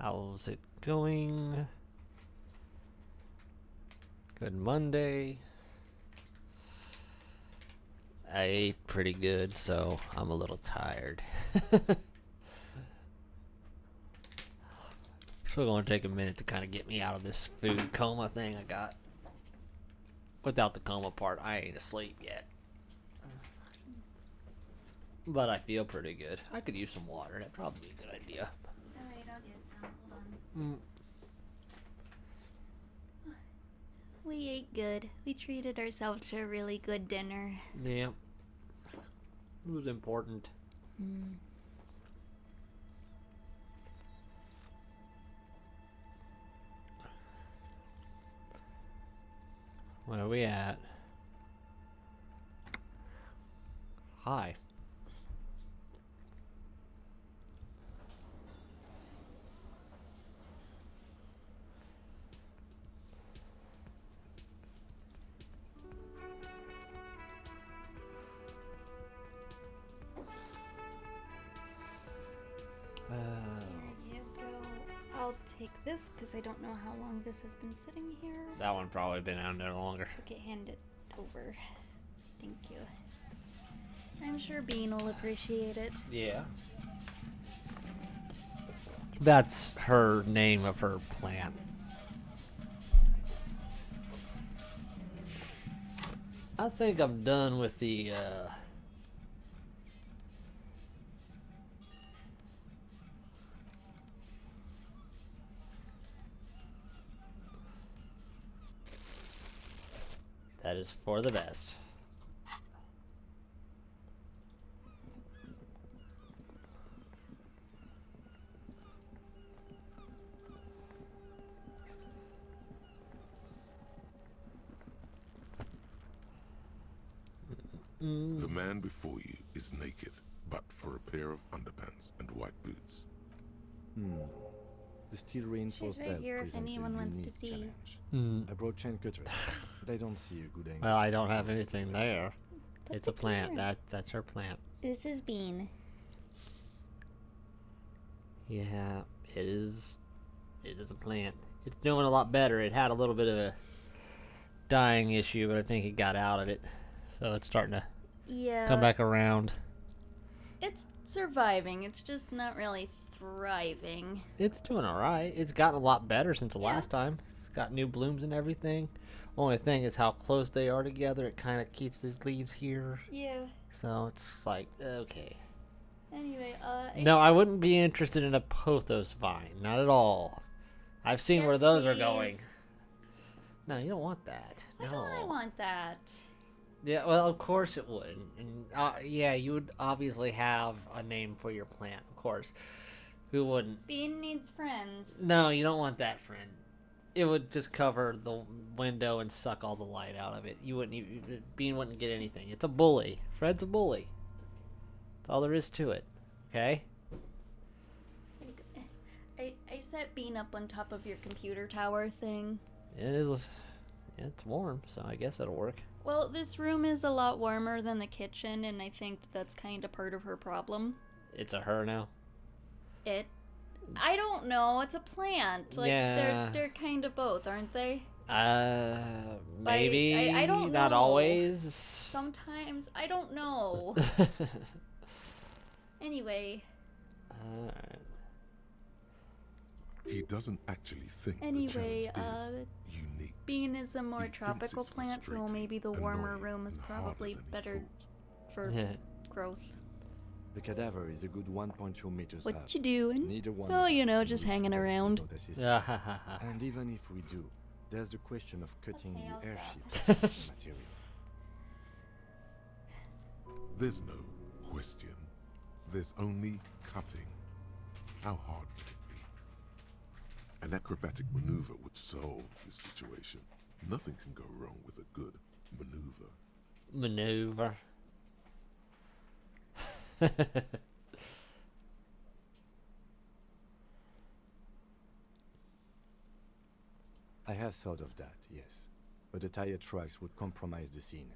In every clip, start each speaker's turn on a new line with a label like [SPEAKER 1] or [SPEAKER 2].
[SPEAKER 1] How's it going? Good Monday. I ate pretty good, so I'm a little tired. So gonna take a minute to kind of get me out of this food coma thing I got. Without the coma part, I ain't asleep yet. But I feel pretty good. I could use some water. That'd probably be a good idea.
[SPEAKER 2] Alright, I'll get some. Hold on. We ate good. We treated ourselves to a really good dinner.
[SPEAKER 1] Yeah. It was important. Where are we at? Hi.
[SPEAKER 2] There you go. I'll take this because I don't know how long this has been sitting here.
[SPEAKER 1] That one probably been out there longer.
[SPEAKER 2] Okay, hand it over. Thank you. I'm sure Bean will appreciate it.
[SPEAKER 1] Yeah. That's her name of her plant. I think I'm done with the that is for the best.
[SPEAKER 3] The man before you is naked, but for a pair of underpants and white boots.
[SPEAKER 4] The steel reinforced
[SPEAKER 2] She's right
[SPEAKER 4] belt
[SPEAKER 2] here if
[SPEAKER 4] presents a
[SPEAKER 2] anyone wants to
[SPEAKER 4] unique
[SPEAKER 2] see.
[SPEAKER 4] challenge. I brought chain cutters, but I don't see a good angle.
[SPEAKER 1] Well, I don't have anything there.
[SPEAKER 2] Put
[SPEAKER 1] It's a
[SPEAKER 2] it
[SPEAKER 1] plant.
[SPEAKER 2] here.
[SPEAKER 1] That's her plant.
[SPEAKER 2] This is Bean.
[SPEAKER 1] Yeah, it is. It is a plant. It's doing a lot better. It had a little bit of a dying issue, but I think it got out of it. So it's starting to
[SPEAKER 2] Yeah.
[SPEAKER 1] come back around.
[SPEAKER 2] It's surviving. It's just not really thriving.
[SPEAKER 1] It's doing all right. It's gotten a lot better since the
[SPEAKER 2] Yeah.
[SPEAKER 1] last time. It's got new blooms and everything. Only thing is how close they are together. It kind of keeps these leaves here.
[SPEAKER 2] Yeah.
[SPEAKER 1] So it's like, okay.
[SPEAKER 2] Anyway,
[SPEAKER 1] No, I wouldn't be interested in a pothos vine. Not at all. I've seen
[SPEAKER 2] Yes,
[SPEAKER 1] where those are
[SPEAKER 2] please.
[SPEAKER 1] going. No, you don't want that.
[SPEAKER 2] Why
[SPEAKER 1] No.
[SPEAKER 2] don't I want that?
[SPEAKER 1] Yeah, well, of course it would. And yeah, you would obviously have a name for your plant, of course. Who wouldn't?
[SPEAKER 2] Bean needs friends.
[SPEAKER 1] No, you don't want that, friend. It would just cover the window and suck all the light out of it. You wouldn't even, Bean wouldn't get anything. It's a bully. Fred's a bully. That's all there is to it. Okay?
[SPEAKER 2] I set Bean up on top of your computer tower thing.
[SPEAKER 1] It is. It's warm, so I guess it'll work.
[SPEAKER 2] Well, this room is a lot warmer than the kitchen, and I think that's kind of part of her problem.
[SPEAKER 1] It's a her now.
[SPEAKER 2] I don't know. It's a plant. Like
[SPEAKER 1] Yeah.
[SPEAKER 2] they're kind of both, aren't they?
[SPEAKER 1] Maybe.
[SPEAKER 2] I don't
[SPEAKER 1] Not
[SPEAKER 2] know.
[SPEAKER 1] always.
[SPEAKER 2] Sometimes I don't know. Anyway,
[SPEAKER 1] Alright.
[SPEAKER 3] He doesn't actually think
[SPEAKER 2] Anyway,
[SPEAKER 3] the challenge is unique.
[SPEAKER 2] Bean is a more
[SPEAKER 3] He thinks
[SPEAKER 2] tropical
[SPEAKER 3] it's
[SPEAKER 2] plant, so
[SPEAKER 3] frustrating,
[SPEAKER 2] maybe the warmer
[SPEAKER 3] annoying,
[SPEAKER 2] room is
[SPEAKER 3] and harder
[SPEAKER 2] probably
[SPEAKER 3] than he
[SPEAKER 2] better
[SPEAKER 3] thought.
[SPEAKER 2] for growth.
[SPEAKER 4] The cadaver is a good 1.2 meters
[SPEAKER 2] What
[SPEAKER 4] up.
[SPEAKER 2] you doing?
[SPEAKER 4] Neither one
[SPEAKER 2] Oh,
[SPEAKER 4] of
[SPEAKER 2] you
[SPEAKER 4] us
[SPEAKER 2] know,
[SPEAKER 4] can
[SPEAKER 2] just
[SPEAKER 4] reach
[SPEAKER 2] hanging
[SPEAKER 4] the body
[SPEAKER 2] around.
[SPEAKER 4] without assistance.
[SPEAKER 1] Yeah.
[SPEAKER 4] And even if we do, there's the question of cutting
[SPEAKER 2] Okay, I'll
[SPEAKER 4] the
[SPEAKER 2] stop.
[SPEAKER 4] airship of the material.
[SPEAKER 3] There's no question. There's only cutting. How hard could it be? An acrobatic maneuver would solve this situation. Nothing can go wrong with a good maneuver.
[SPEAKER 1] Maneuver.
[SPEAKER 4] I have thought of that, yes. But the tire tracks would compromise the scene.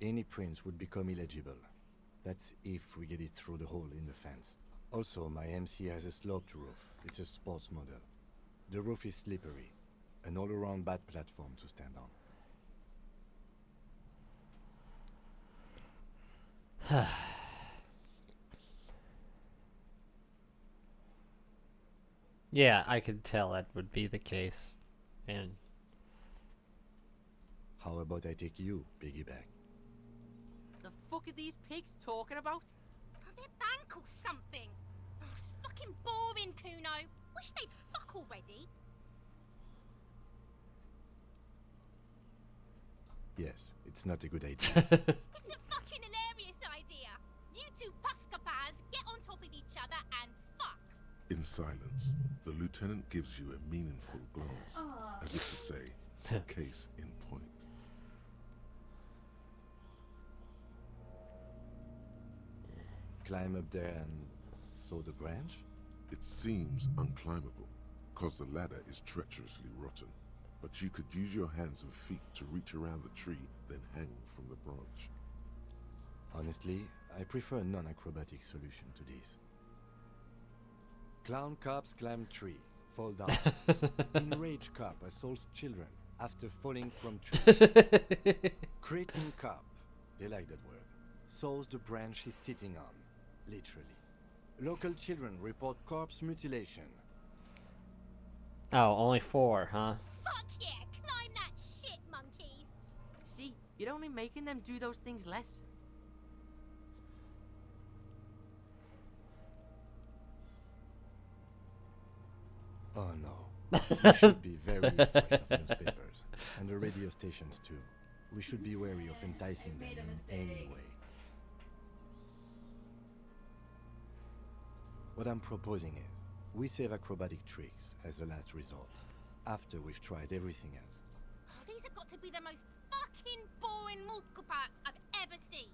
[SPEAKER 4] Any prints would become illegible. That's if we get it through the hole in the fence. Also, my MC has a sloped roof. It's a sports model. The roof is slippery. An all-around bad platform to stand on.
[SPEAKER 1] Yeah, I could tell that would be the case. And
[SPEAKER 4] How about I take you, piggyback?
[SPEAKER 5] The fuck are these pigs talking about?
[SPEAKER 6] Oh, their bank or something. Oh, it's fucking boring, Kuno. Wish they'd fuck already.
[SPEAKER 4] Yes, it's not a good idea.
[SPEAKER 6] It's a fucking hilarious idea. You two puscapas get on top of each other and fuck.
[SPEAKER 3] In silence, the lieutenant gives you a meaningful glance, as if to say, case in point.
[SPEAKER 4] Climb up there and saw the branch?
[SPEAKER 3] It seems unclimbable, cause the ladder is treacherously rotten. But you could use your hands and feet to reach around the tree, then hang from the branch.
[SPEAKER 4] Honestly, I prefer a non-acrobatic solution to this. Clown cops climb tree, fall down. Enraged cop assaults children after falling from tree. Cretin cop, they like that word, saws the branch he's sitting on, literally. Local children report corpse mutilation.
[SPEAKER 1] oh, only 4, huh?
[SPEAKER 6] Fuck yeah, climb that shit, monkeys.
[SPEAKER 5] See, you're only making them do those things less.
[SPEAKER 4] Oh no. We should be very afraid of newspapers. And the radio stations too. We should be wary of enticing them in any way. What I'm proposing is, we save acrobatic tricks as a last resort, after we've tried everything else.
[SPEAKER 6] Oh, these have got to be the most fucking boring multiple parts I've ever seen.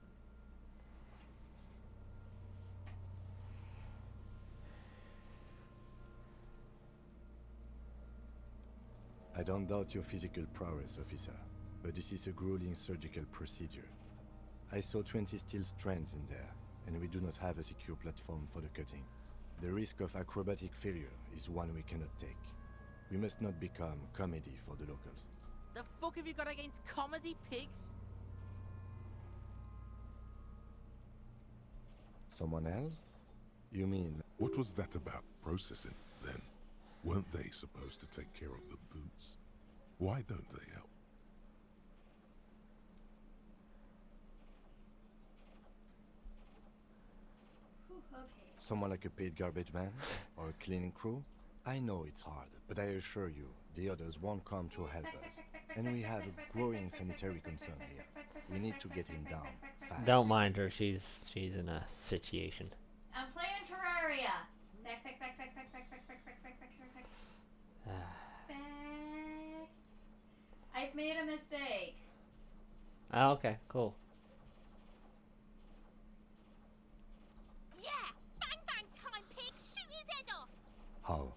[SPEAKER 4] I don't doubt your physical prowess, officer, but this is a grueling surgical procedure. I saw 20 steel strands in there, and we do not have a secure platform for the cutting. The risk of acrobatic failure is one we cannot take. We must not become comedy for the locals.
[SPEAKER 5] The fuck have you got against comedy pigs?
[SPEAKER 4] Someone else? You mean...
[SPEAKER 3] What was that about processing, then? Weren't they supposed to take care of the boots? Why don't they help?
[SPEAKER 4] someone like a paid garbage man? Or a cleaning crew? I know it's hard, but I assure you, the others won't come to help us. And we have a growing sanitary concern here. We need to get him down, fast.
[SPEAKER 1] Don't mind her. She's in a situation.
[SPEAKER 2] I'm playing Terraria. Back. I've made a mistake.
[SPEAKER 1] Oh, okay, cool.
[SPEAKER 6] Yeah! Bang bang time, pig! Shoot his head off!
[SPEAKER 4] How?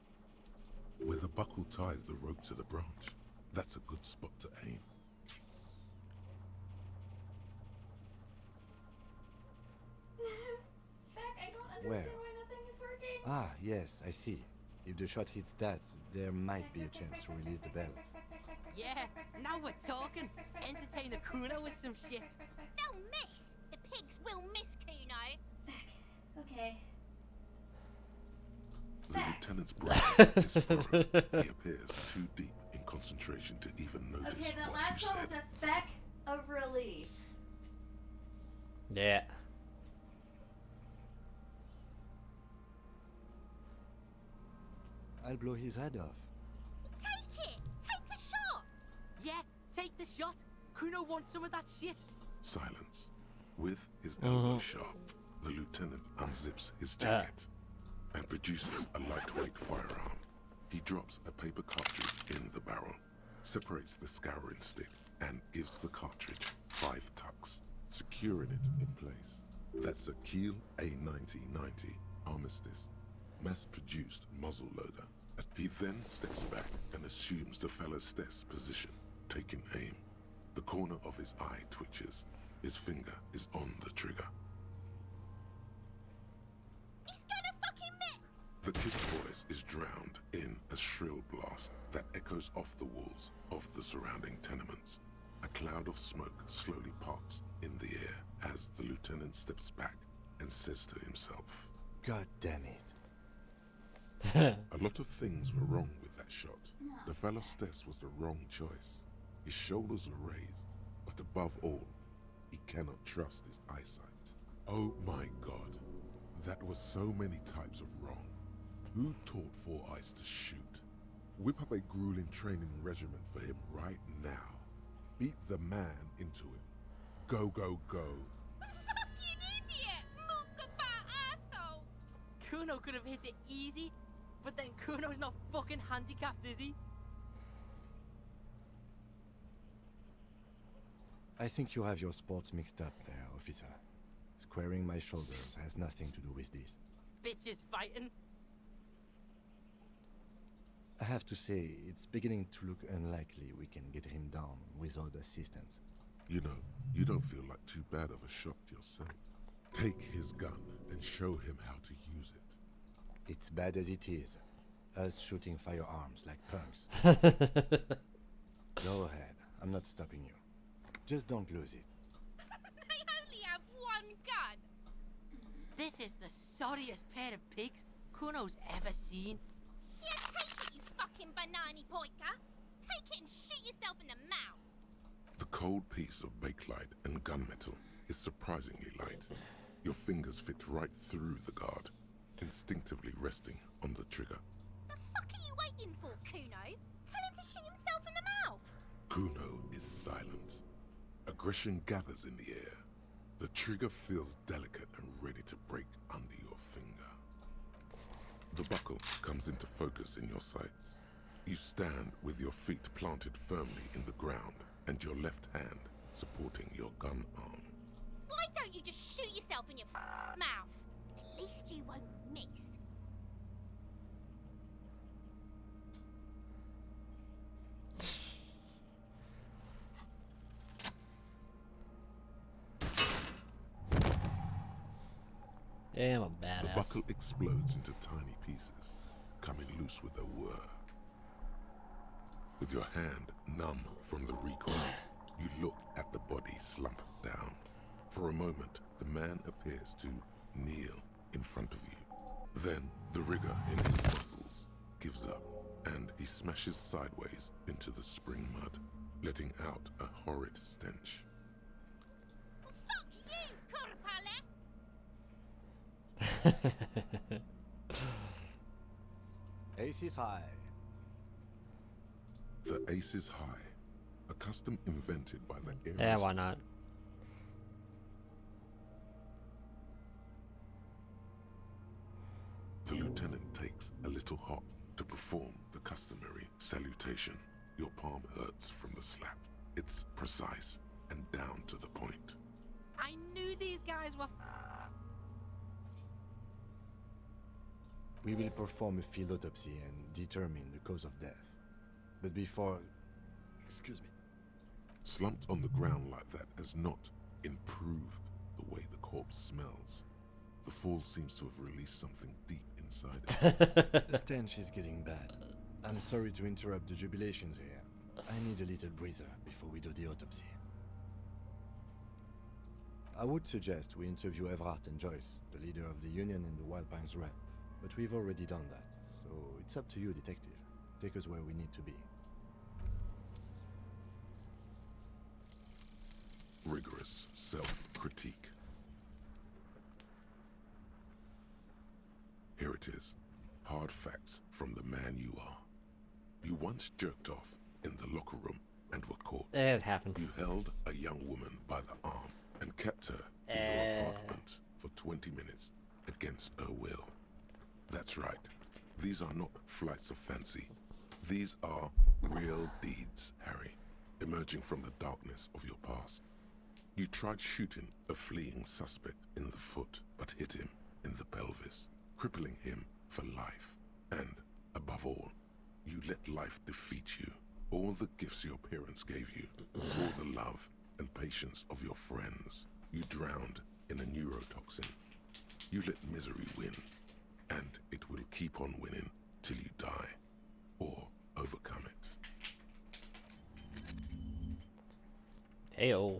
[SPEAKER 3] Where the buckle ties the rope to the branch. That's a good spot to aim.
[SPEAKER 2] Beck, I don't understand
[SPEAKER 4] Where?
[SPEAKER 2] why nothing is working.
[SPEAKER 4] Ah, yes, I see. If the shot hits that, there might be a chance to release the belt.
[SPEAKER 5] Yeah, now we're talking. Entertain a Kuno with some shit.
[SPEAKER 6] They'll miss! The pigs will miss Kuno!
[SPEAKER 2] Okay.
[SPEAKER 3] The lieutenant's brain is furrowed. He appears too deep in concentration to even notice
[SPEAKER 2] Okay, that
[SPEAKER 3] what
[SPEAKER 2] last
[SPEAKER 3] you
[SPEAKER 2] one
[SPEAKER 3] said.
[SPEAKER 2] was a feck of relief.
[SPEAKER 1] Yeah.
[SPEAKER 4] I'll blow his head off.
[SPEAKER 6] Take it! Take the shot!
[SPEAKER 5] Yeah, take the shot. Kuno wants some of that shit.
[SPEAKER 3] Silence. With his elbow sharp, the lieutenant unzips his jacket and produces a lightweight firearm. He drops a paper cartridge in the barrel, separates the scouring stick, and gives the cartridge 5 tucks, securing it in place. That's a Kiel A9090 Armistice, mass-produced muzzle loader. He then steps back and assumes the fellow's position, taking aim. The corner of his eye twitches. His finger is on the trigger.
[SPEAKER 6] He's gonna
[SPEAKER 3] The kid's voice is drowned in a shrill blast that echoes off the walls of the surrounding tenements. A cloud of smoke slowly parts in the air as the lieutenant steps back and says to himself,
[SPEAKER 4] God damn it.
[SPEAKER 3] a lot of things were wrong with that shot. The fellow's test was the wrong choice. His shoulders were raised, but above all, he cannot trust his eyesight. Oh my god, that was so many types of wrong. Who taught Four Eyes to shoot? Whip up a grueling training regimen for him right now. Beat the man into it. Go, go, go.
[SPEAKER 6] Fucking idiot! Mookaba asshole!
[SPEAKER 5] Kuno could have hit it easy, but then Kuno's not fucking handicapped, is he?
[SPEAKER 4] I think you have your sports mixed up there, officer. Squaring my shoulders has nothing to do with this.
[SPEAKER 5] Bitches fighting.
[SPEAKER 4] I have to say, it's beginning to look unlikely we can get him down without assistance.
[SPEAKER 3] You know, you don't feel like too bad of a shot yourself. Take his gun and show him how to use it.
[SPEAKER 4] It's bad as it is. Us shooting firearms like punks. Go ahead. I'm not stopping you. Just don't lose it.
[SPEAKER 6] They only have one gun!
[SPEAKER 5] This is the sorriest pair of pigs Kuno's ever seen.
[SPEAKER 6] Yeah, take it, you fucking banana pointer! Take it and shoot yourself in the mouth!
[SPEAKER 3] The cold piece of bakelite and gunmetal is surprisingly light. Your fingers fit right through the guard, instinctively resting on the trigger.
[SPEAKER 6] The fuck are you waiting for, Kuno? Tell him to shoot himself in the mouth!
[SPEAKER 3] Kuno is silent. Aggression gathers in the air. The trigger feels delicate and ready to break under your finger. The buckle comes into focus in your sights. You stand with your feet planted firmly in the ground and your left hand supporting your gun arm.
[SPEAKER 6] Why don't you just shoot yourself in your mouth? At least you won't miss.
[SPEAKER 1] Yeah, I'm a
[SPEAKER 3] The
[SPEAKER 1] badass.
[SPEAKER 3] buckle explodes into tiny pieces, coming loose with a whir. With your hand numb from the recoil, you look at the body slump down. For a moment, the man appears to kneel in front of you. Then, the rigor in his muscles gives up, and he smashes sideways into the spring mud, letting out a horrid stench.
[SPEAKER 6] Fuck you, Kurpale!
[SPEAKER 4] Ace is high.
[SPEAKER 3] The Ace is High, a custom invented by the
[SPEAKER 1] Yeah,
[SPEAKER 3] heiress.
[SPEAKER 1] why not?
[SPEAKER 3] The lieutenant takes a little hop to perform the customary salutation. Your palm hurts from the slap. It's precise and down to the point.
[SPEAKER 5] I knew these guys were
[SPEAKER 4] We will perform a field autopsy and determine the cause of death. But before... Excuse me.
[SPEAKER 3] Slumped on the ground like that has not improved the way the corpse smells. The fall seems to have released something deep inside it.
[SPEAKER 4] The stench is getting bad. I'm sorry to interrupt the jubilations here. I need a little breather before we do the autopsy. I would suggest we interview Everhart and Joyce, the leader of the Union and the Wild Pines Rep. But we've already done that, so it's up to you, detective. Take us where we need to be.
[SPEAKER 3] Rigorous self-critique. Here it is. Hard facts from the man you are. You once jerked off in the locker room and were caught.
[SPEAKER 1] It happens.
[SPEAKER 3] You held a young woman by the arm and kept her in your apartment for 20 minutes against her will. That's right. These are not flights of fancy. These are real deeds, Harry, emerging from the darkness of your past. You tried shooting a fleeing suspect in the foot, but hit him in the pelvis, crippling him for life. And, above all, you let life defeat you. All the gifts your parents gave you, all the love and patience of your friends, you drowned in a neurotoxin. You let misery win, and it it will keep on winning till you die, or overcome it.
[SPEAKER 1] Heyo.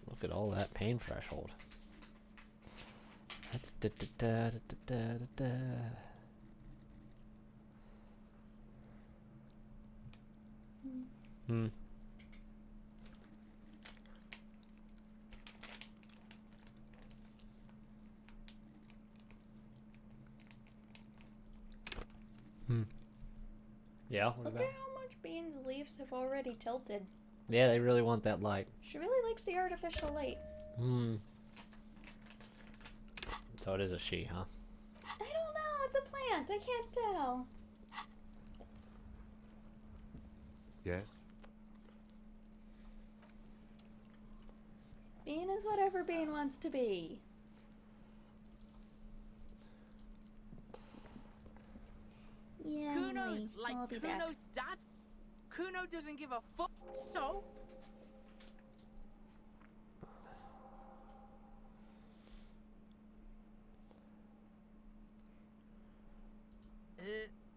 [SPEAKER 1] Look at all that pain threshold. Hmm. Yeah, what
[SPEAKER 2] Look
[SPEAKER 1] about?
[SPEAKER 2] at how much Bean's leaves have already tilted.
[SPEAKER 1] Yeah, they really want that light.
[SPEAKER 2] She really likes the artificial light.
[SPEAKER 1] Hmm. So it is a she, huh?
[SPEAKER 2] I don't know, it's a plant. I can't tell.
[SPEAKER 4] Yes?
[SPEAKER 2] Bean is whatever Bean wants to be. Yeah,
[SPEAKER 5] Kuno's
[SPEAKER 2] anyways,
[SPEAKER 5] like
[SPEAKER 2] I'll be back.
[SPEAKER 5] Kuno's dad. Kuno doesn't give a fuck. So,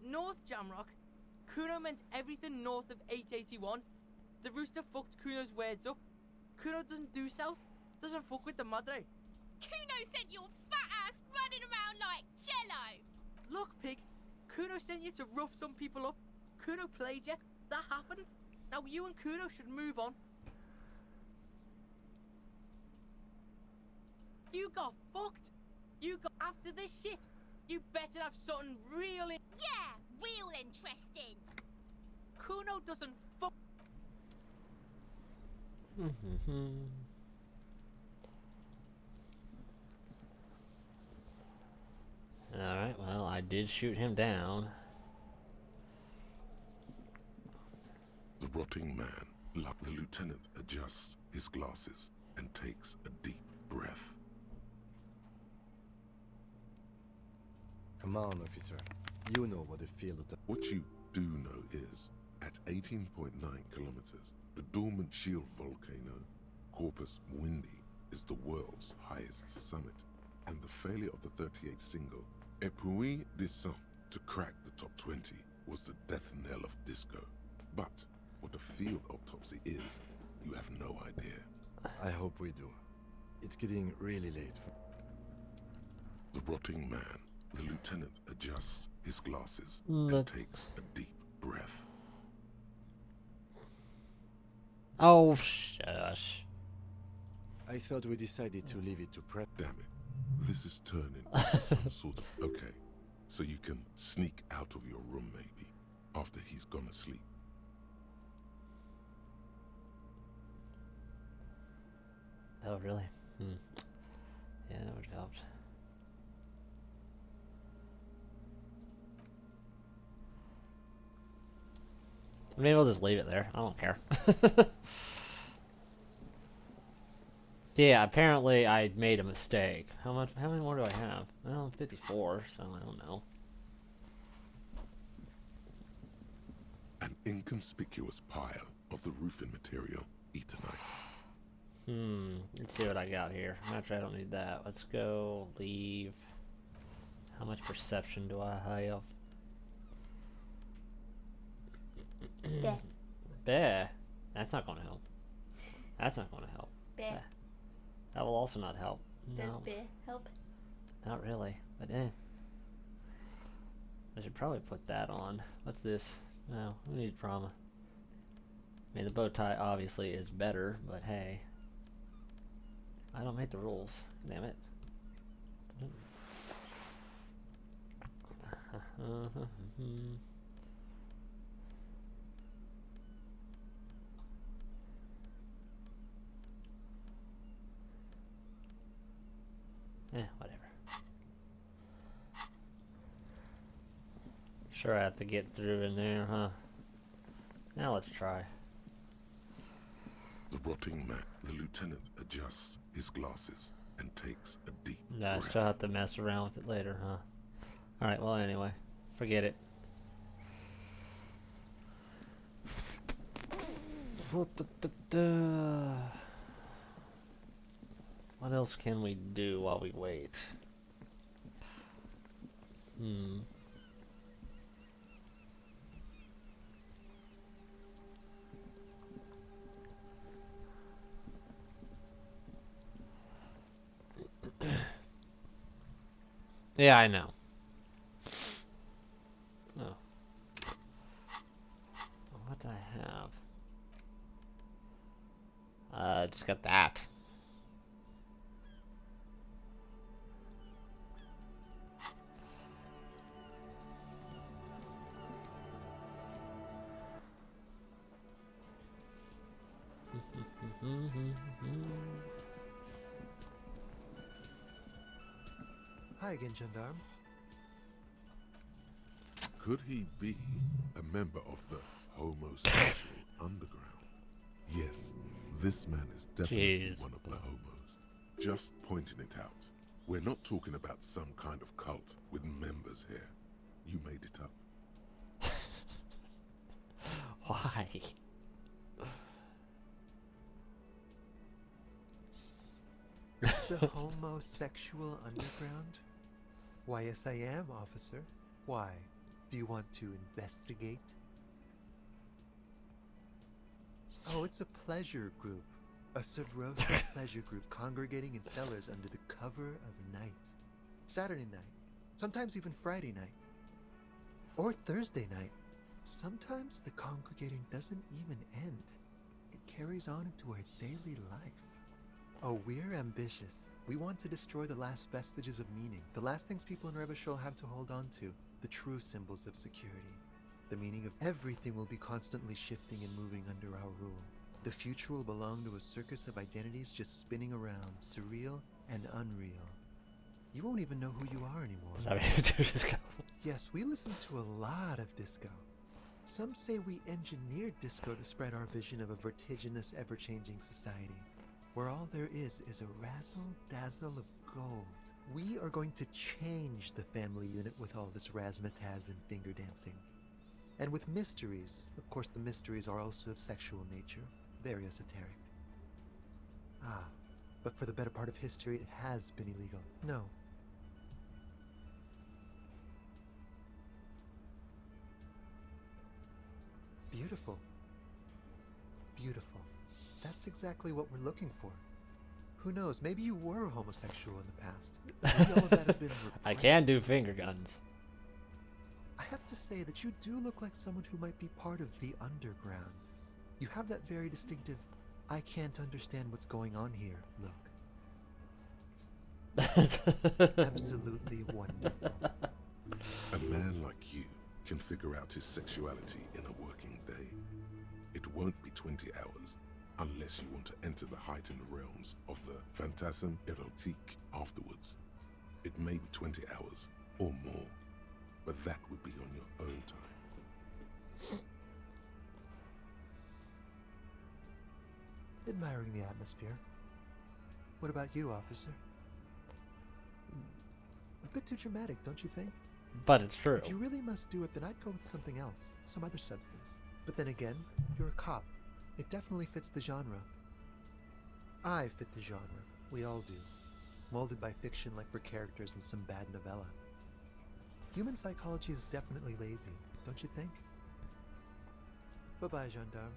[SPEAKER 5] North Jamrock. Kuno meant everything north of 881. The rooster fucked Kuno's words up. Kuno doesn't do south. Doesn't fuck with the madre.
[SPEAKER 6] Kuno sent your fat ass running around like jello.
[SPEAKER 5] Look, pig. Kuno sent you to rough some people up. Kuno played you. That happened. Now you and Kuno should move on. You got fucked. You got after this shit. You better have something real in.
[SPEAKER 6] Yeah, real interesting.
[SPEAKER 5] Kuno doesn't fuck.
[SPEAKER 1] Alright, well, I did shoot him down.
[SPEAKER 3] The rotting man, like the lieutenant, adjusts his glasses and takes a deep breath.
[SPEAKER 4] Come on, officer. You know what the field of the...
[SPEAKER 3] What you do know is, at 18.9 kilometers, the dormant shield volcano, Corpus Mundi, is the world's highest summit, and the failure of the 38 single, Epui Descent, to crack the top 20 was the death knell of disco. But what a field autopsy is, you have no idea.
[SPEAKER 4] I hope we do. It's getting really late for...
[SPEAKER 3] The rotting man, the lieutenant adjusts his glasses
[SPEAKER 1] But-
[SPEAKER 3] and takes a deep breath.
[SPEAKER 1] Oh, shush.
[SPEAKER 4] I thought we decided to leave it to prep.
[SPEAKER 3] Damn it. This is turning into some sort of... Okay, so you can sneak out of your room maybe, after he's gone to sleep.
[SPEAKER 1] Oh, really? Yeah, that would have helped. I mean, we'll just leave it there. I don't care. Yeah, apparently I made a mistake. How many more do I have? Well, 54, so I don't know.
[SPEAKER 3] An inconspicuous pile of the roofing material, Eternite.
[SPEAKER 1] Let's see what I got here. Actually, I don't need that. Let's go leave. How much perception do I have?
[SPEAKER 2] Beh.
[SPEAKER 1] Bah. That's not going to help. That's not going to help.
[SPEAKER 2] Beh.
[SPEAKER 1] That will also not help.
[SPEAKER 2] Does
[SPEAKER 1] No,
[SPEAKER 2] beh help?
[SPEAKER 1] not really. But I should probably put that on. What's this? No, we need drama. I mean, the bow tie obviously is better, but hey. I don't make the rules. Damn it. Whatever. Sure, I have to get through in there, huh? Now let's try.
[SPEAKER 3] The rotting man, the lieutenant adjusts his glasses and takes a deep
[SPEAKER 1] Yeah, I
[SPEAKER 3] breath.
[SPEAKER 1] still have to mess around with it later, huh? Alright, well, anyway. Forget it. What else can we do while we wait? Yeah, I know. Oh. What do I have? Just got that.
[SPEAKER 7] Hi again, Gendarme.
[SPEAKER 3] Could he be a member of the homosexual underground? Yes, this man is definitely
[SPEAKER 1] Jeez.
[SPEAKER 3] one of the homos. Just pointing it out. We're not talking about some kind of cult with members here. You made it up.
[SPEAKER 1] Why?
[SPEAKER 7] The homosexual underground? Why, yes, I am, officer. Why? Do you want to investigate? Oh, it's a pleasure group. A subversive pleasure group congregating in cellars under the cover of night. Saturday night. Sometimes even Friday night. Or Thursday night. Sometimes the congregating doesn't even end. It carries on into our daily life. Oh, we're ambitious. We want to destroy the last vestiges of meaning, the last things people in Revachol have to hold on to, the true symbols of security. The meaning of everything will be constantly shifting and moving under our rule. The future will belong to a circus of identities just spinning around, surreal and unreal. You won't even know who you are anymore.
[SPEAKER 1] I mean, just go.
[SPEAKER 7] Yes, we listen to a lot of disco. Some say we engineered disco to spread our vision of a vertiginous, ever-changing society, where all there is a razzle-dazzle of gold. We are going to change the family unit with all this razzmatazz and finger dancing. And with mysteries. Of course, the mysteries are also of sexual nature, very esoteric. Ah, but for the better part of history, it has been illegal. No. Beautiful. Beautiful. That's exactly what we're looking for. Who knows, maybe you were homosexual in the past. Maybe all of that has been
[SPEAKER 1] I
[SPEAKER 7] repressed.
[SPEAKER 1] can do finger guns.
[SPEAKER 7] I have to say that you do look like someone who might be part of the underground. You have that very distinctive, I can't understand what's going on here look. Absolutely wonderful.
[SPEAKER 3] A man like you can figure out his sexuality in a working day. It won't be 20 hours unless you want to enter the heightened realms of the phantasm erotique afterwards. It may be 20 hours or more, but that would be on your own time.
[SPEAKER 7] Admiring the atmosphere. What about you, officer? A bit too dramatic, don't you think?
[SPEAKER 1] But it's true.
[SPEAKER 7] If you really must do it, then I'd go with something else, some other substance. But then again, you're a cop. It definitely fits the genre. I fit the genre. We all do. Molded by fiction like we're characters in some bad novella. Human psychology is definitely lazy, don't you think? Bye-bye, gendarme.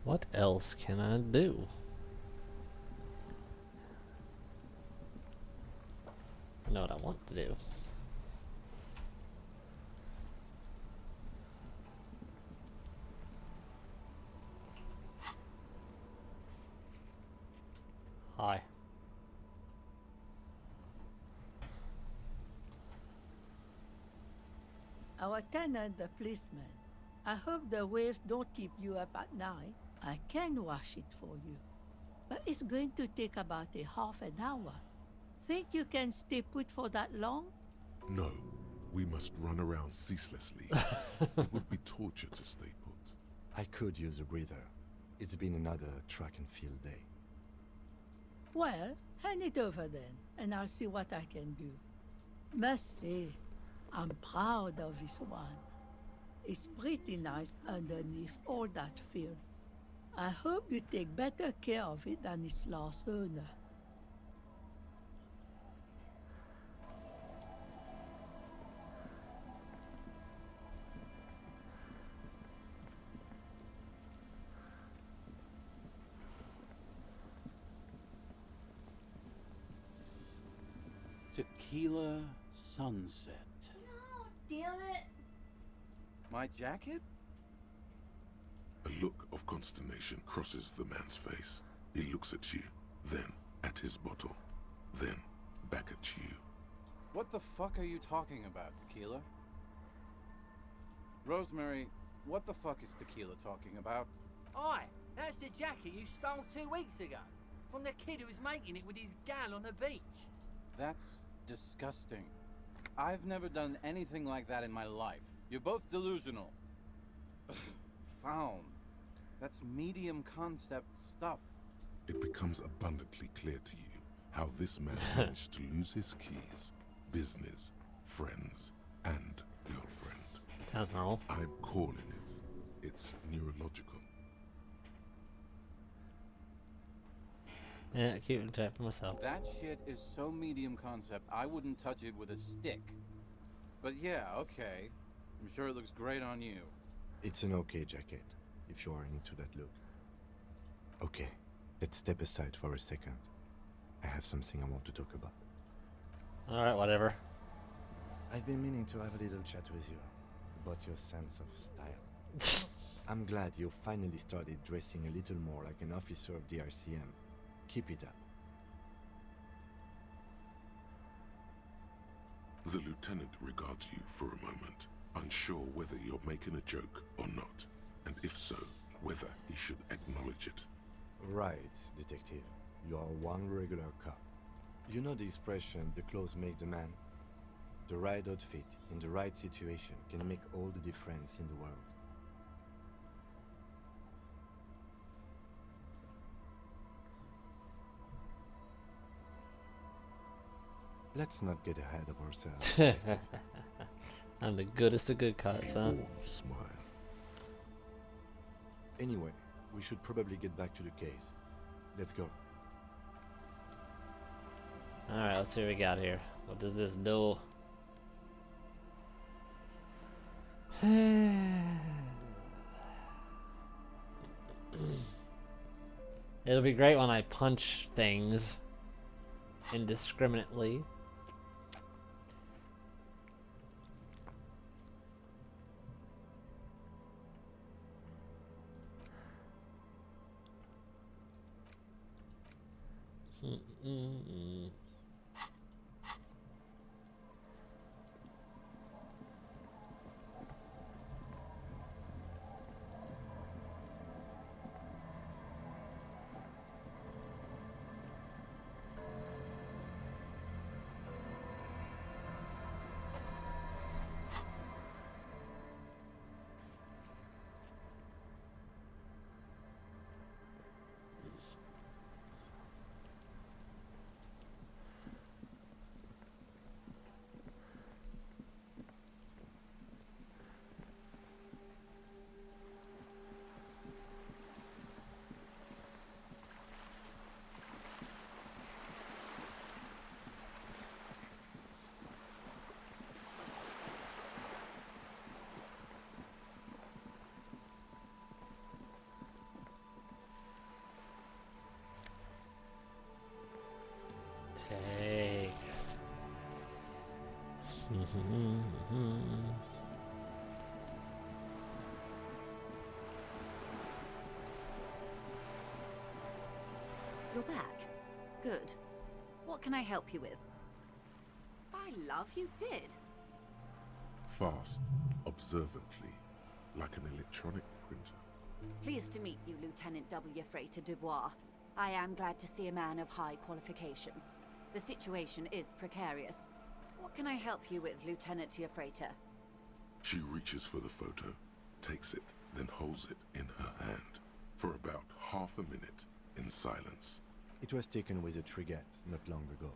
[SPEAKER 1] What else can I do? I know what I want to do. Hi.
[SPEAKER 8] Our tenant, the policeman. I hope the waves don't keep you up at night. I can wash it for you. But it's going to take about a half an hour. Think you can stay put for that long?
[SPEAKER 3] No, We must run around ceaselessly. It would be torture to stay put.
[SPEAKER 4] I could use a breather. It's been another track and field day.
[SPEAKER 8] Well, hand it over then, and I'll see what I can do. Must say, I'm proud of this one. It's pretty nice underneath all that filth. I hope you take better care of it than its last owner.
[SPEAKER 9] Tequila sunset.
[SPEAKER 2] No, damn it.
[SPEAKER 9] My jacket?
[SPEAKER 3] A look of consternation crosses the man's face. He looks at you, then at his bottle, then back at you.
[SPEAKER 9] What the fuck are you talking about, Tequila? Rosemary, what the fuck is Tequila talking about?
[SPEAKER 5] Aye, that's the jacket you stole 2 weeks ago. From the kid who was making it with his gal on the beach.
[SPEAKER 9] That's disgusting. I've never done anything like that in my life. You're both delusional. Found. That's medium concept stuff.
[SPEAKER 3] It becomes abundantly clear to you how this man managed to lose his keys, business, friends, and girlfriend.
[SPEAKER 1] Sounds normal.
[SPEAKER 3] I'm calling it. It's neurological.
[SPEAKER 1] Yeah, keep it trapped for myself.
[SPEAKER 9] That shit is so medium concept, I wouldn't touch it with a stick. But yeah, okay. I'm sure it looks great on you.
[SPEAKER 4] It's an okay jacket, if you are into that look. Okay, let's step aside for a second. I have something I want to talk about.
[SPEAKER 1] Alright, whatever.
[SPEAKER 4] I've been meaning to have a little chat with you about your sense of style. I'm glad you finally started dressing a little more like an officer of the RCM. Keep it up.
[SPEAKER 3] The lieutenant regards you for a moment, unsure whether you're making a joke or not, and if so, whether he should acknowledge it.
[SPEAKER 4] Right, detective. You are one regular cop. You know the expression, the clothes make the man? The right outfit in the right situation can make all the difference in the world. Let's not get ahead of ourselves.
[SPEAKER 1] I'm the goodest of good cops, huh?
[SPEAKER 3] Warm smile.
[SPEAKER 4] Anyway, we should probably get back to the case. Let's go.
[SPEAKER 1] Alright, let's see what we got here. What does this do? It'll be great when I punch things indiscriminately. Take.
[SPEAKER 10] You're back. Good. What can I help you with? By love, you did.
[SPEAKER 3] Fast, observantly, like an electronic printer.
[SPEAKER 10] Pleased to meet you, Lieutenant W. Freighter Dubois. I am glad to see a man of high qualification. The situation is precarious. What can I help you with, Lieutenant Tiafreta?
[SPEAKER 3] She reaches for the photo, takes it, then holds it in her hand for about half a minute in silence.
[SPEAKER 4] It was taken with a Trigette not long ago.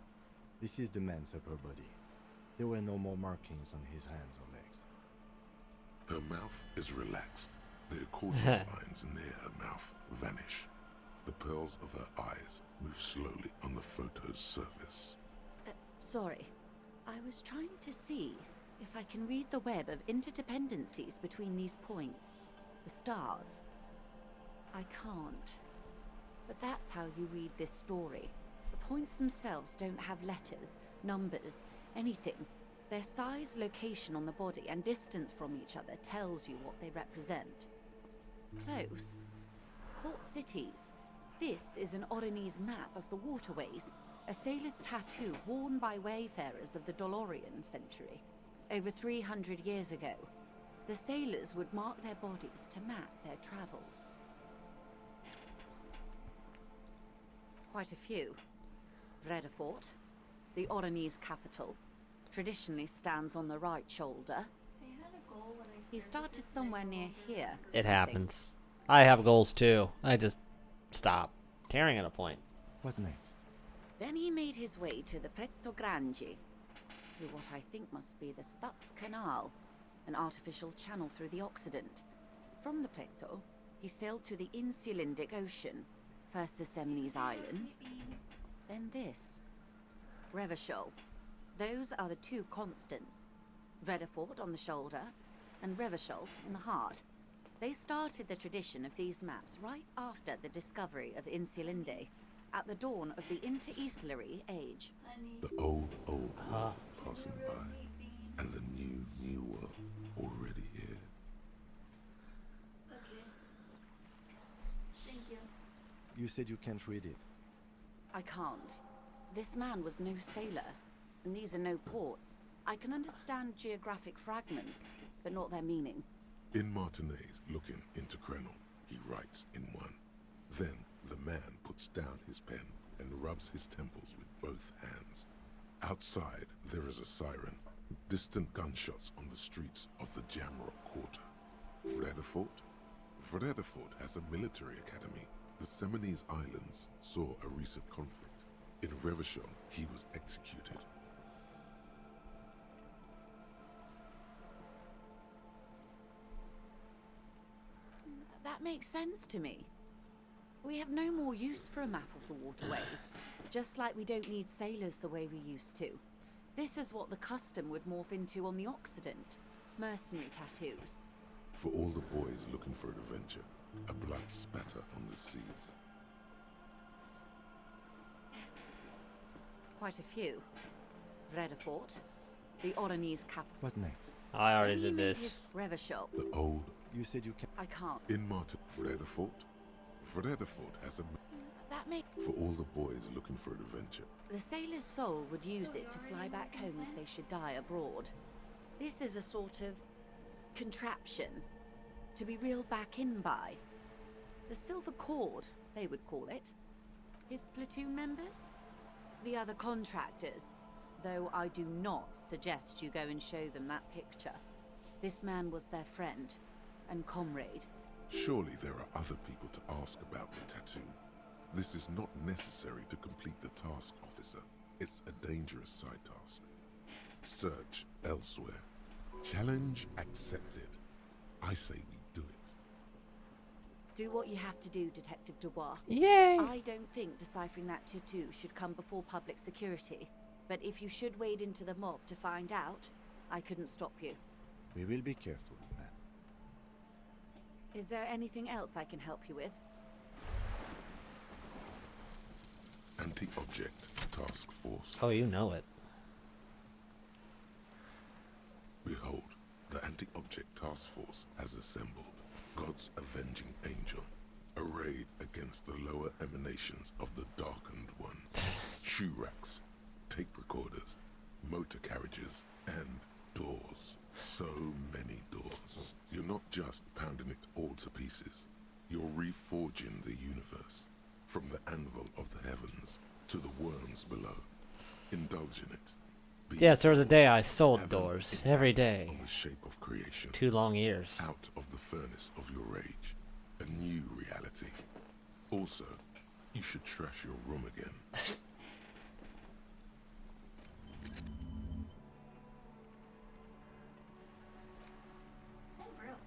[SPEAKER 4] This is the man's upper body. There were no more markings on his hands or legs.
[SPEAKER 3] Her mouth is relaxed. The accordion lines near her mouth vanish. The pearls of her eyes move slowly on the photo's surface.
[SPEAKER 10] Sorry. I was trying to see if I can read the web of interdependencies between these points. The stars. I can't. But that's how you read this story. The points themselves don't have letters, numbers, anything. Their size, location on the body, and distance from each other tells you what they represent. Close. Port cities. This is an Oronese map of the waterways, a sailor's tattoo worn by wayfarers of the Dolorian century. Over 300 years ago, the sailors would mark their bodies to map their travels. Quite a few. Vredefort, the Oronese capital, traditionally stands on the right shoulder. He started somewhere near here.
[SPEAKER 1] It happens. I have goals too. I just stop caring at a point.
[SPEAKER 4] What next?
[SPEAKER 10] Then he made his way to the Pretto Grange, through what I think must be the Stutz Canal, an artificial channel through the Occident. From the Pretto, he sailed to the Insulindic Ocean, first the Semines Islands, then this. Revachol. Those are the two constants. Vredefort on the shoulder, and Revachol in the heart. They started the tradition of these maps right after the discovery of Insulinde, at the dawn of the Interinsulary Age.
[SPEAKER 3] The old world passing by, and the new world already here.
[SPEAKER 2] Okay. Thank you.
[SPEAKER 4] You said you can't read it.
[SPEAKER 10] I can't. This man was no sailor, and these are no ports. I can understand geographic fragments, but not their meaning.
[SPEAKER 3] In Martinez, looking into Krenel, he writes in one. Then the man puts down his pen and rubs his temples with both hands. Outside, there is a siren. Distant gunshots on the streets of the Jamrock Quarter. Vredefort? Vredefort has a military academy. The Semines Islands saw a recent conflict. In Revachol, he was executed.
[SPEAKER 10] That makes sense to me. We have no more use for a map of the waterways, just like we don't need sailors the way we used to. This is what the custom would morph into on the Occident. Mercenary tattoos.
[SPEAKER 3] For all the boys looking for an adventure, a blood spatter on the seas.
[SPEAKER 10] Quite a few. Vredefort, the Oronese capital.
[SPEAKER 4] What next?
[SPEAKER 1] I already did this.
[SPEAKER 10] Revachol.
[SPEAKER 3] The old
[SPEAKER 4] You said you can't.
[SPEAKER 10] I can't.
[SPEAKER 3] in Martin. Vredefort? Vredefort has a
[SPEAKER 10] That makes...
[SPEAKER 3] for all the boys looking for an adventure.
[SPEAKER 10] The sailor's soul would use it to fly back home if they should die abroad. This is a sort of contraption to be reeled back in by. The silver cord, they would call it. His platoon members? The other contractors. Though I do not suggest you go and show them that picture. This man was their friend and comrade.
[SPEAKER 3] Surely there are other people to ask about the tattoo. This is not necessary to complete the task, officer. It's a dangerous side task. Search elsewhere. Challenge accepted. I say we do it.
[SPEAKER 10] Do what you have to do, Detective Dubois.
[SPEAKER 1] Yay!
[SPEAKER 10] I don't think deciphering that tattoo should come before public security. But if you should wade into the mob to find out, I couldn't stop you.
[SPEAKER 4] We will be careful, ma'am.
[SPEAKER 10] Is there anything else I can help you with?
[SPEAKER 3] Anti-object task force.
[SPEAKER 1] Oh, you know it.
[SPEAKER 3] Behold, the anti-object task force has assembled. God's avenging angel, arrayed against the lower emanations of the darkened one. Shoe racks, tape recorders, motor carriages, and doors. So many doors. You're not just pounding it all to pieces. You're reforging the universe. From the anvil of the heavens to the worms below. Indulge in it.
[SPEAKER 1] Yes, there was a day I sold
[SPEAKER 3] Have an
[SPEAKER 1] doors
[SPEAKER 3] impact
[SPEAKER 1] every day.
[SPEAKER 3] on the shape of creation.
[SPEAKER 1] 2 long years.
[SPEAKER 3] Out of the furnace of your rage, a new reality. Also, you should trash your room again.
[SPEAKER 2] I'm broke.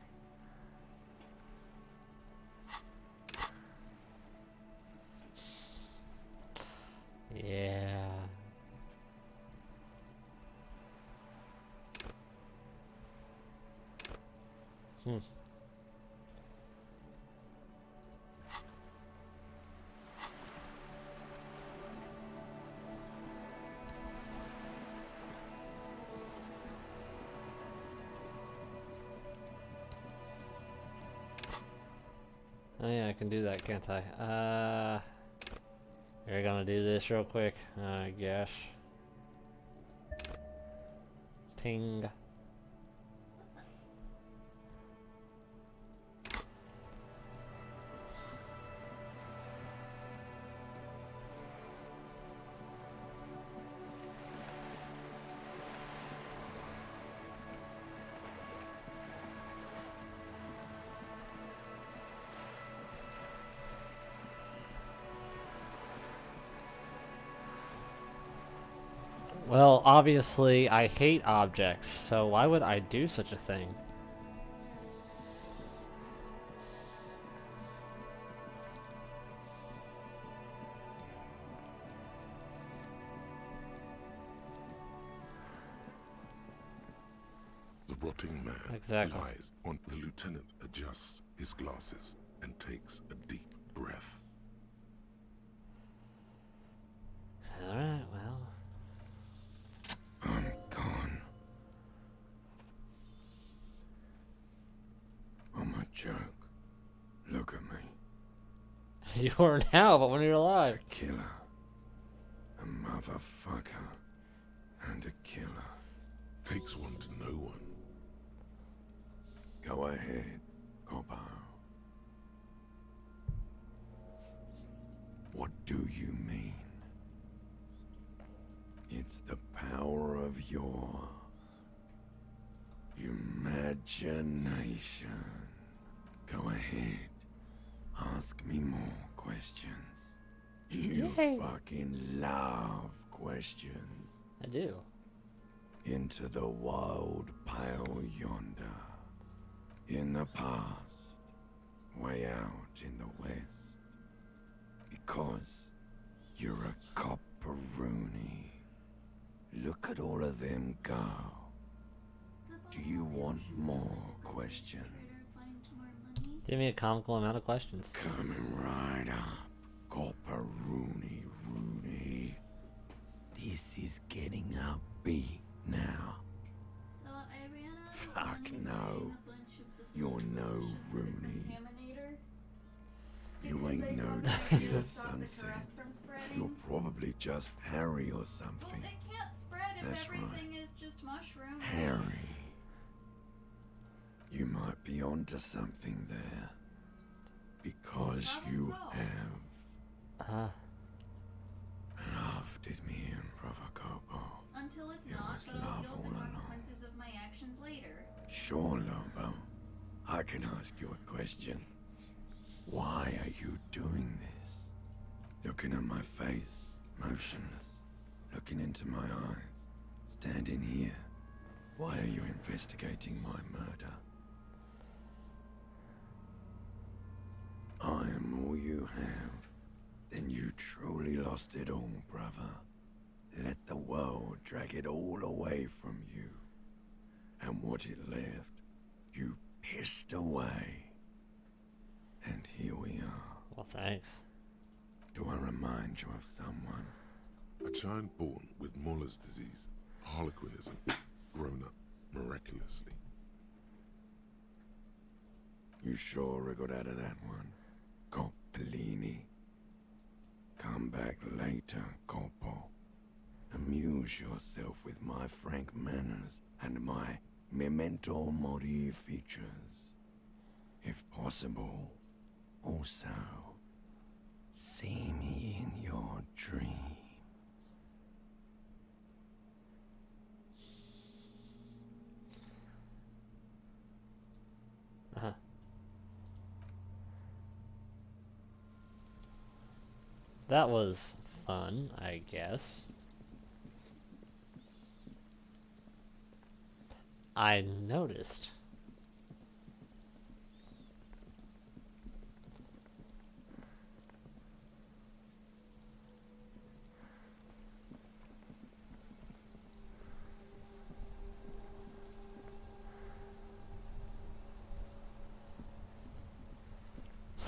[SPEAKER 1] Yeah. Hmm. Oh yeah, I can do that, can't I? We're gonna do this real quick, I guess. Ting. Well, obviously, I hate objects, so why would I do such a thing?
[SPEAKER 3] The rotting man
[SPEAKER 1] Exactly.
[SPEAKER 3] lies on. The lieutenant adjusts his glasses and takes a deep breath.
[SPEAKER 1] Alright, well.
[SPEAKER 11] I'm gone. I'm a joke. Look at me.
[SPEAKER 1] You are now, but when you're
[SPEAKER 11] A
[SPEAKER 1] alive.
[SPEAKER 11] killer. A motherfucker. And a killer.
[SPEAKER 3] Takes one to know one.
[SPEAKER 11] Go ahead, Coppo. What do you mean? It's the power of your imagination. Go ahead. Ask me more questions. You
[SPEAKER 1] Yay.
[SPEAKER 11] fucking love questions.
[SPEAKER 1] I do.
[SPEAKER 11] Into the wild pale yonder. In the past. Way out in the west. Because you're a copperoony. Look at all of them go. Do you want more questions?
[SPEAKER 1] Give me a comical amount of questions.
[SPEAKER 11] Coming right up, copperoony Rooney. This is getting upbeat now.
[SPEAKER 2] So I ran out of
[SPEAKER 11] Fuck
[SPEAKER 2] money
[SPEAKER 11] no.
[SPEAKER 2] buying a bunch of the
[SPEAKER 11] You're
[SPEAKER 2] first
[SPEAKER 11] no
[SPEAKER 2] edition of the
[SPEAKER 11] Rooney.
[SPEAKER 2] Contaminator.
[SPEAKER 11] You
[SPEAKER 2] Because
[SPEAKER 11] ain't
[SPEAKER 2] they
[SPEAKER 11] no
[SPEAKER 2] told me I
[SPEAKER 11] tequila
[SPEAKER 2] couldn't stop the
[SPEAKER 11] sunset.
[SPEAKER 2] corrupt from spreading.
[SPEAKER 11] You're probably just Harry or
[SPEAKER 2] Well,
[SPEAKER 11] something.
[SPEAKER 2] it can't spread if
[SPEAKER 11] That's right.
[SPEAKER 2] everything is just mushroom.
[SPEAKER 11] Harry. You might be onto something there. Because
[SPEAKER 2] Problem
[SPEAKER 11] you
[SPEAKER 2] solved.
[SPEAKER 11] have loved it, me in Provocopo.
[SPEAKER 2] Until it's
[SPEAKER 11] It
[SPEAKER 2] not,
[SPEAKER 11] was
[SPEAKER 2] but I'll
[SPEAKER 11] love
[SPEAKER 2] deal
[SPEAKER 11] all
[SPEAKER 2] with the
[SPEAKER 11] along.
[SPEAKER 2] consequences of my actions later.
[SPEAKER 11] Sure, Lobo. I can ask you a question. Why are you doing this? Looking at my face, motionless. Looking into my eyes. Standing here. Why are you investigating my murder? I am all you have. Then you truly lost it all, brother. Let the world drag it all away from you. And what it left, you pissed away. And here we are.
[SPEAKER 1] Well, thanks.
[SPEAKER 11] Do I remind you of someone?
[SPEAKER 3] A child born with Muller's disease, harlequinism, grown up miraculously.
[SPEAKER 11] You sure I got out of that one? Coppellini. Come back later, Coppo. Amuse yourself with my frank manners and my memento mori features. If possible, also, see me in your dreams.
[SPEAKER 1] That was fun, I guess. I noticed.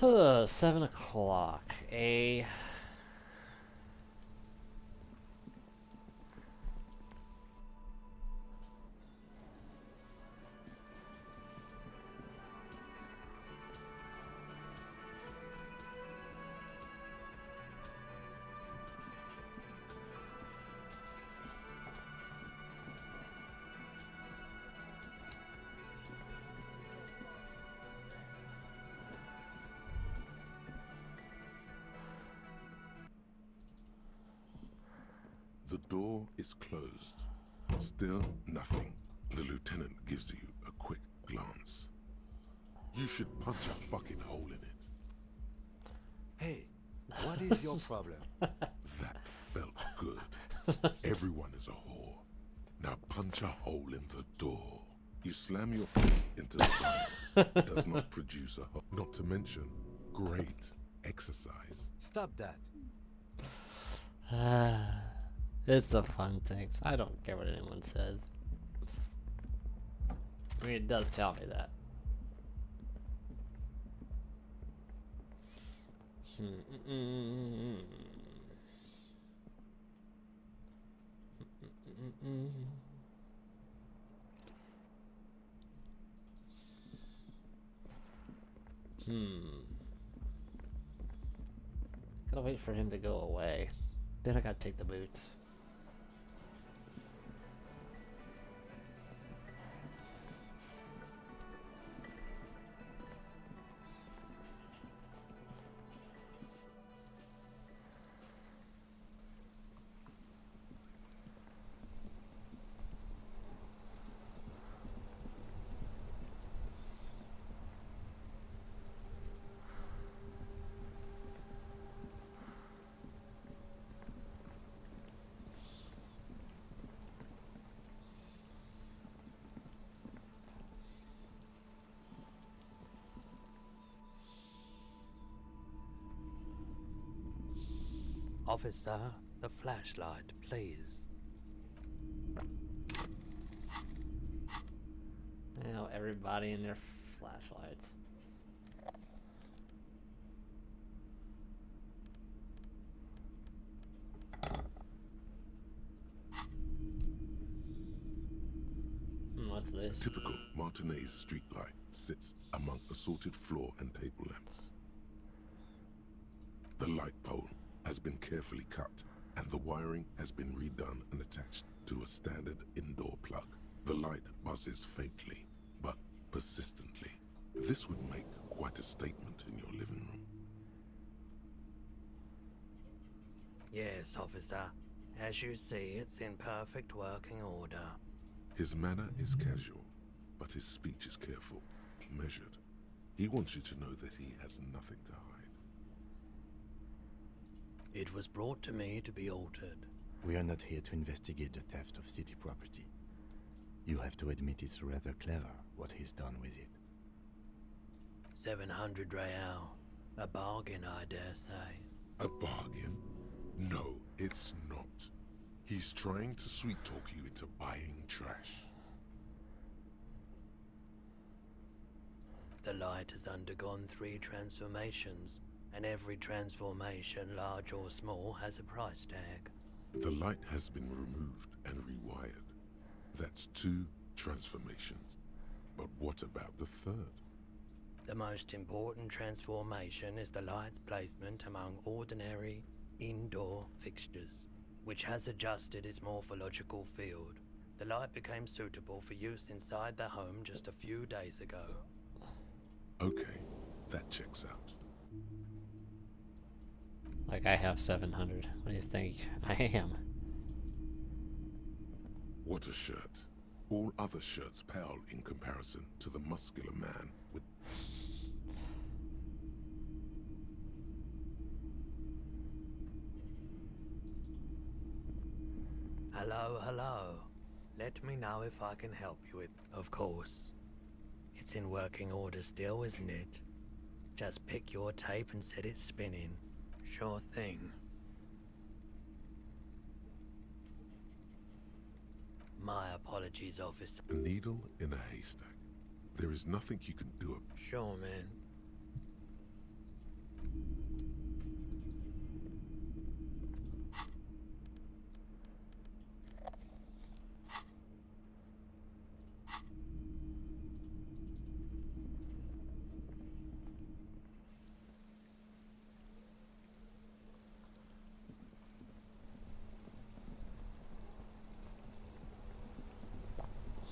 [SPEAKER 1] Huh, 7 o'clock. A...
[SPEAKER 3] The door is closed. Still nothing. The lieutenant gives you a quick glance. You should punch a fucking hole in it.
[SPEAKER 4] Hey, what is your problem?
[SPEAKER 3] That felt good. Everyone is a whore. Now punch a hole in the door. You slam your fist into the gun. Does not produce a hole. Not to mention, great exercise.
[SPEAKER 4] Stop that.
[SPEAKER 1] It's the fun things. I don't care what anyone says. I mean, it does tell me that. Gotta wait for him to go away. Then I gotta take the boots.
[SPEAKER 12] Officer, the flashlight, please.
[SPEAKER 1] Now everybody in their flashlights. What's this?
[SPEAKER 3] Typical Martinez streetlight sits among assorted floor and table lamps. The light pole has been carefully cut, and the wiring has been redone and attached to a standard indoor plug. The light buzzes faintly, but persistently. This would make quite a statement in your living room.
[SPEAKER 12] Yes, officer. As you see, it's in perfect working order.
[SPEAKER 3] His manner is casual, but his speech is careful, measured. He wants you to know that he has nothing to hide.
[SPEAKER 12] It was brought to me to be altered.
[SPEAKER 4] We are not here to investigate the theft of city property. You have to admit it's rather clever what he's done with it.
[SPEAKER 12] 700 real. A bargain, I dare say.
[SPEAKER 3] A bargain? No, it's not. He's trying to sweet-talk you into buying trash.
[SPEAKER 12] The light has undergone 3 transformations, and every transformation, large or small, has a price tag.
[SPEAKER 3] The light has been removed and rewired. That's 2 transformations. But what about the third?
[SPEAKER 12] The most important transformation is the light's placement among ordinary indoor fixtures, which has adjusted its morphological field. The light became suitable for use inside the home just a few days ago.
[SPEAKER 3] Okay, that checks out.
[SPEAKER 1] Like I have 700. What do you think I am?
[SPEAKER 3] What a shirt. All other shirts pale in comparison to the muscular man with...
[SPEAKER 12] Hello, hello. Let me know if I can help you with... Of course. It's in working order still, isn't it? Just pick your tape and set it spinning. Sure thing. My apologies, officer.
[SPEAKER 3] A needle in a haystack. There is nothing you can do.
[SPEAKER 12] Sure, man.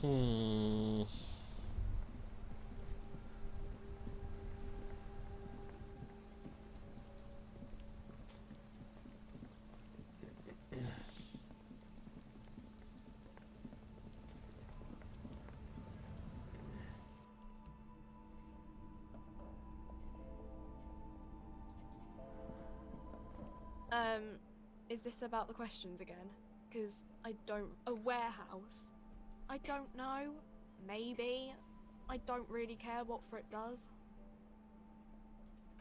[SPEAKER 1] Hmm.
[SPEAKER 13] Is this about the questions again? Because I don't... A warehouse? I don't know. Maybe. I don't really care what Frit does.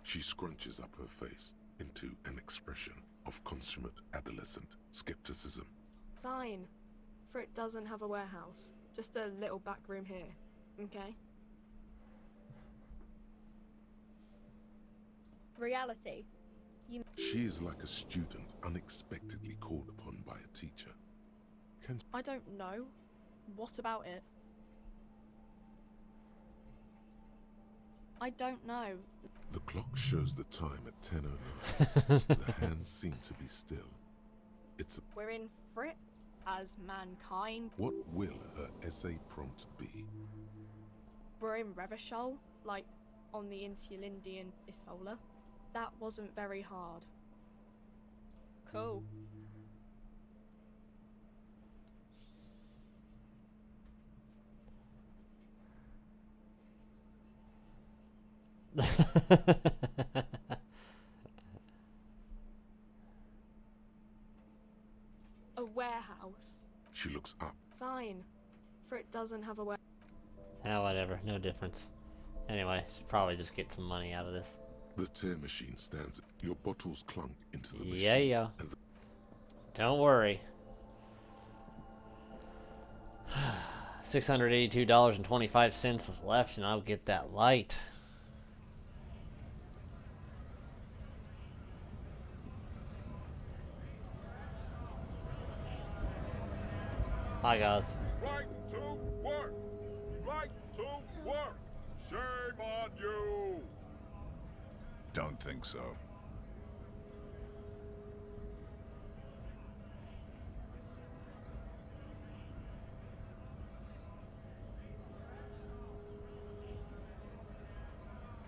[SPEAKER 3] She scrunches up her face into an expression of consummate adolescent skepticism.
[SPEAKER 13] Fine. Frit doesn't have a warehouse. Just a little back room here. Okay?
[SPEAKER 6] Reality.
[SPEAKER 3] She is like a student unexpectedly called upon by a teacher.
[SPEAKER 13] I don't know. What about it? I don't know.
[SPEAKER 3] The clock shows the time at 10:09. The hands seem to be still. It's a...
[SPEAKER 13] We're in Frit as mankind.
[SPEAKER 3] What will her essay prompt be?
[SPEAKER 13] We're in Revachol, like on the Insulindian Isola. That wasn't very hard. Cool. A warehouse.
[SPEAKER 3] She looks up.
[SPEAKER 13] Fine. Frit doesn't have a warehouse.
[SPEAKER 1] Ah, whatever. No difference. Anyway, should probably just get some money out of this.
[SPEAKER 3] The tear machine stands. Your bottles clunk into the machine.
[SPEAKER 1] Yeah. Don't worry. $682.25 left, and I'll get that light. Bye, guys.
[SPEAKER 14] Right to work! Right to work! Shame on you! Don't think so.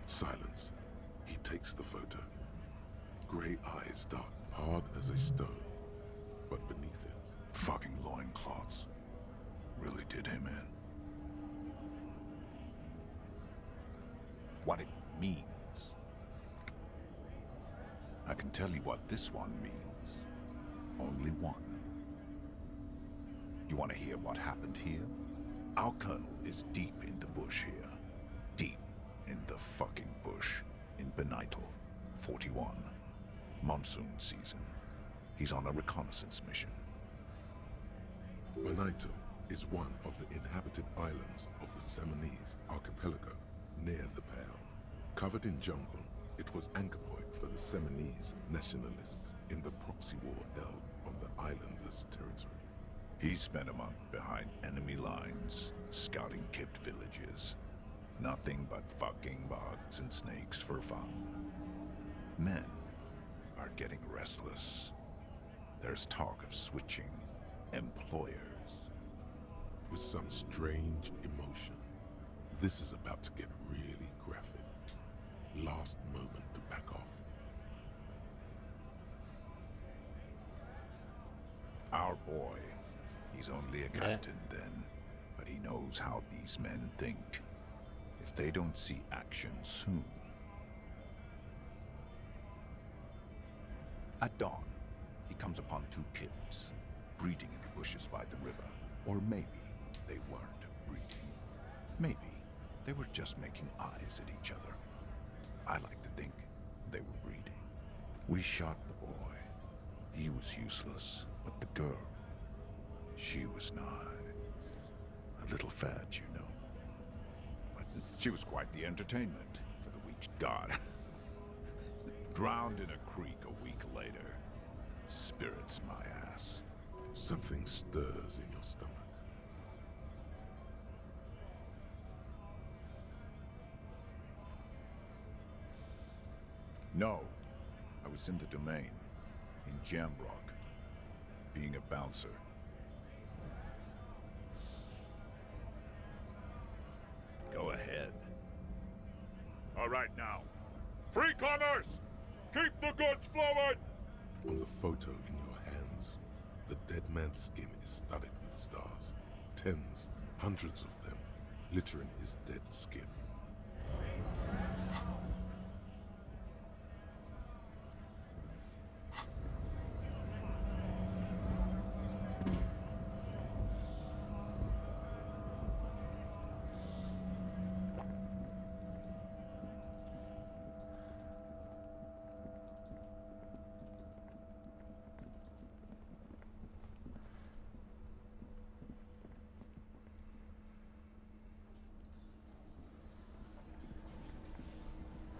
[SPEAKER 3] Silence. He takes the photo. Grey eyes dark, hard as a stone. But beneath it...
[SPEAKER 14] Fucking loincloths. Really did him in. What it means. I can tell you what this one means. Only one. You want to hear what happened here? Our colonel is deep in the bush here. Deep in the fucking bush. In Benital, 41. Monsoon season. He's on a reconnaissance mission.
[SPEAKER 3] Benital is one of the inhabited islands of the Seminese archipelago near the Pale. Covered in jungle, it was anchor point for the Seminese nationalists in the proxy war held on the islanders' territory.
[SPEAKER 14] He spent a month behind enemy lines, scouting kept villages. Nothing but fucking bugs and snakes for fun. Men are getting restless. There's talk of switching employers.
[SPEAKER 3] With some strange emotion, this is about to get really graphic. Last moment to back off.
[SPEAKER 14] Our boy, he's only a captain then, but he knows how these men think. If they don't see action soon. At dawn, he comes upon two kids. breeding in the bushes by the river. Or maybe they weren't breeding. Maybe they were just making eyes at each other. I like to think they were breeding. We shot the boy. He was useless, but the girl, she was a little fat, you know. But she was quite the entertainment for the weak god. Drowned in a creek a week later. Spirits my ass.
[SPEAKER 3] Something stirs in your stomach.
[SPEAKER 14] No, I was in the domain, in Jamrock, being a bouncer. Go ahead. All right now, free commerce! Keep the goods flowing!
[SPEAKER 3] On the photo in your hands, the dead man's skin is studded with stars. Tens, hundreds of them, littering his dead skin.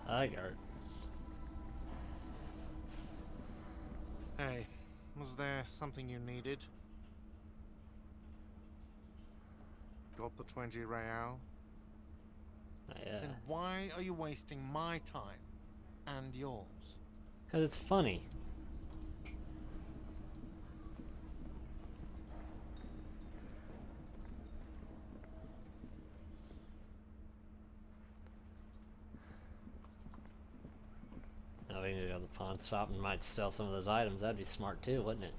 [SPEAKER 1] Hi, Gart.
[SPEAKER 15] Hey, was there something you needed? Got the 20 real?
[SPEAKER 1] Yeah.
[SPEAKER 15] Then why are you wasting my time and yours?
[SPEAKER 1] Because it's funny. Now we can go to the pawn shop and might sell some of those items. That'd be smart too, wouldn't it?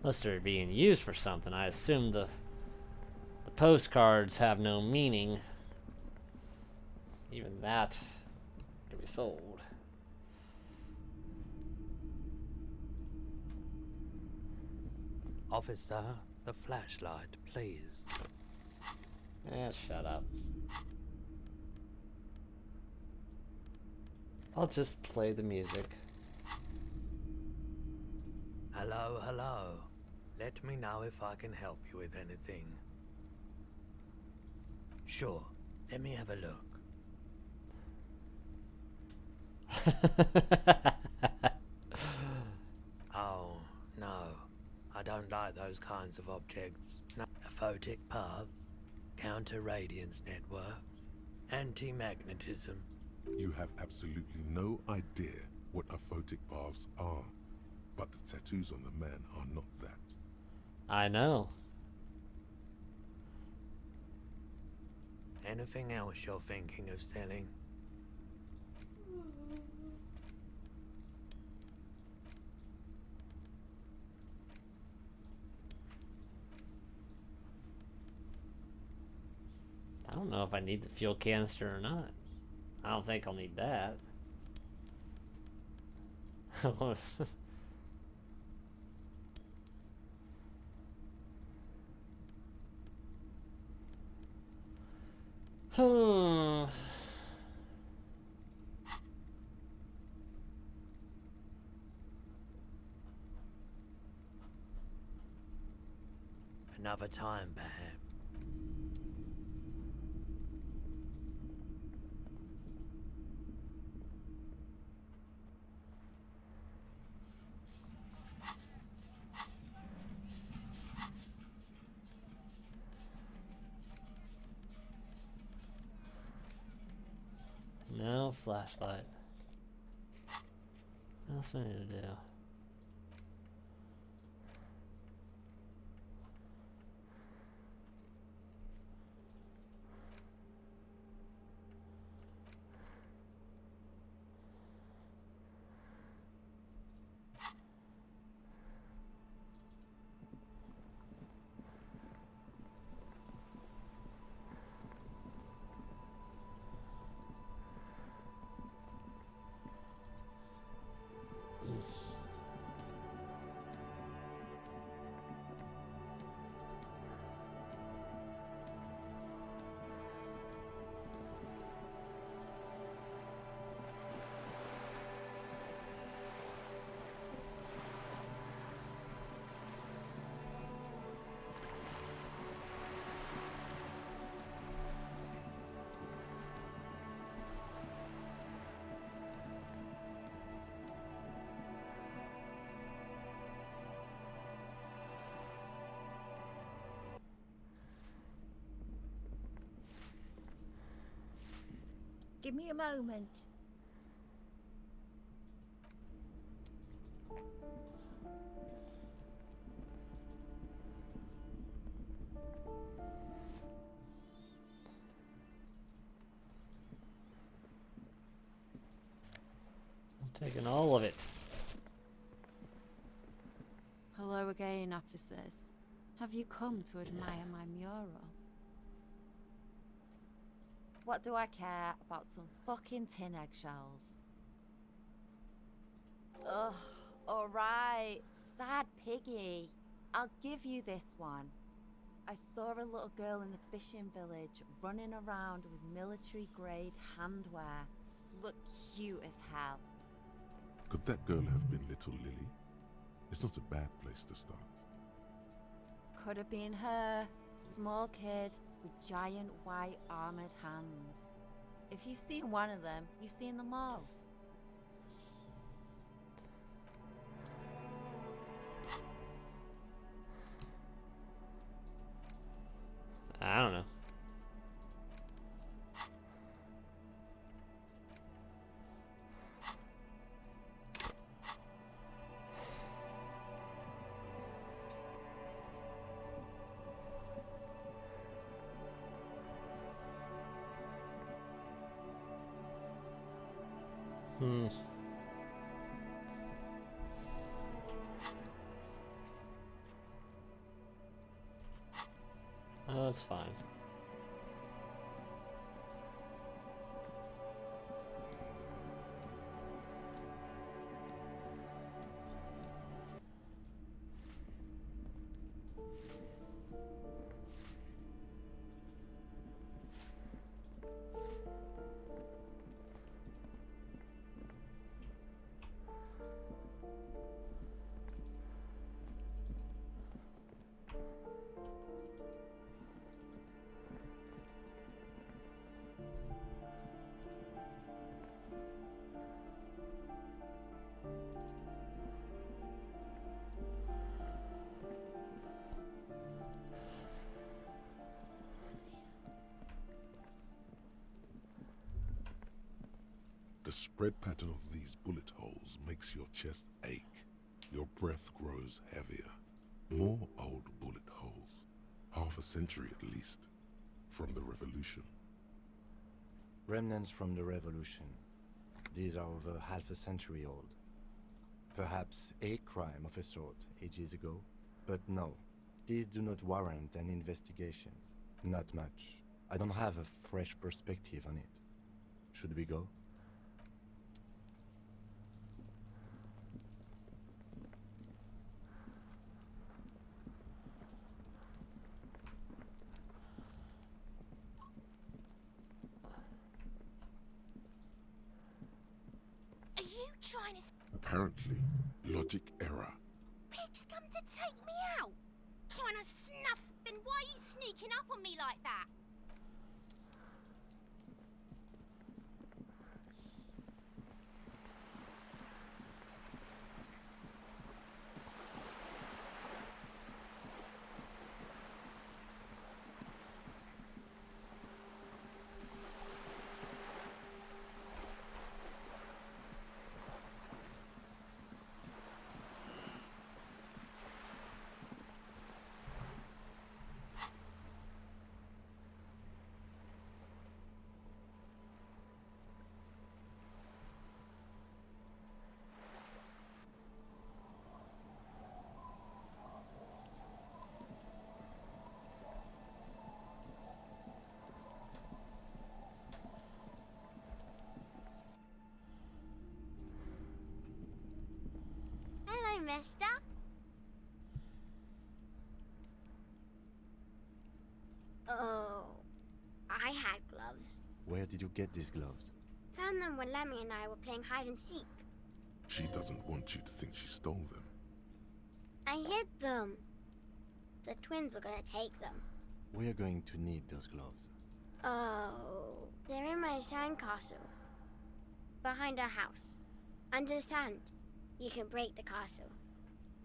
[SPEAKER 1] Unless they're being used for something. I assume the postcards have no meaning. Even that can be sold.
[SPEAKER 12] Officer, the flashlight, please.
[SPEAKER 1] Shut up. I'll just play the music.
[SPEAKER 12] Hello, hello. Let me know if I can help you with anything. Sure, let me have a look. Oh, no. I don't like those kinds of objects. No. Photic paths, counter-radiance networks, anti-magnetism.
[SPEAKER 3] You have absolutely no idea what aphotic paths are, but the tattoos on the man are not that.
[SPEAKER 1] I know.
[SPEAKER 12] Anything else you're thinking of selling?
[SPEAKER 1] I don't know if I need the fuel canister or not. I don't think I'll need that.
[SPEAKER 12] Another time, perhaps.
[SPEAKER 1] No flashlight. What else do I need to do?
[SPEAKER 8] Give me a moment.
[SPEAKER 1] I'm taking all of it.
[SPEAKER 10] Hello again, officers. Have you come to admire my mural? What do I care about some fucking tin eggshells? Ugh, alright, sad piggy. I'll give you this one. I saw a little girl in the fishing village running around with military-grade handwear. Looked cute as hell.
[SPEAKER 3] Could that girl have been little Lily? It's not a bad place to start.
[SPEAKER 10] Could have been her. Small kid with giant white armored hands. If you've seen one of them, you've seen them all.
[SPEAKER 1] I don't know. Oh, that's fine.
[SPEAKER 3] The spread pattern of these bullet holes makes your chest ache. Your breath grows heavier. More old bullet holes. Half a century at least. From the revolution.
[SPEAKER 4] Remnants from the revolution. These are over half a century old. Perhaps a crime of a sort ages ago. But no, these do not warrant an investigation. Not much. I don't have a fresh perspective on it. Should we go?
[SPEAKER 6] Are you trying to...
[SPEAKER 3] Apparently, logic error.
[SPEAKER 6] Pigs come to take me out? Trying to snuff? Then why are you sneaking up on me like that? Hello, mister. Oh, I had gloves.
[SPEAKER 4] Where did you get these gloves?
[SPEAKER 6] Found them when Lemmy and I were playing hide and seek.
[SPEAKER 3] She doesn't want you to think she stole them.
[SPEAKER 6] I hid them. The twins were gonna take them.
[SPEAKER 4] We are going to need those gloves.
[SPEAKER 6] Oh, they're in my sandcastle. Behind our house. Under the sand. You can break the castle.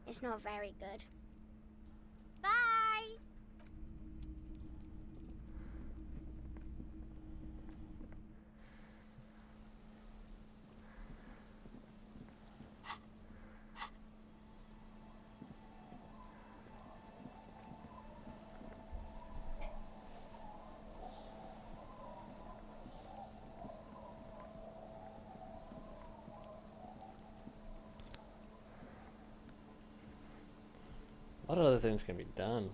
[SPEAKER 6] It's not very good. Bye!
[SPEAKER 1] other things can be done.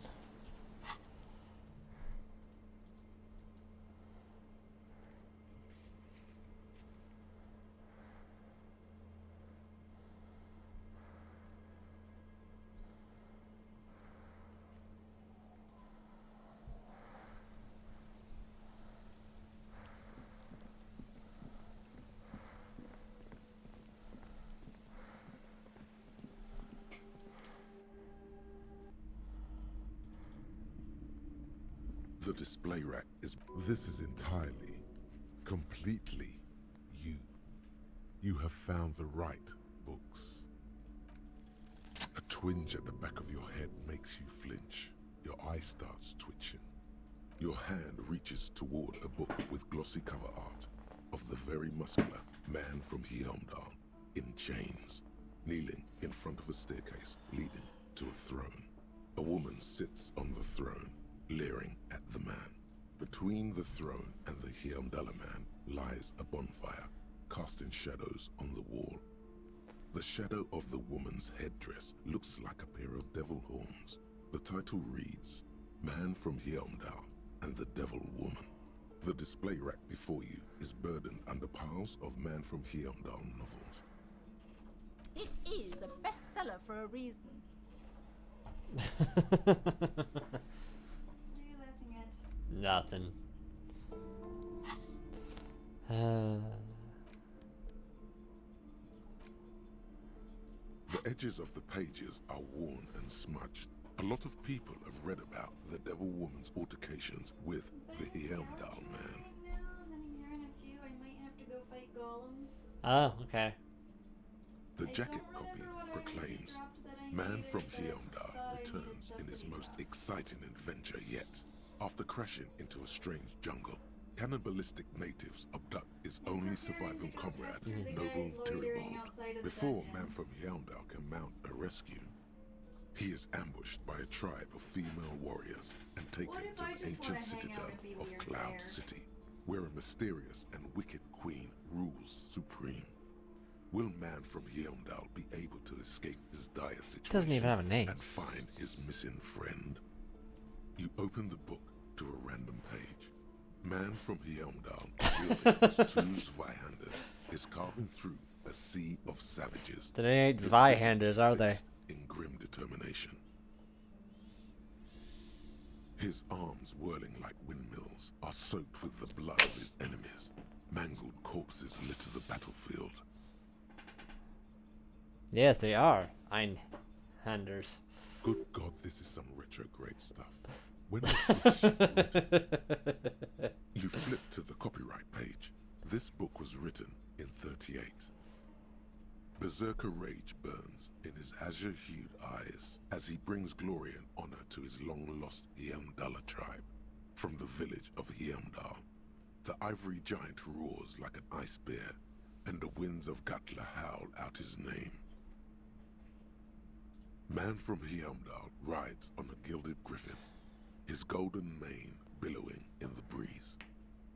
[SPEAKER 3] The display rack is... This is entirely, completely you. You have found the right books. A twinge at the back of your head makes you flinch. Your eye starts twitching. Your hand reaches toward a book with glossy cover art of the very muscular man from Helmdall in chains, kneeling in front of a staircase leading to a throne. A woman sits on the throne, leering at the man. Between the throne and the Helmdaller man lies a bonfire, casting shadows on the wall. The shadow of the woman's headdress looks like a pair of devil horns. The title reads, Man from Helmdall and the Devil Woman. The display rack before you is burdened under piles of Man from Helmdall novels.
[SPEAKER 16] It is a bestseller for a reason.
[SPEAKER 2] What are you laughing at?
[SPEAKER 1] Nothing.
[SPEAKER 3] The edges of the pages are worn and smudged. A lot of people have read about the Devil Woman's altercations with the Helmdall man.
[SPEAKER 2] Then a year and a few, I might have to go fight Gollum.
[SPEAKER 1] Oh, okay.
[SPEAKER 3] The jacket copy proclaims, Man from Helmdall returns in his most exciting adventure yet. After crashing into a strange jungle, cannibalistic natives abduct his only surviving comrade, Noble Tiribold. Before Man from Helmdall can mount a rescue, he is ambushed by a tribe of female warriors and taken to the ancient citadel of Cloud City, where a mysterious and wicked queen rules supreme. Will Man from Helmdall be able to escape his dire situation
[SPEAKER 1] Doesn't even have a name.
[SPEAKER 3] and find his missing friend? You open the book to a random page. Man from Helmdall, wielding his two Zweihanders, is carving through a sea of savages.
[SPEAKER 1] They ain't
[SPEAKER 3] His
[SPEAKER 1] Zweihanders,
[SPEAKER 3] visage
[SPEAKER 1] are they?
[SPEAKER 3] fixed in grim determination. His arms, whirling like windmills, are soaked with the blood of his enemies. Mangled corpses litter the battlefield.
[SPEAKER 1] Yes, they are. Einhanders.
[SPEAKER 3] Good God, this is some retrograde stuff. When was this shit written? You flip to the copyright page. This book was written in 38. Berserker rage burns in his azure-hued eyes as he brings glory and honor to his long-lost Helmdaller tribe. From the village of Helmdall, the ivory giant roars like an ice bear, and the winds of Gatla howl out his name. Man from Helmdall rides on a gilded griffin, his golden mane billowing in the breeze.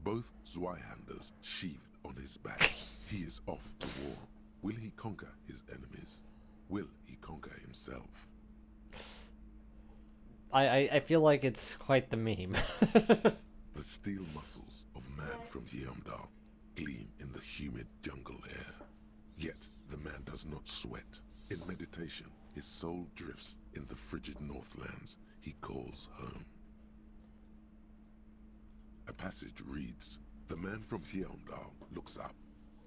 [SPEAKER 3] Both Zweihanders sheathed on his back. He is off to war. Will he conquer his enemies? Will he conquer himself?
[SPEAKER 1] I feel like it's quite the meme.
[SPEAKER 3] The steel muscles of Man from Helmdall gleam in the humid jungle air. Yet the man does not sweat. In meditation, his soul drifts in the frigid northlands he calls home. A passage reads, The man from Helmdall looks up,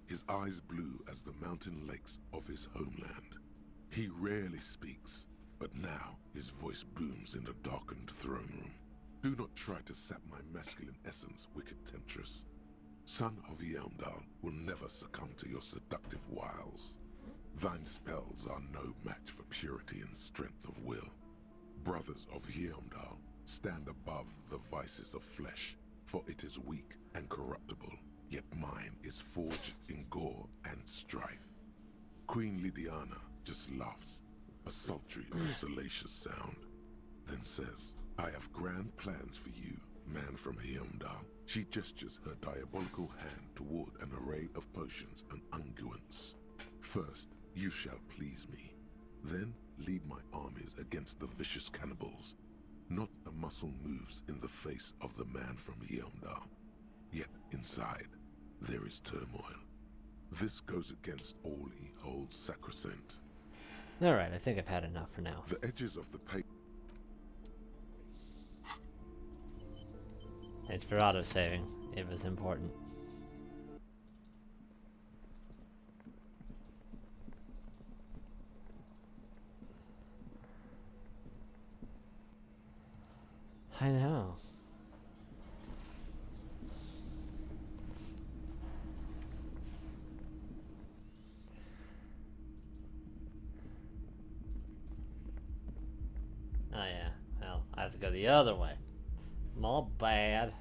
[SPEAKER 3] his eyes blue as the mountain lakes of his homeland. He rarely speaks, but now his voice booms in the darkened throne room. Do not try to sap my masculine essence, wicked temptress. Son of Helmdall will never succumb to your seductive wiles. Thine spells are no match for purity and strength of will. Brothers of Helmdall, stand above the vices of flesh, for it is weak and corruptible, yet mine is forged in gore and strife. Queen Lydiana just laughs, a sultry and salacious sound, then says, I have grand plans for you, man from Helmdall. She gestures her diabolical hand toward an array of potions and unguents. First, you shall please me. Then lead my armies against the vicious cannibals. Not a muscle moves in the face of the man from Yelmdar. Yet inside, there is turmoil. This goes against all he holds sacrosanct.
[SPEAKER 1] Alright, I think I've had enough for now.
[SPEAKER 3] The edges of the page.
[SPEAKER 1] It's for auto-saving. It was important. I know. Oh yeah, well, I have to go the other way. I'm all bad.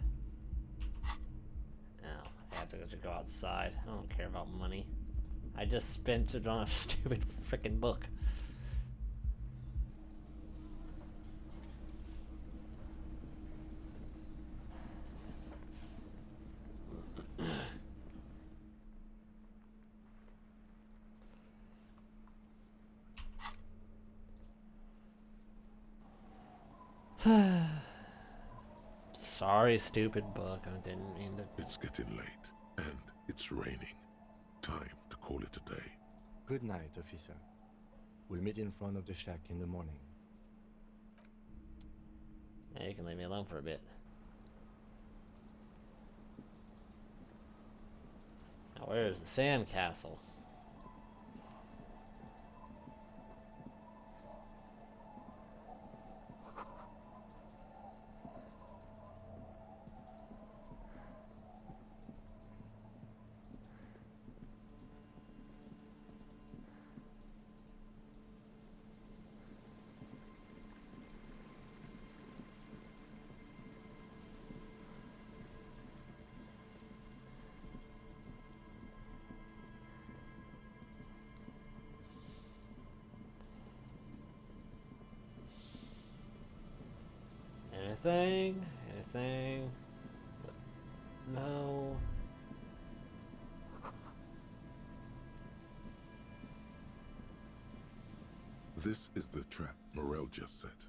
[SPEAKER 1] No, I have to go outside. I don't care about money. I just spent it on a stupid freaking book. Sorry, stupid book. I didn't mean to.
[SPEAKER 3] It's getting late, and it's raining. Time to call it a day.
[SPEAKER 4] Good night, officer. We'll meet in front of the shack in the morning.
[SPEAKER 1] Yeah, you can leave me alone for a bit. Now, where's the sand castle? Anything? Anything? No.
[SPEAKER 3] This is the trap Morel just set.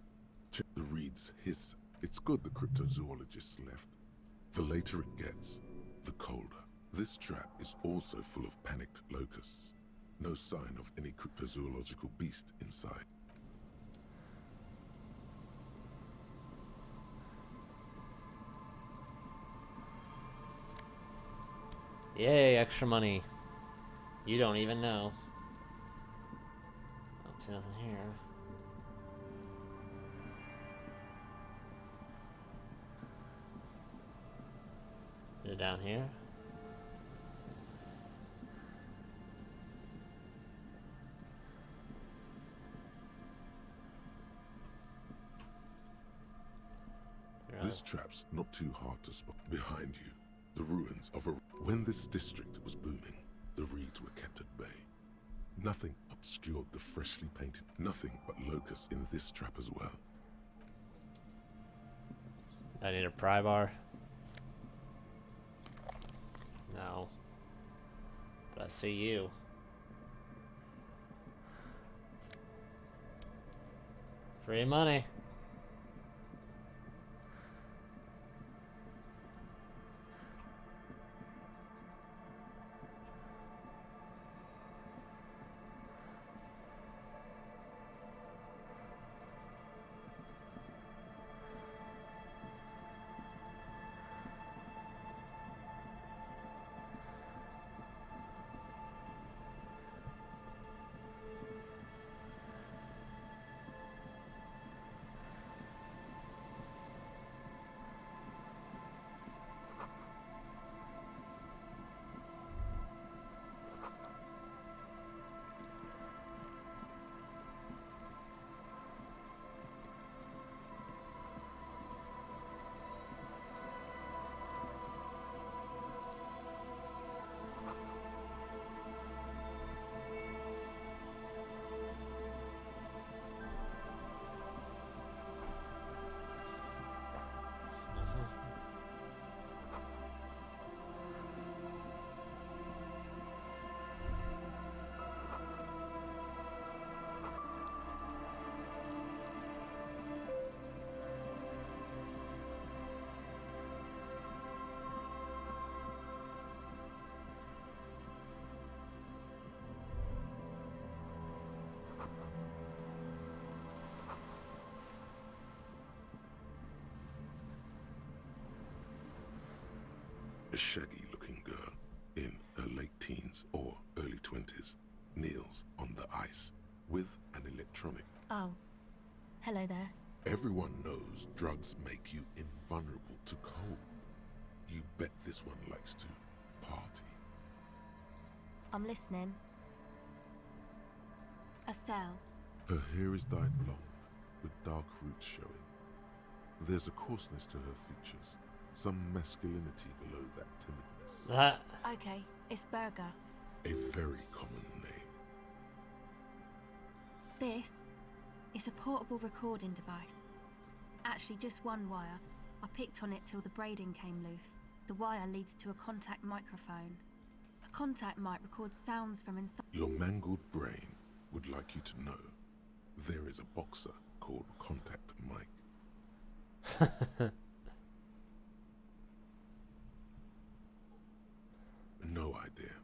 [SPEAKER 3] Check the reeds hiss. It's good the cryptozoologists left. The later it gets, the colder. This trap is also full of panicked locusts. No sign of any cryptozoological beast inside.
[SPEAKER 1] Yay, extra money. You don't even know. Oh, there's nothing here. Is it down here?
[SPEAKER 3] This trap's not too hard to spot. Behind you, the ruins of a... When this district was booming, the reeds were kept at bay. Nothing obscured the freshly painted... Nothing but locusts in this trap as well.
[SPEAKER 1] I need a pry bar. No. But I see you. Free money.
[SPEAKER 3] shaggy-looking girl in her late teens or early 20s kneels on the ice with an electronic.
[SPEAKER 17] Oh. Hello there.
[SPEAKER 3] Everyone knows drugs make you invulnerable to cold. You bet this one likes to party.
[SPEAKER 17] I'm listening. A cell.
[SPEAKER 3] Her hair is dyed blonde, with dark roots showing. There's a coarseness to her features, some masculinity below that timidness.
[SPEAKER 17] Okay, it's Burger.
[SPEAKER 3] A very common name.
[SPEAKER 17] This is a portable recording device. Actually, just one wire. I picked on it till the braiding came loose. The wire leads to a contact microphone. A contact mic records sounds from inside.
[SPEAKER 3] Your mangled brain would like you to know there is a boxer called Contact Mike. No idea.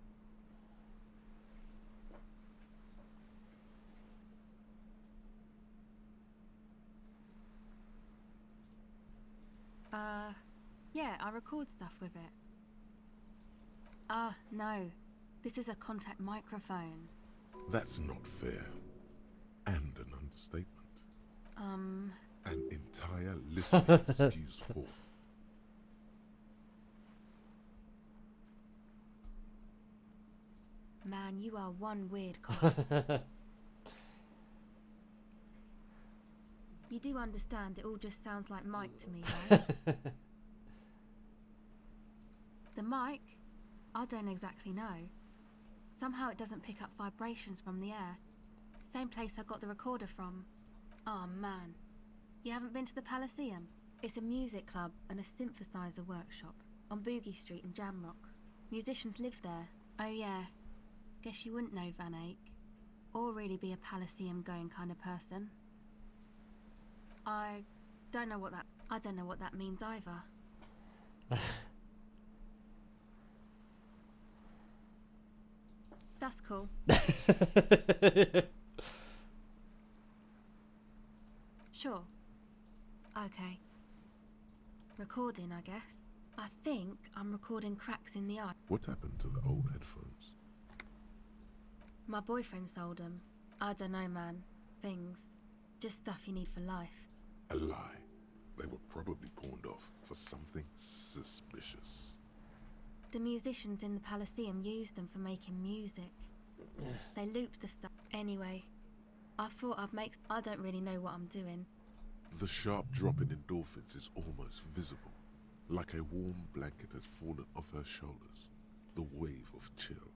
[SPEAKER 17] Yeah, I record stuff with it. No. This is a contact microphone.
[SPEAKER 3] That's not fair. And an understatement. An entire litany spews forth.
[SPEAKER 17] Man, you are one weird guy. You do understand it all just sounds like Mike to me, right? The mic? I don't exactly know. Somehow it doesn't pick up vibrations from the air. Same place I got the recorder from. Oh man. You haven't been to the Elysium? It's a music club and a synthesizer workshop on Boogie Street in Jamrock. Musicians live there. Oh yeah. Guess you wouldn't know Van Eyck. Or really be a Elysium going kind of person. I don't know what that means either. That's cool. Sure. Okay. Recording, I guess. I think I'm recording cracks in the eye.
[SPEAKER 3] What happened to the old headphones?
[SPEAKER 17] My boyfriend sold them. I don't know, man. Things. Just stuff you need for life.
[SPEAKER 3] A lie. They were probably pawned off for something suspicious.
[SPEAKER 17] The musicians in the Elysium used them for making music. They looped the stuff. Anyway, I thought I don't really know what I'm doing.
[SPEAKER 3] The sharp drop in endorphins is almost visible, like a warm blanket has fallen off her shoulders. The wave of chill,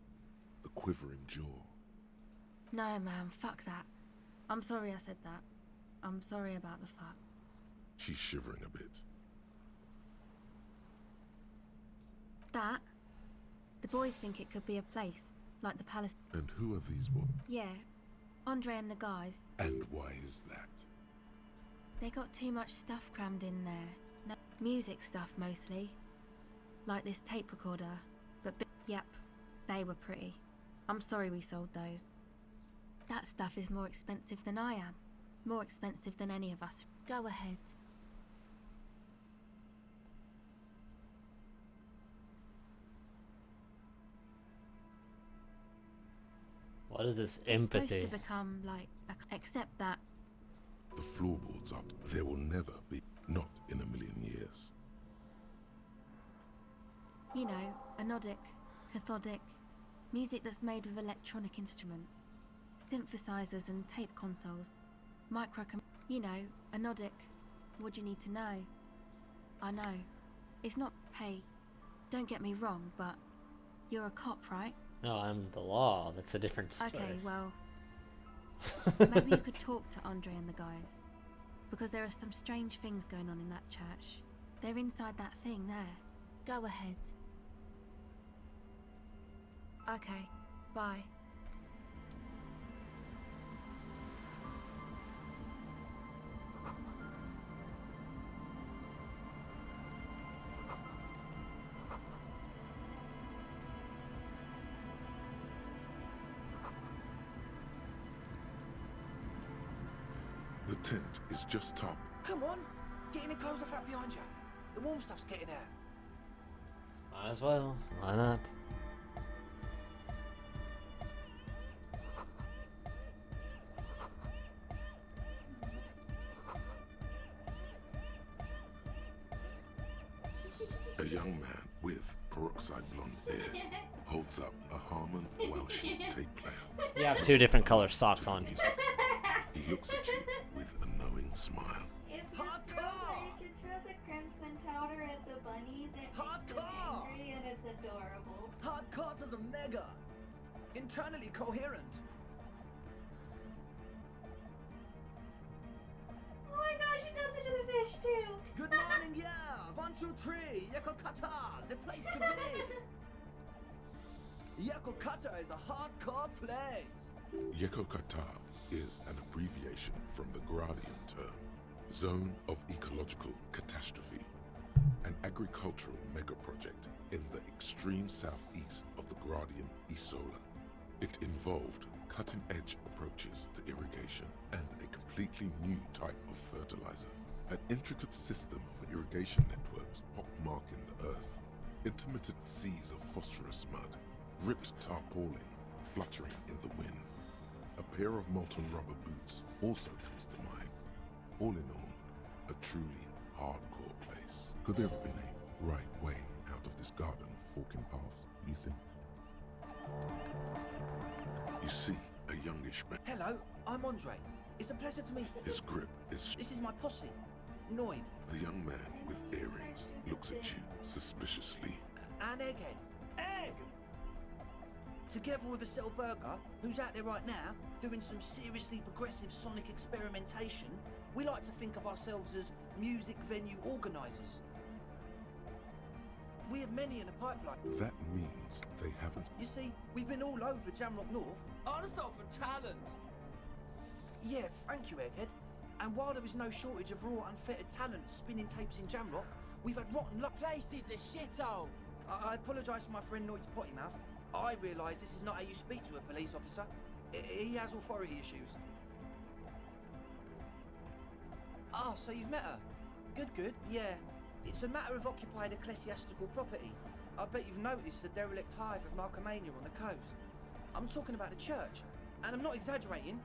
[SPEAKER 3] the quivering jaw.
[SPEAKER 17] No, man, fuck that. I'm sorry I said that. I'm sorry about the fuck.
[SPEAKER 3] She's shivering a bit.
[SPEAKER 17] That? The boys think it could be a place, like the palace.
[SPEAKER 3] And who are these boys?
[SPEAKER 17] Yeah, Andre and the guys.
[SPEAKER 3] And why is that?
[SPEAKER 17] They got too much stuff crammed in there. No, music stuff mostly. Like this tape recorder. But yep, they were pretty. I'm sorry we sold those. That stuff is more expensive than I am. More expensive than any of us. Go ahead.
[SPEAKER 1] What is this
[SPEAKER 17] It's
[SPEAKER 1] empathy?
[SPEAKER 17] supposed to become like, except that.
[SPEAKER 3] The floorboards up. There will never be. Not in a million years.
[SPEAKER 17] You know, anodic, cathodic, music that's made with electronic instruments, synthesizers and tape consoles, you know, anodic. What do you need to know? I know. It's not, hey, don't get me wrong, but you're a cop, right?
[SPEAKER 1] No, I'm the law. That's a different story.
[SPEAKER 17] Okay, well, maybe you could talk to Andre and the guys, because there are some strange things going on in that church. They're inside that thing there. Go ahead. Okay, bye.
[SPEAKER 3] The tent is just top.
[SPEAKER 18] Come on, get in and close the flap behind you. The warm stuff's getting out.
[SPEAKER 1] Might as well. Why not?
[SPEAKER 3] A young man with peroxide blonde hair holds up a Harman Welsh tape player.
[SPEAKER 1] You have two different color socks on.
[SPEAKER 3] He looks at you with a knowing smile.
[SPEAKER 2] If you should throw the crimson powder at the bunnies, it makes them angry and it's adorable.
[SPEAKER 18] Hardcore to the mega. Internally coherent.
[SPEAKER 2] Oh my gosh, he does it to the fish too!
[SPEAKER 18] Good morning, yeah. 1, 2, 3. Yekokata, the place to be. Yekokata is a hardcore place.
[SPEAKER 3] Yekokata is an abbreviation from the Gradian term, Zone of Ecological Catastrophe, an agricultural megaproject in the extreme southeast of the Gradian Isola. It involved cutting-edge approaches to irrigation and a completely new type of fertilizer. An intricate system of irrigation networks pockmarking the earth, intermittent seas of phosphorus mud, ripped tarpaulin fluttering in the wind. A pair of molten rubber boots also comes to mind. All in all, a truly hardcore place. Could there have been a right way out of this garden of forking paths, you think? You see a youngish man.
[SPEAKER 18] Hello, I'm Andre. It's a pleasure to meet you.
[SPEAKER 3] His grip is...
[SPEAKER 18] This is my posse. Noid.
[SPEAKER 3] The young man with earrings looks at you suspiciously.
[SPEAKER 18] An egghead. Egg! Together with a Cell Burger, who's out there right now, doing some seriously progressive sonic experimentation, we like to think of ourselves as music venue organisers. We have many in the pipeline.
[SPEAKER 3] That means they haven't...
[SPEAKER 18] You see, we've been all over Jamrock North.
[SPEAKER 5] Also for talent.
[SPEAKER 18] Yeah, thank you, Egghead. And while there is no shortage of raw, unfettered talent spinning tapes in Jamrock, we've had rotten luck.
[SPEAKER 5] Place is a shithole.
[SPEAKER 18] I apologise for my friend Noid's potty mouth. I realise this is not how you speak to a police officer. He has authority issues. Oh, so you've met her? Good. Yeah. It's a matter of occupied ecclesiastical property. I bet you've noticed the derelict hive of narcomania on the coast. I'm talking about the church. And I'm not exaggerating.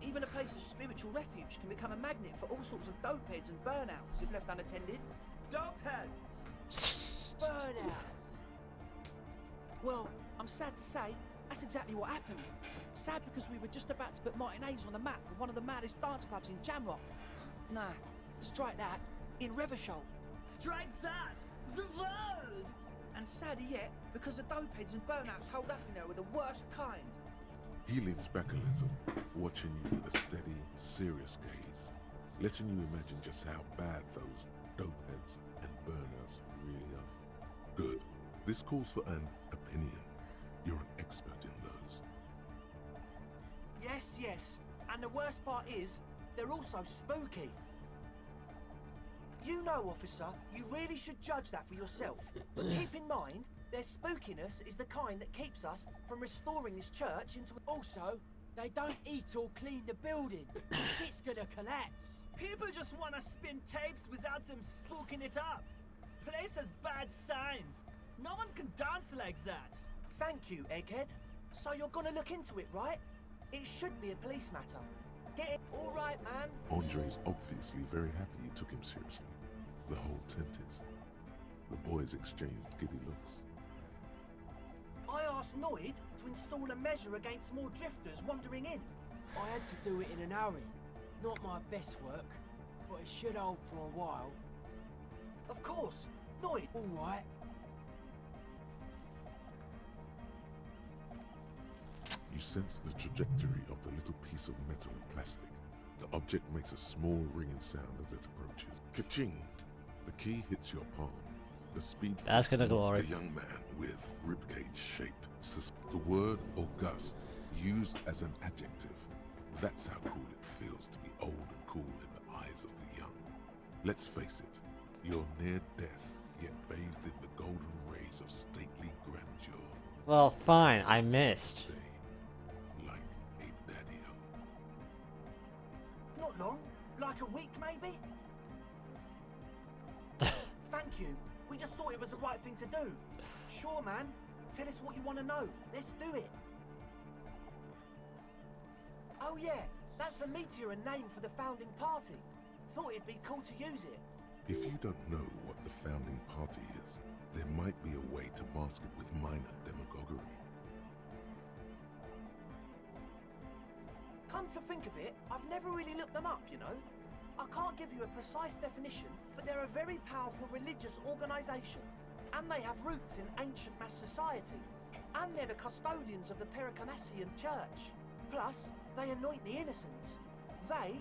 [SPEAKER 18] Even a place of spiritual refuge can become a magnet for all sorts of dopeheads and burnouts if left unattended.
[SPEAKER 5] Dopeheads? Burnouts?
[SPEAKER 18] Well, I'm sad to say, that's exactly what happened. Sad because we were just about to put Martinez on the map with one of the maddest dance clubs in Jamrock. Nah, strike that, in Revachol.
[SPEAKER 5] Strike that! The world!
[SPEAKER 18] And sadder yet, because the dopeheads and burnouts hold up in there with the worst kind.
[SPEAKER 3] He leans back a little, watching you with a steady, serious gaze, letting you imagine just how bad those dopeheads and burnouts really are. Good. This calls for an opinion. You're an expert in those.
[SPEAKER 18] Yes. And the worst part is, they're also spooky. You know, officer, you really should judge that for yourself. But keep in mind, their spookiness is the kind that keeps us from restoring this church into...
[SPEAKER 5] Also, they don't eat or clean the building. Shit's gonna collapse.
[SPEAKER 19] People just want to spin tapes without them spooking it up. Place has bad signs. No one can dance like that.
[SPEAKER 18] Thank you, Egghead. So you're gonna look into it, right? It should be a police matter. Get it all right, man.
[SPEAKER 3] Andre's obviously very happy you took him seriously. The whole tent is. The boys exchanged giddy looks.
[SPEAKER 18] I asked Noid to install a measure against more drifters wandering in.
[SPEAKER 5] I had to do it in an hurry. Not my best work, but it should hold for a while.
[SPEAKER 18] Of course. Noid.
[SPEAKER 5] All right.
[SPEAKER 3] You sense the trajectory of the little piece of metal and plastic. The object makes a small ringing sound as it approaches. Ka-ching! The key hits your palm. The speed...
[SPEAKER 1] Basket of glory.
[SPEAKER 3] A young man with ribcage-shaped... The word august, used as an adjective. That's how cool it feels to be old and cool in the eyes of the young. Let's face it, you're near death, yet bathed in the golden rays of stately grandeur.
[SPEAKER 1] Well, fine, I missed.
[SPEAKER 3] Like a daddy-o.
[SPEAKER 18] Not long. Like a week, maybe? Thank you. We just thought it was the right thing to do. Sure, man. Tell us what you want to know. Let's do it. Oh yeah, that's a meteor and name for the founding party. Thought it'd be cool to use it.
[SPEAKER 3] If you don't know what the founding party is, there might be a way to mask it with minor demagoguery.
[SPEAKER 18] Come to think of it, I've never really looked them up, you know. I can't give you a precise definition, but they're a very powerful religious organisation. And they have roots in ancient mass society. And they're the custodians of the Pericanassian church. Plus, they anoint the innocents. They,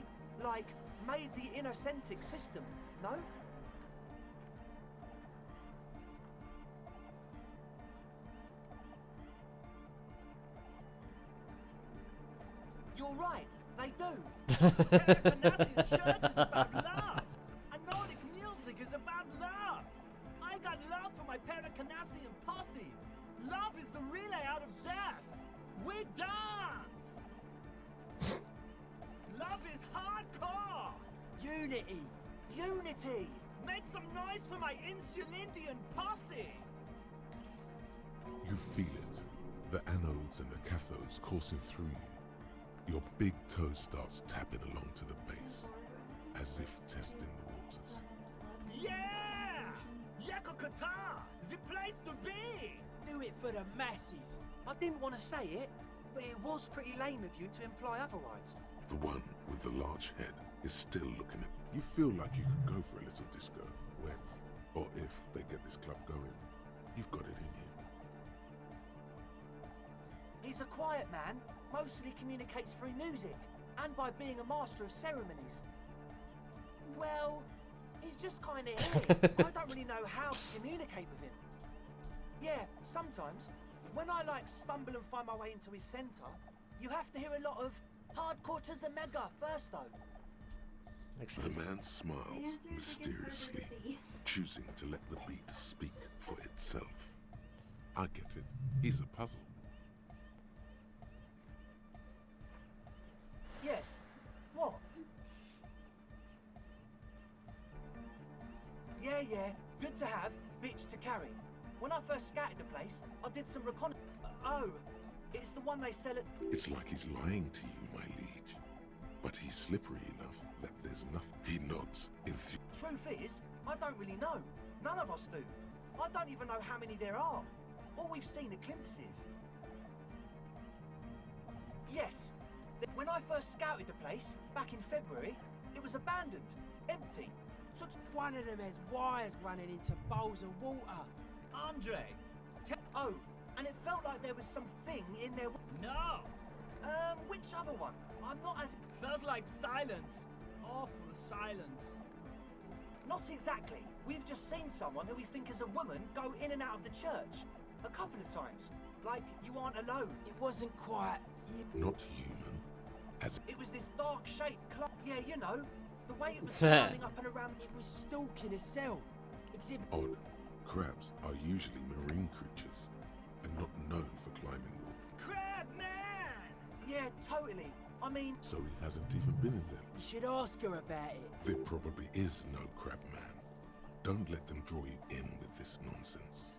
[SPEAKER 18] like, made the innocentic system, no? You're right, they do. Pericanassian church is about love. And Nordic music is about love. I got love for my Pericanassian posse. Love is the relay out of death. We dance. Love is hardcore. Unity. Unity. Make some noise for my Insulindian posse.
[SPEAKER 3] You feel it. The anodes and the cathodes coursing through you. Your big toe starts tapping along to the base, as if testing the waters.
[SPEAKER 19] Yeah! Yakokata! The place to be!
[SPEAKER 18] Do it for the masses. I didn't want to say it, but it was pretty lame of you to imply otherwise.
[SPEAKER 3] The one with the large head is still looking at you. Feel like you could go for a little disco when, or if they get this club going. You've got it in you.
[SPEAKER 18] He's a quiet man, mostly communicates through music, and by being a master of ceremonies. Well, he's just kind of here. I don't really know how to communicate with him. Yeah, sometimes, when I stumble and find my way into his center, you have to hear a lot of hardcore to the mega first though.
[SPEAKER 3] The man smiles mysteriously, choosing to let the beat speak for itself. I get it. He's a puzzle.
[SPEAKER 18] Yes. What? Yeah, good to have, bitch to carry. When I first scouted the place, I did some oh, it's the one they sell at...
[SPEAKER 3] It's like he's lying to you, my liege. But he's slippery enough that there's nothing. He nods.
[SPEAKER 18] Truth is, I don't really know. None of us do. I don't even know how many there are. All we've seen are glimpses. Yes. When I first scouted the place, back in February, it was abandoned, empty. Took one of them has wires running into bowls of water.
[SPEAKER 19] Andre!
[SPEAKER 18] Oh, and it felt like there was something in there.
[SPEAKER 19] No!
[SPEAKER 18] Which other one? I'm not as...
[SPEAKER 19] Felt like silence. Awful silence.
[SPEAKER 18] Not exactly. We've just seen someone who we think is a woman go in and out of the church. A couple of times. Like, you aren't alone. It wasn't quite...
[SPEAKER 3] Not human. As
[SPEAKER 18] it was this dark shape yeah, you know. The way it was climbing up and around, it was stalking a cell.
[SPEAKER 3] Odd. Crabs are usually marine creatures, and not known for climbing water.
[SPEAKER 19] Crab man!
[SPEAKER 18] Yeah, totally. I mean...
[SPEAKER 3] So he hasn't even been in there.
[SPEAKER 18] You should ask her about it.
[SPEAKER 3] There probably is no crab man. Don't let them draw you in with this nonsense.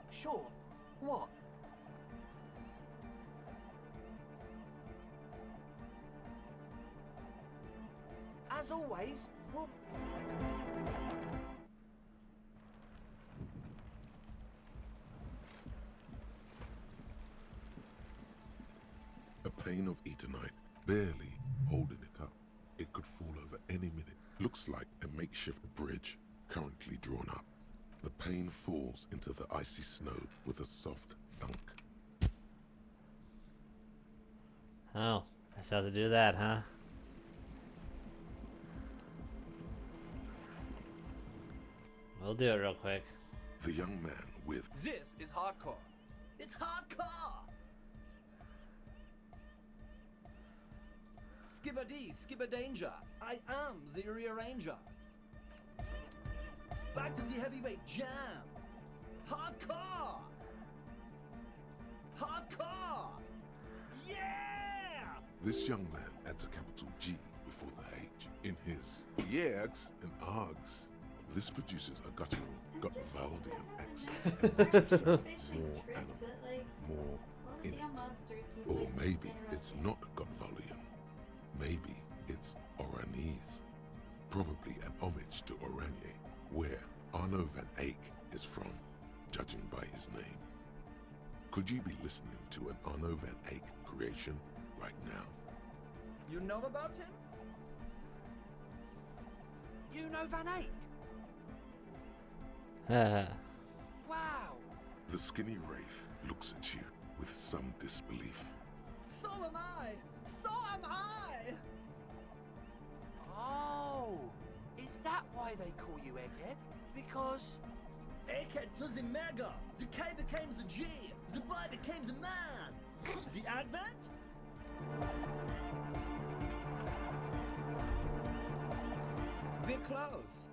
[SPEAKER 18] Sure. What? As always, we'll...
[SPEAKER 3] A pane of Eternite, barely holding it up. It could fall over any minute. Looks like a makeshift bridge, currently drawn up. The pane falls into the icy snow with a soft thunk.
[SPEAKER 1] Oh, that's how to do that, huh? We'll do it real quick.
[SPEAKER 3] The young man with...
[SPEAKER 19] This is hardcore. It's hardcore! Skibbity, skibberdanger. I am the rearranger. Back to the heavyweight jam. Hardcore! Hardcore! Yeah!
[SPEAKER 3] This young man adds a capital G before the H in his yegs and args. This produces a guttural Gotvaldian accent and makes it sound more animal, more in it. Or maybe it's not Gotvaldian. Maybe it's Oranese. Probably an homage to Oranje, where Arno van Eyck is from, judging by his name. Could you be listening to an Arno van Eyck creation right now?
[SPEAKER 18] You know about him? You know Van Eyck? Wow!
[SPEAKER 3] The skinny wraith looks at you with some disbelief.
[SPEAKER 18] So am I! So am I! Oh! Is that why they call you Egghead? Because... Egghead to the Mega! The K became the G! The boy became the man! The Advent? We're close.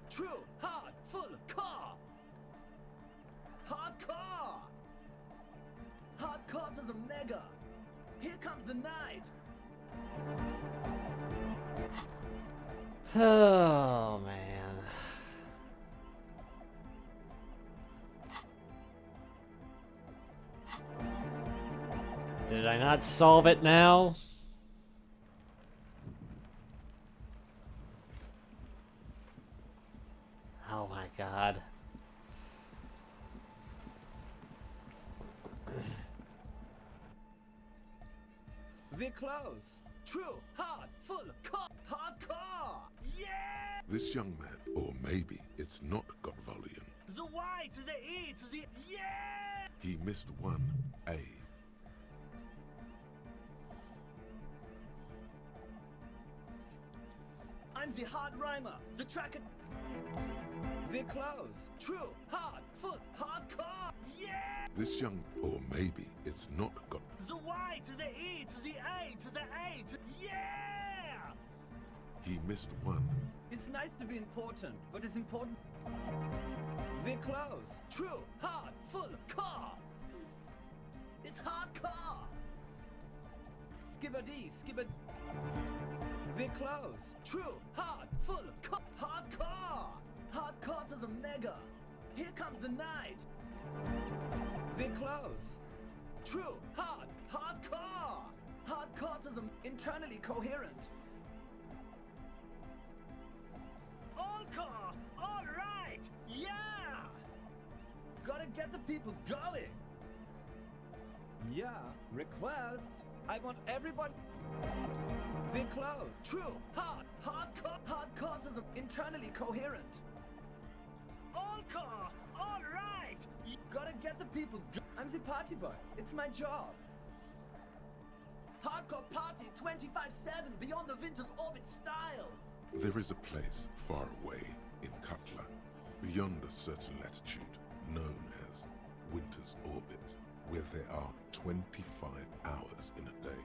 [SPEAKER 18] True, hard, full, car! Hardcore! Hardcore to the Mega! Here comes the night!
[SPEAKER 1] Oh, man. Did I not solve it now? Oh my god.
[SPEAKER 18] We're close. True, hard, full, car, hardcore! Yeah!
[SPEAKER 3] This young man, or maybe it's not Gotvaldian,
[SPEAKER 18] The Y to the E to the... Yeah!
[SPEAKER 3] he missed one A.
[SPEAKER 18] I'm the hard rhymer, the tracker... We're close. True, hard, full, hardcore! Yeah!
[SPEAKER 3] This young, or maybe it's not God.
[SPEAKER 18] The Y to the E to the A to the A to... Yeah!
[SPEAKER 3] He missed one.
[SPEAKER 18] It's nice to be important, but it's important... We're close. True, hard, full, car! It's hardcore! Skibbity, skibbit... We're close. True, hard, full, hardcore! Hardcore to the Mega! Here comes the night! We're close. True, hard, hardcore! Hardcore to the internally coherent. All car! All right! Yeah! Gotta get the people going! Yeah, request! I want everybody... We're close. True, hard, hardcore to the internally coherent. All car! All right! Gotta get the people I'm the party boy. It's my job. Hardcore party 25/7 beyond the winter's orbit style.
[SPEAKER 3] There is a place far away in Katla, beyond a certain latitude, known as Winter's Orbit, where there are 25 hours in a day.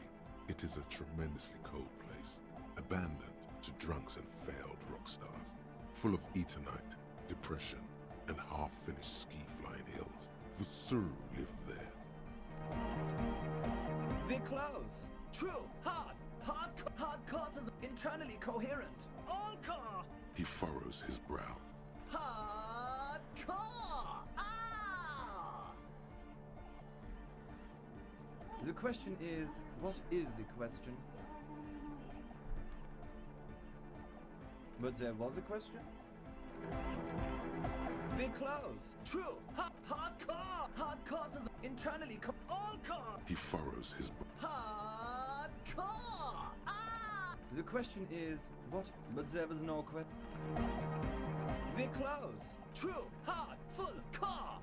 [SPEAKER 3] It is a tremendously cold place, abandoned to drunks and failed rock stars, full of eternite, depression, and half-finished ski-flying hills. The Suru live there.
[SPEAKER 18] We're close. True, hardcore to the internally coherent. All car!
[SPEAKER 3] He furrows his brow.
[SPEAKER 18] Hardcore! Ah! The question is, what is the question? But there was a question? We're close. True. Hardcore! Hardcore to the internally all car!
[SPEAKER 3] He furrows his brow.
[SPEAKER 18] Hardcore! Ah! The question is, what? But there was no question. We're close. True. Hard. Full. Car.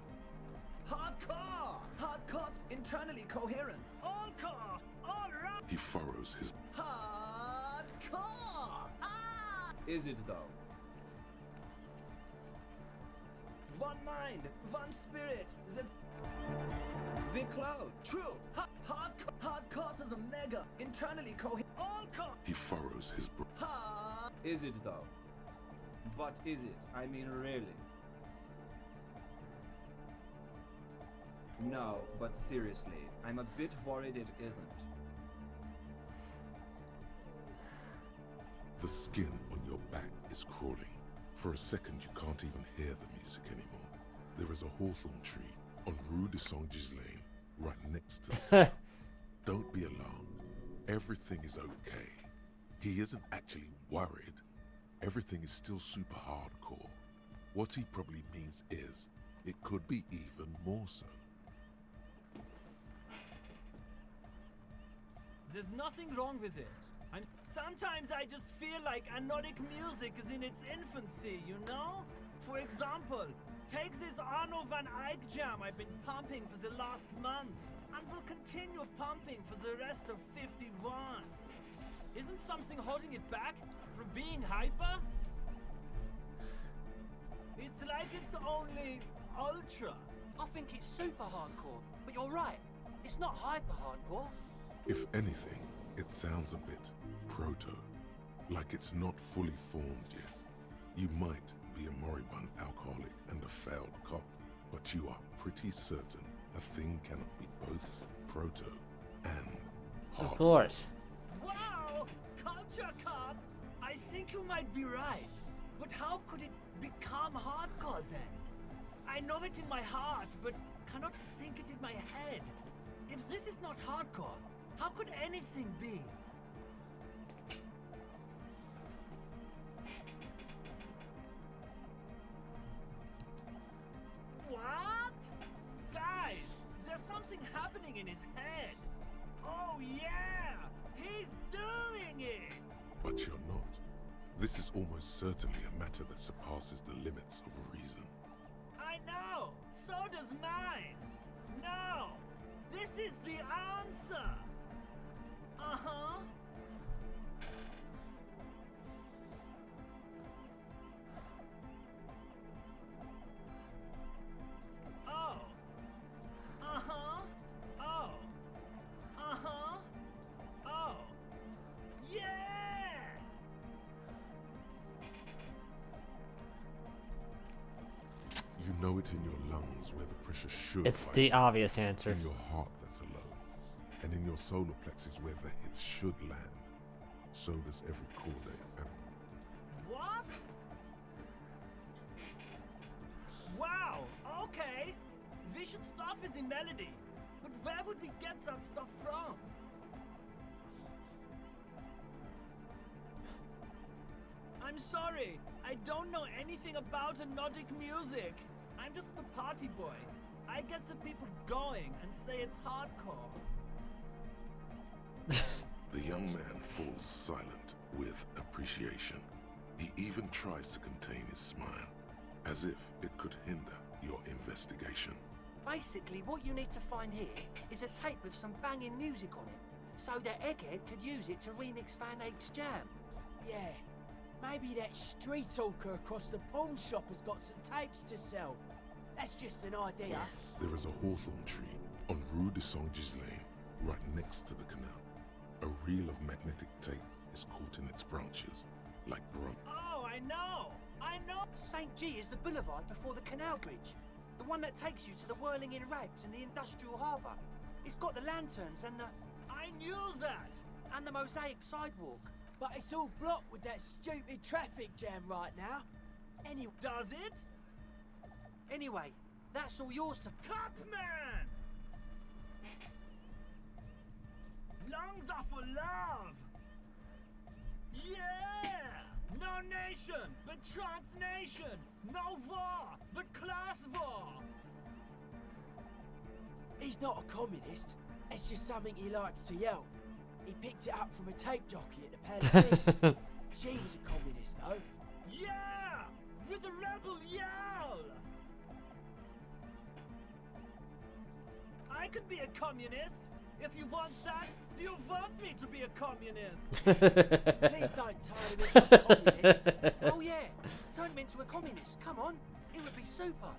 [SPEAKER 18] Hardcore! Hardcore! Internally coherent. All car! All right!
[SPEAKER 3] He furrows his...
[SPEAKER 18] Hardcore! Ah! Is it though? One mind, one spirit. We're close. True. Hardcore to the Mega. Internally coherent. All car!
[SPEAKER 3] He furrows his brow.
[SPEAKER 18] Is it though? But is it? I mean really? No, but seriously, I'm a bit worried it isn't.
[SPEAKER 3] The skin on your back is crawling. For a second, you can't even hear the music anymore. There is a hawthorn tree on Rue de Saint-Gislain, right next to the Don't be alarmed. Everything is okay. He isn't actually worried. Everything is still super hardcore. What he probably means is, it could be even more so.
[SPEAKER 19] There's nothing wrong with it. Sometimes I just feel like anodic music is in its infancy, you know? For example, take this Arno van Eyck jam I've been pumping for the last month, and will continue pumping for the rest of 51. Isn't something holding it back from being hyper? It's like it's only ultra.
[SPEAKER 20] I think it's super hardcore, but you're right. It's not hyper hardcore.
[SPEAKER 3] If anything, it sounds a bit proto, like it's not fully formed yet. You might be a moribund alcoholic and a failed cop, but you are pretty certain a thing cannot be both proto and hard.
[SPEAKER 1] Of course.
[SPEAKER 19] Wow! Culture cop! I think you might be right. But how could it become hardcore then? I know it in my heart, but cannot think it in my head. If this is not hardcore, how could anything be? What? Guys, there's something happening in his head. Oh yeah! He's doing it!
[SPEAKER 3] But you're not. This is almost certainly a matter that surpasses the limits of reason.
[SPEAKER 19] I know! So does mine! No! This is the answer! Uh-huh. Oh. Uh-huh. Oh. Uh-huh. Oh. Yeah!
[SPEAKER 3] You know it in your lungs where the pressure should.
[SPEAKER 1] It's the obvious answer.
[SPEAKER 3] In your heart that's a low, and in your solar plexus where the hits should land. So does every caudate animal.
[SPEAKER 19] What? Wow, okay. We should start with the melody. But where would we get that stuff from? I'm sorry, I don't know anything about anodic music. I'm just the party boy. I get the people going and say it's hardcore.
[SPEAKER 3] The young man falls silent with appreciation. He even tries to contain his smile, as if it could hinder your investigation.
[SPEAKER 20] Basically, what you need to find here is a tape with some banging music on it, so that Egghead could use it to remix Van Eyck's jam.
[SPEAKER 21] Yeah, maybe that street hawker across the pawn shop has got some tapes to sell. That's just an idea.
[SPEAKER 3] There is a hawthorn tree on Rue de Saint-Gislain, right next to the canal. A reel of magnetic tape is caught in its branches, like brum.
[SPEAKER 19] Oh, I know! I know!
[SPEAKER 20] St. G is the boulevard before the canal bridge. The one that takes you to the whirling in rags in the industrial harbour. It's got the lanterns and the...
[SPEAKER 19] I knew that!
[SPEAKER 20] And the mosaic sidewalk.
[SPEAKER 21] But it's all blocked with that stupid traffic jam right now.
[SPEAKER 19] Anyway, does it?
[SPEAKER 20] Anyway, that's all yours to...
[SPEAKER 19] Copman! Lungs are for love! Yeah! No nation, but transnation! No war, but class war!
[SPEAKER 21] He's not a communist. It's just something he likes to yell. He picked it up from a tape jockey at the Palace. She was a communist, though.
[SPEAKER 19] Yeah! With a rebel yell! I could be a communist. If you want that, do you want me to be a communist?
[SPEAKER 21] Please don't turn him into a communist.
[SPEAKER 20] Oh yeah, turn him into a communist. Come on, it would be super.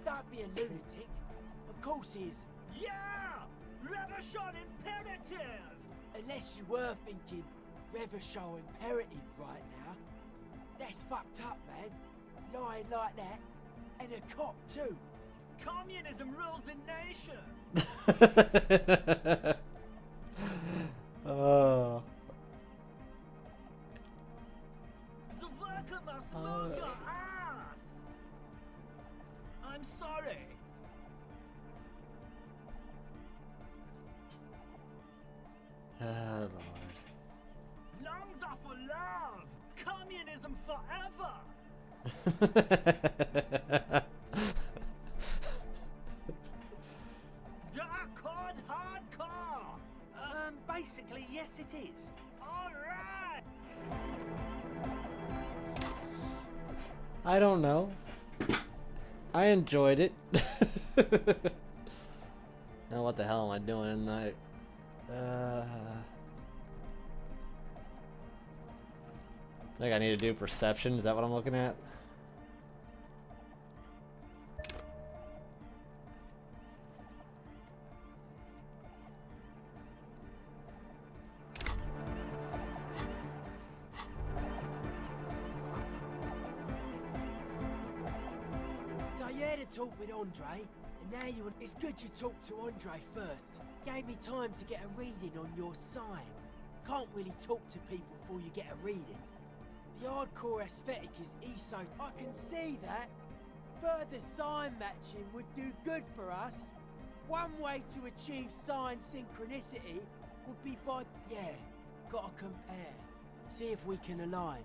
[SPEAKER 21] Don't be a lunatic. Of course he is.
[SPEAKER 19] Yeah! Revolution imperative!
[SPEAKER 21] Unless you were thinking Revolution imperative right now. That's fucked up, man. Lying like that. And a cop too.
[SPEAKER 19] Communism rules the nation.
[SPEAKER 1] Oh.
[SPEAKER 19] The worker must move your ass. I'm sorry.
[SPEAKER 1] Oh, Lord.
[SPEAKER 19] Lungs are for love. Communism forever. Dark hardcore.
[SPEAKER 20] Basically, yes, it is.
[SPEAKER 19] All right.
[SPEAKER 1] I don't know. I enjoyed it. Now what the hell am I doing tonight? I think I need to do perception. Is that what I'm looking at?
[SPEAKER 21] So you had a talk with Andre, and now you... It's good you talked to Andre first. Gave me time to get a reading on your sign. Can't really talk to people before you get a reading. The hardcore aesthetic is ESO. I can see that. Further sign matching would do good for us. One way to achieve sign synchronicity would be by... Yeah, gotta compare. See if we can align.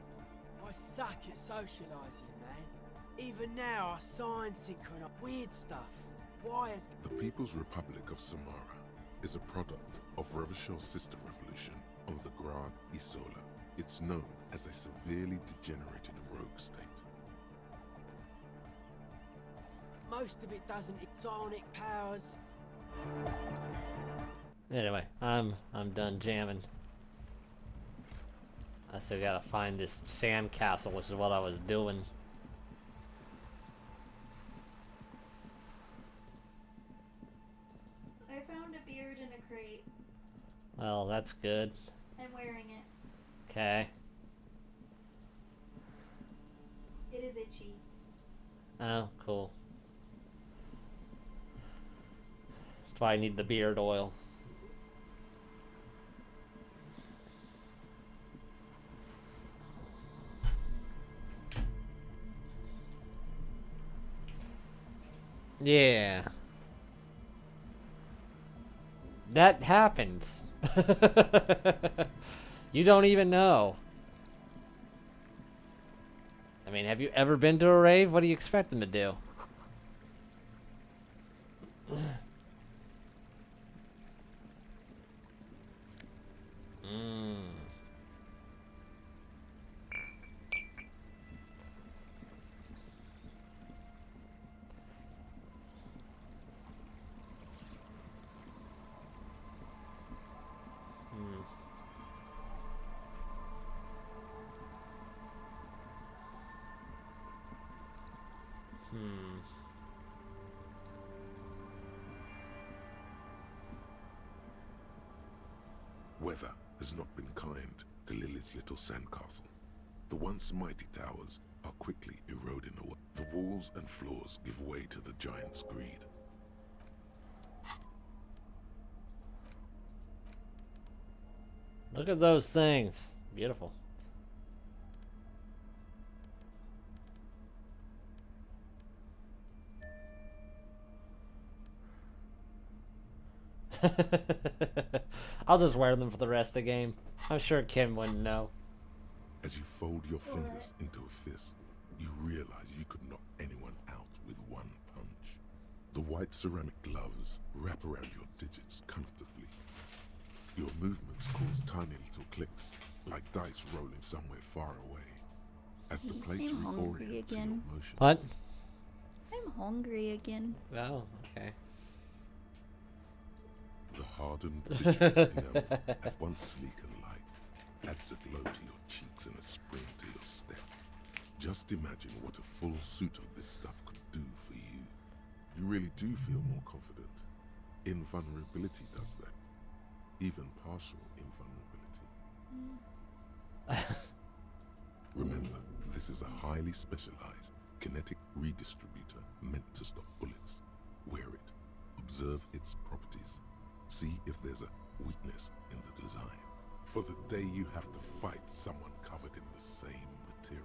[SPEAKER 21] I suck at socialising, man. Even now, our signs synchronize weird stuff. Wires...
[SPEAKER 3] The People's Republic of Samara is a product of Revachol's sister revolution on the Grand Isola. It's known as a severely degenerated rogue state.
[SPEAKER 21] Most of it doesn't... Sonic powers...
[SPEAKER 1] Anyway, I'm done jamming. I still gotta find this sand castle, which is what I was doing.
[SPEAKER 2] I found a beard in a crate.
[SPEAKER 1] Well, that's good.
[SPEAKER 2] I'm wearing it.
[SPEAKER 1] Okay.
[SPEAKER 2] It is itchy.
[SPEAKER 1] Oh, cool. That's why I need the beard oil. Yeah. That happens. You don't even know. I mean, have you ever been to a rave? What do you expect them to do?
[SPEAKER 3] Weather has not been kind to Lily's little sandcastle. The once mighty towers are quickly eroding away. The walls and floors give way to the giant's greed.
[SPEAKER 1] Look at those things. Beautiful. I'll just wear them for the rest of the game. I'm sure Kim wouldn't know.
[SPEAKER 3] As you fold your fingers into a fist, you realize you could knock anyone out with one punch. The white ceramic gloves wrap around your digits comfortably. Your movements cause tiny little clicks, like dice rolling somewhere far away. As the plates
[SPEAKER 2] I'm hungry
[SPEAKER 3] reorient to your
[SPEAKER 2] again.
[SPEAKER 3] motion.
[SPEAKER 1] What?
[SPEAKER 2] I'm hungry again.
[SPEAKER 1] Oh, okay.
[SPEAKER 3] The hardened, vitreous enamel, at once sleek and light, adds a glow to your cheeks and a spring to your step. Just imagine what a full suit of this stuff could do for you. You really do feel more confident. Invulnerability does that. Even partial invulnerability. Remember, this is a highly specialized kinetic redistributor meant to stop bullets. wear it, observe its properties, see if there's a weakness in the design. For the day you have to fight someone covered in the same material.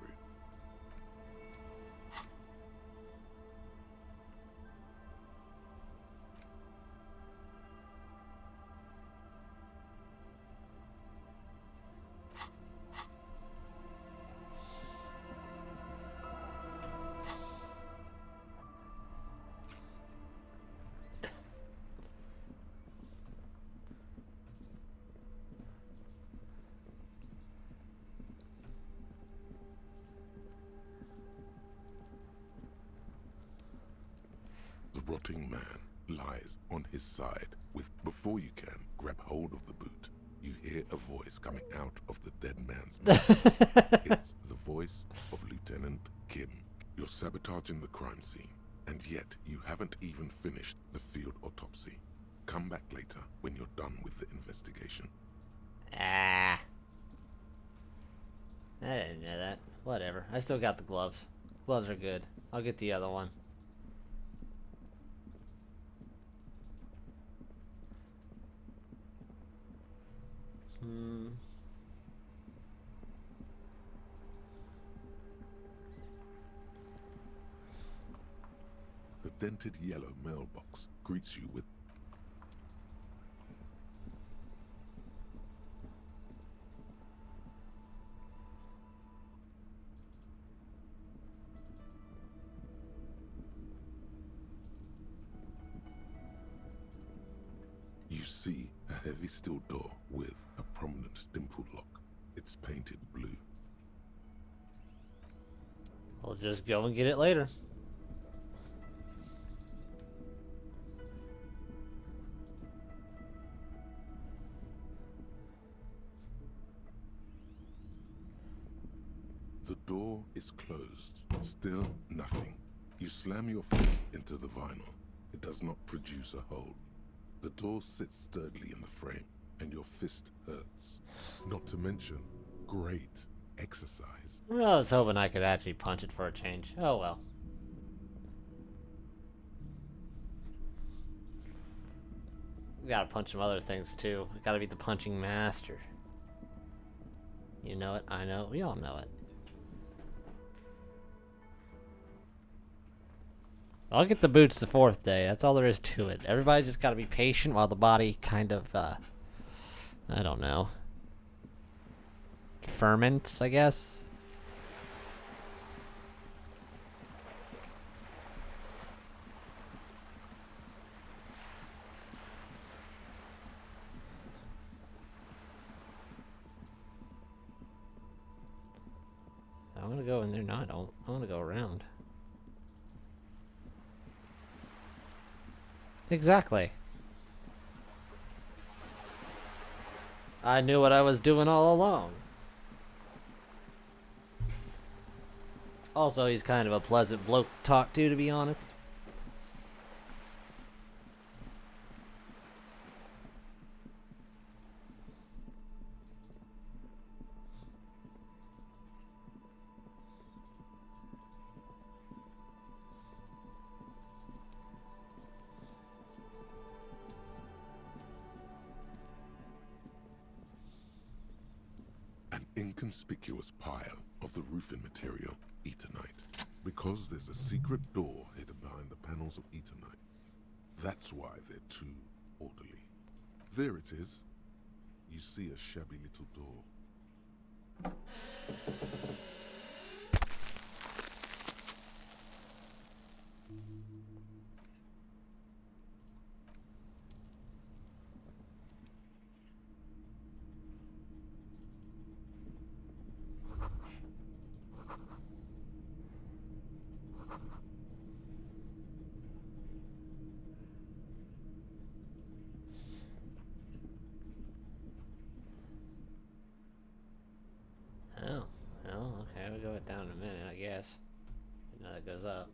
[SPEAKER 3] The rotting man lies on his side before you can grab hold of the boot, you hear a voice coming out of the dead man's mouth. It's the voice of Lieutenant Kim. You're sabotaging the crime scene, and yet you haven't even finished the field autopsy. Come back later when you're done with the investigation.
[SPEAKER 1] Ah. I didn't know that. Whatever. I still got the gloves. Gloves are good. I'll get the other one.
[SPEAKER 3] The dented yellow mailbox greets you with you see a heavy steel door with a prominent dimpled lock. It's painted blue.
[SPEAKER 1] We'll just go and get it later.
[SPEAKER 3] The door is closed. Still nothing. You slam your fist into the vinyl. It does not produce a hole. The door sits sturdily in the frame, and your fist hurts. Not to mention, great exercise.
[SPEAKER 1] Well, I was hoping I could actually punch it for a change. Oh well. We gotta punch some other things too. I gotta be the punching master. You know it, I know it, we all know it. I'll get the boots the 4th day. That's all there is to it. Everybody just gotta be patient while the body kind of, I don't know. Ferments, I guess? I wanna go in there. No, I don't. I wanna go around. Exactly. I knew what I was doing all along. Also, he's kind of a pleasant bloke to talk to be honest.
[SPEAKER 3] An inconspicuous pile of the roofing material, Eternite. Because there's a secret door hidden behind the panels of Eternite. That's why they're too orderly. There it is. You see a shabby little door.
[SPEAKER 1] Oh, well, okay, we'll go it down in a minute, I guess. Now that goes up.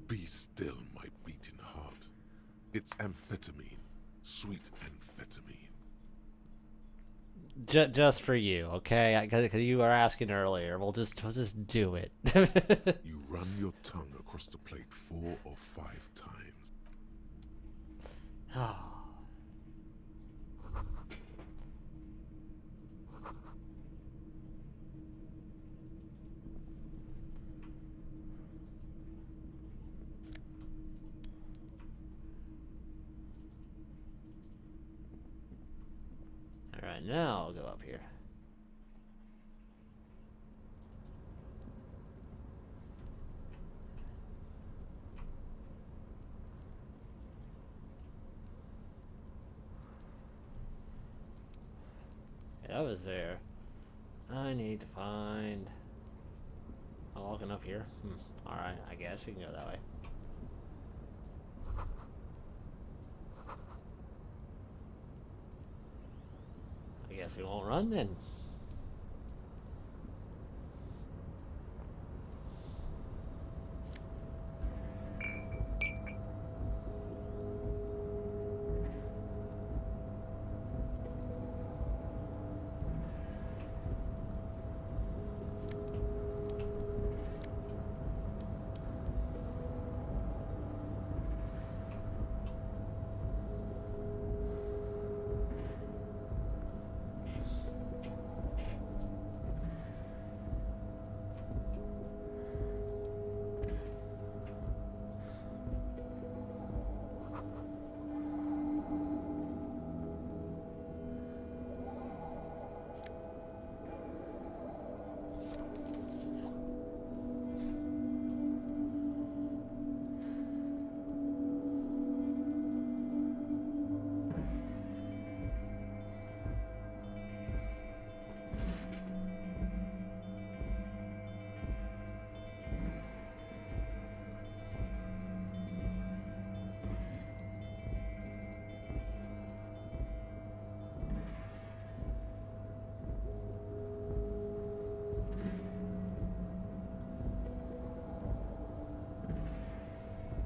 [SPEAKER 3] Be still, my beating heart. It's amphetamine. Sweet amphetamine.
[SPEAKER 1] Just for you, okay? Because you were asking earlier. We'll just do it.
[SPEAKER 3] You run your tongue across the plate 4 or 5 times.
[SPEAKER 1] Oh. Alright, now I'll go up here. Yeah, I was there. I need to find... I'm walking up here. Alright, I guess we can go that way. I guess we won't run then.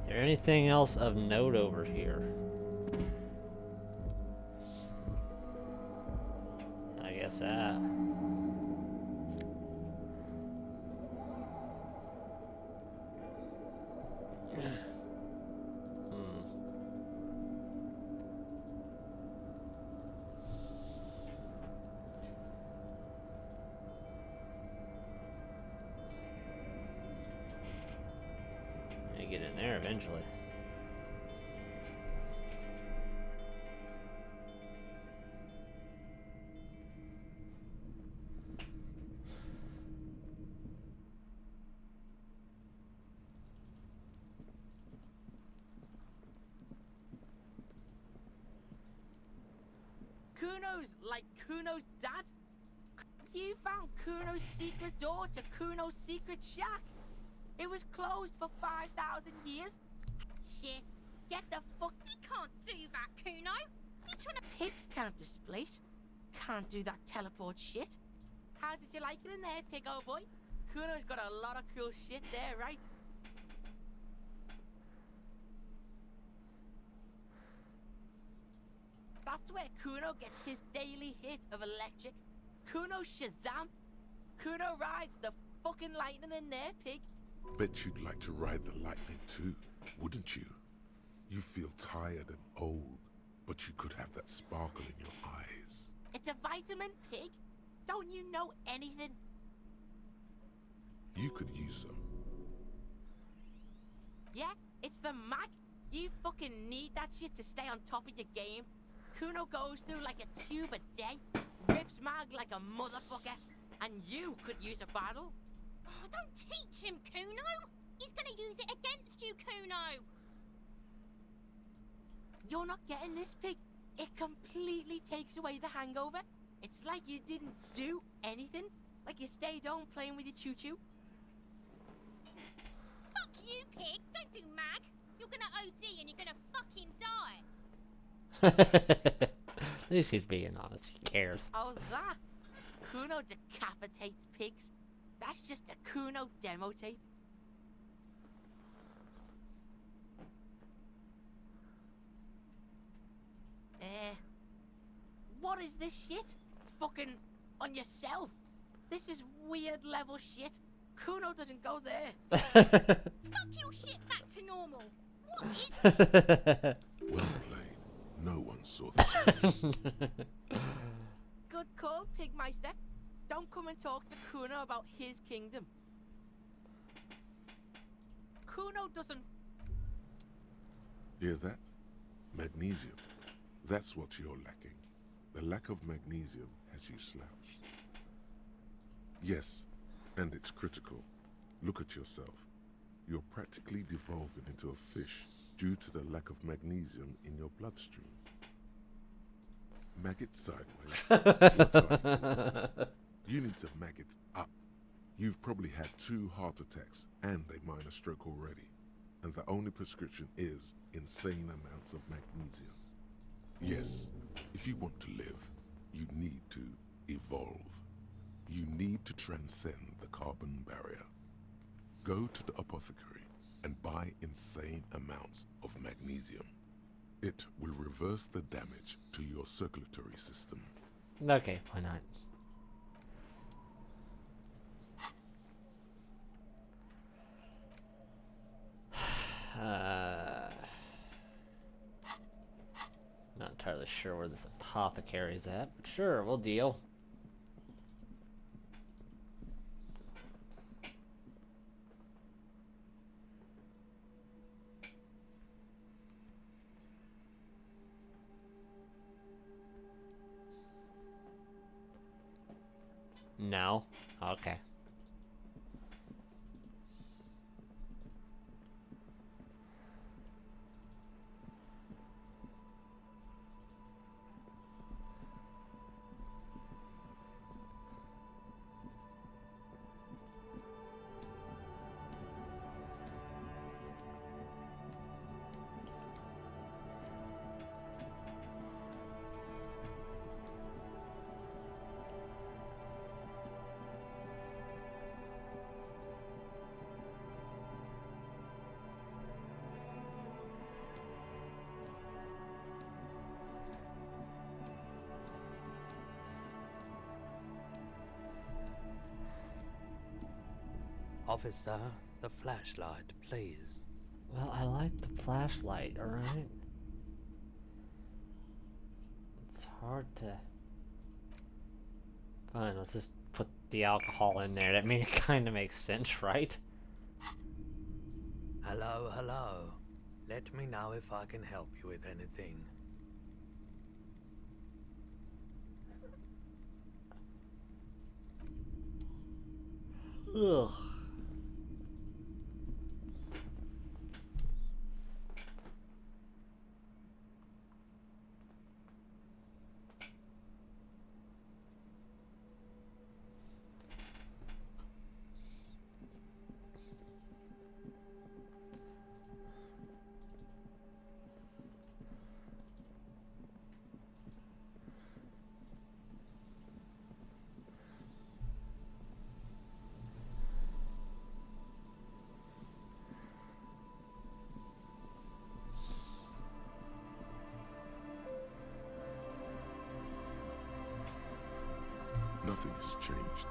[SPEAKER 1] Is there anything else of note over here? I guess that. Get in there eventually.
[SPEAKER 5] Kuno's like Kuno's dad? You found Kuno's secret door to Kuno's secret shack? It was closed for 5,000 years. Shit. Get the fuck...
[SPEAKER 6] You can't do that, Kuno. You're trying to...
[SPEAKER 5] Pigs can't displace. Can't do that teleport shit. How did you like it in there, pig old boy? Kuno's got a lot of cool shit there, right? That's where Kuno gets his daily hit of electric. Kuno Shazam. Kuno rides the fucking lightning in there, pig.
[SPEAKER 3] Bet you'd like to ride the lightning too, wouldn't you? You feel tired and old, but you could have that sparkle in your eyes.
[SPEAKER 5] It's a vitamin, pig. Don't you know anything?
[SPEAKER 3] You could use some.
[SPEAKER 5] Yeah, it's the mag. You fucking need that shit to stay on top of your game. Kuno goes through like a tube a day, rips mag like a motherfucker, and you could use a battle.
[SPEAKER 6] Oh, don't teach him, Kuno. He's gonna use it against you, Kuno.
[SPEAKER 5] You're not getting this, pig. It completely takes away the hangover. It's like you didn't do anything. Like you stayed home playing with your choo-choo.
[SPEAKER 6] Fuck you, pig. Don't do mag. You're gonna OD and you're gonna fucking die.
[SPEAKER 1] At least he's being honest. He cares.
[SPEAKER 5] Oh, that? Kuno decapitates pigs. That's just a Kuno demo tape. What is this shit? fucking on yourself. This is weird level shit. Kuno doesn't go there.
[SPEAKER 6] Fuck your shit back to normal. What is this?
[SPEAKER 3] Well played. No one saw that.
[SPEAKER 5] Good call, Pigmeister. Don't come and talk to Kuno about his kingdom. Kuno doesn't...
[SPEAKER 3] Hear that? Magnesium. That's what you're lacking. The lack of magnesium has you slouched. Yes, and it's critical. Look at yourself. You're practically devolving into a fish due to the lack of magnesium in your bloodstream. Maggot sideways. What are you doing? You need to maggot up. You've probably had 2 heart attacks and a minor stroke already. And the only prescription is insane amounts of magnesium. Yes, if you want to live, you need to evolve. You need to transcend the carbon barrier. Go to the apothecary and buy insane amounts of magnesium. It will reverse the damage to your circulatory system.
[SPEAKER 1] Okay, why not? Not entirely sure where this apothecary's at, but sure, we'll deal. No? Okay.
[SPEAKER 12] Officer, the flashlight, please.
[SPEAKER 1] Well, I like the flashlight, alright? It's hard to... Fine, let's just put the alcohol in there. That mean it kind of makes sense, right?
[SPEAKER 12] Hello, hello. Let me know if I can help you with anything.
[SPEAKER 1] Ugh.
[SPEAKER 3] Nothing has changed.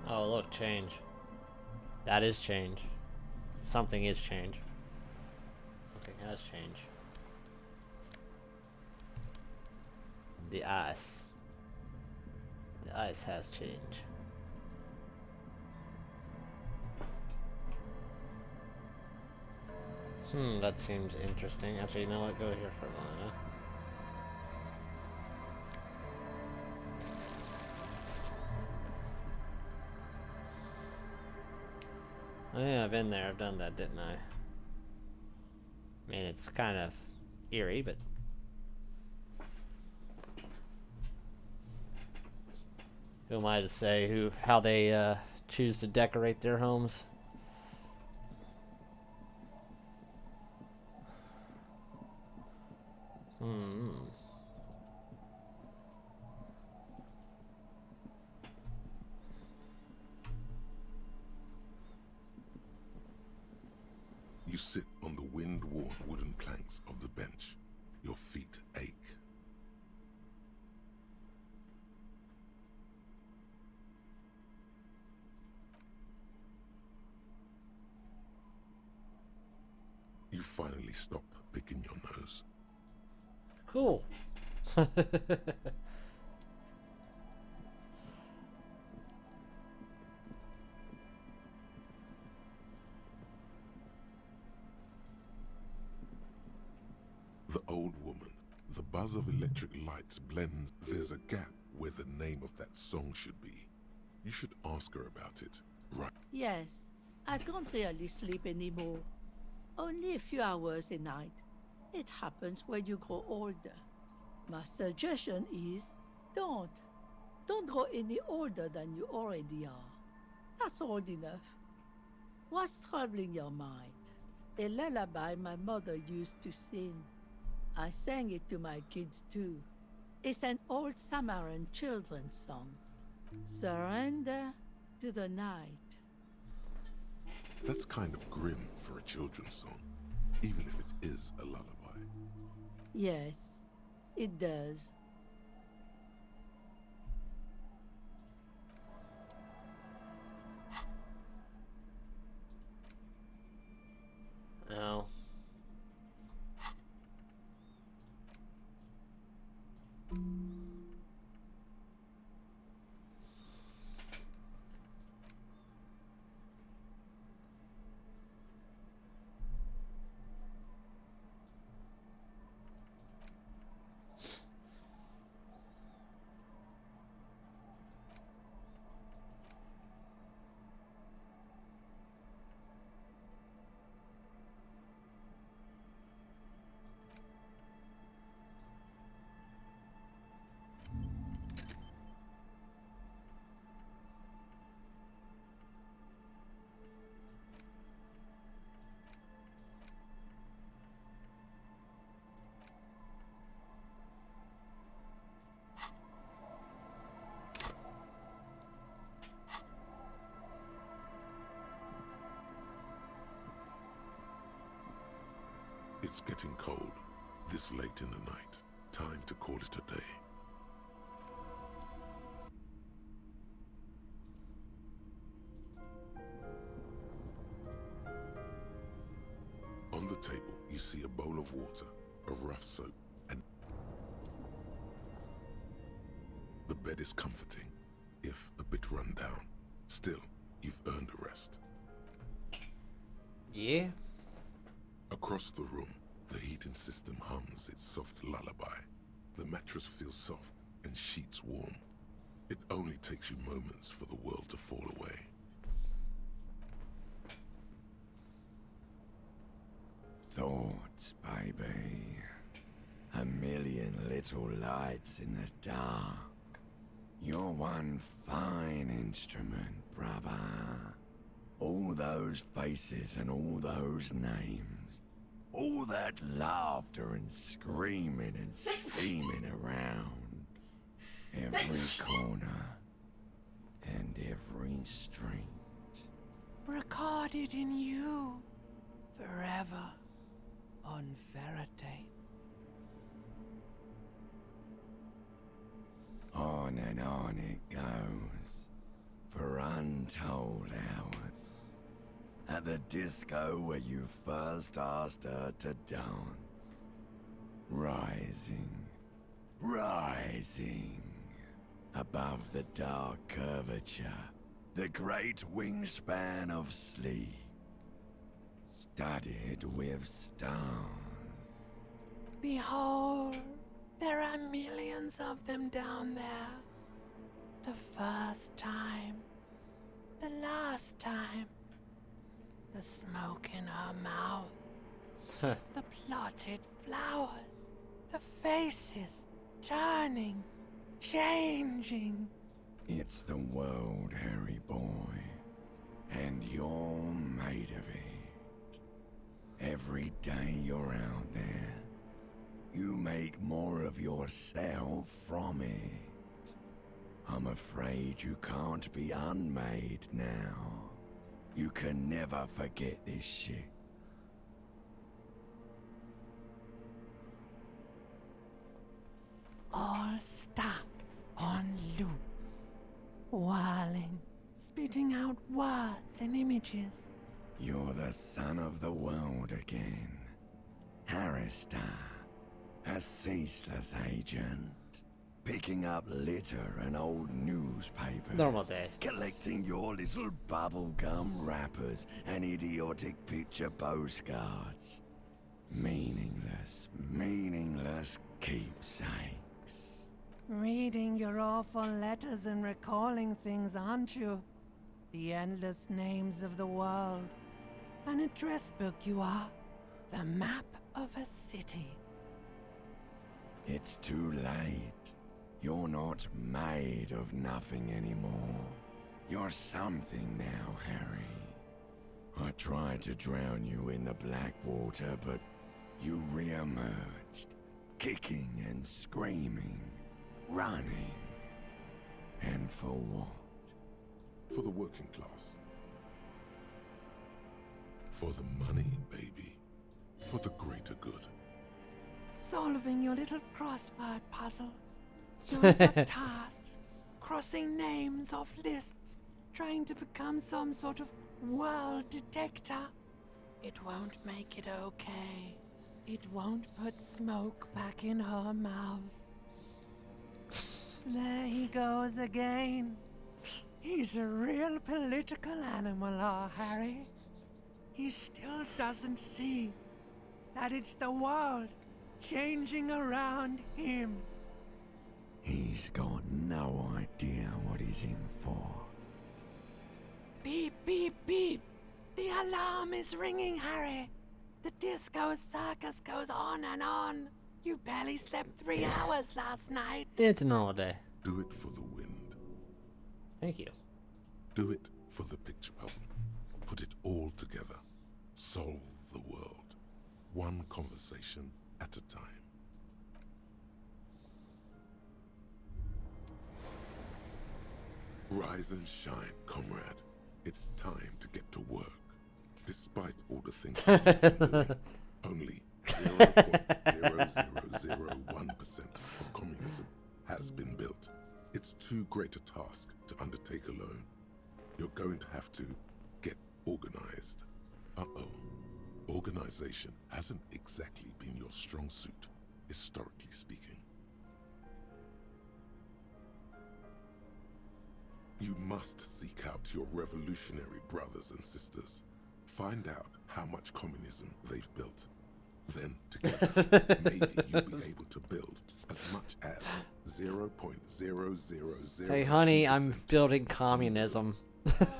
[SPEAKER 1] Oh, look, change. That is change. Something is change. Something has changed. The ice. The ice has changed. That seems interesting. Actually, you know what? Go here for a moment, huh? Oh yeah, I've been there. I've done that, didn't I? I mean, it's kind of eerie, but... Who am I to say how they choose to decorate their homes?
[SPEAKER 3] You sit on the wind-worn wooden planks of the bench. Your feet ache. You finally stop picking your nose.
[SPEAKER 1] Cool.
[SPEAKER 3] The old woman. The buzz of electric lights blends. There's a gap where the name of that song should be. You should ask her about it, right?
[SPEAKER 8] Yes, I can't really sleep anymore. Only a few hours a night. It happens when you grow older. My suggestion is, don't. Don't grow any older than you already are. That's old enough. What's troubling your mind? A lullaby my mother used to sing. I sang it to my kids too. It's an old Samaran children's song. Surrender to the night.
[SPEAKER 3] That's kind of grim for a children's song, even if it is a lullaby.
[SPEAKER 8] Yes, it does.
[SPEAKER 1] Oh.
[SPEAKER 3] It's getting cold, this late in the night. Time to call it a day. On the table, you see a bowl of water, a rough soap, and the bed is comforting, if a bit run down. Still, you've earned a rest.
[SPEAKER 1] Yeah?
[SPEAKER 3] Across the room, the heating system hums its soft lullaby. The mattress feels soft and sheets warm. It only takes you moments for the world to fall away.
[SPEAKER 11] Thoughts, baby. A million little lights in the dark. You're one fine instrument, brother. All those faces and all those names. All that laughter and screaming and steaming around. Every corner and every street.
[SPEAKER 20] Recorded in you. Forever. On Faraday.
[SPEAKER 11] On and on it goes. For untold hours. At the disco where you first asked her to dance. Rising. Rising. Above the dark curvature. The great wingspan of sleep. Studded with stars.
[SPEAKER 20] Behold, there are millions of them down there. The first time. The last time. The smoke in her mouth. The plotted flowers. The faces turning, changing.
[SPEAKER 11] It's the world, Harry boy. And you're made of it. Every day you're out there, you make more of yourself from it. I'm afraid you can't be unmade now. You can never forget this shit.
[SPEAKER 7] all stuck on loop. Whirling, spitting out words and images.
[SPEAKER 11] You're the son of the world again. Harrister, a ceaseless agent. Picking up litter and old newspapers.
[SPEAKER 1] Normal day.
[SPEAKER 11] Collecting your little bubblegum wrappers and idiotic picture postcards. Meaningless, meaningless keepsakes.
[SPEAKER 7] Reading your awful letters and recalling things, aren't you? The endless names of the world. An address book you are. The map of a city.
[SPEAKER 11] It's too late. You're not made of nothing anymore. You're something now, Harry. I tried to drown you in the black water, but you re-emerged, kicking and screaming, running. And for what?
[SPEAKER 3] For the working class. For the money, baby. For the greater good.
[SPEAKER 7] Solving your little crossword puzzles. Doing your tasks. Crossing names off lists. Trying to become some sort of world detector. It won't make it okay. It won't put smoke back in her mouth. There he goes again. He's a real political animal, our Harry. He still doesn't see that it's the world changing around him.
[SPEAKER 11] He's got no idea what he's in for.
[SPEAKER 7] Beep, beep, beep. The alarm is ringing, Harry. The disco circus goes on and on. You barely slept 3 hours last night.
[SPEAKER 1] It's a normal day.
[SPEAKER 3] Do it for the wind.
[SPEAKER 1] Thank you.
[SPEAKER 3] Do it for the picture puzzle. Put it all together. Solve the world. One conversation at a time. Rise and shine, comrade. It's time to get to work. Despite all the things you've been doing, only 0.0001% of communism has been built. It's too great a task to undertake alone. You're going to have to get organized. Uh-oh. Organization hasn't exactly been your strong suit, historically speaking. You must seek out your revolutionary brothers and sisters. Find out how much communism they've built. Then, together, maybe you'll be able to build as much as 0.000.
[SPEAKER 1] Hey, honey, I'm building communism.
[SPEAKER 3] But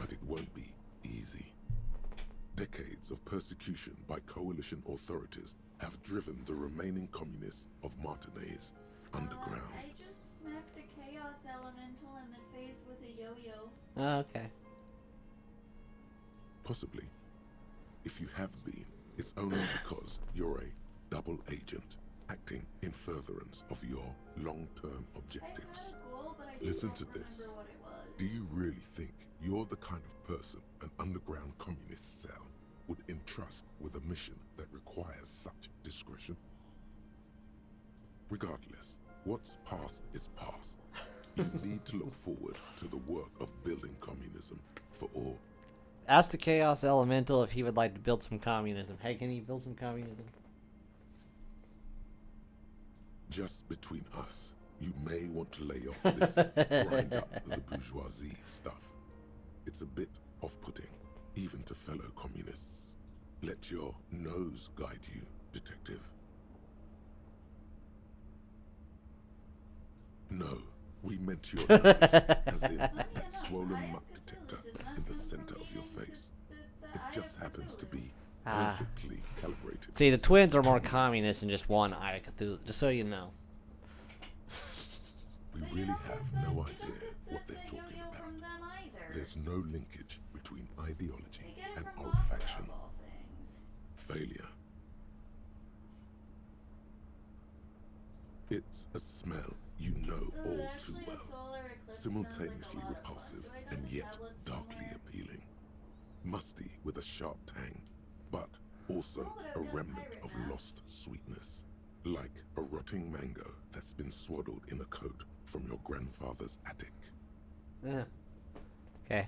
[SPEAKER 3] it won't be easy. Decades of persecution by coalition authorities have driven the remaining communists of Martinaise underground.
[SPEAKER 2] I just smacked the chaos elemental in the face with a yo-yo.
[SPEAKER 1] Oh, okay.
[SPEAKER 3] Possibly. If you have been, it's only because you're a double agent acting in furtherance of your long-term objectives. Listen to this. Do you really think you're the kind of person an underground communist cell would entrust with a mission that requires such discretion? Regardless, what's past is past. You need to look forward to the work of building communism for all.
[SPEAKER 1] Ask the Chaos Elemental if he would like to build some communism. Hey, can he build some communism?
[SPEAKER 3] Just between us, you may want to lay off this grind up the bourgeoisie stuff. It's a bit off-putting, even to fellow communists. Let your nose guide you, detective. No, we meant your nose, as in that swollen muck detector in the center of your face. It just happens to be perfectly calibrated.
[SPEAKER 1] See, the twins are more communist than just one eye, Cthulhu, just so you know.
[SPEAKER 3] We really have no idea what they're talking about. There's no linkage between ideology and olfaction. Failure. It's a smell you know all too well. Simultaneously repulsive and yet darkly appealing. Musty with a sharp tang, but also a remnant of lost sweetness. Like a rotting mango that's been swaddled in a coat from your grandfather's attic.
[SPEAKER 1] Okay.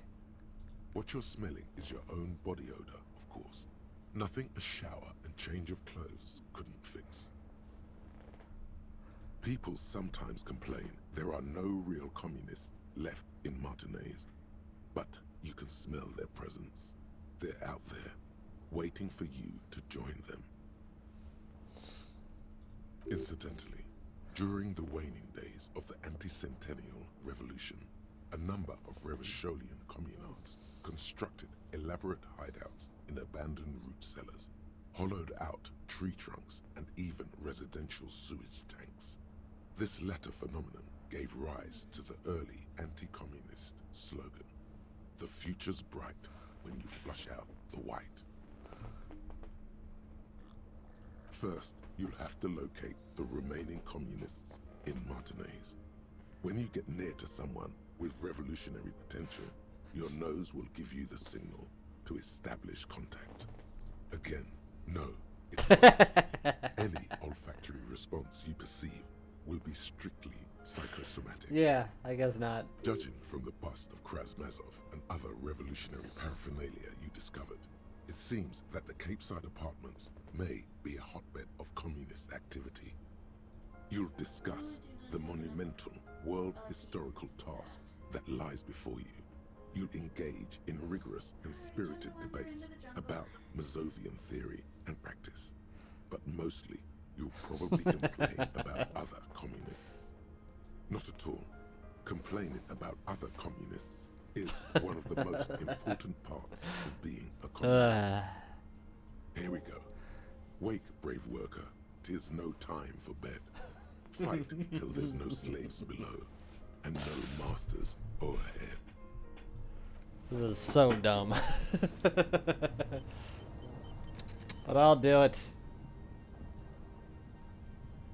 [SPEAKER 3] What you're smelling is your own body odor, of course. Nothing a shower and change of clothes couldn't fix. People sometimes complain there are no real communists left in Martinez, but you can smell their presence. They're out there, waiting for you to join them. Incidentally, during the waning days of the anti-centennial revolution, a number of Revacholian communards constructed elaborate hideouts in abandoned root cellars, hollowed out tree trunks, and even residential sewage tanks. This latter phenomenon gave rise to the early anti-communist slogan, "The future's bright when you flush out the white." First, you'll have to locate the remaining communists in Martinez. When you get near to someone with revolutionary potential, your nose will give you the signal to establish contact. Again, no, it won't. Any olfactory response you perceive will be strictly psychosomatic.
[SPEAKER 1] Yeah, I guess not.
[SPEAKER 3] Judging from the bust of Krasmazov and other revolutionary paraphernalia you discovered, it seems that the Cape Side apartments may be a hotbed of communist activity. You'll discuss the monumental world historical task that lies before you. You'll engage in rigorous and spirited debates about Mazovian theory and practice. But mostly, you'll probably complain about other communists. Not at all. Complaining about other communists is one of the most important parts of being a communist. Here we go. Wake, brave worker. 'Tis no time for bed. Fight till there's no slaves below, and no masters overhead.
[SPEAKER 1] This is so dumb. But I'll do it.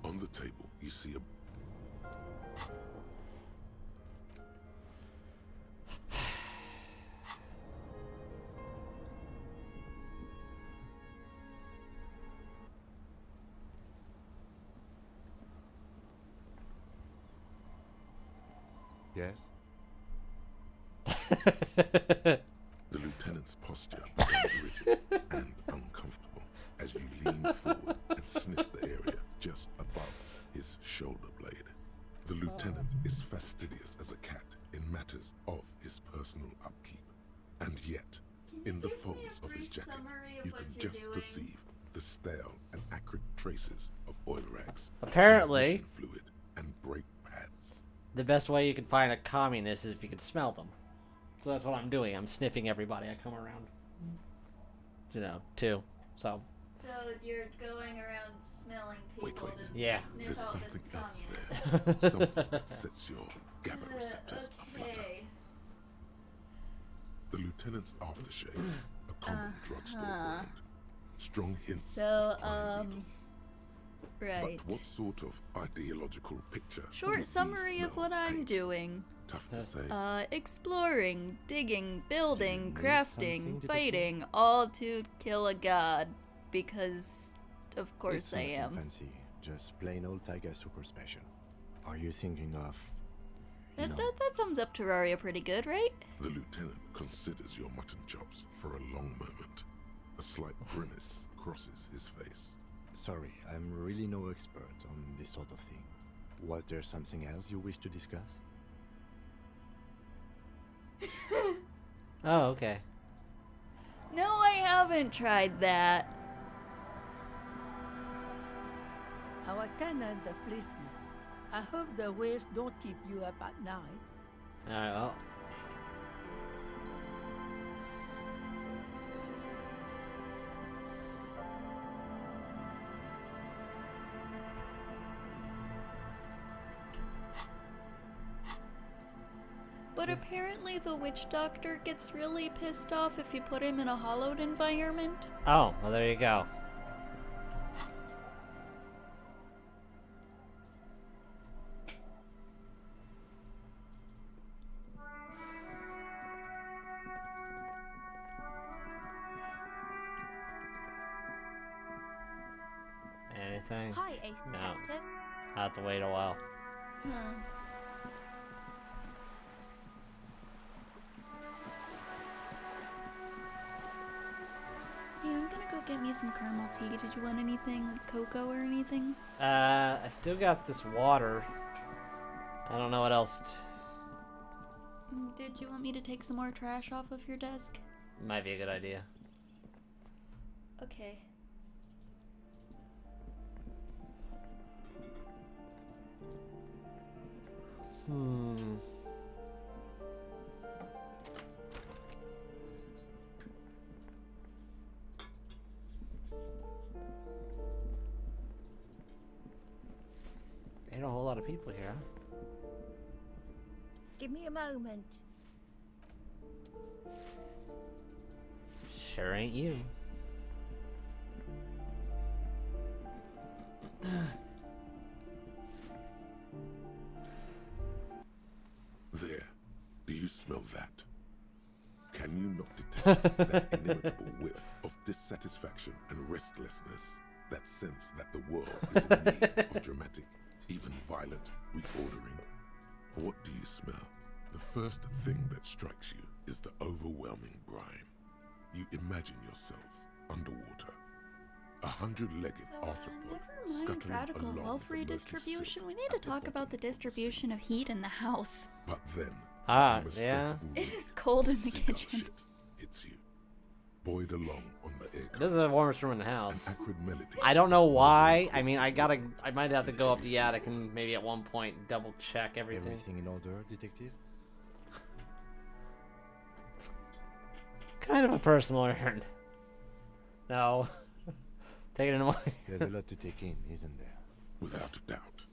[SPEAKER 3] On the table, you see a...
[SPEAKER 4] Yes?
[SPEAKER 3] The lieutenant's posture becomes rigid and uncomfortable as you lean forward and sniff the area just above his shoulder blade. The lieutenant is fastidious as a cat in matters of his personal upkeep. And yet, in the folds of his jacket, you can just perceive the stale and acrid traces of oil rags,
[SPEAKER 1] Apparently,
[SPEAKER 3] transmission fluid, and brake pads.
[SPEAKER 1] the best way you can find a communist is if you can smell them. So that's what I'm doing. I'm sniffing everybody I come around. You know, too. So.
[SPEAKER 2] So you're going around smelling people.
[SPEAKER 3] Wait.
[SPEAKER 1] Yeah.
[SPEAKER 3] There's something else there. Something that sets your GABA receptors aflutter. The lieutenant's aftershave, a common drugstore brand. Strong hints of pine needle.
[SPEAKER 2] Right.
[SPEAKER 3] But what sort of ideological picture?
[SPEAKER 2] Short summary of what I'm doing.
[SPEAKER 3] Tough to say.
[SPEAKER 2] Exploring, digging, building, crafting, fighting, all to kill a god. Because, of course,
[SPEAKER 4] It's
[SPEAKER 2] I
[SPEAKER 4] nothing
[SPEAKER 2] am.
[SPEAKER 4] fancy, just plain old Tiger super special. Are you thinking of...
[SPEAKER 2] That sums up Terraria pretty good, right?
[SPEAKER 3] The lieutenant considers your mutton chops for a long moment. A slight grimace crosses his face.
[SPEAKER 4] Sorry, I'm really no expert on this sort of thing. Was there something else you wish to discuss?
[SPEAKER 1] Oh, okay.
[SPEAKER 2] No, I haven't tried that.
[SPEAKER 8] Our tenant, the policeman. I hope the waves don't keep you up at night.
[SPEAKER 1] Alright, well.
[SPEAKER 2] But apparently the witch doctor gets really pissed off if you put him in a hollowed environment.
[SPEAKER 1] Oh, well, there you go. anything?
[SPEAKER 2] Hi, Ace
[SPEAKER 1] No.
[SPEAKER 2] Detective.
[SPEAKER 1] I have to wait a while.
[SPEAKER 2] Huh. Hey, I'm gonna go get me some caramel tea. Did you want anything, like cocoa or anything?
[SPEAKER 1] I still got this water. I don't know what else.
[SPEAKER 2] Did you want me to take some more trash off of your desk?
[SPEAKER 1] Might be a good idea.
[SPEAKER 2] Okay.
[SPEAKER 1] Hmm. Ain't a whole lot of people here, huh?
[SPEAKER 8] Give me a moment.
[SPEAKER 1] Sure ain't you.
[SPEAKER 3] There. Do you smell that? Can you not detect that inimitable whiff of dissatisfaction and restlessness? That sense that the world is in need of dramatic, even violent reordering? What do you smell? The first thing that strikes you is the overwhelming brine. You imagine yourself underwater. 100-legged arthropod scuttling
[SPEAKER 2] Radical
[SPEAKER 3] along
[SPEAKER 2] wealth
[SPEAKER 3] the murky
[SPEAKER 2] redistribution.
[SPEAKER 3] silt
[SPEAKER 2] We need to
[SPEAKER 3] at the
[SPEAKER 2] talk about the distribution of heat in the house.
[SPEAKER 3] But then,
[SPEAKER 1] yeah.
[SPEAKER 2] It is cold in the kitchen.
[SPEAKER 3] Shit hits you. Buoyed along on the air.
[SPEAKER 1] This is the warmest room in the house.
[SPEAKER 3] An acrid melody.
[SPEAKER 1] I don't know why. I mean, I might have to go up the attic and maybe at one point double check everything.
[SPEAKER 4] Everything in order, detective?
[SPEAKER 1] Kind of a personal errand. No. Take it in mind.
[SPEAKER 4] There's a lot to take in, isn't there?
[SPEAKER 3] Without a doubt.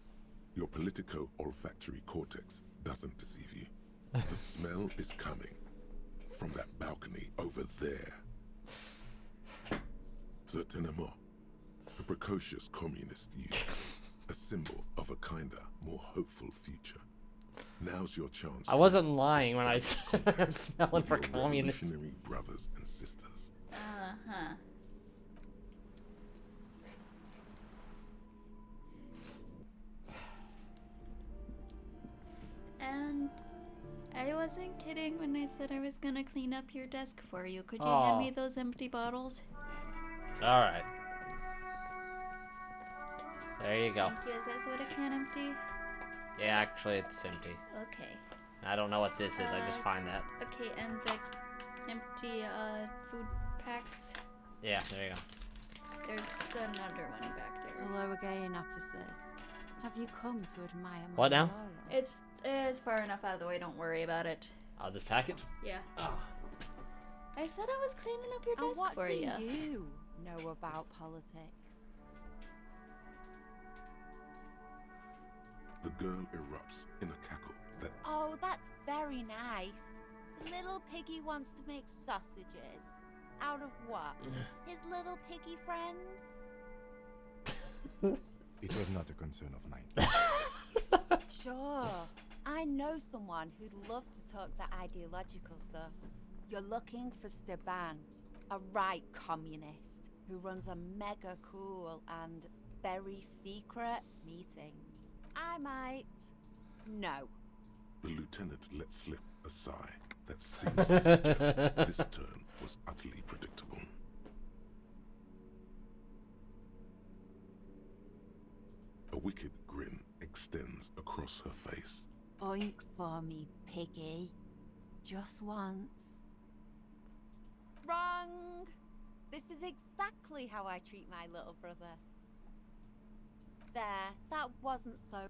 [SPEAKER 3] Your politico-olfactory cortex doesn't deceive you. The smell is coming from that balcony over there. Certainement. A precocious communist youth. A symbol of a kinder, more hopeful future. Now's your chance.
[SPEAKER 1] I wasn't lying when I said I'm smelling for communists.
[SPEAKER 3] Revolutionary brothers and sisters.
[SPEAKER 2] Uh-huh. And I wasn't kidding when I said I was gonna clean up your desk for you. Could you hand me those empty bottles?
[SPEAKER 1] Alright. There you go.
[SPEAKER 2] Thank you. Is that soda can empty?
[SPEAKER 1] Yeah, actually, it's empty.
[SPEAKER 2] Okay.
[SPEAKER 1] I don't know what this is. I just find that.
[SPEAKER 2] Okay, and the empty food packs.
[SPEAKER 1] Yeah, there you go.
[SPEAKER 2] There's another one back there.
[SPEAKER 9] Hello again, officers. Have you come to admire my
[SPEAKER 1] What now?
[SPEAKER 2] It's far enough out of the way. Don't worry about it.
[SPEAKER 1] Oh, this package?
[SPEAKER 2] Yeah.
[SPEAKER 1] Oh.
[SPEAKER 2] I said I was cleaning up your
[SPEAKER 9] And
[SPEAKER 2] desk
[SPEAKER 9] what
[SPEAKER 2] for
[SPEAKER 9] do
[SPEAKER 2] you.
[SPEAKER 9] you know about politics?
[SPEAKER 3] The girl erupts in a cackle that
[SPEAKER 9] Oh, that's very nice. The little piggy wants to make sausages. Out of what? His little piggy friends?
[SPEAKER 4] It was not a concern of mine.
[SPEAKER 9] Sure. I know someone who'd love to talk that ideological stuff. You're looking for Steban, a right communist who runs a mega cool and very secret meeting. I might know.
[SPEAKER 3] the lieutenant let slip a sigh that seems to suggest this turn was utterly predictable. A wicked grin extends across her face.
[SPEAKER 9] Oink for me, piggy. Just once. Wrong! This is exactly how I treat my little brother. There, that wasn't so.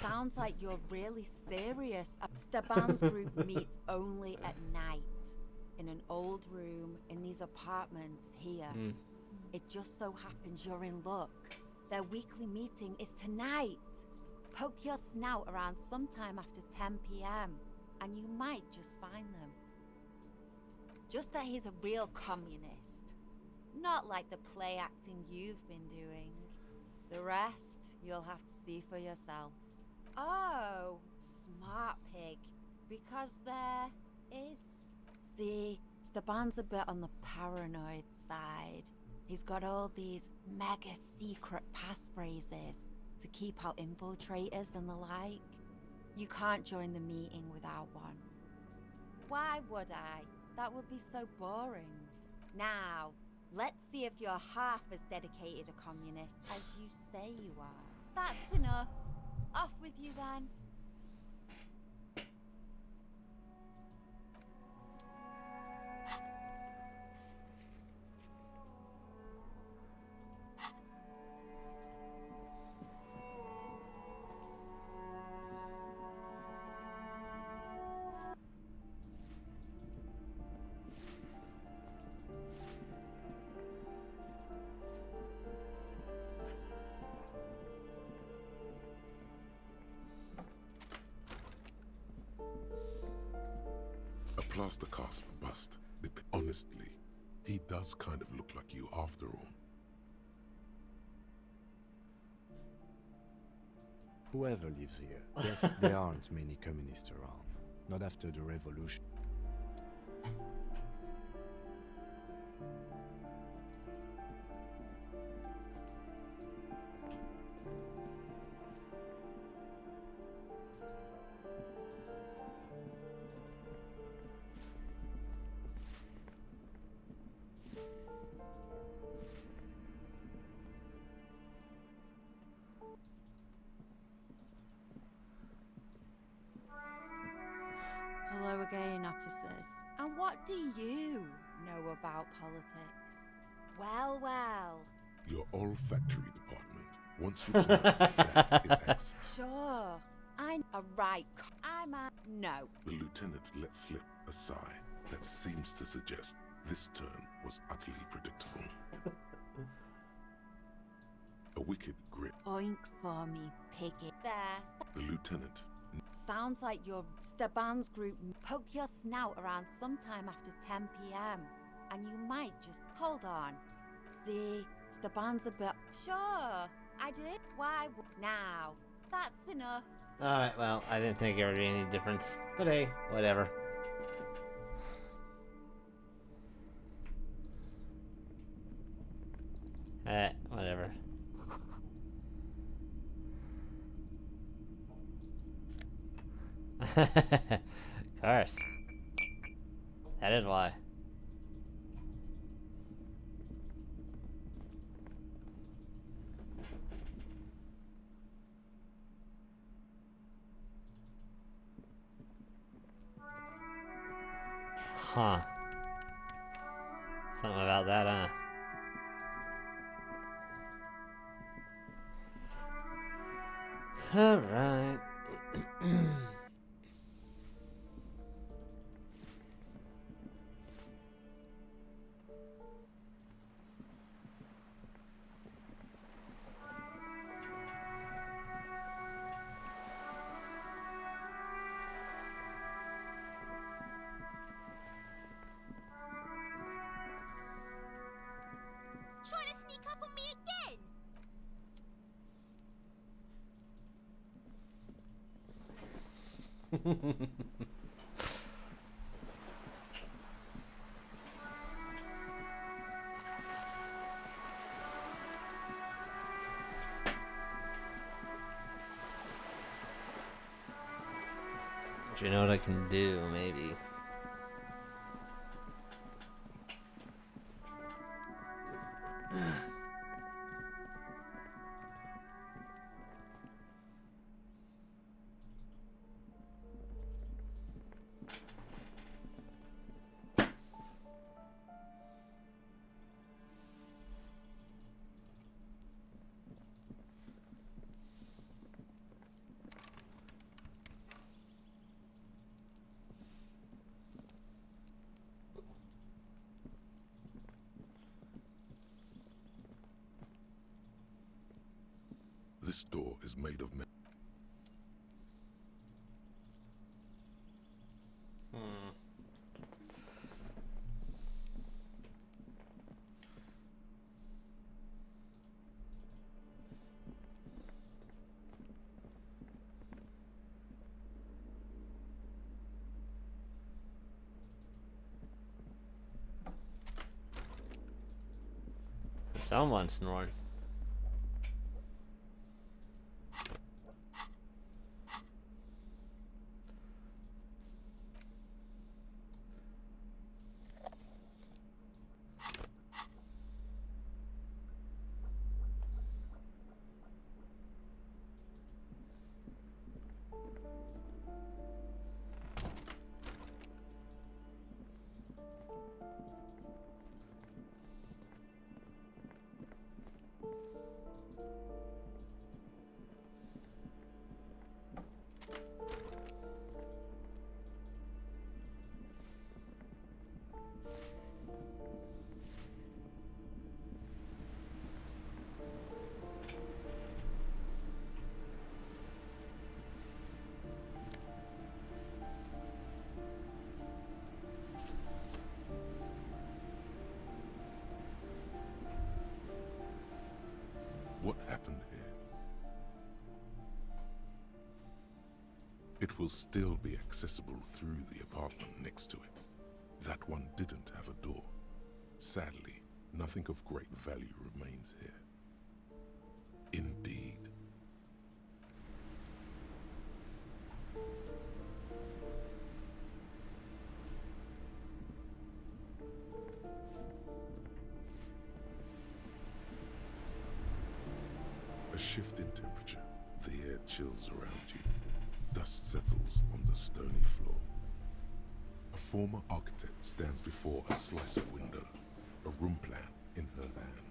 [SPEAKER 9] Sounds like you're really serious. Steban's group meets only at night. In an old room in these apartments here. It just so happens you're in luck. Their weekly meeting is tonight. Poke your snout around sometime after 10 p.m. and you might just find them. Just that he's a real communist. Not like the play acting you've been doing. The rest, you'll have to see for yourself. Oh, smart pig. Because there is. See, Steban's a bit on the paranoid side. He's got all these mega secret passphrases to keep out infiltrators and the like. You can't join the meeting without one. Why would I? That would be so boring. Now, let's see if you're half as dedicated a communist as you say you are. That's enough. Off with you then.
[SPEAKER 3] A plaster cast bust. Honestly, he does kind of look like you after all.
[SPEAKER 4] Whoever lives here, there aren't many communists around. Not after the revolution.
[SPEAKER 9] Hello again, officers. And what do you know about politics? Well, well.
[SPEAKER 3] Your olfactory department. Once you smell that, it acts.
[SPEAKER 9] Sure. I'm a right. I'm a no.
[SPEAKER 3] The lieutenant let slip a sigh that seems to suggest this turn was utterly predictable. A wicked grin.
[SPEAKER 9] Oink for me, piggy. There.
[SPEAKER 3] The lieutenant.
[SPEAKER 9] Sounds like your Staban's group poke your snout around sometime after 10 p.m. And you might just hold on. See, Staban's a bit. Sure, I did. Why now? That's enough.
[SPEAKER 1] Alright, well, I didn't think there would be any difference. But hey, whatever. Whatever. Of course. That is why. Huh. Something about that, huh? Alright.
[SPEAKER 6] Trying to sneak up on me again?
[SPEAKER 1] Do you know what I can do, maybe?
[SPEAKER 3] This door is made of metal.
[SPEAKER 1] Someone snoring.
[SPEAKER 3] What happened here? It will still be accessible through the apartment next to it. That one didn't have a door. Sadly, nothing of great value remains here. Indeed. A shift in temperature. The air chills around you. Dust settles on the stony floor. A former architect stands before a slice of window, a room plan in her hand.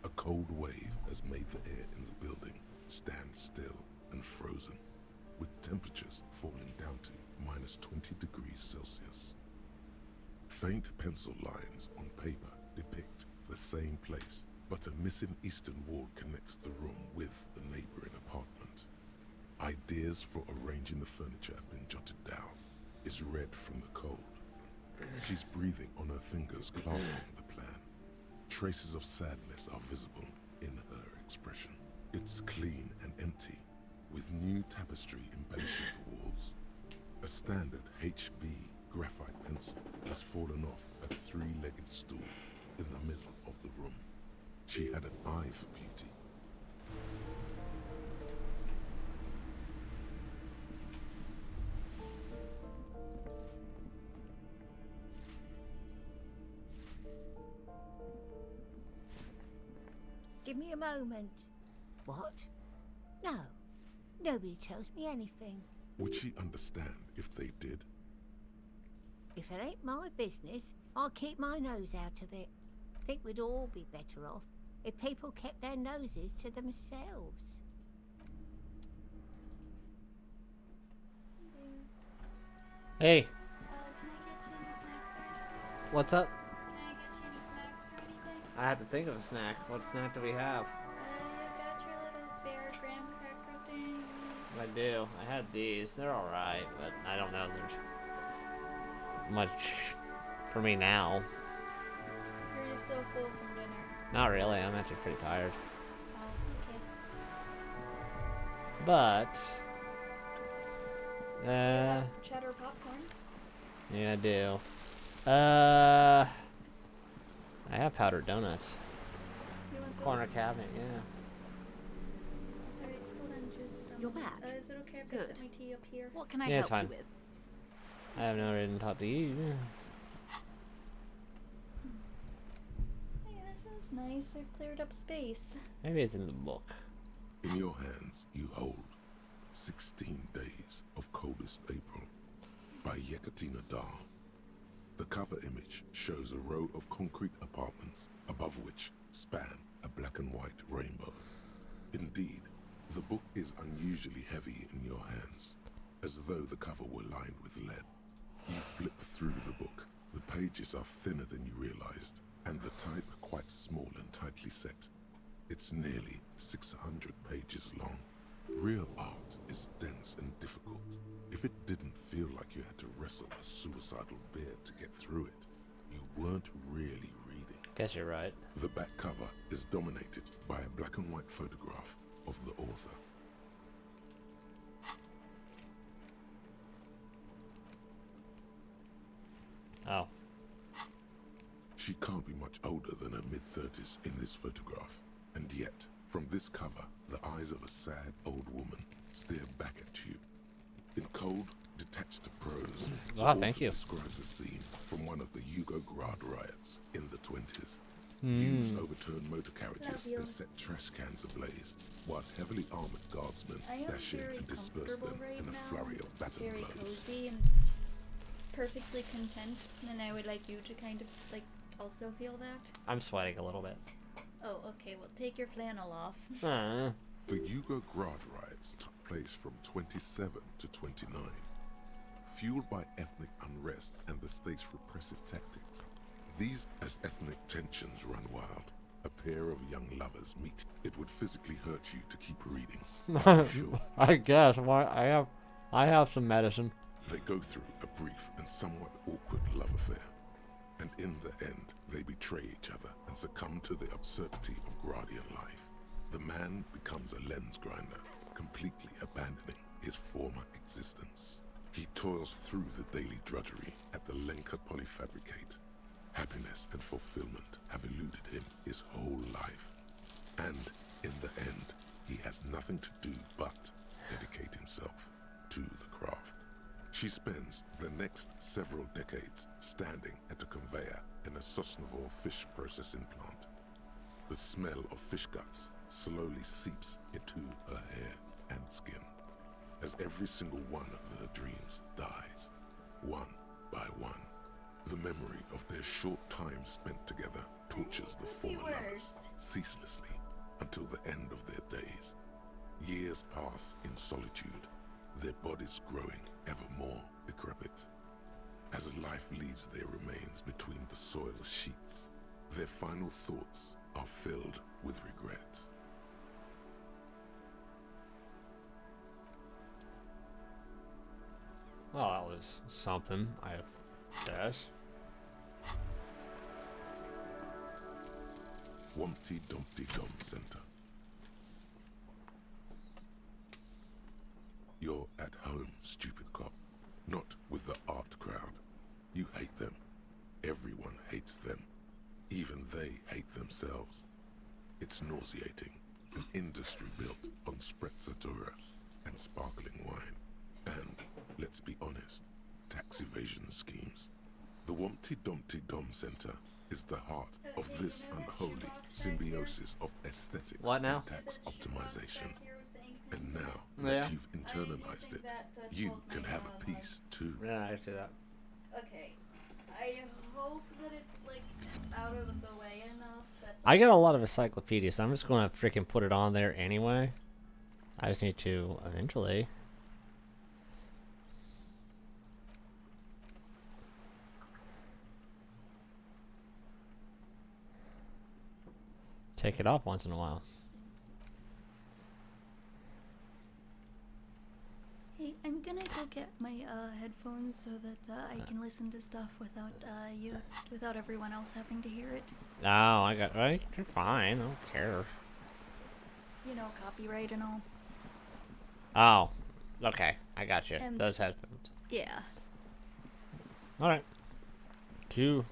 [SPEAKER 3] A cold wave has made the air in the building stand still and frozen, with temperatures falling down to -20 degrees Celsius. Faint pencil lines on paper depict the same place, but a missing eastern wall connects the room with the neighboring apartment. Ideas for arranging the furniture have been jotted down. Is red from the cold. She's breathing on her fingers, clasping the plan. Traces of sadness are visible in her expression. It's clean and empty, with new tapestry embellishing the walls. A standard HB graphite pencil has fallen off a three-legged stool in the middle of the room. She had an eye for beauty.
[SPEAKER 13] Give me a moment. What? No. Nobody tells me anything.
[SPEAKER 3] Would she understand if they did?
[SPEAKER 13] If it ain't my business, I'll keep my nose out of it. Think we'd all be better off if people kept their noses to themselves.
[SPEAKER 1] Hey,
[SPEAKER 17] Can I get you any snacks or anything?
[SPEAKER 1] what's up?
[SPEAKER 17] Can I get you any snacks or anything?
[SPEAKER 1] I have to think of a snack. What snack do we have?
[SPEAKER 17] You got your little bear graham cracker things.
[SPEAKER 1] I do. I had these. They're alright, but I don't know if there's much for me now.
[SPEAKER 17] Are you still full from dinner?
[SPEAKER 1] Not really. I'm actually pretty tired.
[SPEAKER 17] Oh, okay.
[SPEAKER 1] But
[SPEAKER 17] Cheddar popcorn.
[SPEAKER 1] yeah, I do. I have powdered donuts.
[SPEAKER 17] You want
[SPEAKER 1] Corner
[SPEAKER 17] those?
[SPEAKER 1] cabinet, yeah.
[SPEAKER 17] Alright, hold on just a
[SPEAKER 10] You're
[SPEAKER 17] moment.
[SPEAKER 10] back.
[SPEAKER 17] Is it okay if I
[SPEAKER 10] Good.
[SPEAKER 17] set my tea up here?
[SPEAKER 10] What can I
[SPEAKER 1] Yeah, it's
[SPEAKER 10] help
[SPEAKER 1] fine.
[SPEAKER 10] you with?
[SPEAKER 1] I have no reason to talk to you.
[SPEAKER 17] Hey, this is nice. They've cleared up space.
[SPEAKER 1] Maybe it's in the book.
[SPEAKER 3] In your hands, you hold 16 Days of Coldest April by Yekaterina Dahl. The cover image shows a row of concrete apartments above which span a black and white rainbow. Indeed, the book is unusually heavy in your hands, as though the cover were lined with lead. You flip through the book. The pages are thinner than you realized, and the type quite small and tightly set. It's nearly 600 pages long. Real art is dense and difficult. If it didn't feel like you had to wrestle a suicidal bear to get through it, you weren't really reading.
[SPEAKER 1] Guess you're right.
[SPEAKER 3] The back cover is dominated by a black and white photograph of the author.
[SPEAKER 1] Oh.
[SPEAKER 3] She can't be much older than her mid-30s in this photograph. And yet, from this cover, the eyes of a sad old woman stare back at you. In cold, detached prose, the
[SPEAKER 1] thank
[SPEAKER 3] author
[SPEAKER 1] you.
[SPEAKER 3] describes a scene from one of the Yugoslavia riots in the 20s.
[SPEAKER 1] Mm.
[SPEAKER 3] Used overturned motor carriages
[SPEAKER 2] Love you.
[SPEAKER 3] and set trash cans ablaze, while heavily armored guardsmen
[SPEAKER 2] I am
[SPEAKER 3] dash in
[SPEAKER 2] very
[SPEAKER 3] and disperse them
[SPEAKER 2] comfortable right
[SPEAKER 3] in a
[SPEAKER 2] now,
[SPEAKER 3] flurry of baton
[SPEAKER 2] very
[SPEAKER 3] blows.
[SPEAKER 2] cozy and just perfectly content, and I would like you to kind of like also feel that.
[SPEAKER 1] I'm sweating a little bit.
[SPEAKER 2] Oh, okay. Well, take your flannel off.
[SPEAKER 3] The Yugoslavia riots took place from 27 to 29. Fueled by ethnic unrest and the state's repressive tactics, these, as ethnic tensions run wild, a pair of young lovers meet. It would physically hurt you to keep reading. I'm sure.
[SPEAKER 1] I guess. Why I have some medicine.
[SPEAKER 3] They go through a brief and somewhat awkward love affair. And in the end, they betray each other and succumb to the absurdity of Guardian life. The man becomes a lens grinder, completely abandoning his former existence. He toils through the daily drudgery at the Lenka polyfabricate. Happiness and fulfillment have eluded him his whole life. And in the end, he has nothing to do but dedicate himself to the craft. She spends the next several decades standing at a conveyor in a Sosnovo fish processing plant. The smell of fish guts slowly seeps into her hair and skin, as every single one of her dreams dies, one by one. The memory of their short time spent together tortures the former lovers ceaselessly until the end of their days. Years pass in solitude, their bodies growing ever more decrepit. As life leaves their remains between the soil sheets, their final thoughts are filled with regret.
[SPEAKER 1] Well, that was something, I guess.
[SPEAKER 3] Wumpty Dumpty Dum Center. You're at home, stupid cop. Not with the art crowd. You hate them. Everyone hates them. Even they hate themselves. It's nauseating. An industry built on sprezzatura and sparkling wine. And, let's be honest, tax evasion schemes. The Wumpty Dumpty Dum Center is the heart of this unholy symbiosis of aesthetics
[SPEAKER 1] What now?
[SPEAKER 3] and tax optimization. And now
[SPEAKER 1] Yeah.
[SPEAKER 3] that you've internalized it, you can have a piece too.
[SPEAKER 1] Yeah, I see that.
[SPEAKER 2] Okay. I hope that it's like out of the way enough that
[SPEAKER 1] I get a lot of encyclopedias, so I'm just going to freaking put it on there anyway. I just need to eventually. Take it off once in a while.
[SPEAKER 2] Hey, I'm gonna go get my headphones so that I can listen to stuff without everyone else having to hear it.
[SPEAKER 1] Oh, I got right. You're fine. I don't care.
[SPEAKER 2] You know, copyright and all.
[SPEAKER 1] Oh, okay. I got you. Those headphones.
[SPEAKER 2] Yeah.
[SPEAKER 1] All right. Two.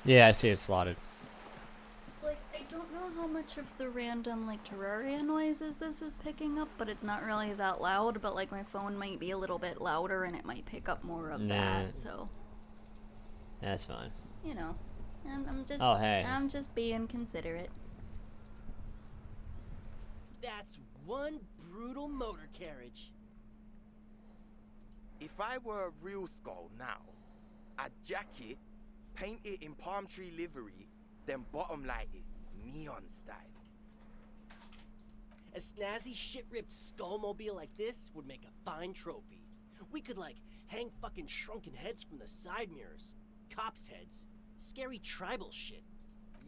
[SPEAKER 1] Yeah, I see it slotted.
[SPEAKER 2] Like, I don't know how much of the random, like, Terraria noises this is picking up, but it's not really that loud, but, like, my phone might be a little bit louder and it might pick up more of that, so.
[SPEAKER 1] That's fine.
[SPEAKER 2] You know, I'm just,
[SPEAKER 1] Oh, hey.
[SPEAKER 2] I'm just being considerate.
[SPEAKER 21] That's one brutal motor carriage.
[SPEAKER 14] If I were a real skull now, I'd jack it, paint it in palm tree livery, then bottom light it, neon style.
[SPEAKER 21] A snazzy shit-ripped skullmobile like this would make a fine trophy. We could, like, hang fucking shrunken heads from the side mirrors. Cops' heads. Scary tribal shit.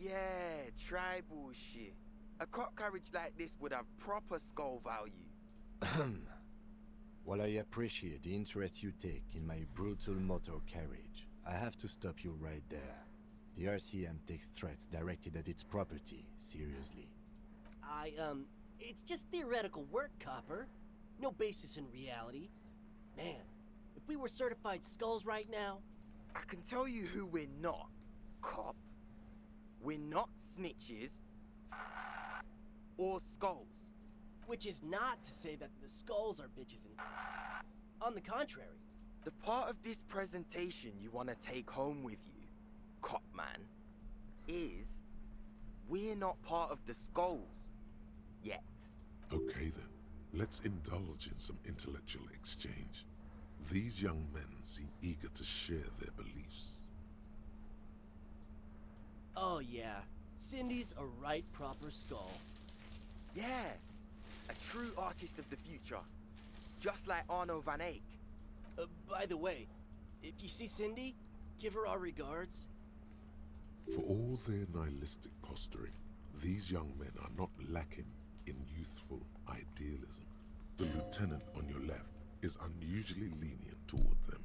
[SPEAKER 14] Yeah, tribal shit. A cop carriage like this would have proper skull value.
[SPEAKER 4] While I appreciate the interest you take in my brutal motor carriage, I have to stop you right there. The RCM takes threats directed at its property seriously.
[SPEAKER 15] It's just theoretical work, Copper. No basis in reality. Man, if we were certified skulls right now...
[SPEAKER 14] I can tell you who we're not, cop. We're not snitches or skulls.
[SPEAKER 15] Which is not to say that the skulls are bitches and... On the contrary.
[SPEAKER 14] The part of this presentation you want to take home with you, cop man, is we're not part of the skulls yet.
[SPEAKER 3] Okay then, let's indulge in some intellectual exchange. These young men seem eager to share their beliefs.
[SPEAKER 15] Oh yeah, Cindy's a right proper skull.
[SPEAKER 14] Yeah, a true artist of the future, just like Arno van Eyck.
[SPEAKER 15] By the way, if you see Cindy, give her our regards.
[SPEAKER 3] For all their nihilistic posturing, these young men are not lacking in youthful idealism. The lieutenant on your left is unusually lenient toward them.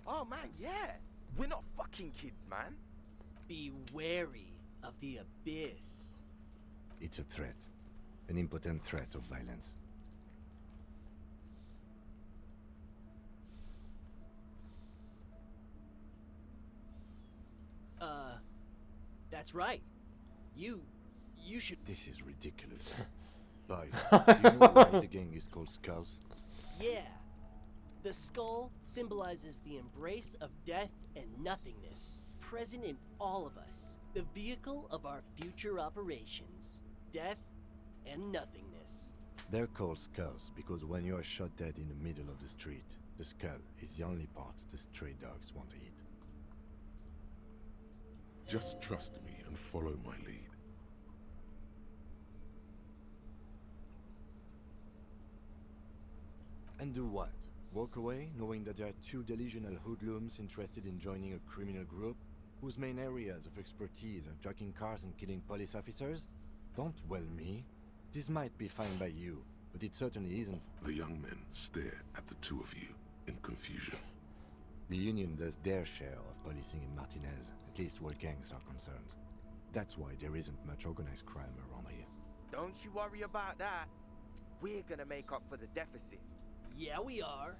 [SPEAKER 14] Oh man, yeah! We're not fucking kids, man.
[SPEAKER 15] Be wary of the abyss.
[SPEAKER 4] It's a threat. An impotent threat of violence.
[SPEAKER 15] That's right. You should...
[SPEAKER 4] This is ridiculous. Boys, do you know why the gang is called Skulls?
[SPEAKER 15] Yeah. The skull symbolizes the embrace of death and nothingness, present in all of us. The vehicle of our future operations. Death and nothingness.
[SPEAKER 4] They're called Skulls because when you are shot dead in the middle of the street, the skull is the only part the stray dogs want to eat.
[SPEAKER 3] Just trust me and follow my lead.
[SPEAKER 4] And do what? Walk away, knowing that there are two delusional hoodlums interested in joining a criminal group, whose main areas of expertise are jacking cars and killing police officers? Don't well me. This might be fine by you, but it certainly isn't.
[SPEAKER 3] The young men stare at the two of you in confusion.
[SPEAKER 4] The Union does their share of policing in Martinez, at least where gangs are concerned. That's why there isn't much organized crime around here.
[SPEAKER 14] Don't you worry about that. We're gonna make up for the deficit.
[SPEAKER 15] Yeah, we are.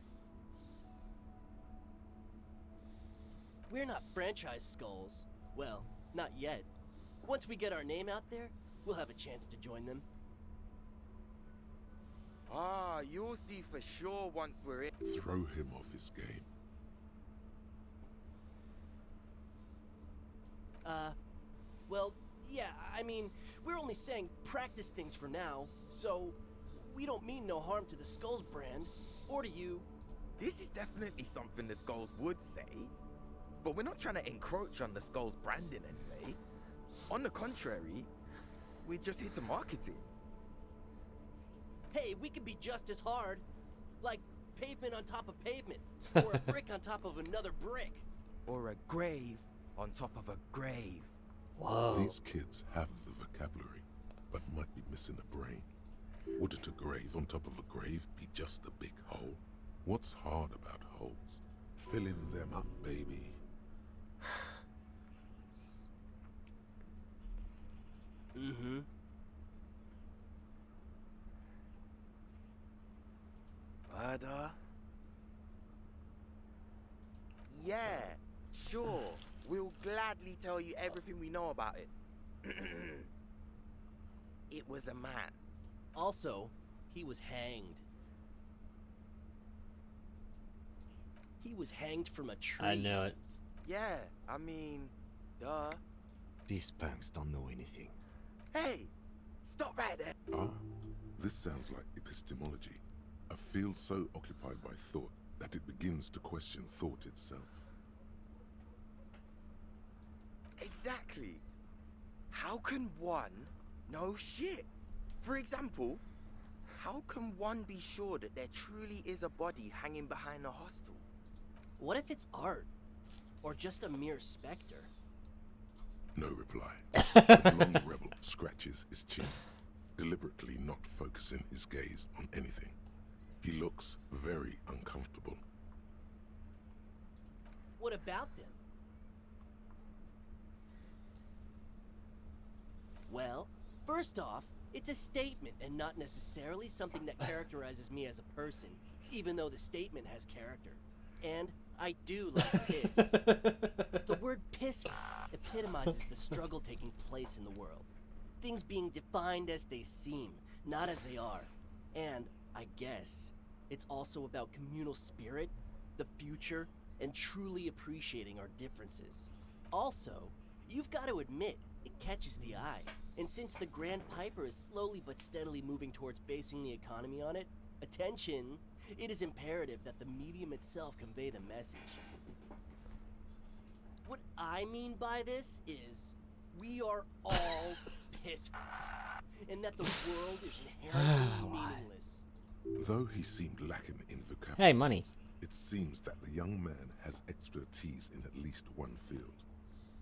[SPEAKER 15] We're not franchise skulls. Well, not yet. Once we get our name out there, we'll have a chance to join them.
[SPEAKER 14] Ah, you'll see for sure once we're in.
[SPEAKER 3] Throw him off his game.
[SPEAKER 15] Well, yeah, I mean, we're only saying practice things for now, so we don't mean no harm to the Skulls brand, or to you.
[SPEAKER 14] This is definitely something the Skulls would say, but we're not trying to encroach on the Skulls brand in any way. On the contrary, we're just here to market it.
[SPEAKER 15] Hey, we could be just as hard, like pavement on top of pavement, or a brick on top of another brick.
[SPEAKER 14] Or a grave on top of a grave.
[SPEAKER 3] Whoa. These kids have the vocabulary, but might be missing a brain. Wouldn't a grave on top of a grave be just a big hole? What's hard about holes? Filling them up, baby.
[SPEAKER 15] Mm-hmm.
[SPEAKER 14] Murder? Yeah, sure. We'll gladly tell you everything we know about it. It was a man.
[SPEAKER 15] Also, he was hanged. He was hanged from a tree.
[SPEAKER 1] I know it.
[SPEAKER 14] Yeah, I mean, duh.
[SPEAKER 4] These punks don't know anything.
[SPEAKER 14] Hey, stop right there.
[SPEAKER 3] Ah, this sounds like epistemology. A field so occupied by thought that it begins to question thought itself.
[SPEAKER 14] Exactly. How can one know shit? For example, how can one be sure that there truly is a body hanging behind a hostel?
[SPEAKER 15] What if it's art? Or just a mere specter?
[SPEAKER 3] No reply. The blonde rebel scratches his chin, deliberately not focusing his gaze on anything. He looks very uncomfortable.
[SPEAKER 15] about them? Well, first off, it's a statement and not necessarily something that characterizes me as a person, even though the statement has character. And I do like piss. The word piss epitomizes the struggle taking place in the world. Things being defined as they seem, not as they are. And, I guess, it's also about communal spirit, the future, and truly appreciating our differences. Also, you've got to admit, it catches the eye. And since the Grand Piper is slowly but steadily moving towards basing the economy on it, attention, it is imperative that the medium itself convey the message. What I mean by this is, we are all piss and that the world is inherently meaningless.
[SPEAKER 3] Though he seemed lacking in vocabulary,
[SPEAKER 1] Hey, money.
[SPEAKER 3] It seems that the young man has expertise in at least one field,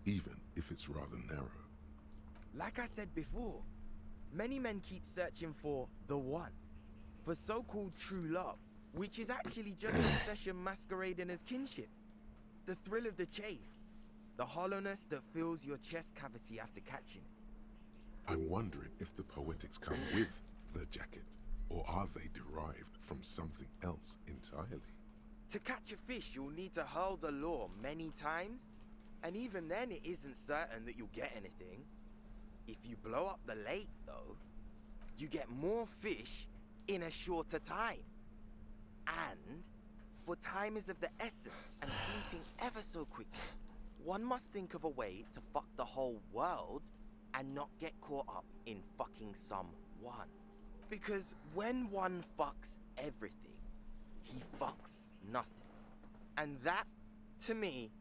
[SPEAKER 3] even if it's rather narrow.
[SPEAKER 14] Like I said before, many men keep searching for the one, for so-called true love, which is actually just obsession masquerading as kinship. The thrill of the chase, the hollowness that fills your chest cavity after catching it.
[SPEAKER 3] I'm wondering if the poetics come with the jacket, or are they derived from something else entirely?
[SPEAKER 14] To catch a fish, you'll need to hurl the lure many times, and even then it isn't certain that you'll get anything. If you blow up the lake, though, you get more fish in a shorter time. And, for time is of the essence and fleeting ever so quickly, one must think of a way to fuck the whole world and not get caught up in fucking someone. Because when one fucks everything, he fucks nothing. And that, to me,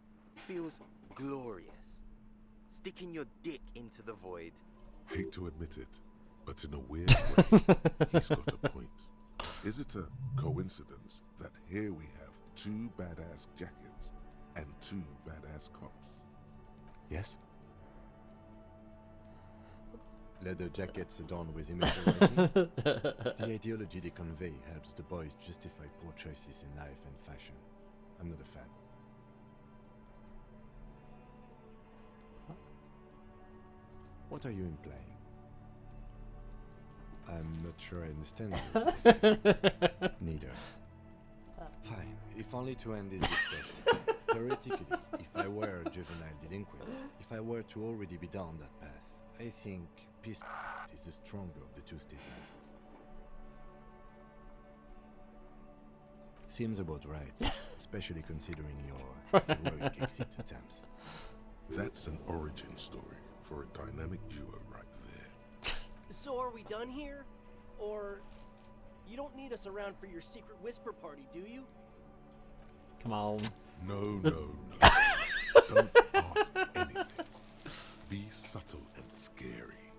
[SPEAKER 14] feels glorious. Sticking your dick into the void.
[SPEAKER 3] Hate to admit it, but in a weird way, he's got a point. Is it a coincidence that here we have two badass jackets and two badass cops?
[SPEAKER 4] Yes? Leather jackets adorned with imagery writing. The ideology they convey helps the boys justify poor choices in life and fashion. I'm not a fan. What are you implying? I'm not sure I understand you. Neither. Fine, if only to end this discussion. Theoretically, if I were a juvenile delinquent, if I were to already be down that path, I think peace is the stronger of the two statements. Seems about right, especially considering your heroic exit attempts.
[SPEAKER 3] That's an origin story for a dynamic duo right there.
[SPEAKER 15] So are we done here? Or you don't need us around for your secret whisper party, do you?
[SPEAKER 1] Come on.
[SPEAKER 3] No. Don't ask anything. Be subtle and scary.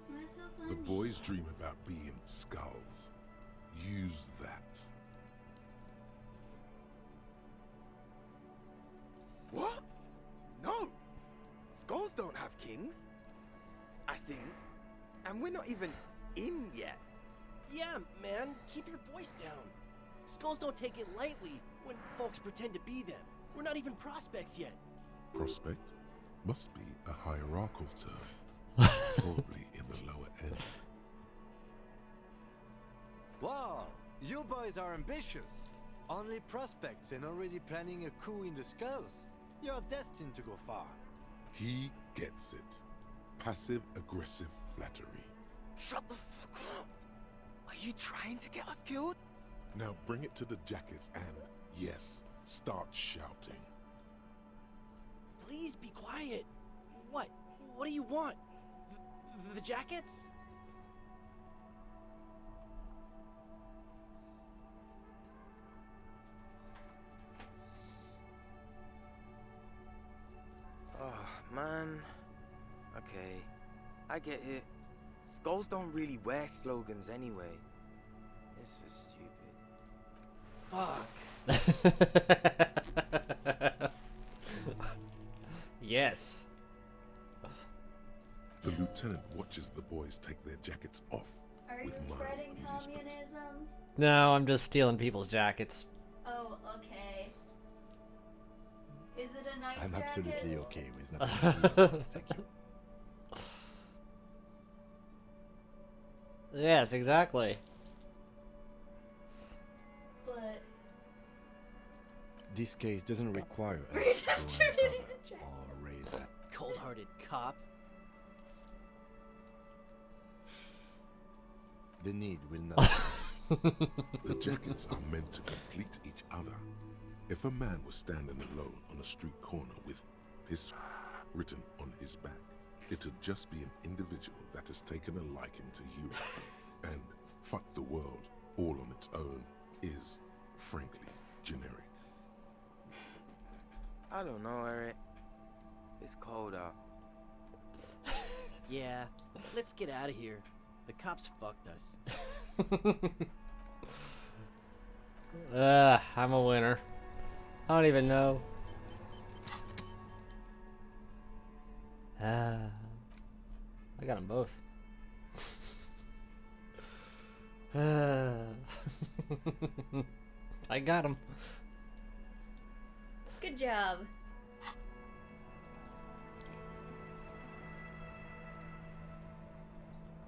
[SPEAKER 3] The boys dream about being skulls. Use that.
[SPEAKER 14] What? No! Skulls don't have kings. I think. And we're not even in yet.
[SPEAKER 15] Yeah, man, keep your voice down. Skulls don't take it lightly when folks pretend to be them. We're not even prospects yet.
[SPEAKER 3] Prospect must be a hierarchical term. Probably in the lower end.
[SPEAKER 4] Wow, you boys are ambitious. Only prospects and already planning a coup in the skulls. You're destined to go far.
[SPEAKER 3] He gets it. Passive-aggressive flattery.
[SPEAKER 14] Shut the fuck up! Are you trying to get us killed?
[SPEAKER 3] Now bring it to the jackets and, yes, start shouting.
[SPEAKER 15] Please be quiet. What? What do you want? The jackets?
[SPEAKER 14] Oh, man. Okay, I get it. Skulls don't really wear slogans anyway. This was stupid.
[SPEAKER 15] Fuck.
[SPEAKER 1] Yes.
[SPEAKER 3] The lieutenant watches the boys take their jackets off.
[SPEAKER 2] Are you
[SPEAKER 3] with mild
[SPEAKER 2] spreading
[SPEAKER 3] amusement.
[SPEAKER 2] communism?
[SPEAKER 1] No, I'm just stealing people's jackets.
[SPEAKER 2] Oh, okay. Is it a nice
[SPEAKER 4] I'm
[SPEAKER 2] jacket?
[SPEAKER 4] absolutely okay with nothing. Thank you.
[SPEAKER 1] Yes, exactly.
[SPEAKER 2] But
[SPEAKER 4] This case doesn't require
[SPEAKER 2] we
[SPEAKER 4] us to
[SPEAKER 2] just
[SPEAKER 4] go
[SPEAKER 2] turned it
[SPEAKER 4] uncover
[SPEAKER 2] into
[SPEAKER 4] or raise a...
[SPEAKER 15] Cold-hearted cop.
[SPEAKER 4] The need will not...
[SPEAKER 3] The jackets are meant to complete each other. If a man was standing alone on a street corner with his written on his back, it'd just be an individual that has taken a liking to you. And fuck the world all on its own is, frankly, generic.
[SPEAKER 14] I don't know, Eric. It's cold out.
[SPEAKER 15] Yeah, let's get out of here. The cops fucked us.
[SPEAKER 1] I'm a winner. I don't even know. I got them both. I got them.
[SPEAKER 2] good job.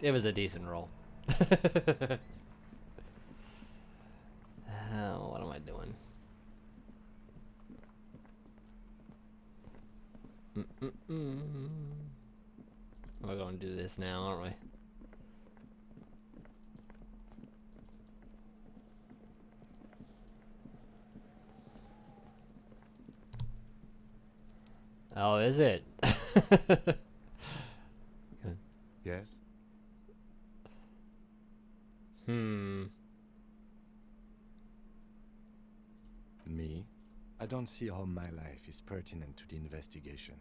[SPEAKER 1] It was a decent roll. What am I doing? We're going to do this now, aren't we? Oh, is it?
[SPEAKER 4] Yes? Me? I don't see how my life is pertinent to the investigation.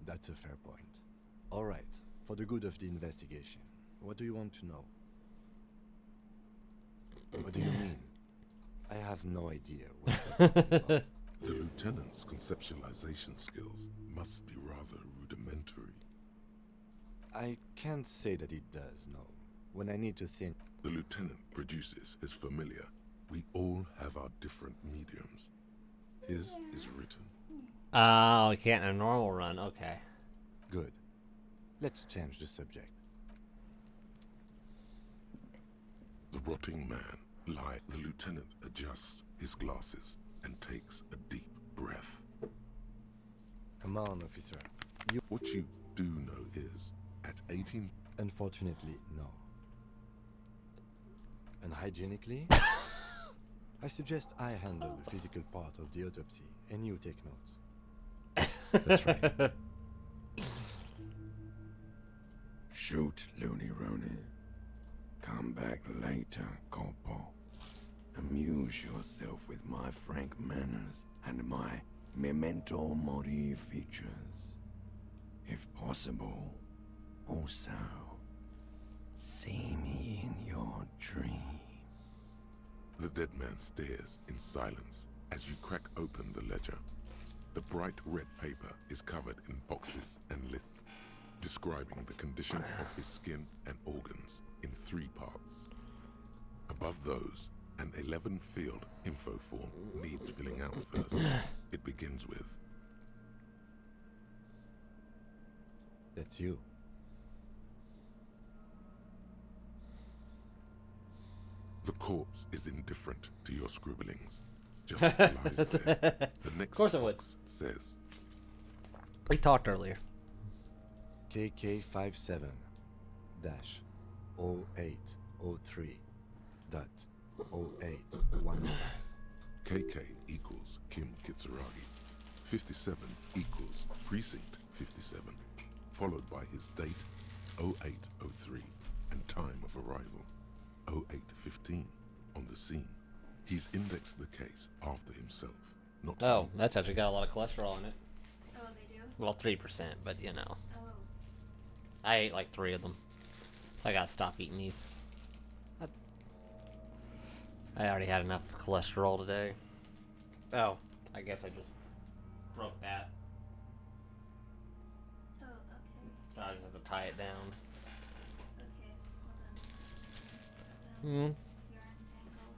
[SPEAKER 4] That's a fair point. Alright, for the good of the investigation, what do you want to know? What do you mean? I have no idea what you're talking about.
[SPEAKER 3] The lieutenant's conceptualization skills must be rather rudimentary.
[SPEAKER 4] I can't say that it does, no. When I need to think...
[SPEAKER 3] The lieutenant produces his familiar. We all have our different mediums. His is written.
[SPEAKER 1] Oh, we can't in a normal run. Okay.
[SPEAKER 4] Good. Let's change the subject.
[SPEAKER 3] The rotting man lie. The lieutenant adjusts his glasses and takes a deep breath.
[SPEAKER 4] Come on, officer.
[SPEAKER 3] What you do know is, at 18...
[SPEAKER 4] Unfortunately, no. And hygienically? I suggest I handle the physical part of the autopsy, and you take notes. That's right.
[SPEAKER 11] Shoot, Looney Rooney. Come back later, Corporal. Amuse yourself with my frank manners and my memento mori features. If possible, also, see me in your dreams.
[SPEAKER 3] The dead man stares in silence as you crack open the ledger. The bright red paper is covered in boxes and lists, describing the condition of his skin and organs in 3 parts. Above those, an 11-field info form needs filling out first. It begins with...
[SPEAKER 4] That's you.
[SPEAKER 3] The corpse is indifferent to your scribblings. Just lies there. The next
[SPEAKER 1] Of course it would.
[SPEAKER 3] box says...
[SPEAKER 1] We talked earlier.
[SPEAKER 4] KK57-0803.0815.
[SPEAKER 3] KK equals Kim Kitsuragi. 57 equals Precinct 57, followed by his date 0803 and time of arrival 0815 on the scene. He's indexed the case after himself, not
[SPEAKER 1] Oh, that's actually got a lot of cholesterol in it.
[SPEAKER 2] Oh, they do?
[SPEAKER 1] Well, 3%, but you know.
[SPEAKER 2] Oh.
[SPEAKER 1] I ate like 3 of them. So I gotta stop eating these. I already had enough cholesterol today. Oh, I guess I just broke that.
[SPEAKER 2] Oh, okay.
[SPEAKER 1] So I just have to tie it down.
[SPEAKER 2] Okay, hold on.
[SPEAKER 1] Hmm.
[SPEAKER 2] Yarn tangle.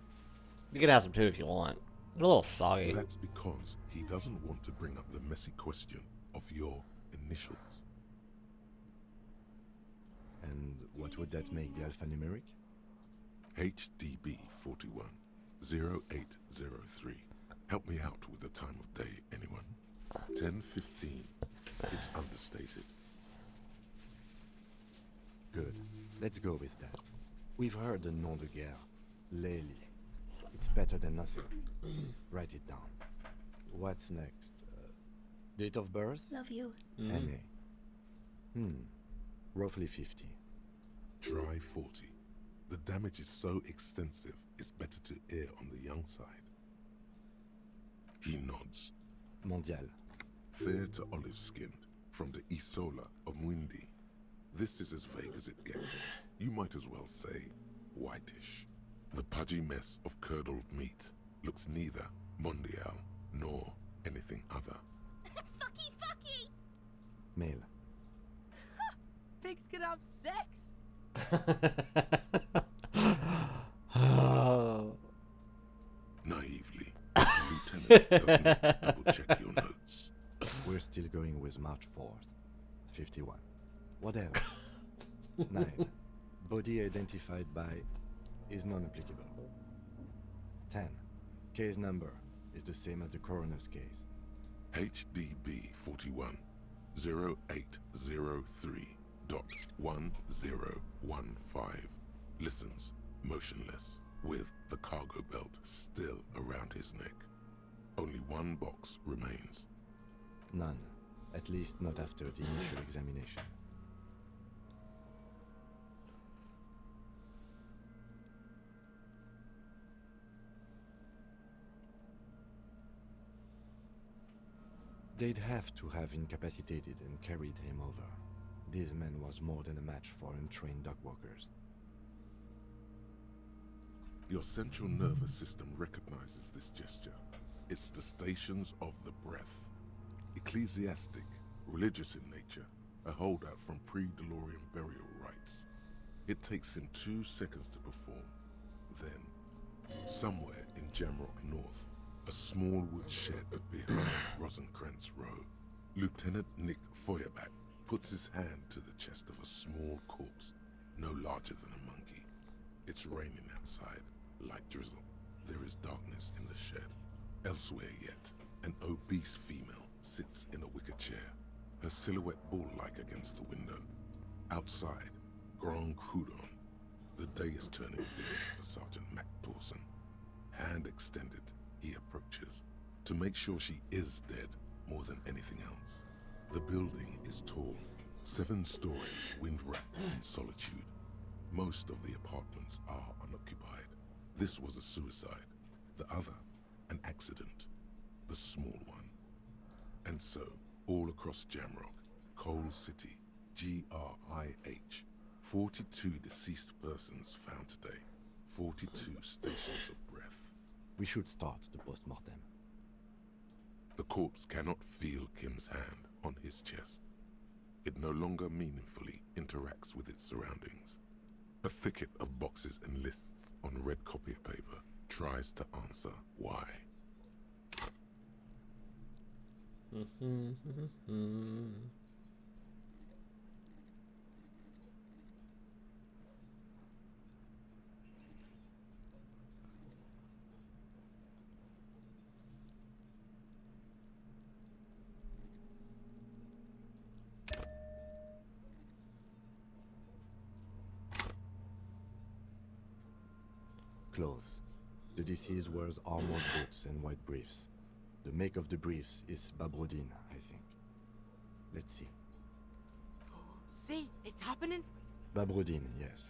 [SPEAKER 1] You can have some too if you want. They're a little soggy.
[SPEAKER 3] That's because he doesn't want to bring up the messy question of your initials.
[SPEAKER 4] And what would that make the alphanumeric?
[SPEAKER 3] HDB 41 0803. Help me out with the time of day, anyone? 10:15. It's understated.
[SPEAKER 4] Good. Let's go with that. We've heard the nom de guerre. Lely. It's better than nothing. Write it down. What's next? Date of birth?
[SPEAKER 2] Love you.
[SPEAKER 4] NA. Roughly 50.
[SPEAKER 3] Try 40. The damage is so extensive, it's better to err on the young side. He nods.
[SPEAKER 4] Mondial.
[SPEAKER 3] Fair to olive-skinned, from the Isola of Mwindi. This is as vague as it gets. You might as well say whitish. The pudgy mess of curdled meat looks neither mondial nor anything other.
[SPEAKER 6] Fucky, fucky!
[SPEAKER 4] Male.
[SPEAKER 9] Pigs can have sex!
[SPEAKER 3] Naively, Lieutenant doesn't double-check your notes.
[SPEAKER 4] We're still going with March 4th. 51. What else? 9. Body identified by is non-applicable. 10. Case number is the same as the coroner's case.
[SPEAKER 3] HDB 41 0803.1015 listens motionless with the cargo belt still around his neck. Only one box remains.
[SPEAKER 4] None. At least not after the initial examination. They'd have to have incapacitated and carried him over. This man was more than a match for untrained dogwalkers.
[SPEAKER 3] Your central nervous system recognizes this gesture. It's the stations of the breath. Ecclesiastic, religious in nature, a holdout from pre-Delorian burial rites. It takes him 2 seconds to perform. Then, somewhere in Jamrock North, a small wood shed behind Rosencrantz Row, Lieutenant Nick Feuerbach puts his hand to the chest of a small corpse, no larger than a monkey. It's raining outside, light drizzle. There is darkness in the shed. Elsewhere yet, an obese female sits in a wicker chair, her silhouette bull-like against the window. Outside, Grand Coudon. The day is turning dim for Sergeant Mac Dawson. Hand extended, he approaches, to make sure she is dead more than anything else. The building is tall, 7 stories, wind-wrapped in solitude. Most of the apartments are unoccupied. This was a suicide. The other, an accident. The small one. And so, all across Jamrock, Coal City, GRIH, 42 deceased persons found today. 42 stations of breath.
[SPEAKER 4] We should start the post-mortem.
[SPEAKER 3] The corpse cannot feel Kim's hand on his chest. It no longer meaningfully interacts with its surroundings. A thicket of boxes and lists on red copier paper tries to answer why.
[SPEAKER 4] Clothes. The deceased wears armored boots and white briefs. The make of the briefs is Babrodine, I think. Let's see.
[SPEAKER 9] See, it's happening.
[SPEAKER 4] Babrodine, yes.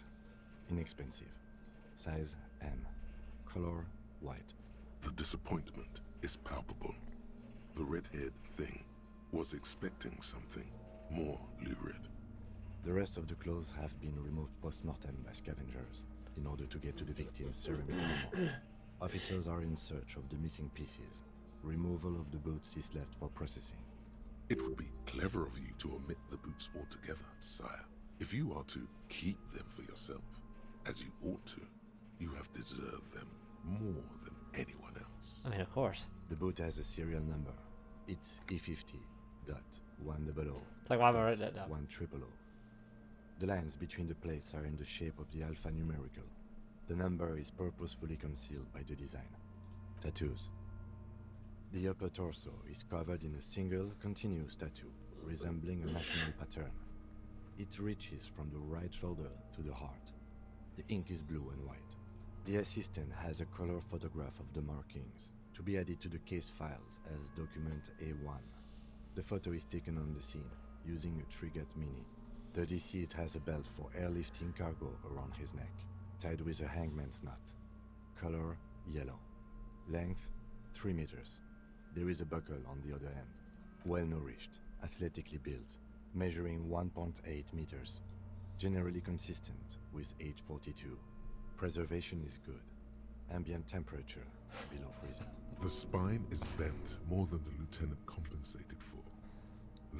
[SPEAKER 4] Inexpensive. Size M. Color white.
[SPEAKER 3] The disappointment is palpable. The red-haired thing was expecting something more lurid.
[SPEAKER 4] The rest of the clothes have been removed post-mortem by scavengers in order to get to the victim's ceramic armor. Officers are in search of the missing pieces. Removal of the boots is left for processing.
[SPEAKER 3] It would be clever of you to omit the boots altogether, sire. If you are to keep them for yourself, as you ought to, you have deserved them more than anyone else. boats.
[SPEAKER 1] I mean, of course.
[SPEAKER 4] The boat has a serial number. It's E50.100.
[SPEAKER 1] It's like, why am I writing that down?
[SPEAKER 4] 100. The lines between the plates are in the shape of the alphanumerical. The number is purposefully concealed by the design. Tattoos. The upper torso is covered in a single, continuous tattoo, resembling a national pattern. It reaches from the right shoulder to the heart. The ink is blue and white. The assistant has a color photograph of the markings, to be added to the case files as document A1. The photo is taken on the scene, using a Trigat Mini. The deceased has a belt for airlifting cargo around his neck, tied with a hangman's knot. Color, yellow. Length, 3 meters. There is a buckle on the other end. Well-nourished, athletically built, measuring 1.8 meters. Generally consistent with age 42. Preservation is good. Ambient temperature, below freezing.
[SPEAKER 3] The spine is bent more than the lieutenant compensated for.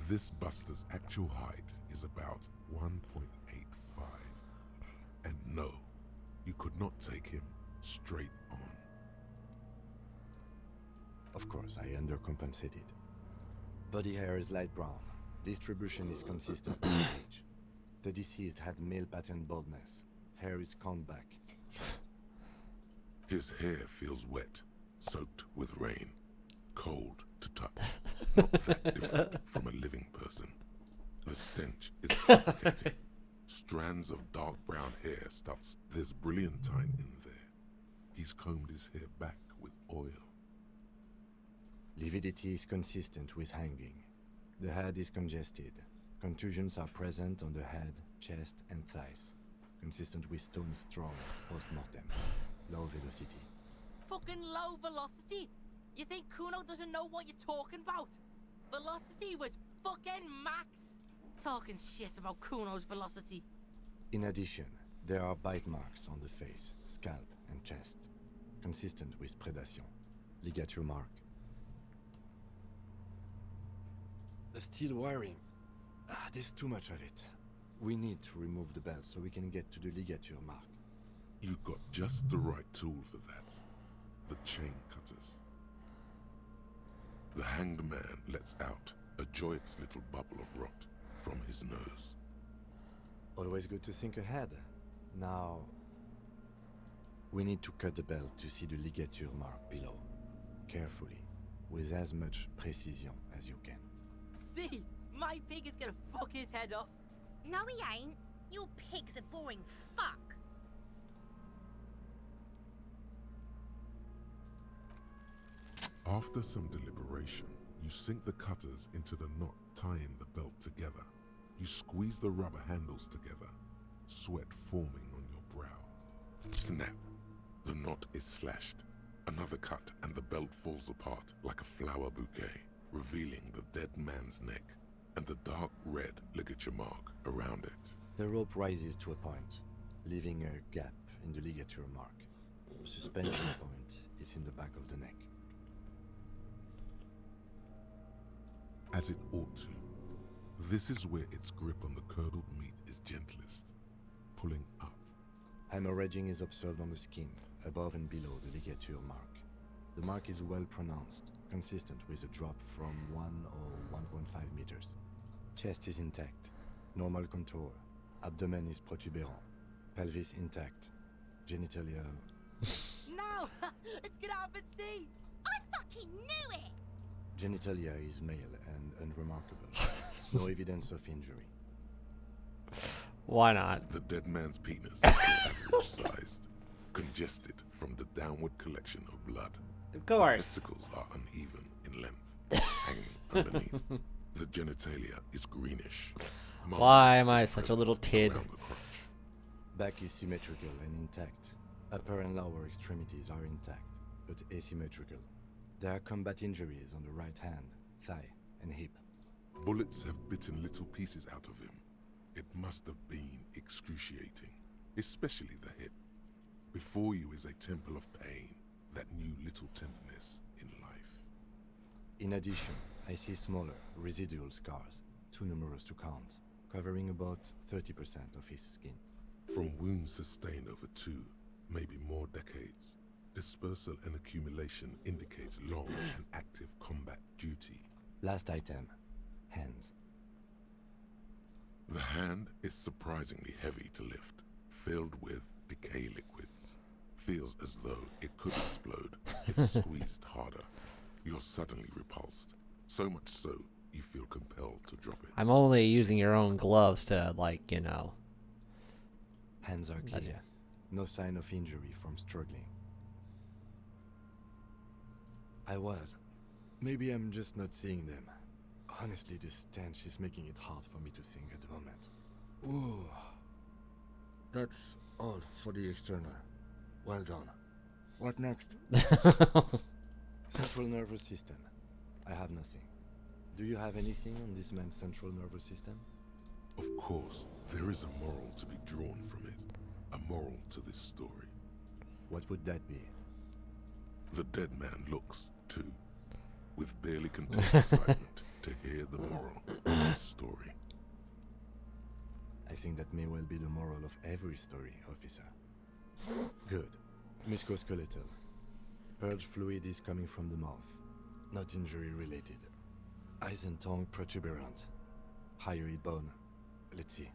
[SPEAKER 3] This buster's actual height is about 1.85. And no, you could not take him straight on.
[SPEAKER 4] Of course, I undercompensated. Body hair is light brown. Distribution is consistent with age. The deceased had male pattern baldness. Hair is combed back.
[SPEAKER 3] His hair feels wet, soaked with rain, cold to touch. Not that different from a living person. The stench is suffocating. Strands of dark brown hair starts. There's brilliantine in there. He's combed his hair back with oil.
[SPEAKER 4] Lividity is consistent with hanging. The head is congested. Contusions are present on the head, chest, and thighs. Consistent with stones thrown post-mortem. Low velocity.
[SPEAKER 5] Fucking low velocity? You think Kuno doesn't know what you're talking about? Velocity was fucking max. Talking shit about Kuno's velocity.
[SPEAKER 4] In addition, there are bite marks on the face, scalp, and chest. Consistent with predation. Ligature mark. The steel wiring. There's too much of it. We need to remove the belt so we can get to the ligature mark.
[SPEAKER 3] You got just the right tool for that. The chain cutters. The hanged man lets out a joyous little bubble of rot from his nose.
[SPEAKER 4] Always good to think ahead. Now, we need to cut the belt to see the ligature mark below. Carefully, with as much precision as you can.
[SPEAKER 5] See, my pig is gonna fuck his head off.
[SPEAKER 6] No, he ain't. Your pig's a boring fuck.
[SPEAKER 3] After some deliberation, you sink the cutters into the knot tying the belt together. You squeeze the rubber handles together, sweat forming on your brow. Snap! The knot is slashed. Another cut and the belt falls apart like a flower bouquet, revealing the dead man's neck and the dark red ligature mark around it.
[SPEAKER 4] The rope rises to a point, leaving a gap in the ligature mark. The suspension point is in the back of the neck.
[SPEAKER 3] As it ought to. This is where its grip on the curdled meat is gentlest, pulling up.
[SPEAKER 4] Hemorrhaging is observed on the skin, above and below the ligature mark. The mark is well pronounced, consistent with a drop from 1 or 1.5 meters. Chest is intact, normal contour. Abdomen is protuberant, pelvis intact, genitalia...
[SPEAKER 5] No! Let's get out and see!
[SPEAKER 6] I fucking knew it!
[SPEAKER 4] Genitalia is male and unremarkable. No evidence of injury.
[SPEAKER 1] Why not?
[SPEAKER 3] The dead man's penis is average-sized, congested from the downward collection of blood.
[SPEAKER 1] Of course.
[SPEAKER 3] The testicles are uneven in length, hanging underneath. The genitalia is greenish.
[SPEAKER 1] Why am I such a little kid?
[SPEAKER 4] Back is symmetrical and intact. Upper and lower extremities are intact, but asymmetrical. There are combat injuries on the right hand, thigh, and hip.
[SPEAKER 3] Bullets have bitten little pieces out of him. It must have been excruciating, especially the hip. Before you is a temple of pain that knew little tenderness in life.
[SPEAKER 4] In addition, I see smaller, residual scars, too numerous to count, covering about 30% of his skin.
[SPEAKER 3] From wounds sustained over 2, maybe more decades, Dispersal and accumulation indicates long and active combat duty.
[SPEAKER 4] Last item. Hands.
[SPEAKER 3] The hand is surprisingly heavy to lift, filled with decay liquids. Feels as though it could explode if squeezed harder. You're suddenly repulsed, so much so you feel compelled to drop it.
[SPEAKER 1] I'm only using your own gloves to, like, you know.
[SPEAKER 4] Hands are clear.
[SPEAKER 1] Gotcha.
[SPEAKER 4] No sign of injury from struggling. I was. Maybe I'm just not seeing them. Honestly, this stench is making it hard for me to think at the moment. Ooh. That's all for the external. Well done. What next? Central nervous system. I have nothing. Do you have anything on this man's central nervous system?
[SPEAKER 3] Of course, there is a moral to be drawn from it. A moral to this story.
[SPEAKER 4] What would that be?
[SPEAKER 3] The dead man looks, too, with barely contained excitement to hear the moral of this story.
[SPEAKER 4] I think that may well be the moral of every story, officer. Good. Musculoskeletal. Purge fluid is coming from the mouth. Not injury related. Eyes and tongue protuberant. Hyoid bone. Let's see.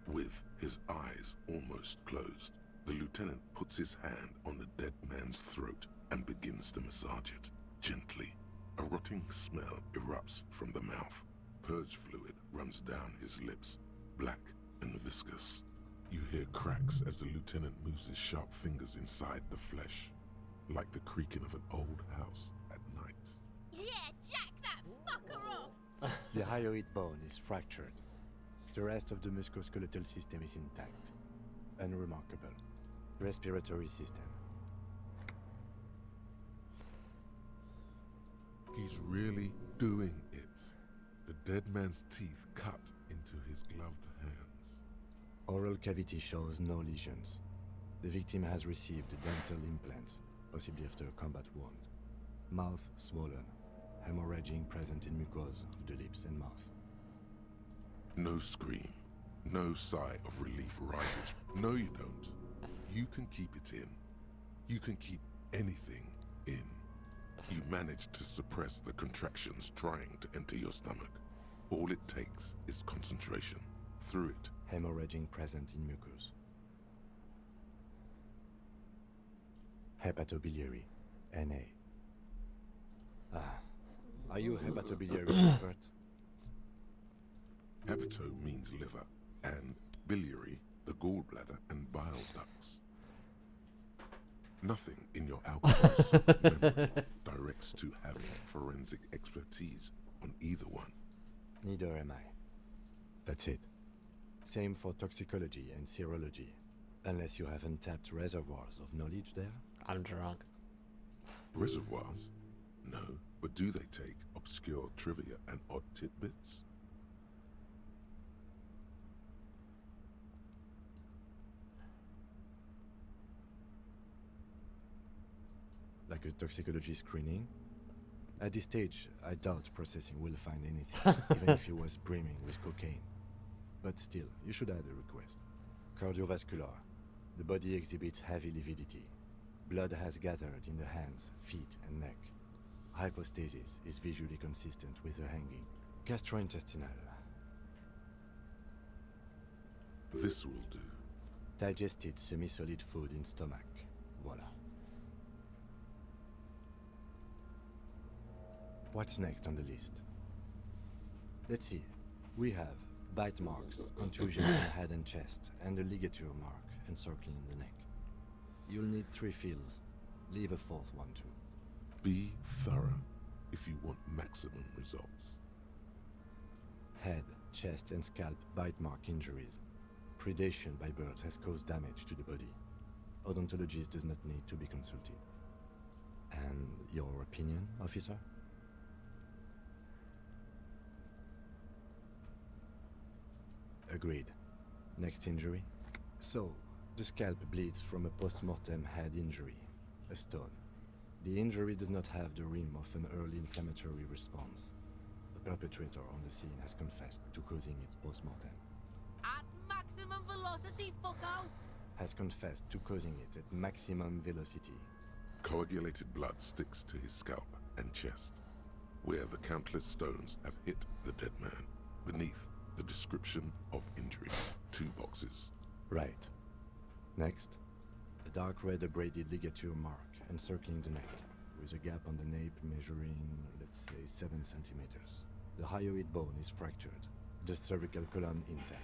[SPEAKER 3] With his eyes almost closed, the lieutenant puts his hand on the dead man's throat and begins to massage it, gently. A rotting smell erupts from the mouth. Purge fluid runs down his lips, black and viscous. You hear cracks as the lieutenant moves his sharp fingers inside the flesh, like the creaking of an old house at night.
[SPEAKER 16] Yeah, jack that fucker off!
[SPEAKER 4] The hyoid bone is fractured. The rest of the musculoskeletal system is intact. Unremarkable. Respiratory system.
[SPEAKER 3] He's really doing it. The dead man's teeth cut into his gloved hands.
[SPEAKER 4] Oral cavity shows no lesions. The victim has received dental implants, possibly after a combat wound. Mouth swollen. Hemorrhaging present in mucosa of the lips and mouth.
[SPEAKER 3] No scream. No sigh of relief rises. No, you don't. You can keep it in. You can keep anything in. You manage to suppress the contractions trying to enter your stomach. All it takes is concentration. Through it.
[SPEAKER 4] Hemorrhaging present in mucus. Hepatobiliary. NA. Are you a hepatobiliary expert?
[SPEAKER 3] Hepato means liver, and biliary, the gallbladder and bile ducts. Nothing in your alcohol memory directs to having forensic expertise on either one.
[SPEAKER 4] Neither am I. That's it. Same for toxicology and serology. Unless you have untapped reservoirs of knowledge there?
[SPEAKER 1] I'm drunk.
[SPEAKER 3] Reservoirs? No, but do they take obscure trivia and odd tidbits?
[SPEAKER 4] Like a toxicology screening? At this stage, I doubt processing will find anything, even if it was brimming with cocaine. But still, you should add a request. Cardiovascular. The body exhibits heavy lividity. Blood has gathered in the hands, feet, and neck. Hypostasis is visually consistent with the hanging. Gastrointestinal.
[SPEAKER 3] This will do.
[SPEAKER 4] Digested semi-solid food in stomach. Voila. What's next on the list? Let's see. We have bite marks, contusion in the head and chest, and a ligature mark encircling the neck. You'll need 3 fields. Leave a 4th one too.
[SPEAKER 3] Be thorough if you want maximum results.
[SPEAKER 4] Head, chest, and scalp bite mark injuries. Predation by birds has caused damage to the body. Odontologist does not need to be consulted. And your opinion, officer? Agreed. Next injury? So, the scalp bleeds from a post-mortem head injury, a stone. The injury does not have the rim of an early inflammatory response. The perpetrator on the scene has confessed to causing it post-mortem.
[SPEAKER 5] At maximum velocity, fucko!
[SPEAKER 4] Has confessed to causing it at maximum velocity.
[SPEAKER 3] Coagulated blood sticks to his scalp and chest, where the countless stones have hit the dead man. Beneath, the description of injury. 2 boxes.
[SPEAKER 4] Right. Next, a dark red abraded ligature mark encircling the neck, with a gap on the nape measuring, let's say, 7 centimeters. The hyoid bone is fractured, the cervical column intact.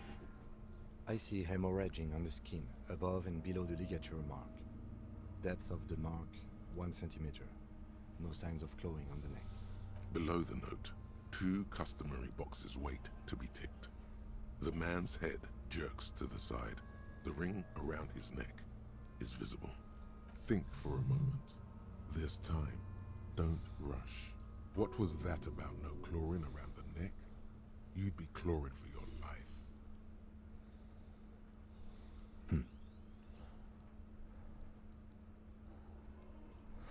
[SPEAKER 4] I see hemorrhaging on the skin, above and below the ligature mark. Depth of the mark, 1 centimeter. No signs of clawing on the neck.
[SPEAKER 3] Below the note, 2 customary boxes wait to be ticked. The man's head jerks to the side. The ring around his neck is visible. Think for a moment. There's time. Don't rush. What was that about no clawing around the neck? You'd be clawing for your life.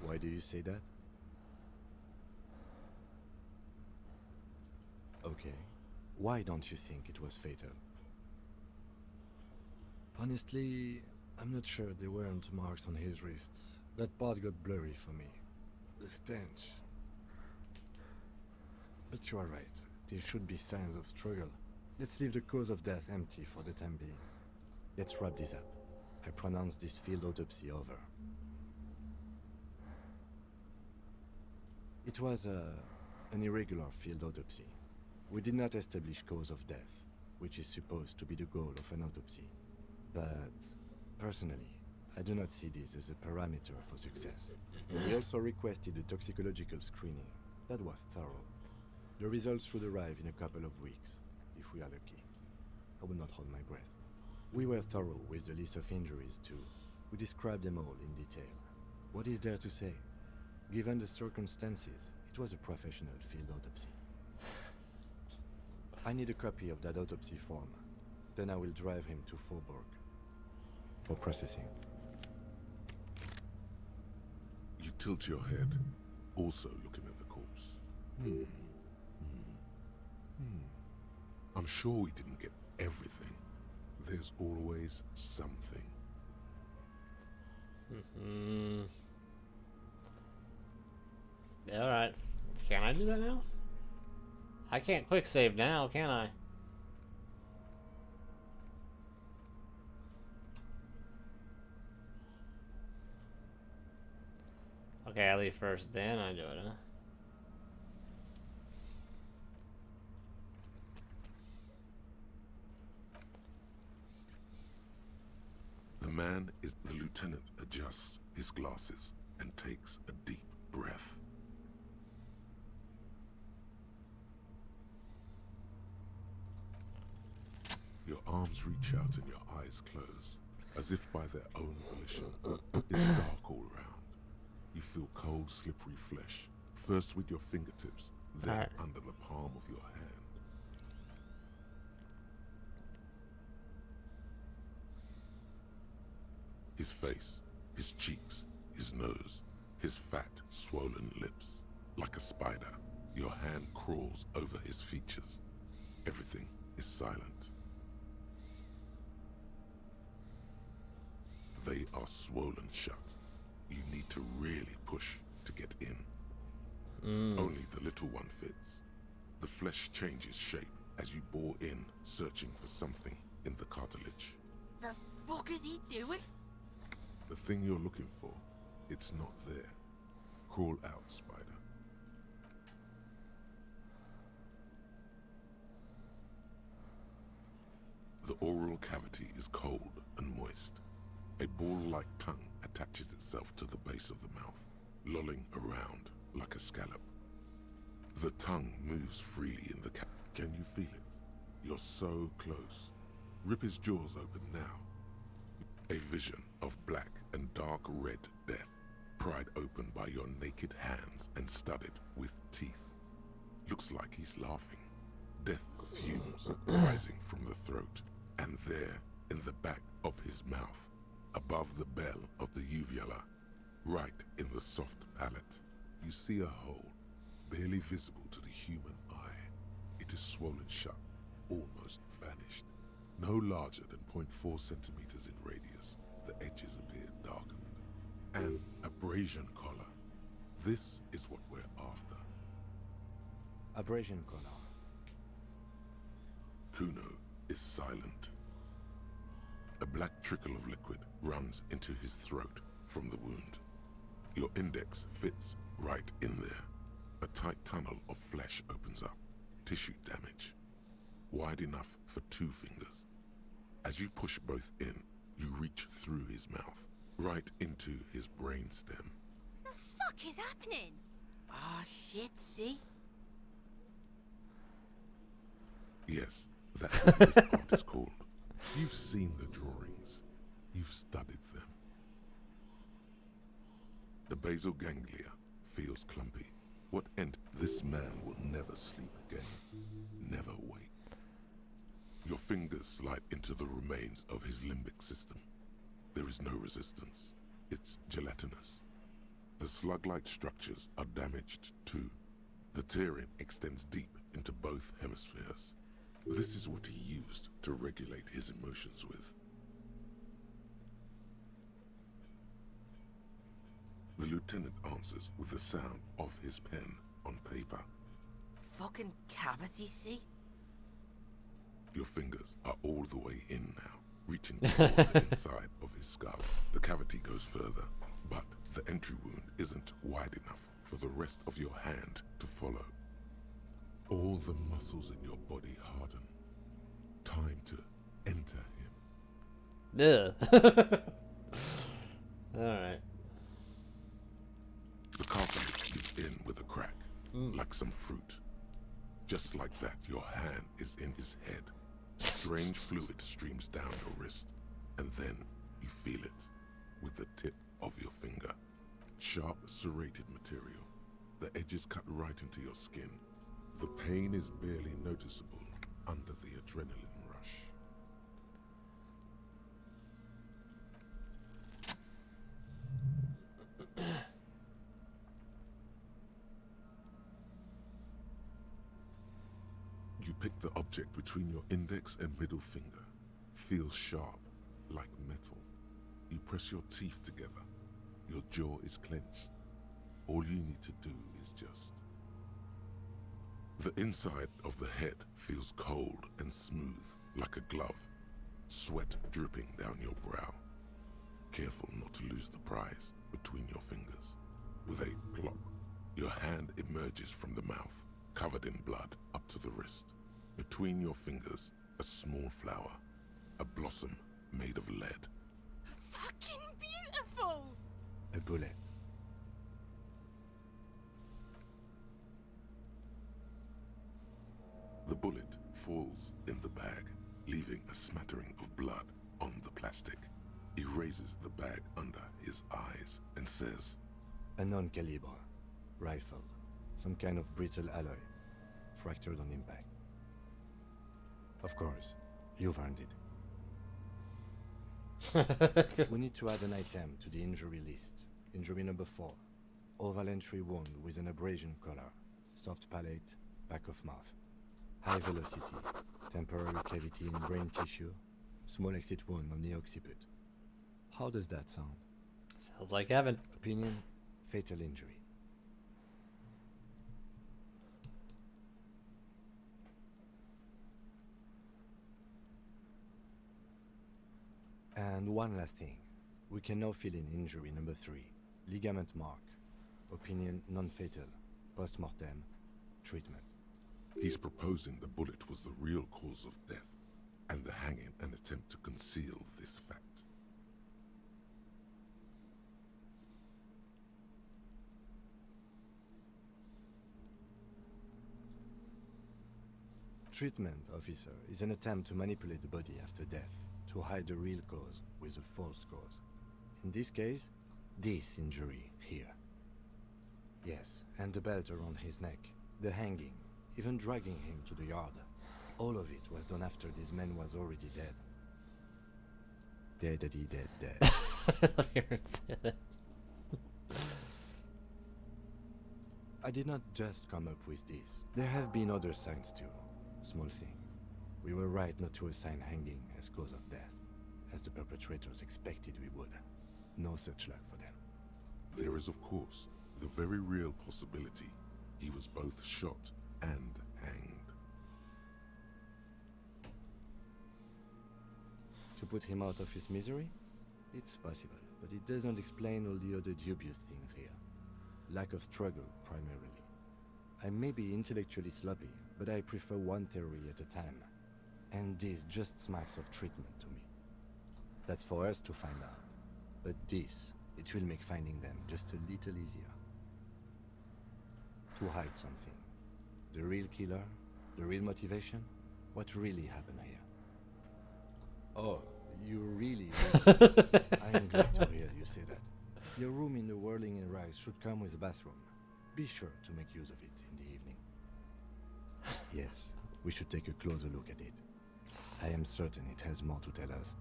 [SPEAKER 4] Why do you say that? Okay. Why don't you think it was fatal? Honestly, I'm not sure there weren't marks on his wrists. That part got blurry for me. The stench. But you are right. There should be signs of struggle. Let's leave the cause of death empty for the time being. Let's wrap this up. I pronounce this field autopsy over. It was an irregular field autopsy. We did not establish cause of death, which is supposed to be the goal of an autopsy. But, personally, I do not see this as a parameter for success. We also requested a toxicological screening. That was thorough. The results should arrive in a couple of weeks, if we are lucky. I will not hold my breath. We were thorough with the list of injuries, too. We described them all in detail. What is there to say? Given the circumstances, it was a professional field autopsy. I need a copy of that autopsy form. Then I will drive him to Faubourg for processing.
[SPEAKER 3] You tilt your head, also looking at the corpse. I'm sure we didn't get everything. There's always something.
[SPEAKER 1] Alright. Can I do that now? I can't quick save now, can I? Okay, I leave first, then I do it, huh?
[SPEAKER 3] The man is the lieutenant adjusts his glasses and takes a deep breath. Your arms reach out and your eyes close, as if by their own volition. It's dark all around. You feel cold, slippery flesh, first with your fingertips, then under the palm of your hand. His face, his cheeks, his nose, his fat, swollen lips. Like a spider, your hand crawls over his features. Everything is silent. They are swollen shut. You need to really push to get in. Only the little one fits. The flesh changes shape as you bore in, searching for something in the cartilage.
[SPEAKER 5] The fuck is he doing?
[SPEAKER 3] The thing you're looking for, it's not there. Crawl out, spider. The oral cavity is cold and moist. A ball-like tongue attaches itself to the base of the mouth, lolling around like a scallop. The tongue moves freely in the Can you feel it? You're so close. Rip his jaws open now. A vision of black and dark red death, pried open by your naked hands and studded with teeth. Looks like he's laughing. Death fumes rising from the throat, and there, in the back of his mouth, above the bell of the uvula, right in the soft palate, you see a hole, barely visible to the human eye. It is swollen shut, almost vanished. No larger than 0.4 centimeters in radius, the edges appear darkened. An abrasion collar. This is what we're after.
[SPEAKER 4] Abrasion collar.
[SPEAKER 3] Kuno is silent. A black trickle of liquid runs into his throat from the wound. Your index fits right in there. A tight tunnel of flesh opens up. Tissue damage. Wide enough for 2 fingers. As you push both in, you reach through his mouth, right into his brainstem.
[SPEAKER 16] The fuck is happening?
[SPEAKER 5] Ah, shit, see?
[SPEAKER 3] Yes, that's what this art is called. You've seen the drawings. You've studied them. The basal ganglia feels clumpy. What end? This man will never sleep again. Never wake. Your fingers slide into the remains of his limbic system. There is no resistance. It's gelatinous. The slug-like structures are damaged too. The tearing extends deep into both hemispheres. This is what he used to regulate his emotions with. The lieutenant answers with the sound of his pen on paper.
[SPEAKER 5] Fucking cavity, see?
[SPEAKER 3] Your fingers are all the way in now, reaching toward the inside of his skull. The cavity goes further, but the entry wound isn't wide enough for the rest of your hand to follow. All the muscles in your body harden. Time to enter him.
[SPEAKER 1] Alright.
[SPEAKER 3] The cartridge is in with a crack, like some fruit. Just like that, your hand is in his head. Strange fluid streams down your wrist, and then you feel it with the tip of your finger. Sharp, serrated material. The edges cut right into your skin. The pain is barely noticeable under the adrenaline rush. You pick the object between your index and middle finger. Feels sharp, like metal. You press your teeth together. Your jaw is clenched. All you need to do is just... The inside of the head feels cold and smooth, like a glove. Sweat dripping down your brow. Careful not to lose the prize between your fingers. With a plop, your hand emerges from the mouth, covered in blood up to the wrist. Between your fingers, a small flower, a blossom made of lead.
[SPEAKER 16] Fucking beautiful!
[SPEAKER 4] A bullet.
[SPEAKER 3] The bullet falls in the bag, leaving a smattering of blood on the plastic. He raises the bag under his eyes and says,
[SPEAKER 4] A non-caliber rifle. Some kind of brittle alloy. Fractured on impact. Of course, you've earned it. We need to add an item to the injury list. Injury number 4. Oval entry wound with an abrasion collar. Soft palate, back of mouth. High velocity. Temporary cavity in brain tissue. Small exit wound on the occiput. How does that sound?
[SPEAKER 1] Sounds like heaven.
[SPEAKER 4] Opinion, fatal injury. And one last thing. We can now fill in injury number 3. Ligament mark. Opinion non-fatal. Post-mortem. Treatment.
[SPEAKER 3] He's proposing the bullet was the real cause of death, and the hanging an attempt to conceal this fact.
[SPEAKER 4] Treatment, officer, is an attempt to manipulate the body after death, to hide the real cause with a false cause. In this case, this injury here. Yes, and the belt around his neck, the hanging, even dragging him to the yard. All of it was done after this man was already dead. Dead. I did not just come up with this. There have been other signs too. Small thing. We were right not to assign hanging as cause of death, as the perpetrators expected we would. No such luck for them.
[SPEAKER 3] there is, of course, the very real possibility he was both shot and hanged.
[SPEAKER 4] To put him out of his misery? It's possible, but it does not explain all the other dubious things here. Lack of struggle, primarily. I may be intellectually sloppy, but I prefer one theory at a time. And this just smacks of treatment to me. That's for us to find out. But this, it will make finding them just a little easier. To hide something. The real killer? The real motivation? What really happened here? Oh, you really... I am glad to hear you say that. Your room in the Whirling and Rise should come with a bathroom. Be sure to make use of it in the evening. Yes, we should take a closer look at it. I am certain it has more to tell us.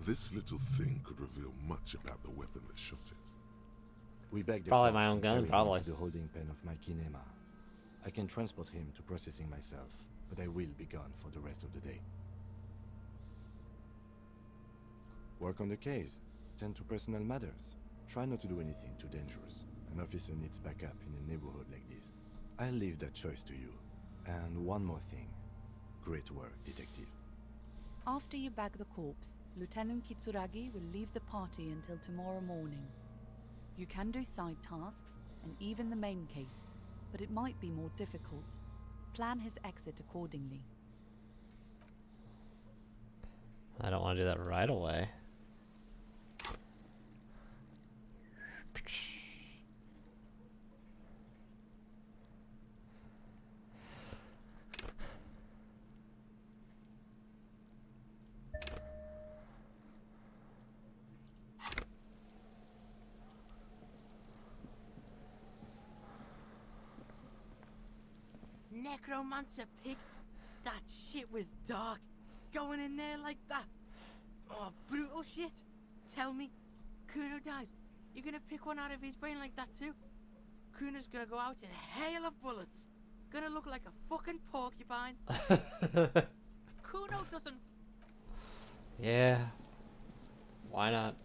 [SPEAKER 3] This little thing could reveal much about the weapon that shot it.
[SPEAKER 4] We beg the
[SPEAKER 1] Probably
[SPEAKER 4] cops
[SPEAKER 1] my own
[SPEAKER 4] and
[SPEAKER 1] gun,
[SPEAKER 4] carry him
[SPEAKER 1] probably.
[SPEAKER 4] to the holding pen of my kinema. I can transport him to processing myself, but I will be gone for the rest of the day. Work on the case. Tend to personal matters. Try not to do anything too dangerous. An officer needs backup in a neighborhood like this. I'll leave that choice to you. And one more thing. Great work, detective.
[SPEAKER 18] After you bag the corpse, Lieutenant Kitsuragi will leave the party until tomorrow morning. You can do side tasks, and even the main case, but it might be more difficult. Plan his exit accordingly.
[SPEAKER 1] I don't want to do that right away.
[SPEAKER 5] Necromancer pig. That shit was dark. Going in there like that. Oh, brutal shit. Tell me, Kuno dies. You're gonna pick one out of his brain like that too? Kuno's gonna go out in a hail of bullets. Gonna look like a fucking porcupine. Kuno doesn't.
[SPEAKER 1] Yeah. Why not?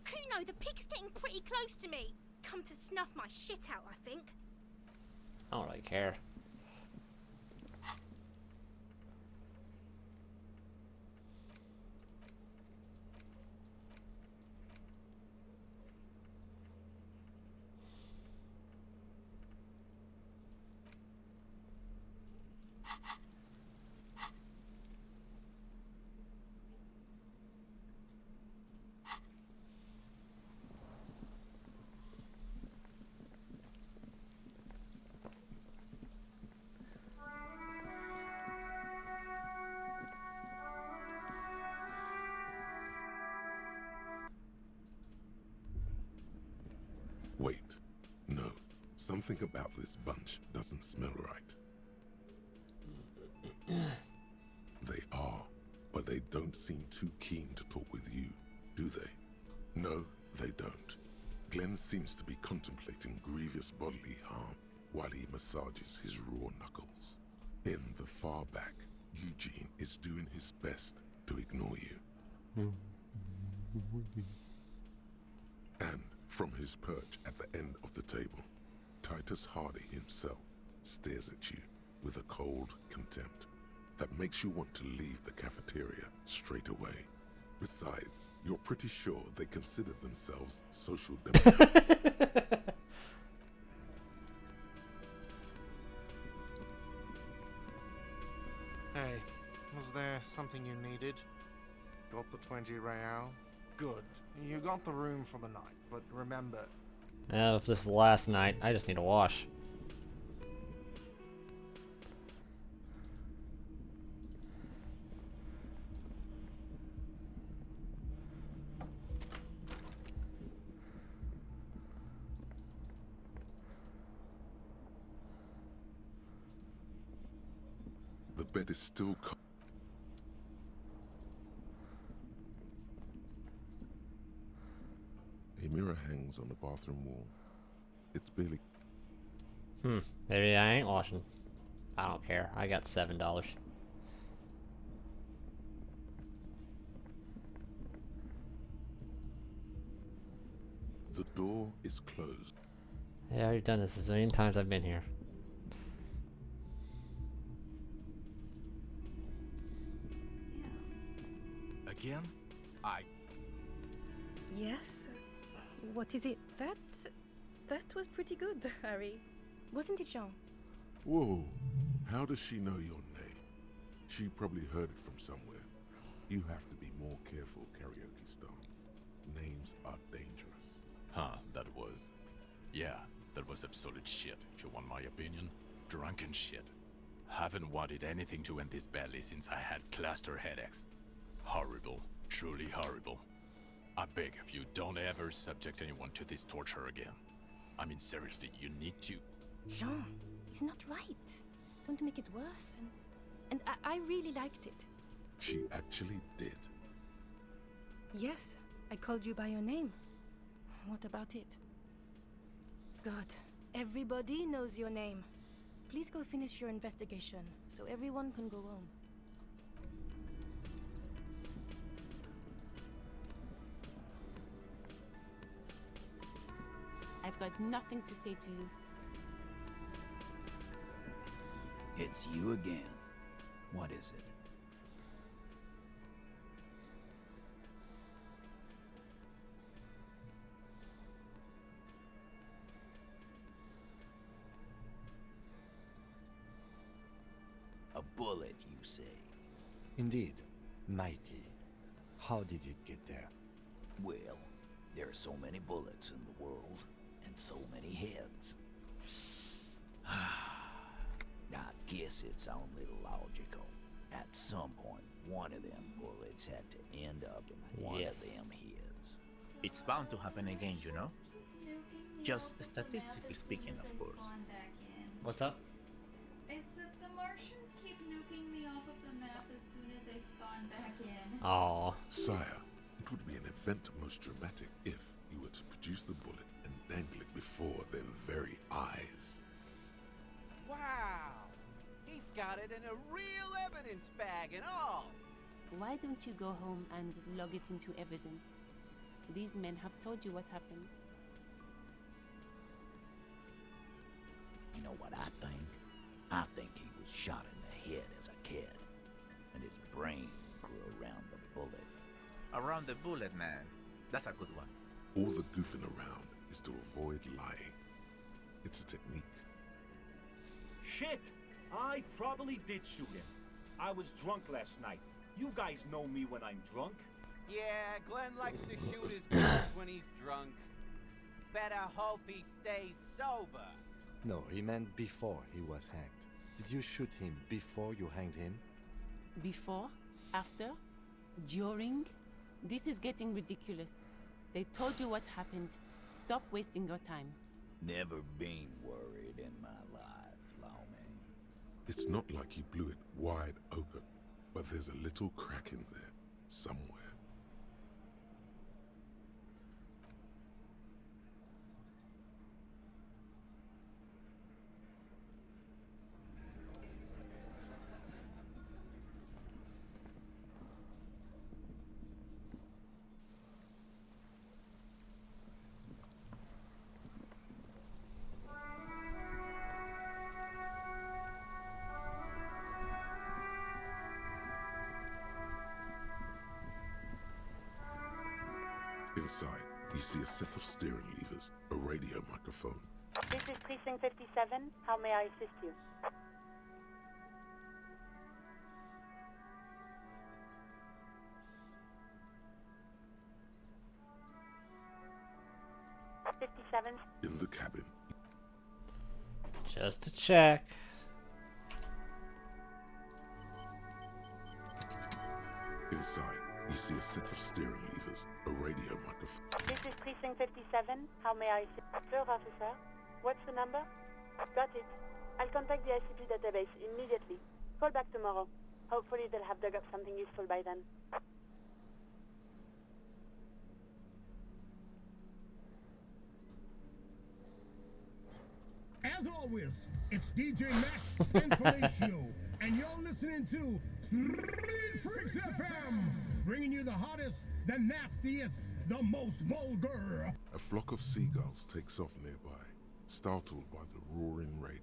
[SPEAKER 16] Kuno, the pig's getting pretty close to me. Come to snuff my shit out, I think.
[SPEAKER 1] I don't really care.
[SPEAKER 3] Wait. No. Something about this bunch doesn't smell right. They are, but they don't seem too keen to talk with you, do they? No, they don't. Glenn seems to be contemplating grievous bodily harm while he massages his raw knuckles. In the far back, Eugene is doing his best to ignore you. And from his perch at the end of the table, Titus Hardy himself stares at you with a cold contempt that makes you want to leave the cafeteria straight away. Besides, you're pretty sure they consider themselves social democrats.
[SPEAKER 22] Hey, was there something you needed? Got the 20 real? Good. You got the room for the night, but remember...
[SPEAKER 1] If this is the last night, I just need a wash.
[SPEAKER 3] The bed is still A mirror hangs on the bathroom wall. It's barely...
[SPEAKER 1] Maybe I ain't washing. I don't care. I got $7.
[SPEAKER 3] The door is closed.
[SPEAKER 1] Yeah, I've done this a zillion times I've been here.
[SPEAKER 12] Again?
[SPEAKER 19] Yes? What is it? That was pretty good, Harry. Wasn't it, Jean?
[SPEAKER 3] Whoa, how does she know your name? She probably heard it from somewhere. You have to be more careful, Karaoke Star. Names are dangerous.
[SPEAKER 12] Huh, that was absolute shit, if you want my opinion. Drunken shit. Haven't wanted anything to end this badly since I had cluster headaches. Horrible. Truly horrible. I beg of you, don't ever subject anyone to this torture again. I mean, seriously, you need to...
[SPEAKER 19] Jean, he's not right. Don't make it worse. And I really liked it.
[SPEAKER 3] She actually did.
[SPEAKER 19] Yes, I called you by your name. What about it? Good. Everybody knows your name. Please go finish your investigation, so everyone can go home.
[SPEAKER 9] I've got nothing to say to you.
[SPEAKER 23] It's you again. What is it? A bullet, you say?
[SPEAKER 4] Indeed. Mighty. How did it get there?
[SPEAKER 23] Well, there are so many bullets in the world, and so many heads. I guess it's only logical. At some point, one of them bullets had to end up in one of them heads.
[SPEAKER 24] It's bound to happen again, you know? Just statistically speaking, of course.
[SPEAKER 1] What's up?
[SPEAKER 2] I said the Martians keep nuking me off of the map as soon as I spawn back in.
[SPEAKER 1] Aw.
[SPEAKER 3] Sire, it would be an event most dramatic if you were to produce the bullet and dangle it before their very eyes.
[SPEAKER 25] Wow! He's got it in a real evidence bag and all!
[SPEAKER 9] Why don't you go home and log it into evidence? These men have told you what happened.
[SPEAKER 23] You know what I think? I think he was shot in the head as a kid, and his brain grew around the bullet.
[SPEAKER 24] Around the bullet, man. That's a good one.
[SPEAKER 3] All the goofing around is to avoid lying. It's a technique.
[SPEAKER 26] Shit! I probably did shoot him. I was drunk last night. You guys know me when I'm drunk.
[SPEAKER 25] Yeah, Glenn likes to shoot his guns when he's drunk. Better hope he stays sober.
[SPEAKER 4] No, he meant before he was hanged. Did you shoot him before you hanged him?
[SPEAKER 9] Before? After? During? This is getting ridiculous. They told you what happened. Stop wasting your time.
[SPEAKER 23] Never been worried in my life, Lawman.
[SPEAKER 3] It's not like you blew it wide open, but there's a little crack in there, somewhere. Inside, you see a set of steering levers, a radio microphone.
[SPEAKER 27] This is Precinct 57. How may I assist you?
[SPEAKER 3] In the cabin.
[SPEAKER 1] Just to check.
[SPEAKER 3] Inside, you see a set of steering levers, a radio microphone.
[SPEAKER 27] This is Precinct 57. How may I assist? Sure, officer. What's the number? Got it. I'll contact the ICP database immediately. Call back tomorrow. Hopefully they'll have dug up something useful by then.
[SPEAKER 28] As
[SPEAKER 7] as always, it's DJ Mesh and Felicio, and you're listening to Street Freaks FM, bringing you the hottest, the nastiest, the most vulgar.
[SPEAKER 3] A flock of seagulls takes off nearby, startled by the roaring radio.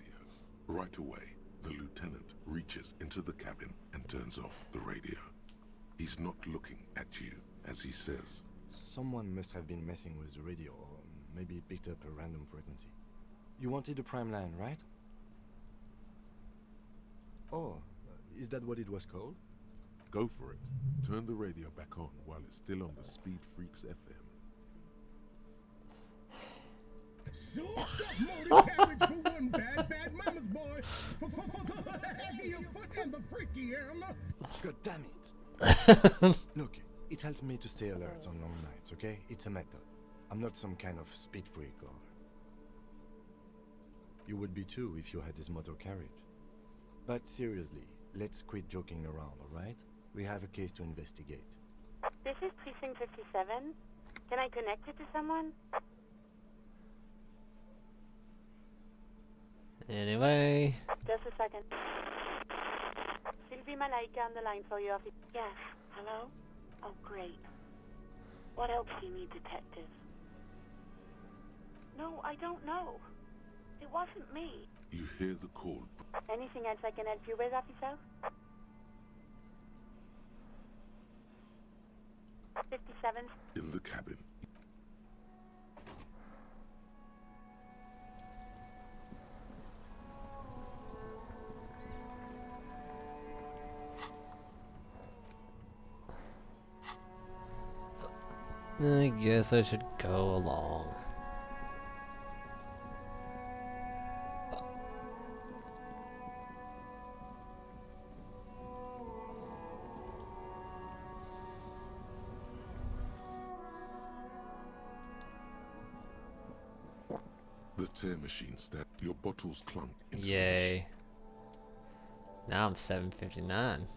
[SPEAKER 3] Right away, the lieutenant reaches into the cabin and turns off the radio. He's not looking at you as he says,
[SPEAKER 4] Someone must have been messing with the radio, or maybe picked up a random frequency. You wanted a prime line, right? Oh, is that what it was called?
[SPEAKER 3] Go for it. Turn the radio back on while it's still on the Speed Freaks FM.
[SPEAKER 7] Souped up motor carriage for one bad mama's boy. For the heavier foot and the freaky arm.
[SPEAKER 4] God damn it. Look, it helps me to stay alert on long nights, okay? It's a method. I'm not some kind of speed freak or... You would be too if you had this motor carriage. But seriously, let's quit joking around, alright? We have a case to investigate.
[SPEAKER 27] This is Precinct 57. Can I connect you to someone?
[SPEAKER 1] Anyway.
[SPEAKER 27] Just a second. Sylvie Malaika on the line for your office. Yes. Hello? Oh, great. What else do you need, detective? No, I don't know. It wasn't me.
[SPEAKER 3] You hear the call.
[SPEAKER 27] Anything else I can help you with, officer? 57.
[SPEAKER 3] In the cabin.
[SPEAKER 1] I guess I should go along.
[SPEAKER 3] The tear machine stand. Your bottles clunk into
[SPEAKER 1] Yay. Now I'm 759.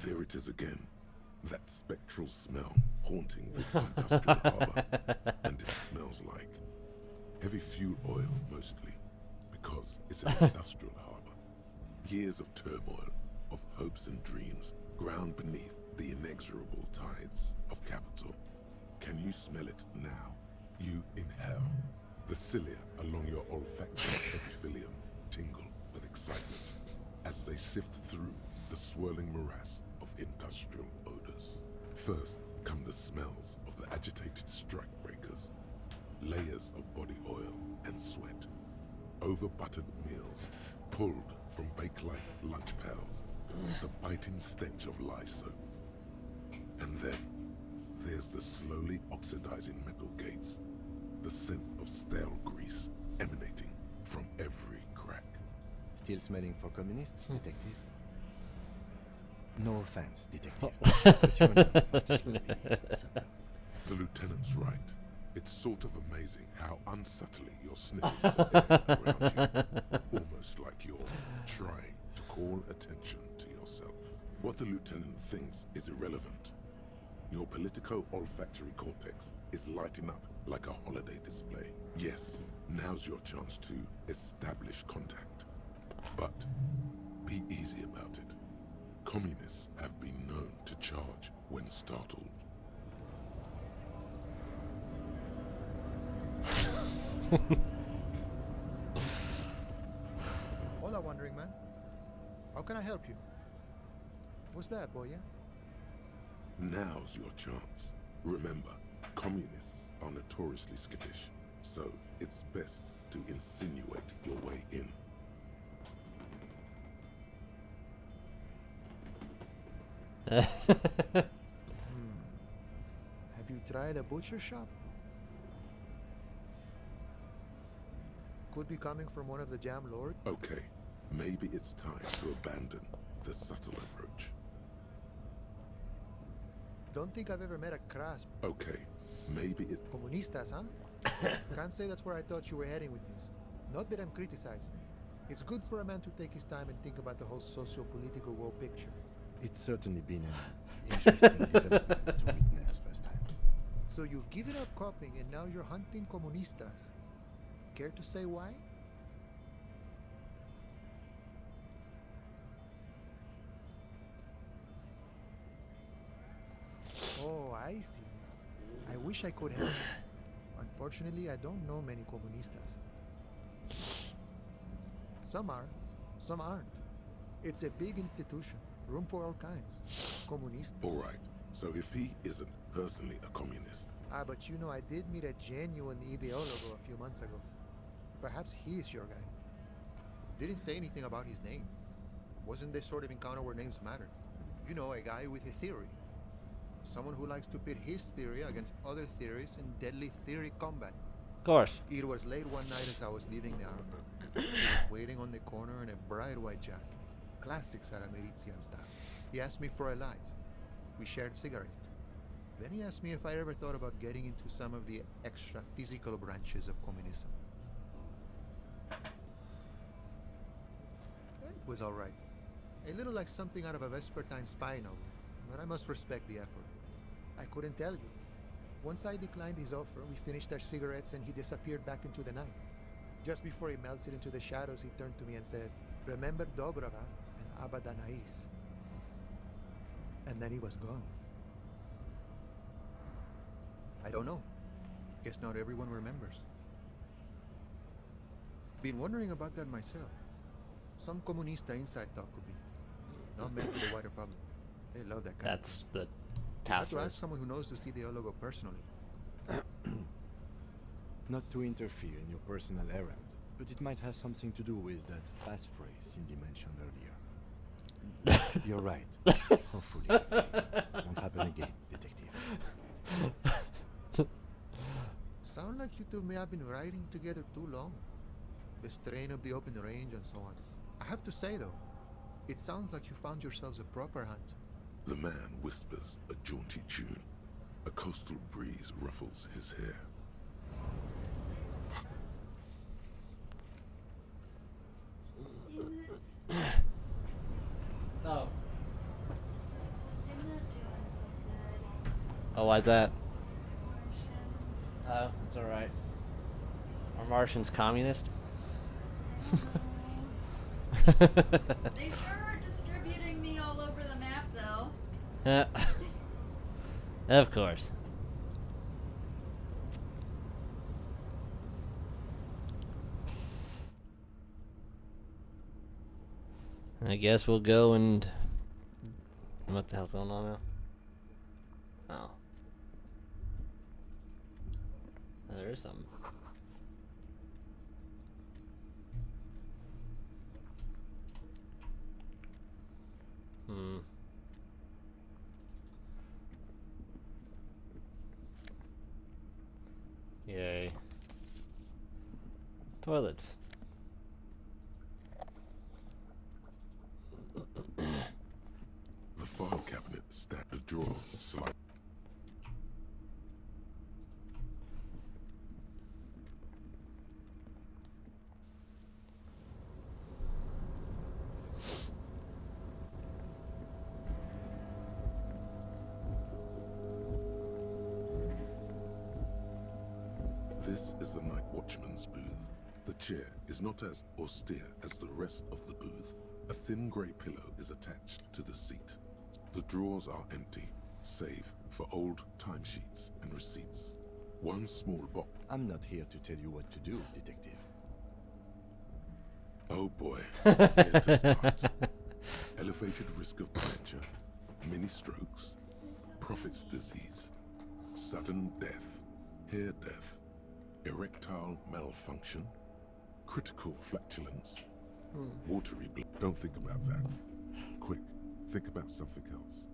[SPEAKER 3] There it is again. That spectral smell haunting this industrial harbor. And it smells like heavy fuel oil mostly, because it's an industrial harbor. Years of turmoil, of hopes and dreams, ground beneath the inexorable tides of capital. Can you smell it now? You inhale. The cilia along your olfactory epithelium tingle with excitement as they sift through the swirling morass of industrial odors. First come the smells of the agitated strike breakers, layers of body oil and sweat, over-buttered meals pulled from bake-like lunch pails, the biting stench of lye soap. And then there's the slowly oxidizing metal gates, the scent of stale grease emanating from every crack.
[SPEAKER 4] Still smelling for communists, detective? No offense, detective. But you're not particularly subtle.
[SPEAKER 3] The lieutenant's right. It's sort of amazing how unsubtly you're sniffing the air around you. Almost like you're trying to call attention to yourself. What the lieutenant thinks is irrelevant. Your politico-olfactory cortex is lighting up like a holiday display. Yes, now's your chance to establish contact. But be easy about it. Communists have been known to charge when startled.
[SPEAKER 8] Hola, wandering man. How can I help you? What's that, boy? Yeah?
[SPEAKER 3] Now's your chance. Remember, communists are notoriously skittish, so it's best to insinuate your way in.
[SPEAKER 8] Have you tried a butcher shop? Could be coming from one of the jam lords.
[SPEAKER 3] Okay, maybe it's time to abandon the subtle approach.
[SPEAKER 8] Don't think I've ever met a crasp.
[SPEAKER 3] Okay, maybe it...
[SPEAKER 8] Comunistas, huh? Can't say that's where I thought you were heading with this. Not that I'm criticizing. It's good for a man to take his time and think about the whole socio-political world picture.
[SPEAKER 4] It's certainly been an interesting development to witness first time.
[SPEAKER 8] So you've given up copying and now you're hunting comunistas. Care to say why? Oh, I see. I wish I could help. Unfortunately, I don't know many comunistas. Some are, some aren't. It's a big institution, room for all kinds. Communist.
[SPEAKER 3] All right. So if he isn't personally a communist,
[SPEAKER 8] But you know, I did meet a genuine ideologo a few months ago. Perhaps he's your guy. Didn't say anything about his name. Wasn't this sort of encounter where names mattered? You know, a guy with a theory. Someone who likes to pit his theory against other theories in deadly theory combat.
[SPEAKER 1] Of course.
[SPEAKER 8] It was late one night as I was leaving the army. He was waiting on the corner in a bright white jacket. Classic Sarameritian style. He asked me for a light. We shared cigarettes. Then he asked me if I ever thought about getting into some of the extra physical branches of communism. It was all right. A little like something out of a Vespertine spy novel, but I must respect the effort. I couldn't tell you. Once I declined his offer, we finished our cigarettes and he disappeared back into the night. Just before he melted into the shadows, he turned to me and said, "Remember Dobrava and Abadanais." And then he was gone. I don't know. Guess not everyone remembers. Been wondering about that myself. Some comunista inside talk could be. Not meant for the wider public. They love that kind
[SPEAKER 1] That's the
[SPEAKER 8] of to
[SPEAKER 1] password.
[SPEAKER 8] ask someone who knows the ideologo personally.
[SPEAKER 4] Not to interfere in your personal errand, but it might have something to do with that passphrase Cindy mentioned earlier. You're right. Hopefully. Won't happen again, detective.
[SPEAKER 8] Sound like you two may have been riding together too long. The strain of the open range and so on. I have to say though, it sounds like you found yourselves a proper hunt.
[SPEAKER 3] the man whispers a jaunty tune. A coastal breeze ruffles his hair.
[SPEAKER 1] Oh. Oh, why's that? Oh, it's alright. Are Martians communist?
[SPEAKER 2] They sure are distributing me all over the map, though.
[SPEAKER 1] Of course. I guess we'll go and... What the hell's going on now? Oh. Oh, there is something. Yay. Toilet.
[SPEAKER 3] The file cabinet stacked a drawer slide. This is the night watchman's booth. The chair is not as austere as the rest of the booth. A thin grey pillow is attached to the seat. The drawers are empty, save for old timesheets and receipts. One small box.
[SPEAKER 4] I'm not here to tell you what to do, detective.
[SPEAKER 3] Oh boy. Where to start? Elevated risk of dementia, mini strokes, prophet's disease, sudden death, hair death, erectile malfunction, critical flatulence, watery blood. Don't think about that. Quick, think about something else.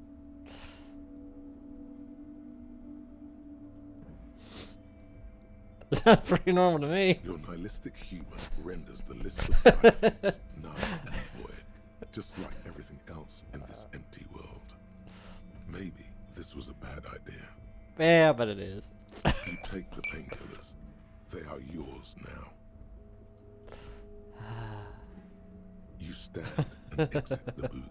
[SPEAKER 1] That's pretty normal to me.
[SPEAKER 3] Your nihilistic humor renders the list of side effects null and void, just like everything else in this empty world. Maybe this was a bad idea.
[SPEAKER 1] Yeah, but it is.
[SPEAKER 3] You take the painkillers. They are yours now. stand and exit the booth.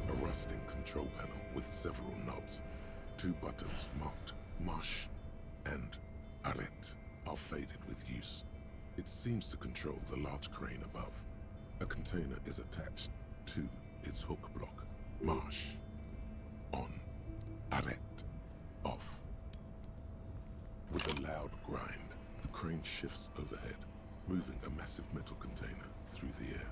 [SPEAKER 3] A rusting control panel with several knobs. 2 buttons marked Marsh and Arrête are faded with use. It seems to control the large crane above. A container is attached to its hook block. Marsh. On. Arrête. Off. With a loud grind, the crane shifts overhead, moving a massive metal container through the air.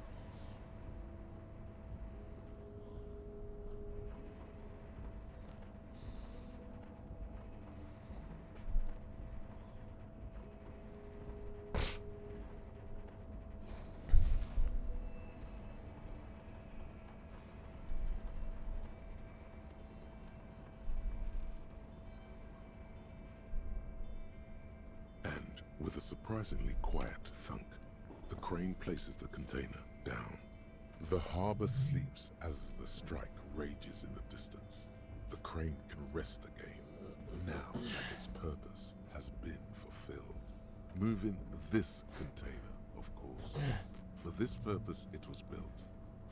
[SPEAKER 3] With a surprisingly quiet thunk, the crane places the container down. The harbor sleeps as the strike rages in the distance. The crane can rest again, now that its purpose has been fulfilled. Moving this container, of course. For this purpose it was built.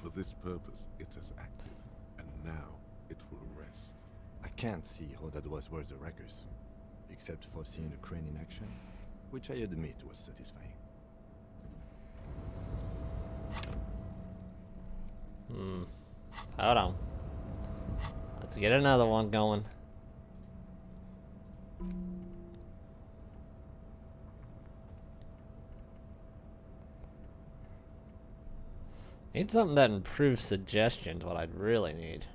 [SPEAKER 3] For this purpose it has acted. And now it will rest.
[SPEAKER 4] I can't see how that was worth the wreckers, except for seeing the crane in action, which I admit was satisfying.
[SPEAKER 1] Hold on. Let's get another one going. Need something that improves suggestions, what I'd really need.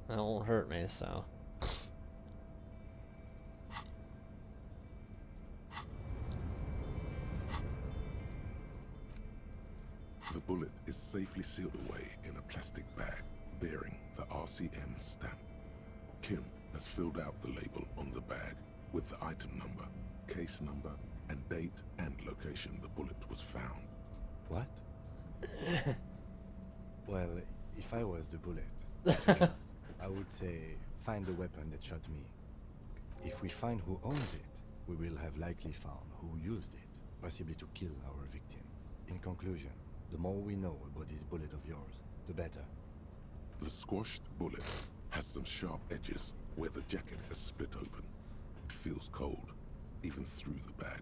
[SPEAKER 1] That won't hurt me, so.
[SPEAKER 3] The bullet is safely sealed away in a plastic bag bearing the RCM stamp. Kim has filled out the label on the bag with the item number, case number, and date and location the bullet was found.
[SPEAKER 4] What? Well, if I was the bullet, I would say find the weapon that shot me. If we find who owns it, we will have likely found who used it, possibly to kill our victim. In conclusion, the more we know about this bullet of yours, the better.
[SPEAKER 3] The squashed bullet has some sharp edges where the jacket has split open. It feels cold, even through the bag.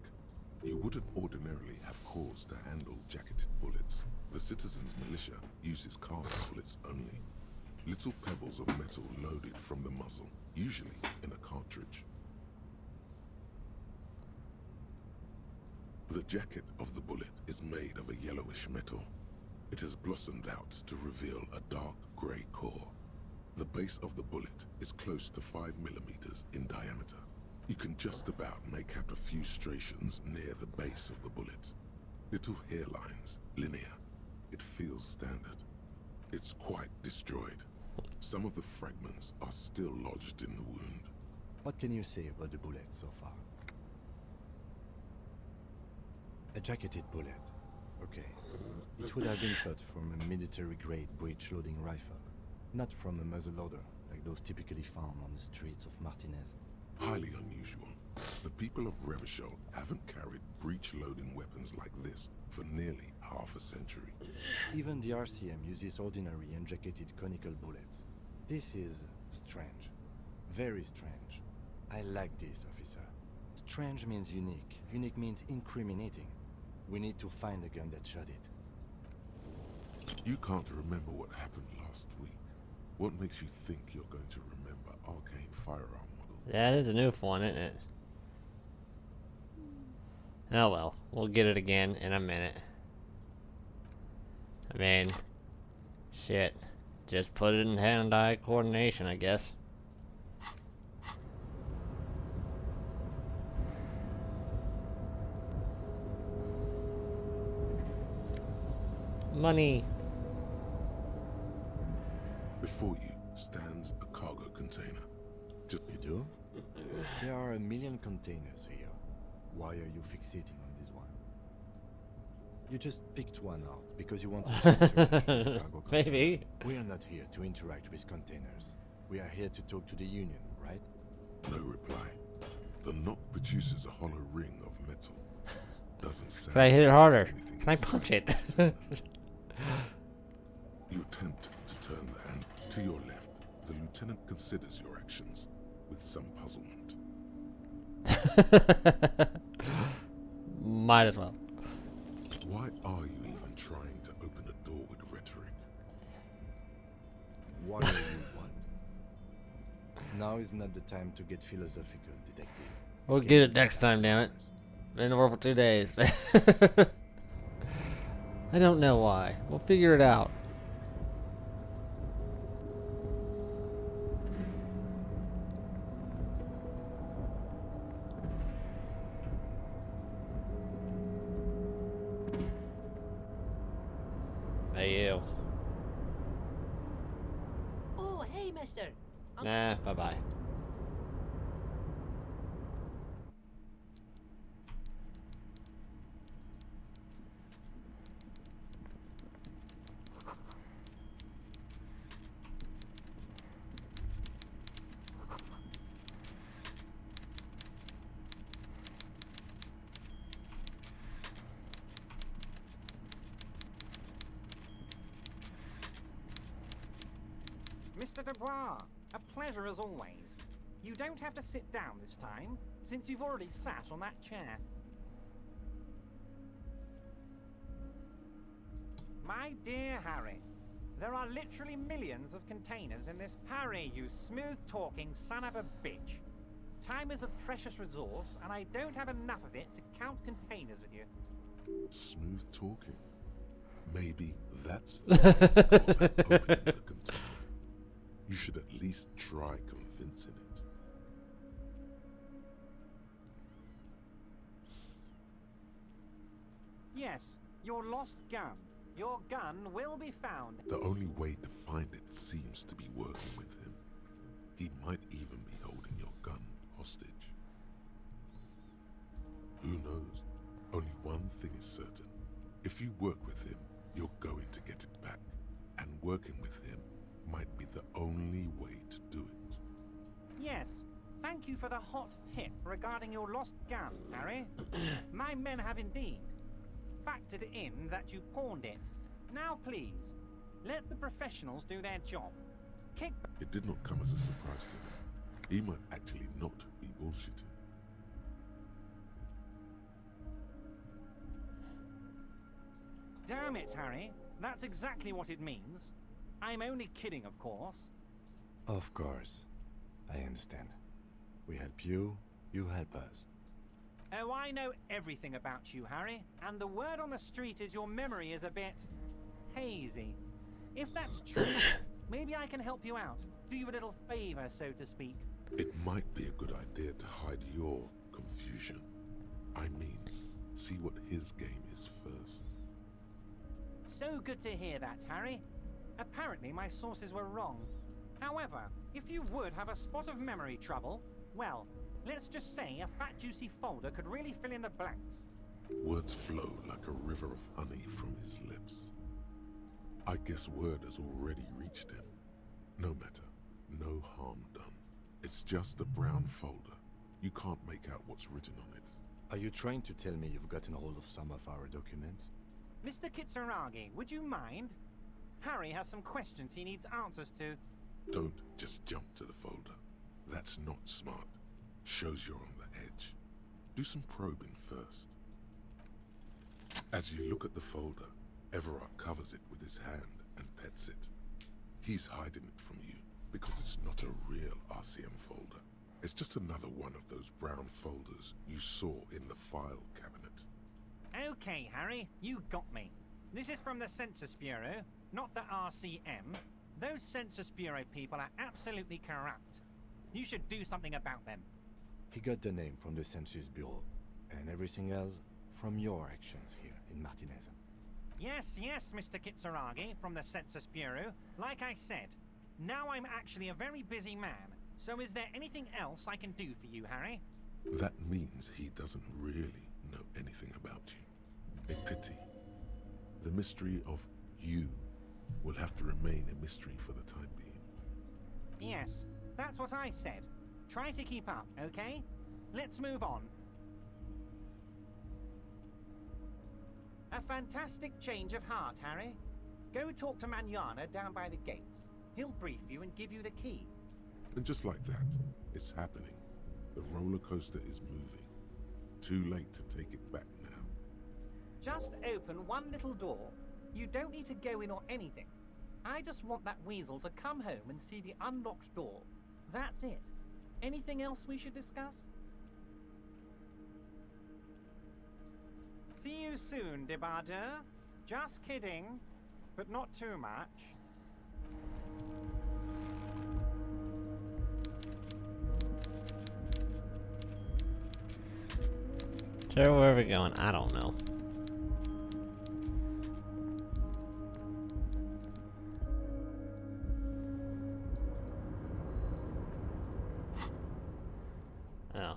[SPEAKER 3] You wouldn't ordinarily have cause to handle jacketed bullets. The citizens' militia uses cast bullets only. Little pebbles of metal loaded from the muzzle, usually in a cartridge. The jacket of the bullet is made of a yellowish metal. It has blossomed out to reveal a dark grey core. The base of the bullet is close to 5 millimeters in diameter. You can just about make out a few striations near the base of the bullet. Little hairlines, linear. It feels standard. It's quite destroyed. Some of the fragments are still lodged in the wound.
[SPEAKER 4] What can you say about the bullet so far? A jacketed bullet. Okay. It would have been shot from a military-grade breech-loading rifle, not from a muzzleloader like those typically found on the streets of Martinez.
[SPEAKER 3] Highly unusual. The people of Revachol haven't carried breech-loading weapons like this for nearly half a century.
[SPEAKER 4] Even the RCM uses ordinary unjacketed conical bullets. This is strange. Very strange. I like this, officer. Strange means unique. Unique means incriminating. We need to find the gun that shot it.
[SPEAKER 3] You can't remember what happened last week. What makes you think you're going to remember Arcane firearm model?
[SPEAKER 1] Yeah, this is a new one, isn't it? Oh well, we'll get it again in a minute. I mean, shit. Just put it in hand-eye coordination, I guess. Money.
[SPEAKER 3] Before you stands a cargo container. Just
[SPEAKER 4] You do? There are a million containers here. Why are you fixating on this one? You just picked one out because you wanted to interact with the cargo container.
[SPEAKER 1] Maybe.
[SPEAKER 4] We are not here to interact with containers. We are here to talk to the Union, right?
[SPEAKER 3] no reply. The knock produces a hollow ring of metal. Doesn't sound.
[SPEAKER 1] Can I hit it harder?
[SPEAKER 3] anything
[SPEAKER 1] Can I
[SPEAKER 3] inside.
[SPEAKER 1] punch it?
[SPEAKER 3] You attempt to turn the hand to your left. The lieutenant considers your actions with some puzzlement.
[SPEAKER 1] Might as well.
[SPEAKER 3] Why are you even trying to open a door with rhetoric?
[SPEAKER 4] Why are you what? Now is not the time to get philosophical, detective.
[SPEAKER 1] We'll get it next time, damn it. Been in the world for 2 days. I don't know why. We'll figure it out. Hey, you.
[SPEAKER 5] Oh, hey, mister.
[SPEAKER 1] Nah, bye-bye.
[SPEAKER 10] Mr. Dubois, a pleasure as always. You don't have to sit down this time, since you've already sat on that chair. My dear Harry, there are literally millions of containers in this. Harry, you smooth-talking son of a bitch. Time is a precious resource, and I don't have enough of it to count containers with you.
[SPEAKER 3] Smooth talking. Maybe that's the way to go about opening the container. You should at least try convincing it.
[SPEAKER 10] Yes, your lost gun. Your gun will be found.
[SPEAKER 3] The only way to find it seems to be working with him. He might even be holding your gun hostage. Who knows? Only one thing is certain. If you work with him, you're going to get it back. And working with him might be the only way to do it.
[SPEAKER 10] Yes, thank you for the hot tip regarding your lost gun, Harry. My men have indeed factored in that you pawned it. Now please, let the professionals do their job. Kick.
[SPEAKER 3] It did not come as a surprise to him. He might actually not be bullshitting.
[SPEAKER 10] Damn it, Harry. That's exactly what it means. I'm only kidding, of course.
[SPEAKER 4] Of course. I understand. We help you, you help us.
[SPEAKER 10] Oh, I know everything about you, Harry, and the word on the street is your memory is a bit hazy. If that's true, maybe I can help you out. Do you a little favor, so to speak.
[SPEAKER 3] It might be a good idea to hide your confusion. I mean, see what his game is first.
[SPEAKER 10] So good to hear that, Harry. Apparently my sources were wrong. However, if you would have a spot of memory trouble, well, let's just say a fat juicy folder could really fill in the blanks.
[SPEAKER 3] Words flow like a river of honey from his lips. I guess word has already reached him. No matter, no harm done. It's just a brown folder. You can't make out what's written on it.
[SPEAKER 4] Are you trying to tell me you've gotten hold of some of our documents?
[SPEAKER 10] Mr. Kitsuragi, would you mind? Harry has some questions he needs answers to.
[SPEAKER 3] Don't just jump to the folder. That's not smart. Shows you're on the edge. Do some probing first. As you look at the folder, Everard covers it with his hand and pets it. He's hiding it from you because it's not a real RCM folder. It's just another one of those brown folders you saw in the file cabinet.
[SPEAKER 10] Okay, Harry, you got me. This is from the Census Bureau, not the RCM. Those Census Bureau people are absolutely corrupt. You should do something about them.
[SPEAKER 4] He got the name from the Census Bureau, and everything else from your actions here in Martinez.
[SPEAKER 10] Yes, Mr. Kitsuragi from the Census Bureau. Like I said, now I'm actually a very busy man. So is there anything else I can do for you, Harry?
[SPEAKER 3] That means he doesn't really know anything about you. A pity. The mystery of you will have to remain a mystery for the time being.
[SPEAKER 10] Yes, that's what I said. Try to keep up, okay? Let's move on. A fantastic change of heart, Harry. Go talk to Manana down by the gates. He'll brief you and give you the key.
[SPEAKER 3] And just like that, it's happening. The roller coaster is moving. Too late to take it back now.
[SPEAKER 10] Just open one little door. You don't need to go in or anything. I just want that weasel to come home and see the unlocked door. That's it. Anything else we should discuss? See you soon, Debardeur. Just kidding, but not too much.
[SPEAKER 1] So where are we going? I don't know. Oh.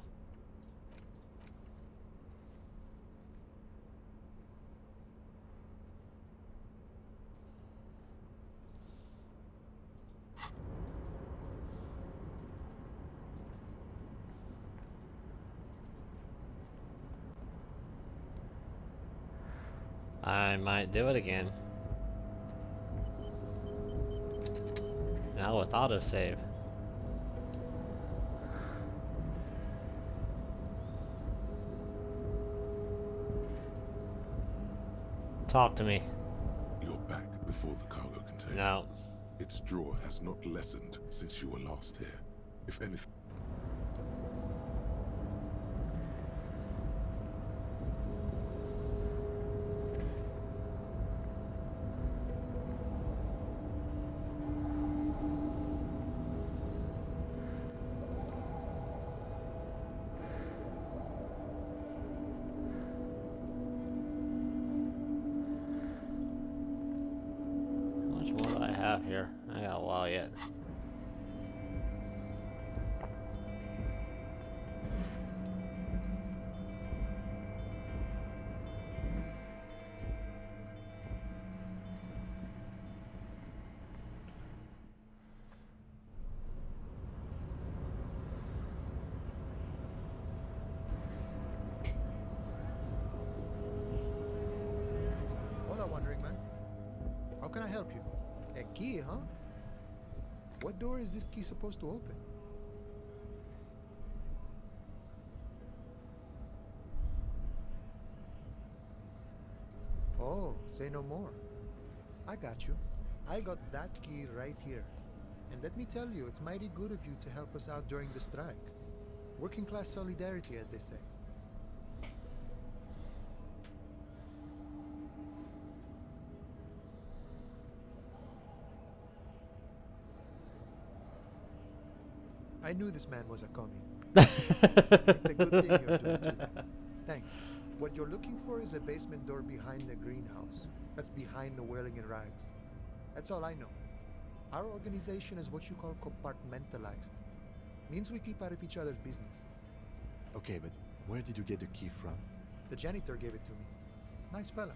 [SPEAKER 1] I might do it again. Now with autosave. Talk to me.
[SPEAKER 3] You're back before the cargo container.
[SPEAKER 1] No.
[SPEAKER 3] Its draw has not lessened since you were last here. If anything...
[SPEAKER 1] How much more do I have here? I got a while yet.
[SPEAKER 8] Hola, Wandering Man. How can I help you? A key, huh? What door is this key supposed to open? Oh, say no more. I got you. I got that key right here. And let me tell you, it's mighty good of you to help us out during the strike. Working class solidarity, as they say. I knew this man was a commie. It's a good thing you're doing too. Thanks. What you're looking for is a basement door behind the greenhouse. That's behind the whirling in rags. That's all I know. Our organization is what you call compartmentalized. Means we keep out of each other's business.
[SPEAKER 4] Okay, but where did you get the key from?
[SPEAKER 8] The janitor gave it to me. Nice fella.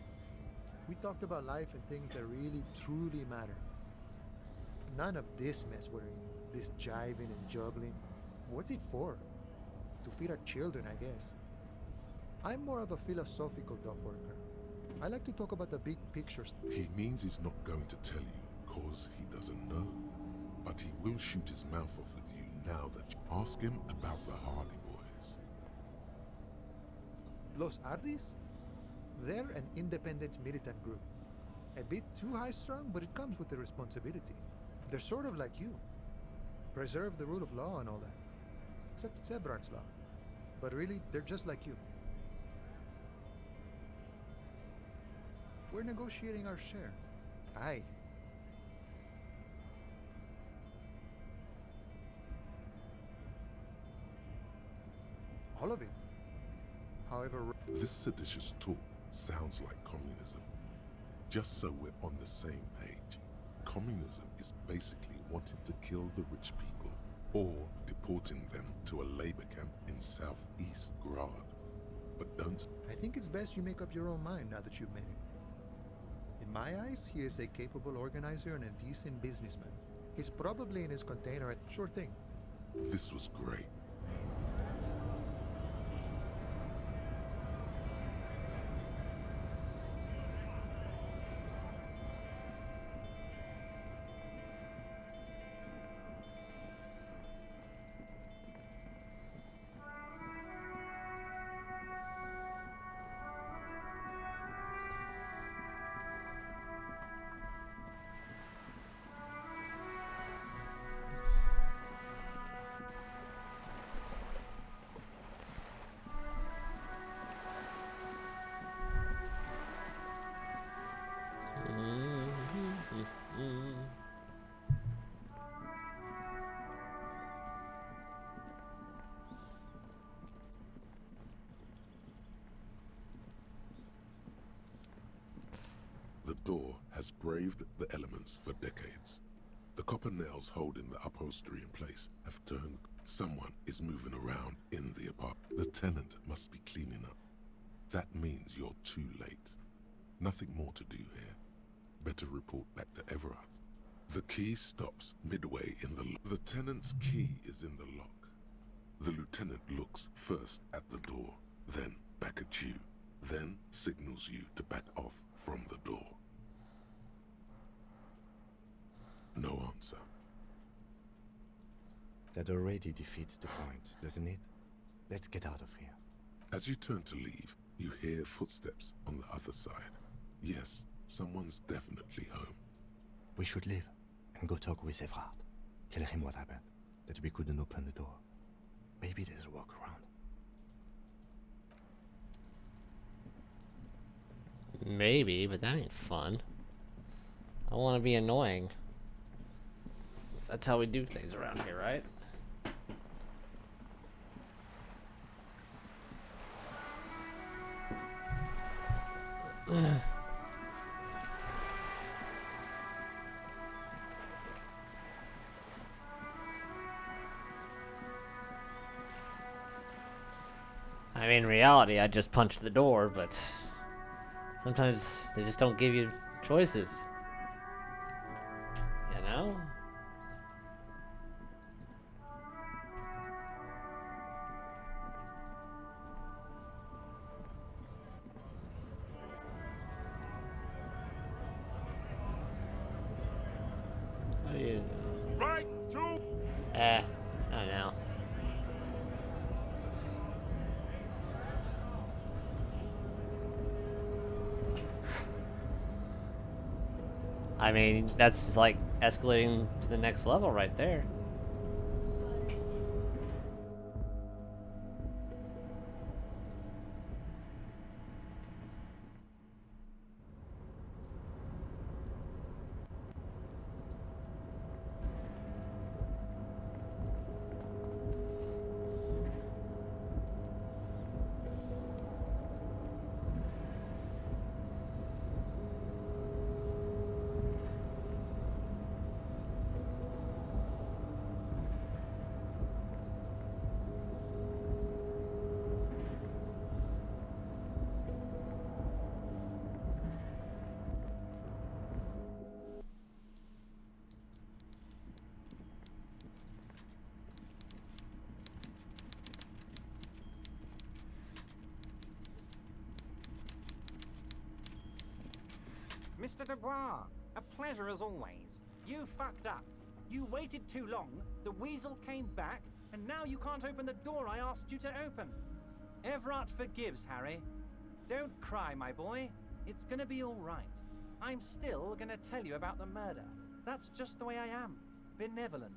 [SPEAKER 8] We talked about life and things that really, truly matter. None of this mess we're in. This jiving and juggling. What's it for? To feed our children, I guess. I'm more of a philosophical dog worker. I like to talk about the big pictures.
[SPEAKER 3] He means he's not going to tell you, cause he doesn't know. But he will shoot his mouth off with you now that you ask him about the Hardy Boys.
[SPEAKER 8] Los Ardis? They're an independent militant group. A bit too high-strung, but it comes with the responsibility. They're sort of like you. Preserve the rule of law and all that. Except it's Eberhard's law. But really, they're just like you. We're negotiating our share. Aye. All of it. However...
[SPEAKER 3] This seditious talk sounds like communism. Just so we're on the same page, communism is basically wanting to kill the rich people or deporting them to a labor camp in southeast Grad. But don't...
[SPEAKER 8] I think it's best you make up your own mind now that you've met him. In my eyes, he is a capable organizer and a decent businessman. He's probably in his container. Sure thing.
[SPEAKER 3] This was great. The door has braved the elements for decades. The copper nails holding the upholstery in place have turned. Someone is moving around in the apartment. The tenant must be cleaning up. That means you're too late. Nothing more to do here. Better report back to Everard. The key stops midway in the lock. The tenant's key is in the lock. The lieutenant looks first at the door, then back at you, then signals you to back off from the door. No answer.
[SPEAKER 4] That already defeats the point, doesn't it? Let's get out of here.
[SPEAKER 3] As you turn to leave, you hear footsteps on the other side. Yes, someone's definitely home.
[SPEAKER 4] We should leave and go talk with Everard. Tell him what happened, that we couldn't open the door. Maybe there's a workaround.
[SPEAKER 1] Maybe, but that ain't fun. I want to be annoying. That's how we do things around here, right? I mean, in reality, I just punched the door, but sometimes they just don't give you choices. You know? What are you...
[SPEAKER 3] Right to...
[SPEAKER 1] I know. I mean, that's like escalating to the next level right there.
[SPEAKER 10] Mr. Dubois, a pleasure as always. You fucked up. You waited too long, the weasel came back, and now you can't open the door I asked you to open. Everard forgives, Harry. Don't cry, my boy. It's gonna be all right. I'm still gonna tell you about the murder. That's just the way I am. Benevolent.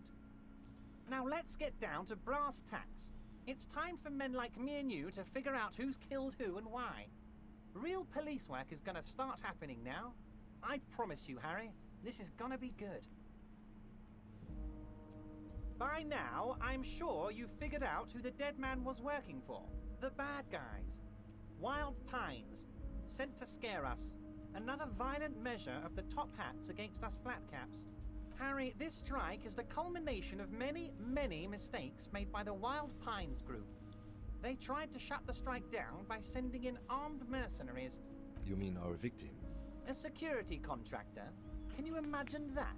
[SPEAKER 10] Now let's get down to brass tacks. It's time for men like me and you to figure out who's killed who and why. Real police work is gonna start happening now. I promise you, Harry, this is gonna be good. By now, I'm sure you've figured out who the dead man was working for. The bad guys. Wild Pines. Sent to scare us. Another violent measure of the top hats against us flatcaps. Harry, this strike is the culmination of many, many mistakes made by the Wild Pines group. They tried to shut the strike down by sending in armed mercenaries.
[SPEAKER 4] You mean our victim?
[SPEAKER 10] A security contractor. Can you imagine that?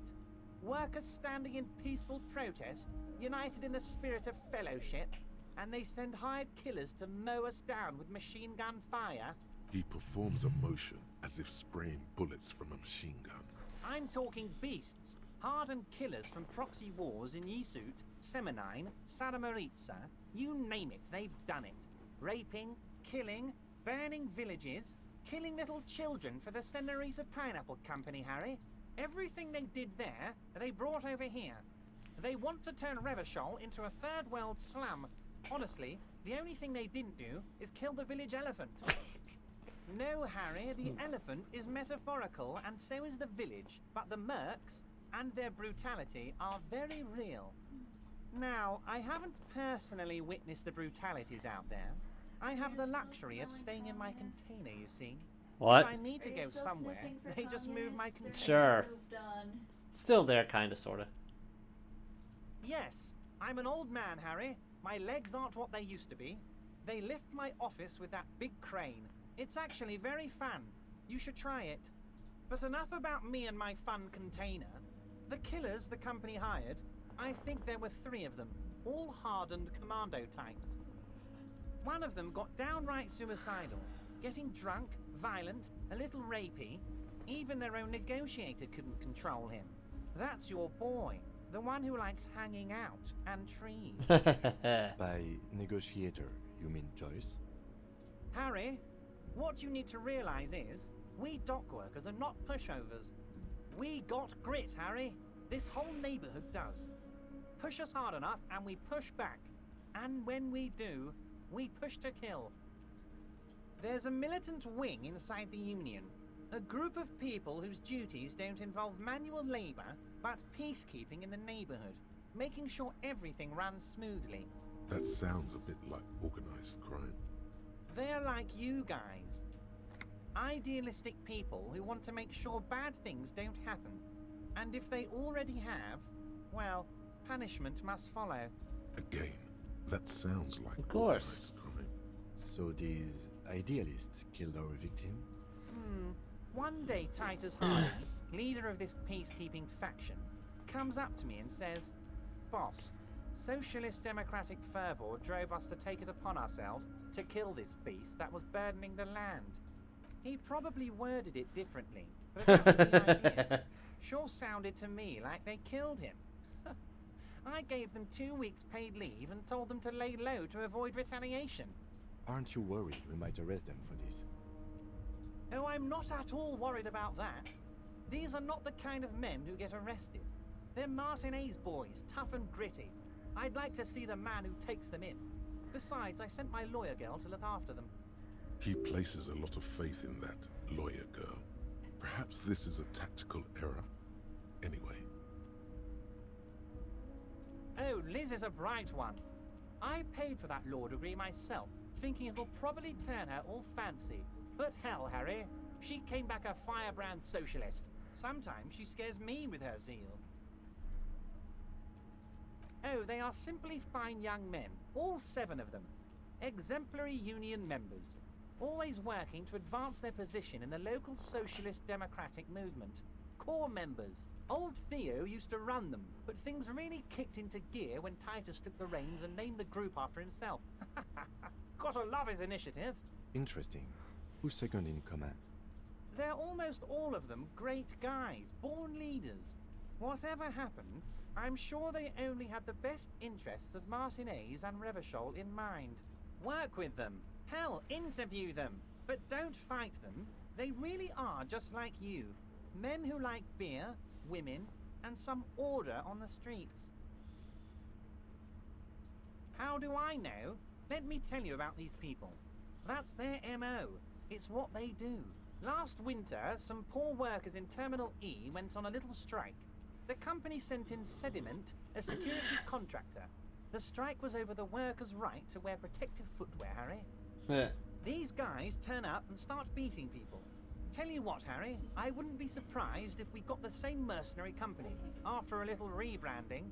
[SPEAKER 10] Workers standing in peaceful protest, united in the spirit of fellowship, and they send hired killers to mow us down with machine gun fire?
[SPEAKER 3] He performs a motion as if spraying bullets from a machine gun.
[SPEAKER 10] I'm talking beasts. Hardened killers from proxy wars in Yisut, Semenine, Saramaritsa, you name it, they've done it. Raping, killing, burning villages, killing little children for the Senorita Pineapple Company, Harry. Everything they did there, they brought over here. They want to turn Revachol into a third world slum. Honestly, the only thing they didn't do is kill the village elephant. No, Harry, the elephant is metaphorical and so is the village, but the mercs and their brutality are very real. Now, I haven't personally witnessed the brutalities out there. I have the luxury of staying in my container, you see.
[SPEAKER 1] What?
[SPEAKER 10] If I need to go somewhere, they just move my container.
[SPEAKER 1] Sure. Still there, kinda, sorta.
[SPEAKER 10] Yes, I'm an old man, Harry. My legs aren't what they used to be. They lift my office with that big crane. It's actually very fun. You should try it. But enough about me and my fun container. The killers the company hired, I think there were 3 of them, all hardened commando types. One of them got downright suicidal, getting drunk, violent, a little rapey. Even their own negotiator couldn't control him. That's your boy, the one who likes hanging out and trees.
[SPEAKER 4] By negotiator, you mean Joyce?
[SPEAKER 10] Harry, what you need to realize is, we dock workers are not pushovers. We got grit, Harry. This whole neighborhood does. Push us hard enough and we push back. And when we do, we push to kill. There's a militant wing inside the Union. A group of people whose duties don't involve manual labor, but peacekeeping in the neighborhood. Making sure everything runs smoothly.
[SPEAKER 3] That sounds a bit like organized crime.
[SPEAKER 10] They're like you guys. Idealistic people who want to make sure bad things don't happen. And if they already have, well, punishment must follow.
[SPEAKER 3] Again, that sounds like
[SPEAKER 1] of course.
[SPEAKER 3] Organized crime.
[SPEAKER 4] So these idealists killed our victim?
[SPEAKER 10] One day Titus Harding, leader of this peacekeeping faction, comes up to me and says, "Boss, socialist democratic fervor drove us to take it upon ourselves to kill this beast that was burdening the land." He probably worded it differently, but that was the idea. Sure sounded to me like they killed him. I gave them 2 weeks paid leave and told them to lay low to avoid retaliation.
[SPEAKER 4] Aren't you worried we might arrest them for this?
[SPEAKER 10] Oh, I'm not at all worried about that. These are not the kind of men who get arrested. They're Martinez boys, tough and gritty. I'd like to see the man who takes them in. Besides, I sent my lawyer girl to look after them.
[SPEAKER 3] He places a lot of faith in that lawyer girl. Perhaps this is a tactical error. Anyway.
[SPEAKER 10] Oh, Liz is a bright one. I paid for that law degree myself, thinking it'll probably turn her all fancy. But hell, Harry, she came back a firebrand socialist. Sometimes she scares me with her zeal. Oh, they are simply fine young men, all 7 of them. Exemplary union members. Always working to advance their position in the local socialist democratic movement. Core members. Old Theo used to run them, but things really kicked into gear when Titus took the reins and named the group after himself. Gotta love his initiative.
[SPEAKER 4] Interesting. Who's second in command?
[SPEAKER 10] They're almost all of them great guys, born leaders. Whatever happened, I'm sure they only had the best interests of Martinez and Revachol in mind. Work with them. Hell, interview them. But don't fight them. They really are just like you. Men who like beer, women, and some order on the streets. How do I know? Let me tell you about these people. That's their MO. It's what they do. Last winter, some poor workers in Terminal E went on a little strike. The company sent in Sediment, a security contractor. The strike was over the workers' right to wear protective footwear, Harry. These guys turn up and start beating people. Tell you what, Harry, I wouldn't be surprised if we got the same mercenary company after a little rebranding.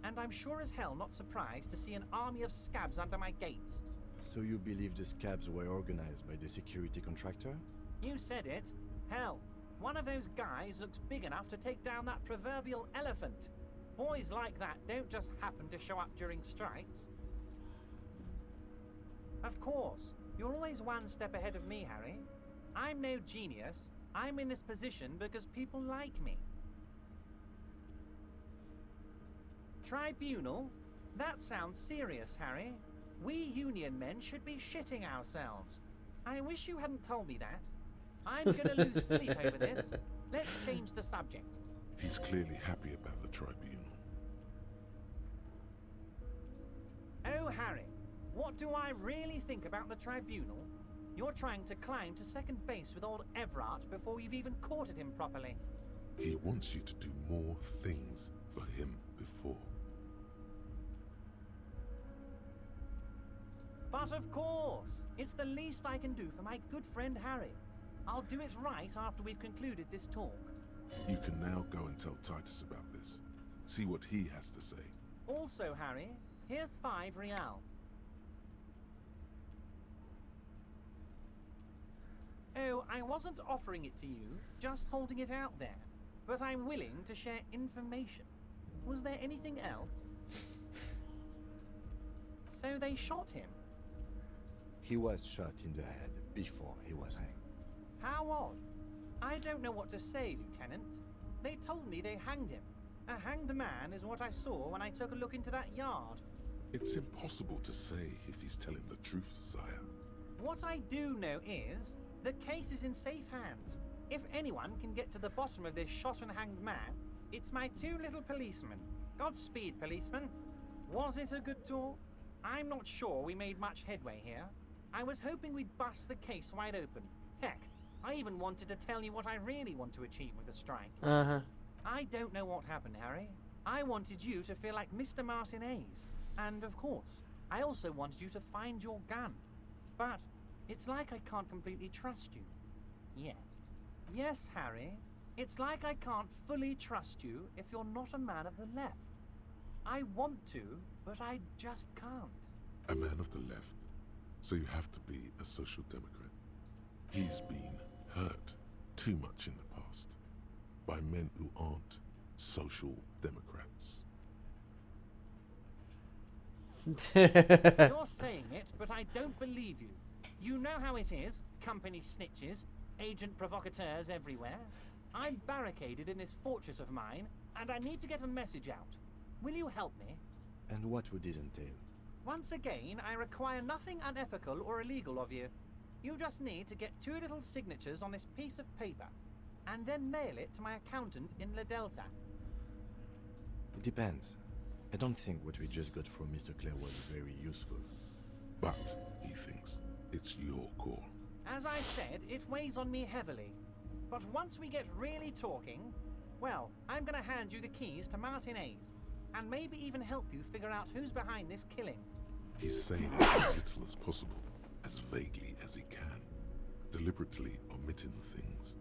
[SPEAKER 10] And I'm sure as hell not surprised to see an army of scabs under my gates.
[SPEAKER 4] So you believe the scabs were organized by the security contractor?
[SPEAKER 10] You said it. Hell, one of those guys looks big enough to take down that proverbial elephant. Boys like that don't just happen to show up during strikes. Of course, you're always one step ahead of me, Harry. I'm no genius. I'm in this position because people like me. Tribunal? That sounds serious, Harry. We Union men should be shitting ourselves. I wish you hadn't told me that. I'm gonna lose sleep over this. Let's change the subject.
[SPEAKER 3] He's clearly happy about the tribunal.
[SPEAKER 10] Oh, Harry, what do I really think about the tribunal? You're trying to climb to second base with old Everard before you've even courted him properly.
[SPEAKER 3] He wants you to do more things for him before.
[SPEAKER 10] But of course, it's the least I can do for my good friend Harry. I'll do it right after we've concluded this talk.
[SPEAKER 3] You can now go and tell Titus about this. See what he has to say.
[SPEAKER 10] Also, Harry, here's 5 real. Oh, I wasn't offering it to you, just holding it out there. But I'm willing to share information. Was there anything else? So they shot him.
[SPEAKER 4] He was shot in the head before he was hanged.
[SPEAKER 10] How odd. I don't know what to say, Lieutenant. They told me they hanged him. A hanged man is what I saw when I took a look into that yard.
[SPEAKER 3] It's impossible to say if he's telling the truth, sire.
[SPEAKER 10] What I do know is, the case is in safe hands. If anyone can get to the bottom of this shot and hanged man, it's my 2 little policemen. Godspeed, policeman. Was it a good talk? I'm not sure we made much headway here. I was hoping we'd bust the case wide open. Heck, I even wanted to tell you what I really want to achieve with the strike. I don't know what happened, Harry. I wanted you to feel like Mr. Martinez. And of course, I also wanted you to find your gun. But it's like I can't completely trust you. Yet. Yes, Harry. It's like I can't fully trust you if you're not a man of the left. I want to, but I just can't.
[SPEAKER 3] A man of the left. So you have to be a social democrat. He's been hurt too much in the past by men who aren't social democrats.
[SPEAKER 10] You're saying it, but I don't believe you. You know how it is, company snitches, agent provocateurs everywhere. I'm barricaded in this fortress of mine, and I need to get a message out. Will you help me?
[SPEAKER 4] And what would this entail?
[SPEAKER 10] Once again, I require nothing unethical or illegal of you. You just need to get 2 little signatures on this piece of paper, and then mail it to my accountant in La Delta.
[SPEAKER 4] It depends. I don't think what we just got from Mr. Clare was very useful.
[SPEAKER 3] But he thinks it's your call.
[SPEAKER 10] As I said, it weighs on me heavily. But once we get really talking, well, I'm gonna hand you the keys to Martinez, and maybe even help you figure out who's behind this killing.
[SPEAKER 3] He's saying as little as possible, as vaguely as he can, deliberately omitting things.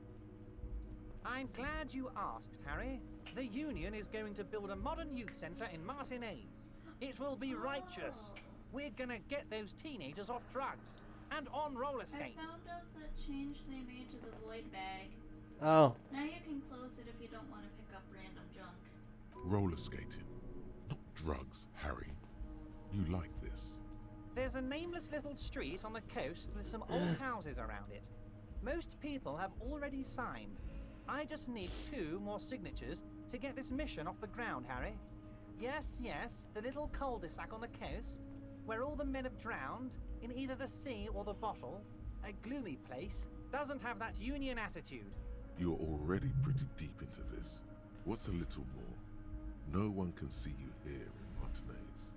[SPEAKER 10] I'm glad you asked, Harry. The Union is going to build a modern youth center in Martinez. It will be righteous. We're gonna get those teenagers off drugs and on roller skates.
[SPEAKER 2] I found out the change they made to the void bag.
[SPEAKER 1] Oh.
[SPEAKER 2] Now you can close it if you don't want to pick up random junk.
[SPEAKER 3] Roller skating, not drugs, Harry. You like this.
[SPEAKER 10] There's a nameless little street on the coast with some old houses around it. Most people have already signed. I just need 2 more signatures to get this mission off the ground, Harry. Yes, the little cul-de-sac on the coast, where all the men have drowned, in either the sea or the bottle. A gloomy place, doesn't have that Union attitude.
[SPEAKER 3] You're already pretty deep into this. What's a little more? No one can see you here in Martinez.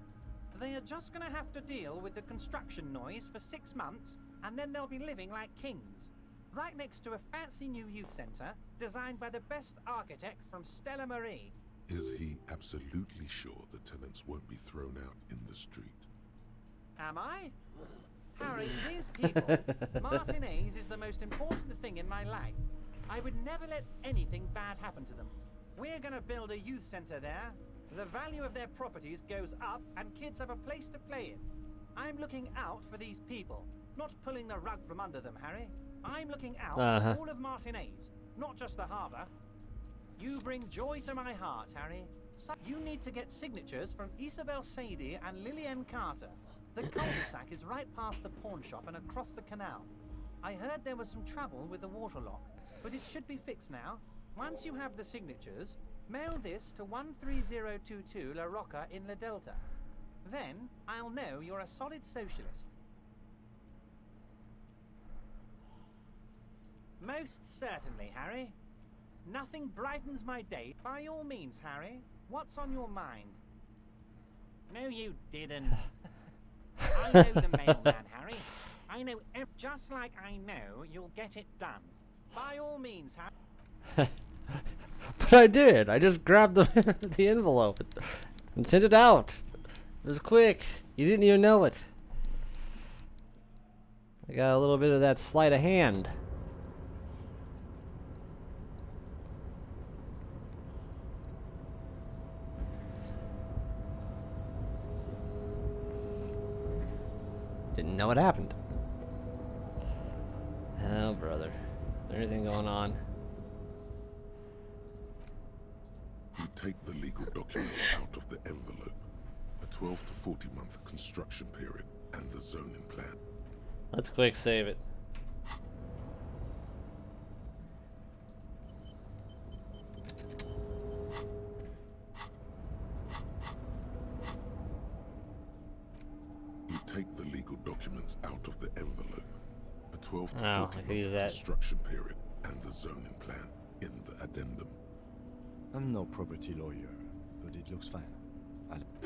[SPEAKER 10] They are just gonna have to deal with the construction noise for 6 months, and then they'll be living like kings. Right next to a fancy new youth center, designed by the best architects from Stella Marie.
[SPEAKER 3] Is he absolutely sure the tenants won't be thrown out in the street?
[SPEAKER 10] Am I? Harry, these people. Martinez is the most important thing in my life. I would never let anything bad happen to them. We're gonna build a youth center there. The value of their properties goes up and kids have a place to play in. I'm looking out for these people, not pulling the rug from under them, Harry. I'm looking out for all of Martinez, not just the harbor. You bring joy to my heart, Harry. So you need to get signatures from Isabel Sadie and Lillian Carter. The cul-de-sac is right past the pawn shop and across the canal. I heard there was some trouble with the waterlock, but it should be fixed now. Once you have the signatures, mail this to 13022 La Rocca in La Delta. Then I'll know you're a solid socialist. Most certainly, Harry. Nothing brightens my day. By all means, Harry. What's on your mind? No, you didn't. I know the mailman, Harry. I know just like I know you'll get it done. By all means, Harry.
[SPEAKER 1] But I did. I just grabbed the the envelope and sent it out. It was quick. You didn't even know it. I got a little bit of that sleight of hand. Didn't know what happened. Oh, brother. Is there anything going on?
[SPEAKER 3] You take the legal document out of the envelope, a 12 to 40 month construction period, and the zoning plan.
[SPEAKER 1] Let's quick save it.
[SPEAKER 3] You take the legal documents out of the envelope, a 12 to 40 month
[SPEAKER 1] that.
[SPEAKER 3] construction period, and the zoning plan in the addendum.
[SPEAKER 4] I'm no property lawyer, but it looks fine.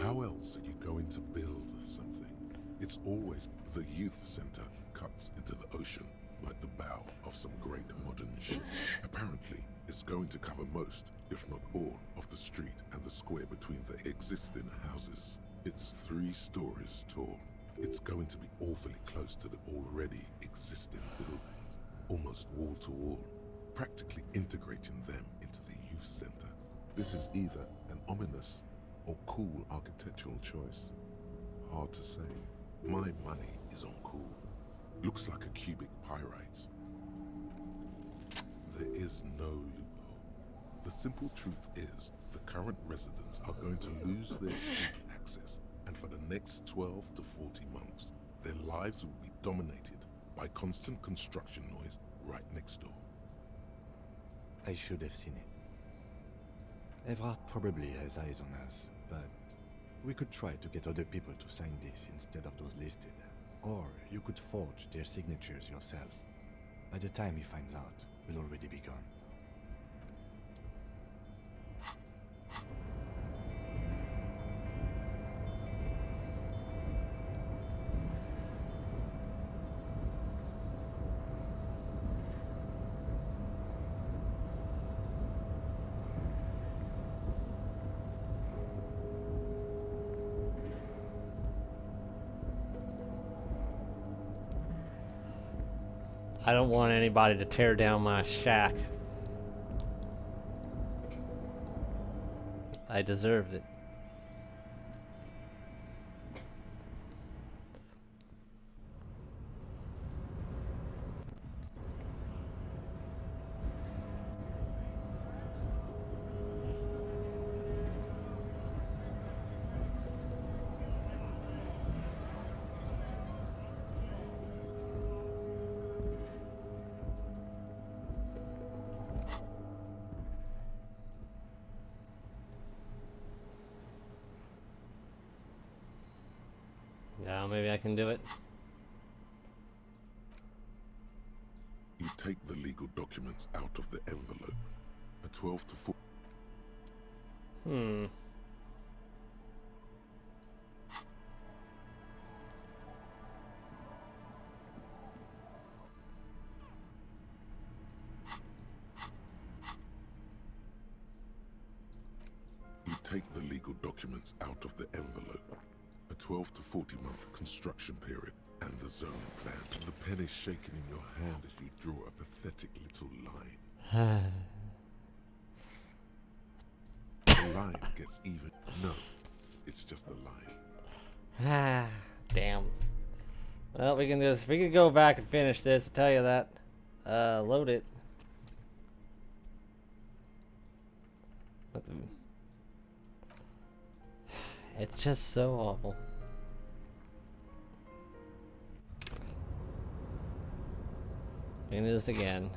[SPEAKER 3] How else are you going to build something? It's always the youth center cuts into the ocean like the bow of some great modern ship. Apparently, it's going to cover most, if not all, of the street and the square between the existing houses. It's 3 stories tall. It's going to be awfully close to the already existing buildings, almost wall to wall, practically integrating them into the youth center. This is either an ominous or cool architectural choice. Hard to say. My money is on cool. Looks like a cubic pyrite. There is no loophole. The simple truth is the current residents are going to lose their street access, and for the next 12 to 40 months, their lives will be dominated by constant construction noise right next door.
[SPEAKER 4] I should have seen it. Evrard probably has eyes on us, but we could try to get other people to sign this instead of those listed. Or you could forge their signatures yourself. By the time he finds out, we'll already be gone.
[SPEAKER 1] I don't want anybody to tear down my shack. I deserved it. Now maybe I can do it.
[SPEAKER 3] You take the legal documents out of the envelope, a 12 to 4.
[SPEAKER 1] Hmm.
[SPEAKER 3] You take the legal documents out of the envelope, a 12 to 40 month construction period, And the zoning plan. The pen is shaking in your hand as you draw a pathetic little line. The line gets even. No, it's just a line.
[SPEAKER 1] Damn. Well, we can go back and finish this. I'll tell you that. Load it. It's just so awful. We can do this again.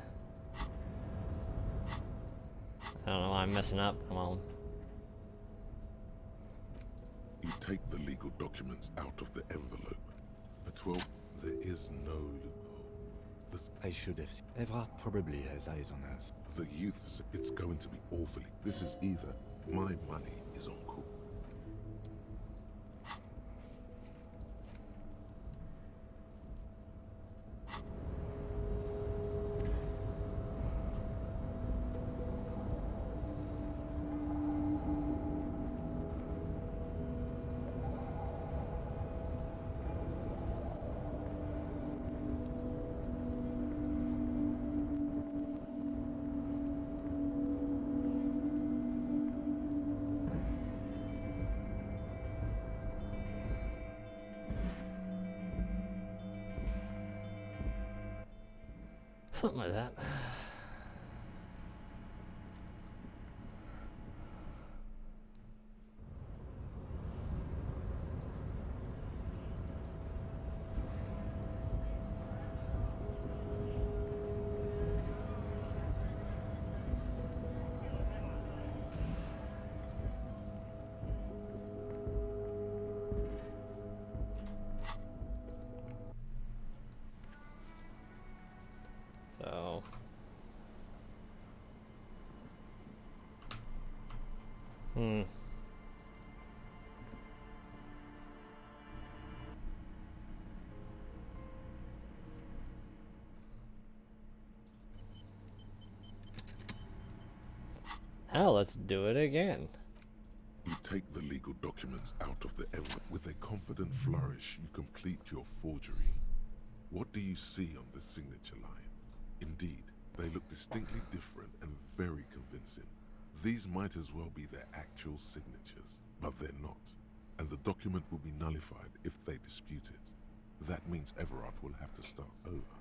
[SPEAKER 1] I don't know why I'm messing up. Come on.
[SPEAKER 3] You take the legal documents out of the envelope. A 12. There is no loophole.
[SPEAKER 4] I should have seen. Evrard probably has eyes on us.
[SPEAKER 3] The youth said it's going to be awfully. This is either my money is on call.
[SPEAKER 1] Something like that. So now let's do it again.
[SPEAKER 3] You take the legal documents out of the envelope. With a confident flourish, you complete your forgery. What do you see on the signature line? Indeed, they look distinctly different and very convincing. These might as well be their actual signatures, but they're not. And the document will be nullified if they dispute it. That means Everard will have to start over.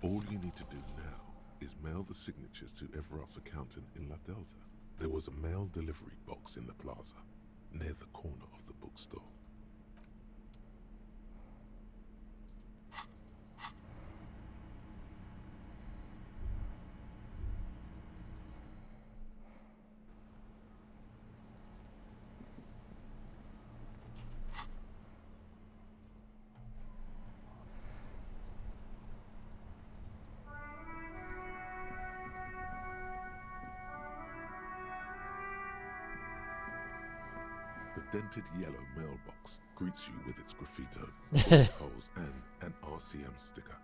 [SPEAKER 3] All you need to do now is mail the signatures to Everard's accountant in La Delta. There was a mail delivery box in the plaza, near the corner of the bookstore. The dented yellow mailbox greets you with its graffito, bullet holes, and an RCM sticker.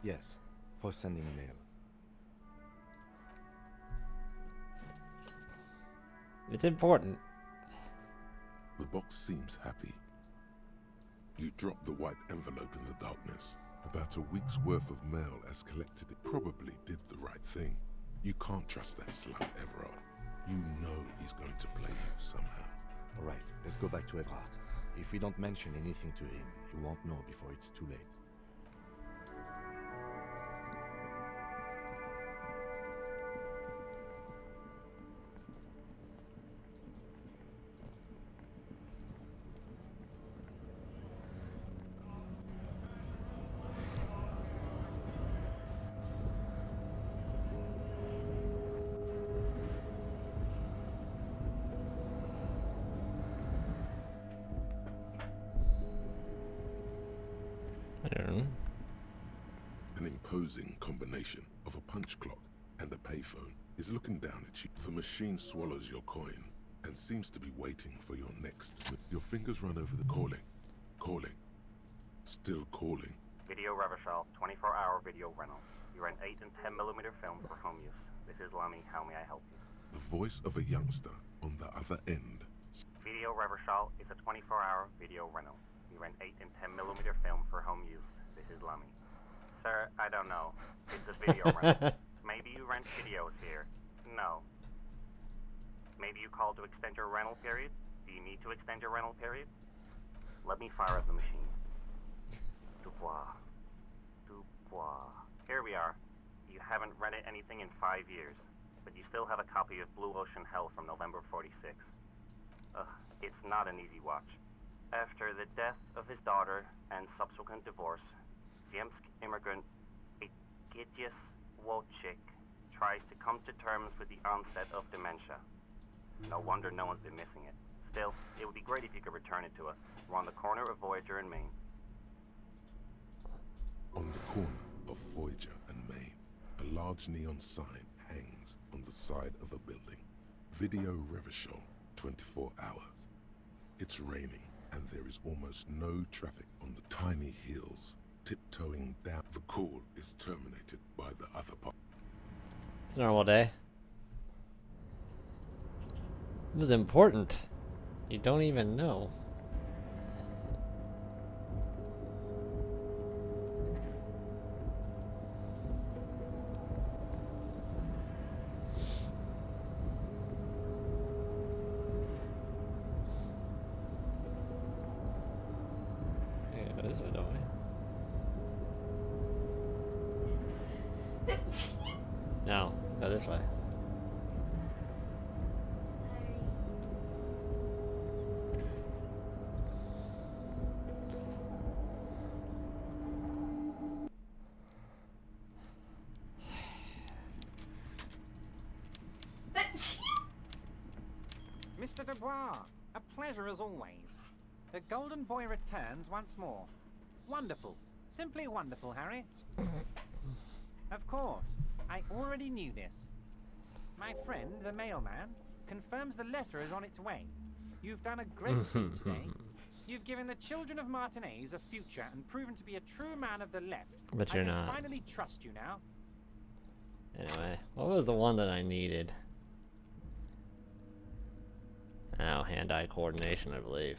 [SPEAKER 4] Yes, for sending mail.
[SPEAKER 1] It's important.
[SPEAKER 3] The box seems happy. You drop the white envelope in the darkness. About a week's worth of mail as collected. It probably did the right thing. You can't trust that slut, Everard. You know he's going to play you somehow.
[SPEAKER 4] All right, let's go back to Evrard. If we don't mention anything to him, he won't know before it's too late.
[SPEAKER 3] An imposing combination of a punch clock and a payphone is looking down at you. The machine swallows your coin and seems to be waiting for your next. Your fingers run over the calling. Calling. Still calling.
[SPEAKER 11] Video Reversal, 24-hour video rental. You rent 8 and 10mm film for home use. This is Lemmy. How may I help you?
[SPEAKER 3] The voice of a youngster on the other end.
[SPEAKER 11] Video Reversal is a 24-hour video rental. You rent 8 and 10mm film for home use. This is Lummy. Sir, I don't know. It's a video rental. Maybe you rent videos here. No. Maybe you called to extend your rental period? Do you need to extend your rental period? Let me fire up the machine. Dubois. Here we are. You haven't rented anything in 5 years, but you still have a copy of Blue Ocean Hell from November '46. It's not an easy watch. After the death of his daughter and subsequent divorce, Ziemsk immigrant Egidius Wojcik tries to come to terms with the onset of dementia. No wonder no one's been missing it. Still, it would be great if you could return it to us. We're on the corner of Voyager and Main.
[SPEAKER 3] On the corner of Voyager and Main, a large neon sign hangs on the side of a building. Video Revachol, 24 hours. It's raining, and there is almost no traffic on the tiny hills tiptoeing down. The call is terminated by the other part.
[SPEAKER 1] It's a normal day. It was important. You don't even know. Yeah, this way, don't we? No, go this way.
[SPEAKER 10] Mr. Dubois, a pleasure as always. The Golden Boy returns once more. Wonderful. Simply wonderful, Harry. Of course, I already knew this. My friend, the mailman, confirms the letter is on its way. You've done a great thing today. You've given the children of Martinez a future and proven to be a true man of the left.
[SPEAKER 1] But you're
[SPEAKER 10] I can
[SPEAKER 1] not.
[SPEAKER 10] finally trust you now.
[SPEAKER 1] Anyway, what was the one that I needed? Oh, hand-eye coordination, I believe.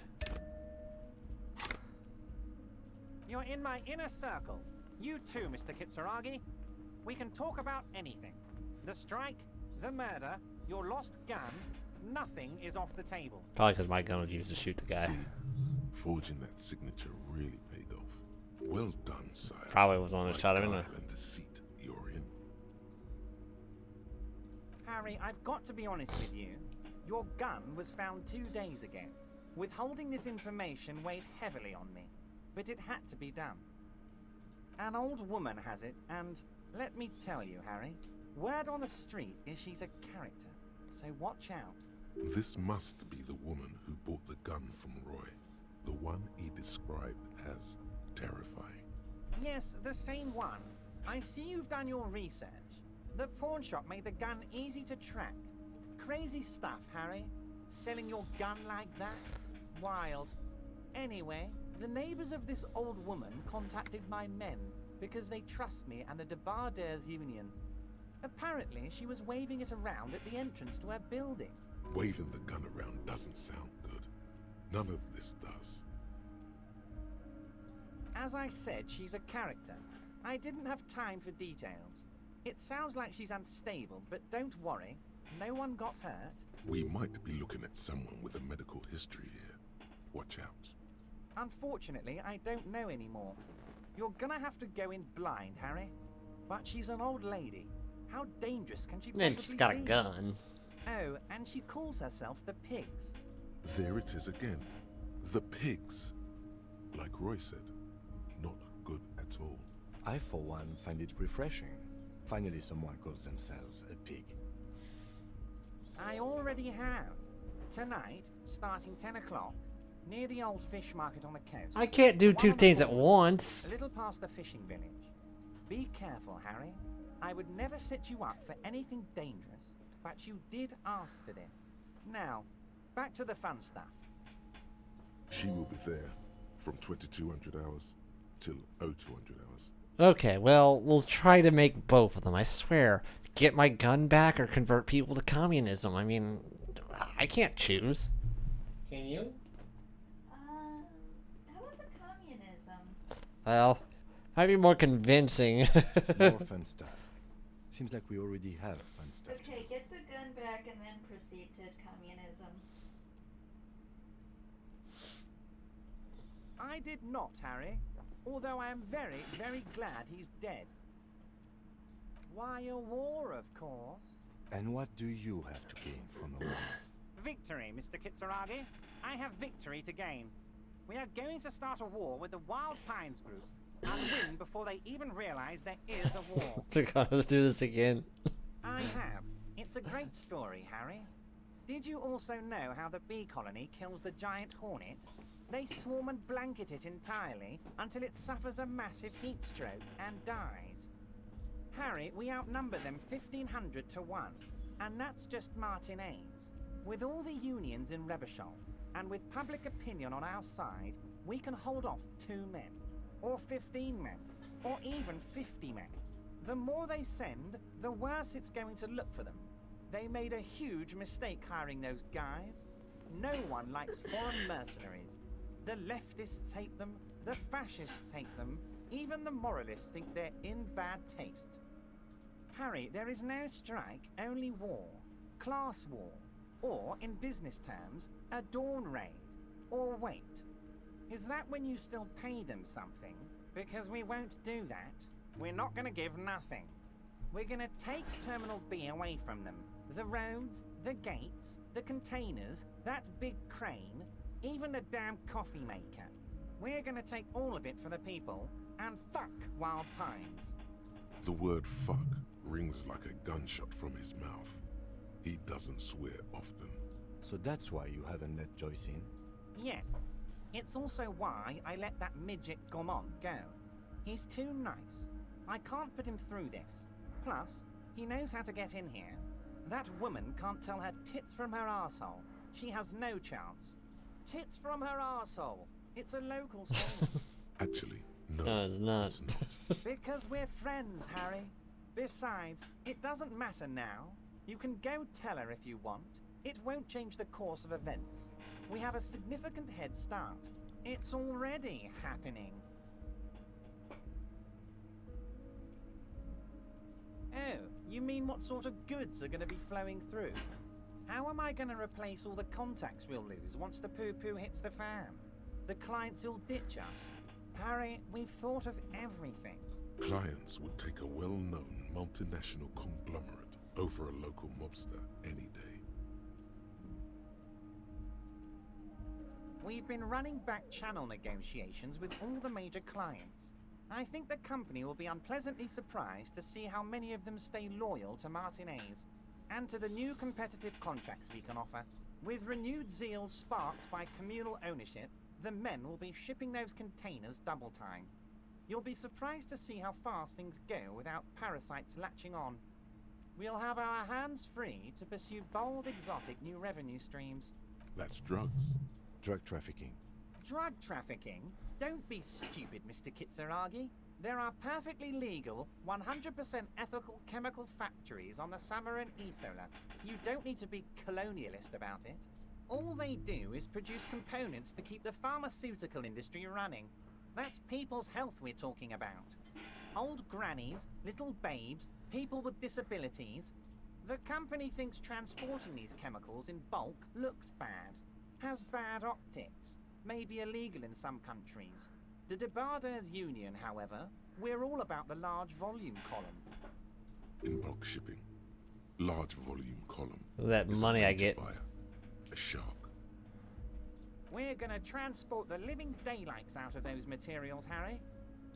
[SPEAKER 10] You're in my inner circle. You too, Mr. Kitsuragi. We can talk about anything. The strike, the murder, your lost gun, nothing is off the table.
[SPEAKER 1] Probably because my gun was used to shoot the guy.
[SPEAKER 3] See, forging that signature really paid off. Well done, sire.
[SPEAKER 1] Probably was one that shot him in the...
[SPEAKER 3] And deceit you're in.
[SPEAKER 10] Harry, I've got to be honest with you. Your gun was found 2 days ago. Withholding this information weighed heavily on me, but it had to be done. An old woman has it, and let me tell you, Harry, word on the street is she's a character, so watch out.
[SPEAKER 3] This must be the woman who bought the gun from Roy, the one he described as terrifying.
[SPEAKER 10] Yes, the same one. I see you've done your research. The pawn shop made the gun easy to track. Crazy stuff, Harry. Selling your gun like that? Wild. Anyway, the neighbors of this old woman contacted my men because they trust me and the Debarders Union. Apparently, she was waving it around at the entrance to her building.
[SPEAKER 3] Waving the gun around doesn't sound good. None of this does.
[SPEAKER 10] As I said, she's a character. I didn't have time for details. It sounds like she's unstable, but don't worry. No one got hurt.
[SPEAKER 3] We might be looking at someone with a medical history here. Watch out.
[SPEAKER 10] Unfortunately, I don't know anymore. You're gonna have to go in blind, Harry. But she's an old lady. How dangerous can she possibly be?
[SPEAKER 1] Then she's got a gun.
[SPEAKER 10] Oh, and she calls herself the Pigs.
[SPEAKER 3] There it is again. The pigs. Like Roy said, not good at all.
[SPEAKER 4] I, for one, find it refreshing. Finally, someone calls themselves a pig.
[SPEAKER 10] I already have. Tonight, starting 10 o'clock, near the old fish market on the coast.
[SPEAKER 1] I can't do two things at once.
[SPEAKER 10] A little past the fishing village. Be careful, Harry. I would never set you up for anything dangerous, but you did ask for this. Now, back to the fun stuff.
[SPEAKER 3] She will be there from 2200 hours till 0200 hours.
[SPEAKER 1] Okay, well, we'll try to make both of them, I swear. Get my gun back or convert people to communism. I mean, I can't choose. Can you?
[SPEAKER 2] How about the communism?
[SPEAKER 1] Well, I'd be more convincing.
[SPEAKER 4] More fun stuff. Seems like we already have fun stuff.
[SPEAKER 2] Okay, get the gun back and then proceed to communism.
[SPEAKER 10] I did not, Harry. Although I am very, very glad he's dead. Why, a war, of course.
[SPEAKER 4] And what do you have to gain from a war?
[SPEAKER 10] Victory, Mr. Kitsuragi. I have victory to gain. We are going to start a war with the Wild Pines group and win before they even realize there is a war.
[SPEAKER 1] Let's do this again.
[SPEAKER 10] I have. It's a great story, Harry. Did you also know how the bee colony kills the giant hornet? They swarm and blanket it entirely until it suffers a massive heat stroke and dies. Harry, we outnumber them 1,500 to 1, and that's just Martinez. With all the unions in Revachol, and with public opinion on our side, we can hold off 2 men, or 15 men, or even 50 men. The more they send, the worse it's going to look for them. They made a huge mistake hiring those guys. No one likes foreign mercenaries. The leftists hate them, the fascists hate them, even the moralists think they're in bad taste. Harry, there is no strike, only war. Class war. Or, in business terms, a dawn raid. Or wait. Is that when you still pay them something? Because we won't do that. We're not going to give nothing. We're going to take Terminal B away from them. The roads, the gates, the containers, that big crane, even the damn coffee maker. We're going to take all of it for the people, and fuck Wild Pines.
[SPEAKER 3] The word fuck rings like a gunshot from his mouth. He doesn't swear often.
[SPEAKER 4] So that's why you haven't let Joyce in?
[SPEAKER 10] Yes. It's also why I let that midget Gaumont go. He's too nice. I can't put him through this. Plus, he knows how to get in here. That woman can't tell her tits from her arsehole. She has no chance. Tits from her arsehole. It's a local saying.
[SPEAKER 3] Actually,
[SPEAKER 1] No, it's not.
[SPEAKER 3] it's not.
[SPEAKER 10] Because we're friends, Harry. Besides, it doesn't matter now. You can go tell her if you want. It won't change the course of events. We have a significant head start. It's already happening. Oh, you mean what sort of goods are going to be flowing through? How am I going to replace all the contacts we'll lose once the poo-poo hits the fan? The clients will ditch us. Harry, we've thought of everything.
[SPEAKER 3] Clients would take a well-known multinational conglomerate over a local mobster any day.
[SPEAKER 10] We've been running back channel negotiations with all the major clients. I think the company will be unpleasantly surprised to see how many of them stay loyal to Martinez and to the new competitive contracts we can offer. With renewed zeal sparked by communal ownership, the men will be shipping those containers double time. You'll be surprised to see how fast things go without parasites latching on. We'll have our hands free to pursue bold, exotic new revenue streams.
[SPEAKER 3] That's drugs.
[SPEAKER 4] Drug trafficking.
[SPEAKER 10] Drug trafficking? Don't be stupid, Mr. Kitsuragi. There are perfectly legal, 100% ethical chemical factories on the Samarin Isola. You don't need to be colonialist about it. All they do is produce components to keep the pharmaceutical industry running. That's people's health we're talking about. Old grannies, little babes, people with disabilities. The company thinks transporting these chemicals in bulk looks bad, has bad optics, may be illegal in some countries. The Debarders Union, however, we're all about the large volume column.
[SPEAKER 3] In bulk shipping, large volume column.
[SPEAKER 1] That
[SPEAKER 3] is a
[SPEAKER 1] money I
[SPEAKER 3] major
[SPEAKER 1] get.
[SPEAKER 3] buyer, a shark.
[SPEAKER 10] We're gonna transport the living daylights out of those materials, Harry.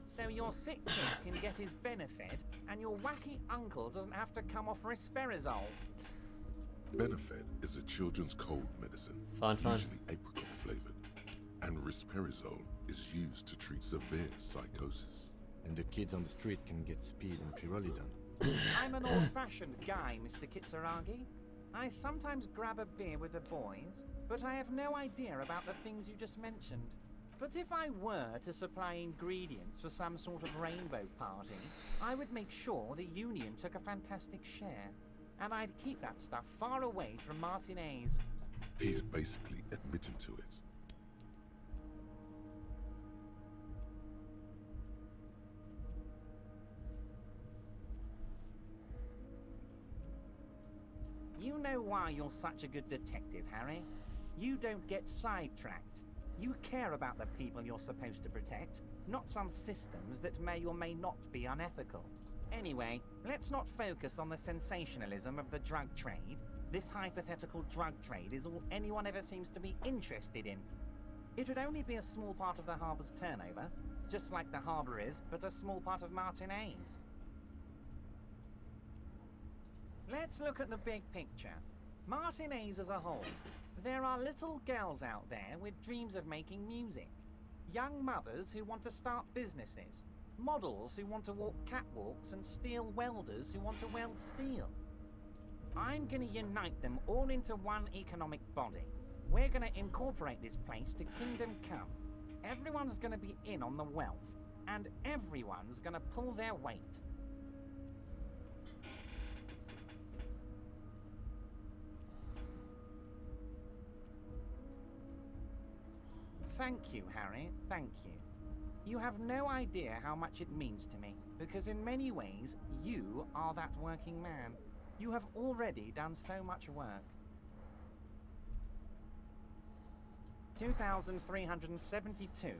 [SPEAKER 10] So your sick kid can get his benefit, and your wacky uncle doesn't have to come off risperidone.
[SPEAKER 3] Benefit is a children's cold medicine,
[SPEAKER 1] Fun.
[SPEAKER 3] usually apricot flavored, and risperidone is used to treat severe psychosis.
[SPEAKER 4] And the kids on the street can get speed and pyrrolidone.
[SPEAKER 10] I'm an old-fashioned guy, Mr. Kitsuragi. I sometimes grab a beer with the boys, but I have no idea about the things you just mentioned. But if I were to supply ingredients for some sort of rainbow party, I would make sure the Union took a fantastic share. And I'd keep that stuff far away from Martinez.
[SPEAKER 3] He's basically admitting to it.
[SPEAKER 10] know why you're such a good detective, Harry. You don't get sidetracked. You care about the people you're supposed to protect, not some systems that may or may not be unethical. Anyway, let's not focus on the sensationalism of the drug trade. This hypothetical drug trade is all anyone ever seems to be interested in. It would only be a small part of the harbor's turnover, just like the harbor is, but a small part of Martinez. Let's look at the big picture. Martinez as a whole. There are little girls out there with dreams of making music. Young mothers who want to start businesses. Models who want to walk catwalks and steel welders who want to weld steel. I'm gonna unite them all into one economic body. We're gonna incorporate this place to Kingdom Come. Everyone's gonna be in on the wealth, and everyone's gonna pull their weight. Thank you, Harry, thank you. You have no idea how much it means to me, because in many ways, you are that working man. You have already done so much work. 2,372,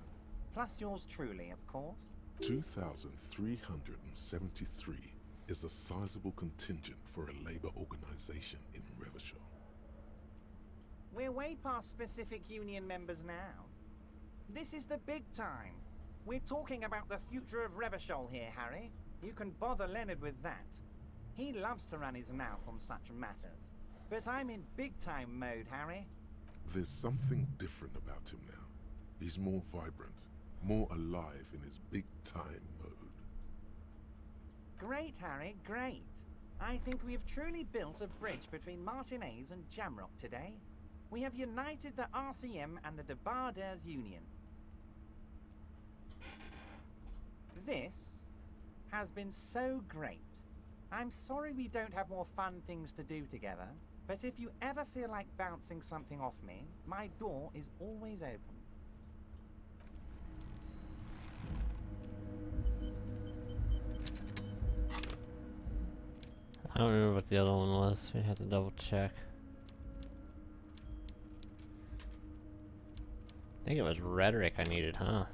[SPEAKER 10] plus yours truly, of course.
[SPEAKER 3] 2,373 is a sizable contingent for a labor organization in Revachol.
[SPEAKER 10] We're way past specific union members now. This is the big time. We're talking about the future of Revachol here, Harry. You can bother Leonard with that. He loves to run his mouth on such matters. But I'm in big-time mode, Harry.
[SPEAKER 3] There's something different about him now. He's more vibrant, more alive in his big-time mode.
[SPEAKER 10] Great, Harry, great. I think we've truly built a bridge between Martinez and Jamrock today. We have united the RCM and the Debarders Union. This has been so great. I'm sorry we don't have more fun things to do together, but if you ever feel like bouncing something off me, my door is always open.
[SPEAKER 1] I don't remember what the other one was. We had to double check. I think it was rhetoric I needed, huh?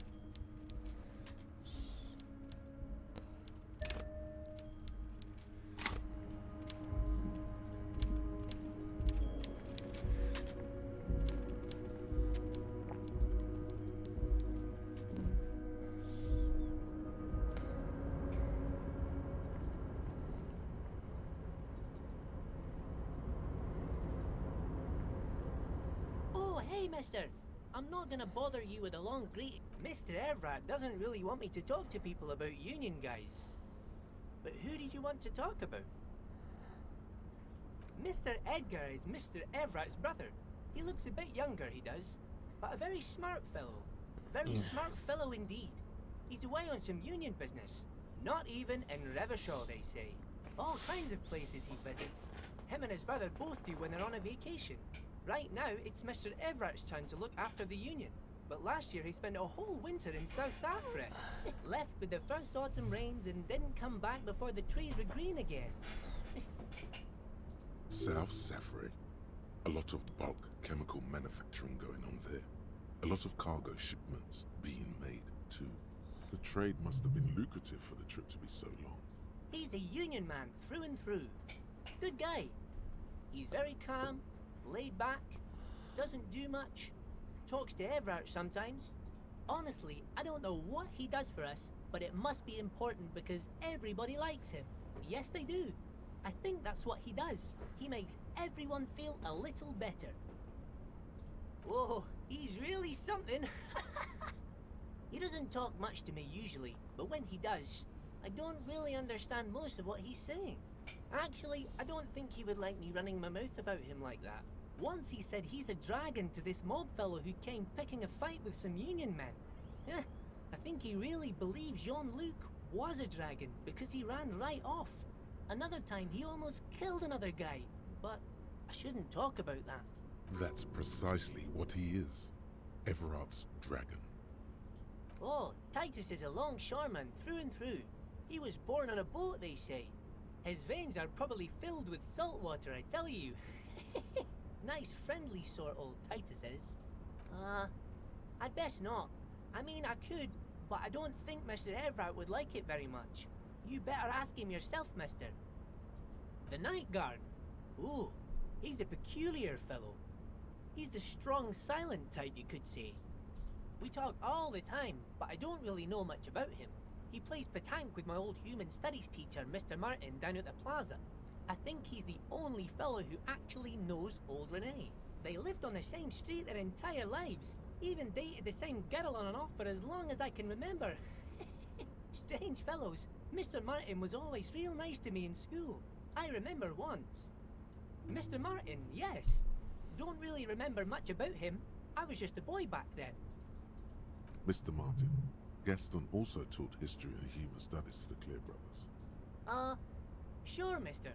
[SPEAKER 6] Hey, mister! I'm not gonna bother you with a long greeting. Mr. Evrat doesn't really want me to talk to people about union guys. But who did you want to talk about? Mr. Edgar is Mr. Evrat's brother. He looks a bit younger, he does. But a very smart fellow. Very smart fellow indeed. He's away on some union business. Not even in Revachol, they say. All kinds of places he visits. Him and his brother both do when they're on a vacation. Right now, it's Mr. Everett's turn to look after the union. But last year he spent a whole winter in South Safra. Left with the first autumn rains and didn't come back before the trees were green again.
[SPEAKER 3] South Safra. A lot of bulk chemical manufacturing going on there. A lot of cargo shipments being made, too. The trade must have been lucrative for the trip to be so long.
[SPEAKER 6] He's a union man through and through. Good guy. He's very calm, laid back, doesn't do much, talks to Everett sometimes. Honestly, I don't know what he does for us, but it must be important because everybody likes him. Yes, they do. I think that's what he does. He makes everyone feel a little better. Whoa, he's really something. He doesn't talk much to me usually, but when he does, I don't really understand most of what he's saying. Actually, I don't think he would like me running my mouth about him like that. Once he said he's a dragon to this mob fellow who came picking a fight with some union men. I think he really believes Jean-Luc was a dragon because he ran right off. Another time he almost killed another guy, but I shouldn't talk about that.
[SPEAKER 3] That's precisely what he is. Everard's dragon.
[SPEAKER 6] Oh, Titus is a longshoreman through and through. He was born on a boat, they say. His veins are probably filled with salt water, I tell you. Nice, friendly sort, old Titus is. I'd best not. I mean, I could, but I don't think Mr. Everett would like it very much. You better ask him yourself, mister. The Night Guard? Ooh, he's a peculiar fellow. He's the strong, silent type, you could say. We talk all the time, but I don't really know much about him. He plays petanque with my old human studies teacher, Mr. Martin, down at the plaza. I think he's the only fellow who actually knows old Renee. They lived on the same street their entire lives. Even dated the same girl on and off for as long as I can remember. Strange fellows. Mr. Martin was always real nice to me in school. I remember once. Mr. Martin, yes. Don't really remember much about him. I was just a boy back then.
[SPEAKER 3] Mr. Martin, Gaston also taught history and human studies to the Clear brothers.
[SPEAKER 6] Sure, mister.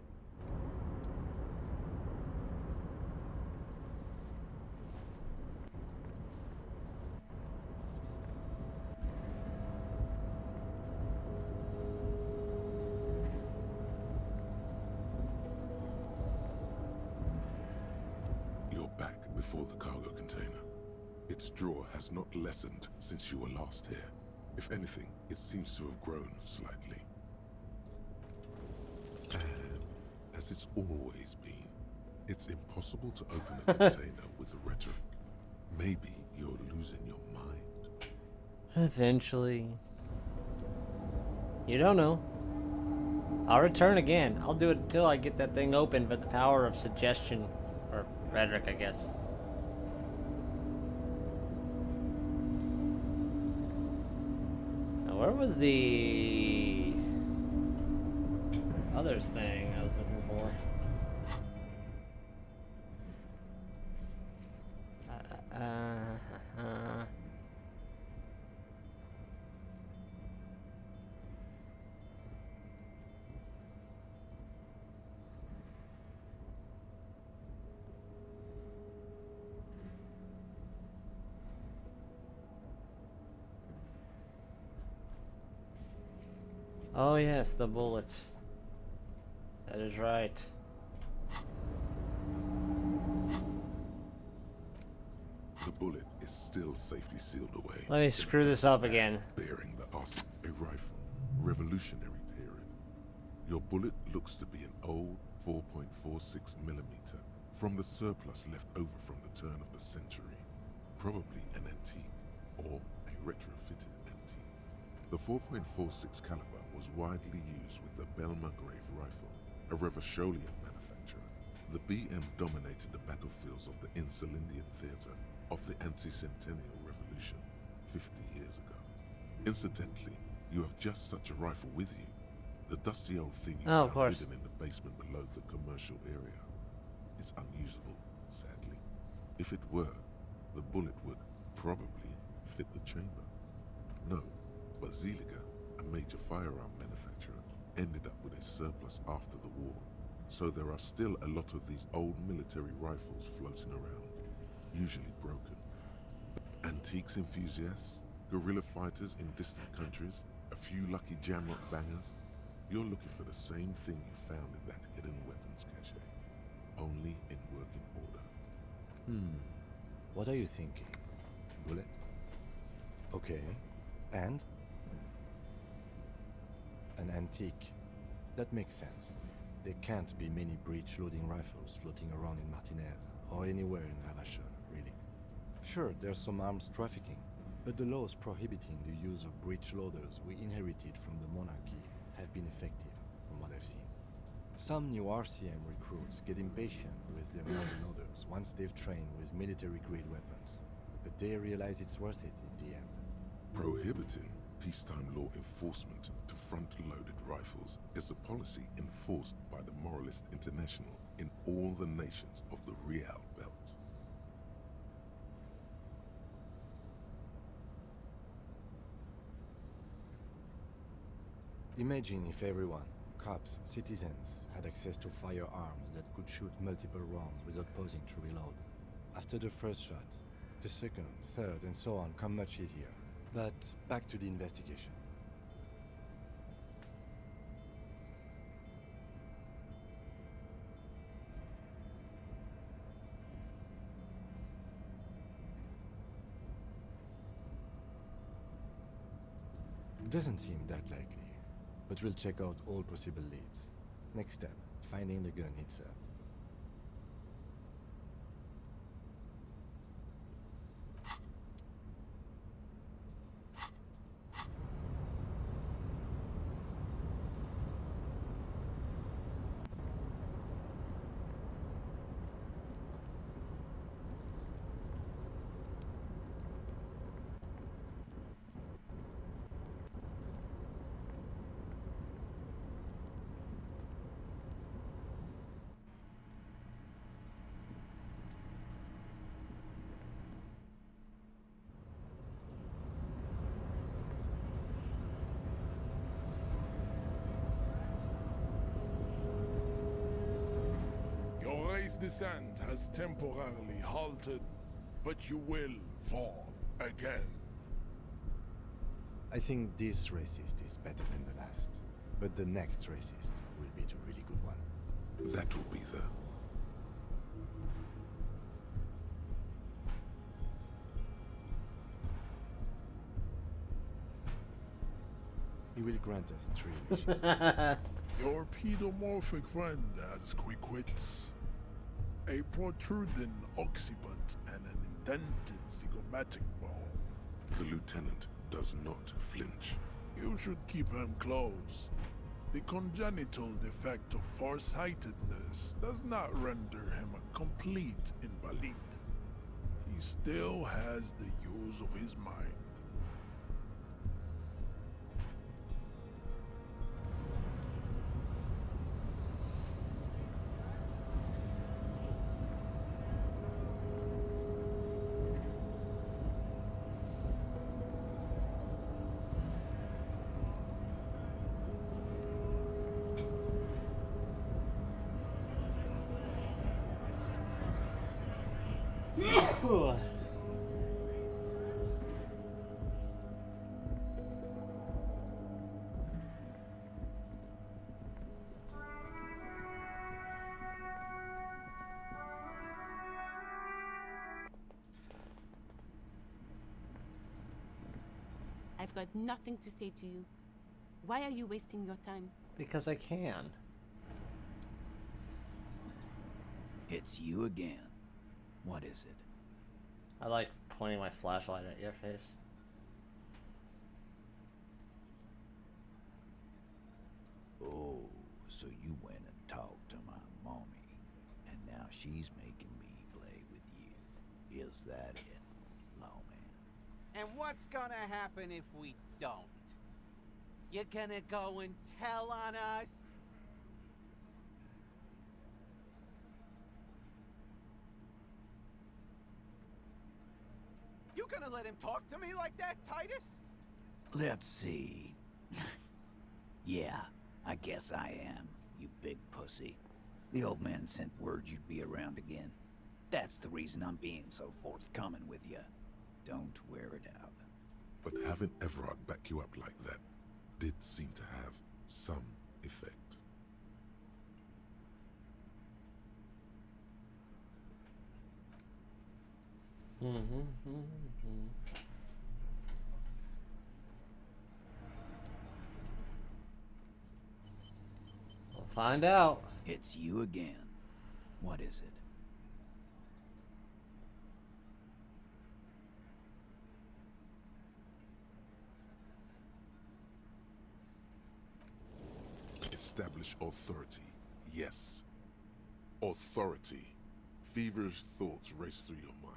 [SPEAKER 3] You're back before the cargo container. Its draw has not lessened since you were last here. If anything, it seems to have grown slightly. And as it's always been, it's impossible to open a container with a rhetoric. Maybe you're losing your mind.
[SPEAKER 1] Eventually. You don't know. I'll return again. I'll do it until I get that thing open, but the power of suggestion, or rhetoric, I guess. Now, where was the other thing I was looking for? Oh yes, the bullet. That is right.
[SPEAKER 3] The bullet is still safely sealed away.
[SPEAKER 1] Let me screw this up again.
[SPEAKER 3] Bearing the Oscar, a rifle, Revolutionary period. Your bullet looks to be an old 4.46 millimeter from the surplus left over from the turn of the century. Probably an antique or a retrofitted antique. The 4.46 caliber was widely used with the Belmargrave rifle, a Revacholian manufacturer. The BM dominated the battlefields of the Insulindian theater of the anti-centennial revolution 50 years ago. Incidentally, you have just such a rifle with you. The dusty old thing you found hidden in the basement below the commercial area. It's unusable, sadly. If it were, the bullet would probably fit the chamber. No, but Zeliger, a major firearm manufacturer, ended up with a surplus after the war. So there are still a lot of these old military rifles floating around, usually broken. Antiques enthusiasts, guerrilla fighters in distant countries, a few lucky jamrock bangers. You're looking for the same thing you found in that hidden weapons cache, only in working order.
[SPEAKER 4] What are you thinking? Bullet? Okay. And? An antique. That makes sense. There can't be many breech-loading rifles floating around in Martinez, or anywhere in Ravachol, really. Sure, there's some arms trafficking, but the laws prohibiting the use of breech loaders we inherited from the monarchy have been effective, from what I've seen. Some new RCM recruits get impatient with their muzzleloaders once they've trained with military-grade weapons, but they realize it's worth it in the end.
[SPEAKER 3] Prohibiting peacetime law enforcement to front-loaded rifles is a policy enforced by the Moralist International in all the nations of the Real Belt.
[SPEAKER 4] Imagine if everyone, cops, citizens, had access to firearms that could shoot multiple rounds without pausing to reload. After the first shot, the second, third, and so on come much easier. But back to the investigation. Doesn't seem that likely, but we'll check out all possible leads. Next step, finding the gun itself.
[SPEAKER 13] Your race descent has temporarily halted, but you will fall again.
[SPEAKER 4] I think this racist is better than the last, but the next racist will be the really good one.
[SPEAKER 3] That will be the...
[SPEAKER 4] He will grant us 3 wishes.
[SPEAKER 13] Your pedomorphic friend has quick wits, a protruding occiput, and an indented zygomatic bone.
[SPEAKER 3] The lieutenant does not flinch.
[SPEAKER 13] You should keep him close. The congenital defect of farsightedness does not render him a complete invalid. He still has the use of his mind.
[SPEAKER 9] I've got nothing to say to you. Why are you wasting your time?
[SPEAKER 1] Because I can.
[SPEAKER 23] It's you again. What is it?
[SPEAKER 1] I like pointing my flashlight at your face.
[SPEAKER 23] Oh, so you went and talked to my mommy, and now she's making me play with you. Is that it, lawman?
[SPEAKER 25] And what's gonna happen if we don't? You're gonna go and tell on us? You gonna let him talk to me like that, Titus?
[SPEAKER 23] Let's see. Yeah, I guess I am, you big pussy. The old man sent word you'd be around again. That's the reason I'm being so forthcoming with you. Don't wear it out.
[SPEAKER 3] But having Everard back you up like that did seem to have some effect.
[SPEAKER 1] We'll find out.
[SPEAKER 23] It's you again. What is it?
[SPEAKER 3] Establish authority. Yes. Authority. Feverish thoughts race through your mind.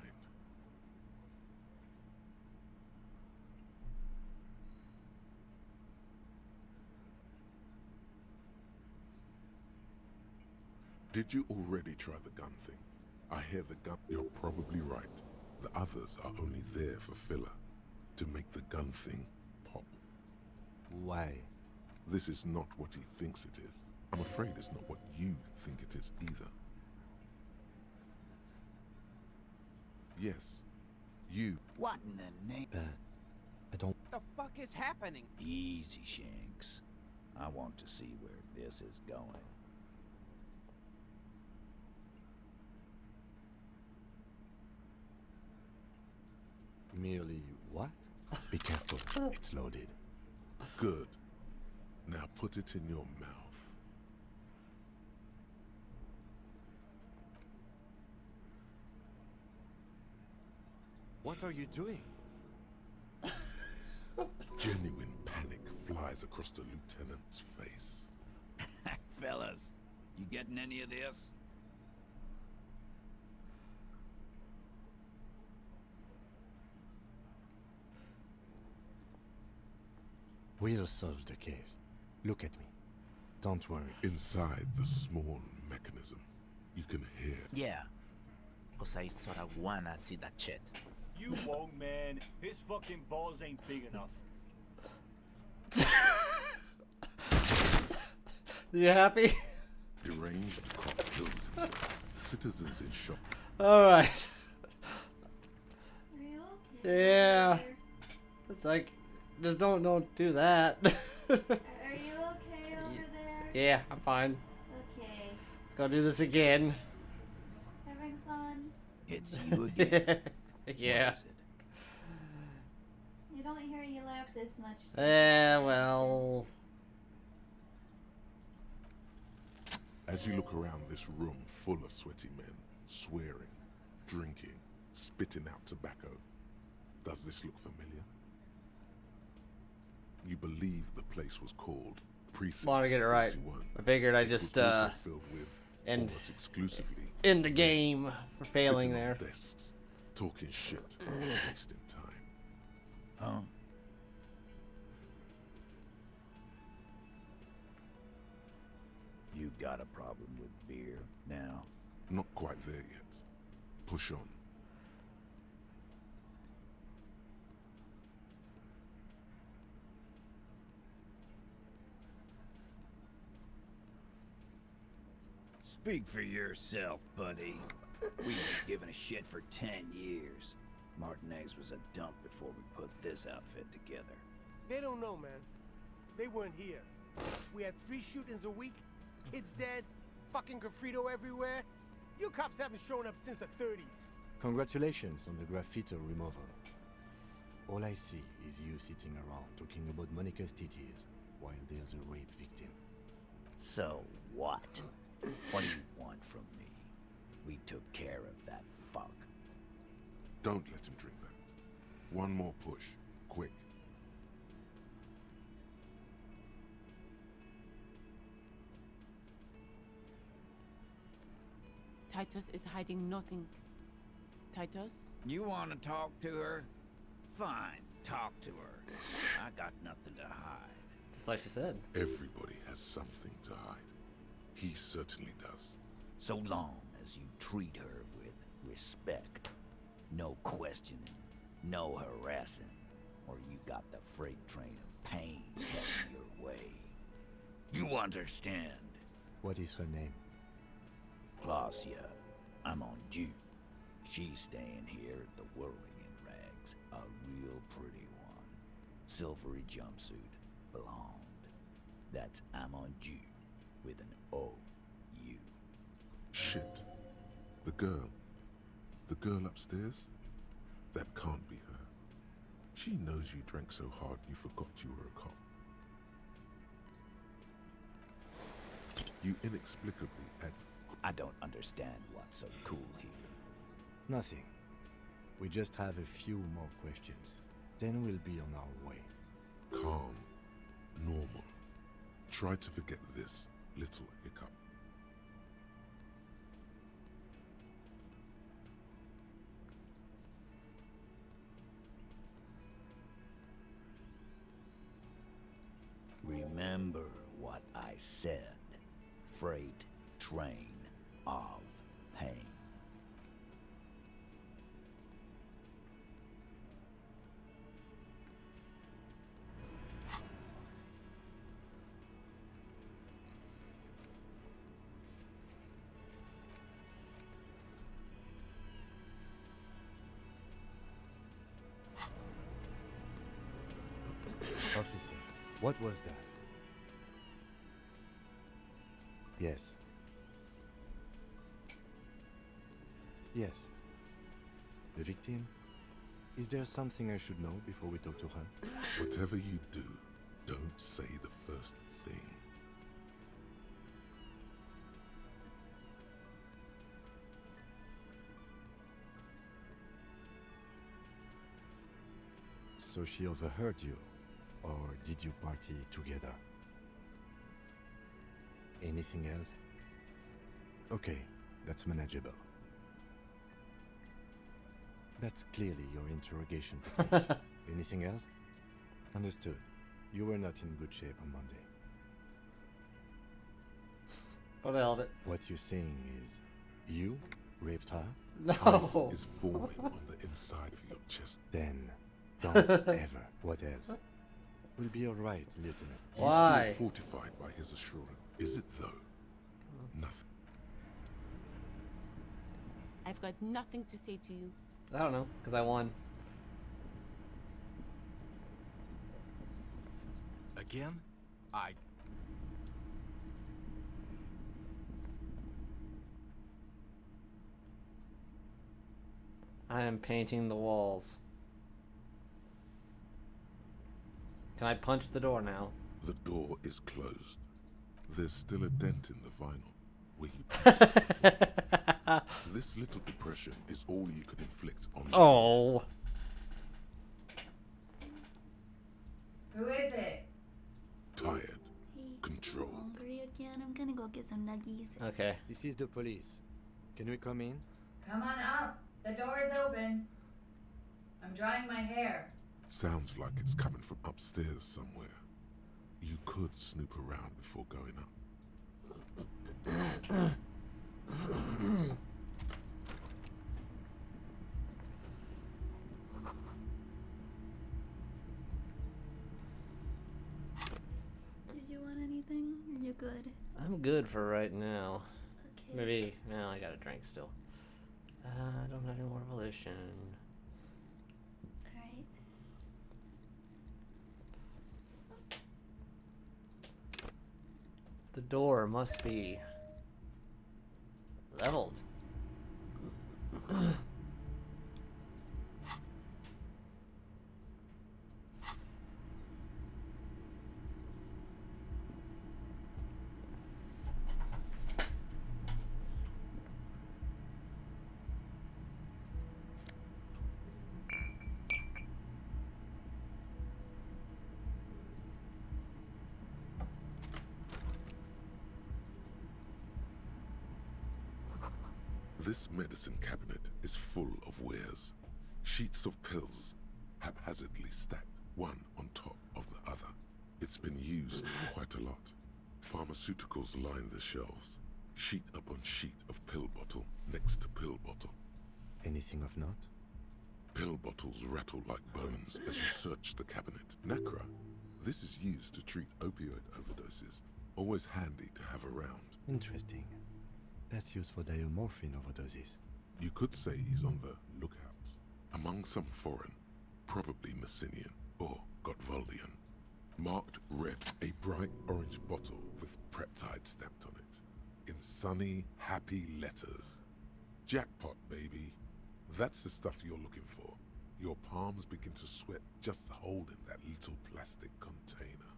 [SPEAKER 3] Did you already try the gun thing? I hear the gun... You're probably right. The others are only there for filler. To make the gun thing pop.
[SPEAKER 4] Why?
[SPEAKER 3] This is not what he thinks it is. I'm afraid it's not what you think it is either. Yes. You.
[SPEAKER 23] What in the name?
[SPEAKER 4] I don't...
[SPEAKER 25] The fuck is happening?
[SPEAKER 23] Easy, Shanks. I want to see where this is going.
[SPEAKER 4] Merely what? Be careful, it's loaded.
[SPEAKER 3] Good. Now put it in your mouth.
[SPEAKER 4] What are you doing?
[SPEAKER 3] Genuine panic flies across the lieutenant's face.
[SPEAKER 23] Fellas, you getting any of this?
[SPEAKER 4] We'll solve the case. Look at me. Don't worry.
[SPEAKER 3] Inside the small mechanism, you can hear.
[SPEAKER 24] Yeah. Cause I sorta wanna see that shit.
[SPEAKER 26] You won't, man. His fucking balls ain't big enough.
[SPEAKER 1] You happy?
[SPEAKER 3] Deranged cop kills himself. Citizens in shock.
[SPEAKER 1] Alright.
[SPEAKER 2] Are you okay?
[SPEAKER 1] Yeah. It's like, just don't do that.
[SPEAKER 2] Are you okay over there?
[SPEAKER 1] Yeah, I'm fine.
[SPEAKER 2] Okay.
[SPEAKER 1] Go do this again.
[SPEAKER 2] Having fun?
[SPEAKER 23] It's you again.
[SPEAKER 1] Yeah.
[SPEAKER 2] You don't hear you laugh this much.
[SPEAKER 1] Well.
[SPEAKER 3] As you look around this room full of sweaty men, swearing, drinking, spitting out tobacco, does this look familiar? You believe the place was called Precinct
[SPEAKER 1] Want to get it right.
[SPEAKER 3] 41.
[SPEAKER 1] I figured I
[SPEAKER 3] It
[SPEAKER 1] just
[SPEAKER 3] was also filled with,
[SPEAKER 1] end
[SPEAKER 3] almost exclusively,
[SPEAKER 1] in the game for failing
[SPEAKER 3] sitting
[SPEAKER 1] there.
[SPEAKER 3] on desks, talking shit, wasting time.
[SPEAKER 23] Huh? You got a problem with beer now?
[SPEAKER 3] Not quite there yet. Push on.
[SPEAKER 23] Speak for yourself, buddy. We've been giving a shit for 10 years. Martinez was a dump before we put this outfit together.
[SPEAKER 14] They don't know, man. They weren't here. We had 3 shootings a week, kids dead, fucking graffito everywhere. You cops haven't shown up since the 30s.
[SPEAKER 4] Congratulations on the graffiti removal. All I see is you sitting around talking about Monica's titties while there's a rape victim.
[SPEAKER 23] So what? What do you want from me? We took care of that fuck.
[SPEAKER 3] Don't let him drink that. One more push. Quick.
[SPEAKER 5] Titus is hiding nothing. Titus?
[SPEAKER 23] You want to talk to her? Fine, talk to her. I got nothing to hide.
[SPEAKER 1] Just like you said.
[SPEAKER 3] Everybody has something to hide. He certainly does.
[SPEAKER 23] So long as you treat her with respect. No questioning, no harassing, or you got the freight train of pain heading your way. You understand?
[SPEAKER 4] What is her name?
[SPEAKER 23] Glacia. I'm on due. She's staying here at the Whirling in Rags. A real pretty one. Silvery jumpsuit. Blonde. That's Amonju with an O-U.
[SPEAKER 3] Shit. The girl. The girl upstairs? That can't be her. She knows you drank so hard you forgot you were a cop. You inexplicably
[SPEAKER 23] I don't understand what's so cool here.
[SPEAKER 4] Nothing. We just have a few more questions. Then we'll be on our way.
[SPEAKER 3] calm, normal. Try to forget this little hiccup.
[SPEAKER 23] Remember what I said. Freight train of pain.
[SPEAKER 4] Officer, what was that? Yes. Yes. The victim? Is there something I should know before we talk to her?
[SPEAKER 3] Whatever you do, Don't say the first thing.
[SPEAKER 4] So she overheard you, or did you party together? Anything else? Okay, that's manageable. That's clearly your interrogation technique. Anything else? Understood. You were not in good shape on Monday.
[SPEAKER 1] What the hell of it?
[SPEAKER 4] What you're saying is, you raped her?
[SPEAKER 1] No.
[SPEAKER 3] Ice is forming on the inside of your chest.
[SPEAKER 4] Then, don't ever. What else? We'll be all right, Lieutenant.
[SPEAKER 1] Why?
[SPEAKER 3] You feel fortified by his assurance. Is it though? Nothing.
[SPEAKER 9] I've got nothing to say to you.
[SPEAKER 1] I don't know, because I won.
[SPEAKER 12] Again?
[SPEAKER 1] I am painting the walls. Can I punch the door now?
[SPEAKER 3] The door is closed. There's still a dent in the vinyl. Where you This little depression is all you could inflict on you.
[SPEAKER 1] Oh.
[SPEAKER 15] Who is it?
[SPEAKER 3] Tired. Controlled.
[SPEAKER 2] Hungry again? I'm gonna go get some nuggies.
[SPEAKER 1] Okay.
[SPEAKER 4] This is the police. Can we come in?
[SPEAKER 15] Come on up. The door is open. I'm drying my hair.
[SPEAKER 3] Sounds like it's coming from upstairs somewhere. You could snoop around before going up.
[SPEAKER 2] Did you want anything? Are you good?
[SPEAKER 1] I'm good for right now.
[SPEAKER 2] Okay.
[SPEAKER 1] Maybe. Well, I got a drink still. I don't have any more volition.
[SPEAKER 2] Alright.
[SPEAKER 1] The door must be leveled.
[SPEAKER 3] This medicine cabinet is full of wares. Sheets of pills, haphazardly stacked, one on top of the other. It's been used quite a lot. Pharmaceuticals line the shelves. Sheet upon sheet of pill bottle next to pill bottle.
[SPEAKER 4] Anything of note?
[SPEAKER 3] Pill bottles rattle like bones as you search the cabinet. Nacra. This is used to treat opioid overdoses. Always handy to have around.
[SPEAKER 4] Interesting. That's used for diamorphine overdoses.
[SPEAKER 3] You could say he's on the lookout. Among some foreign, probably Messinian or Gotvaldian. Marked red, a bright orange bottle with Preptide stamped on it. In sunny, happy letters. Jackpot, baby. That's the stuff you're looking for. Your palms begin to sweat just holding that little plastic container.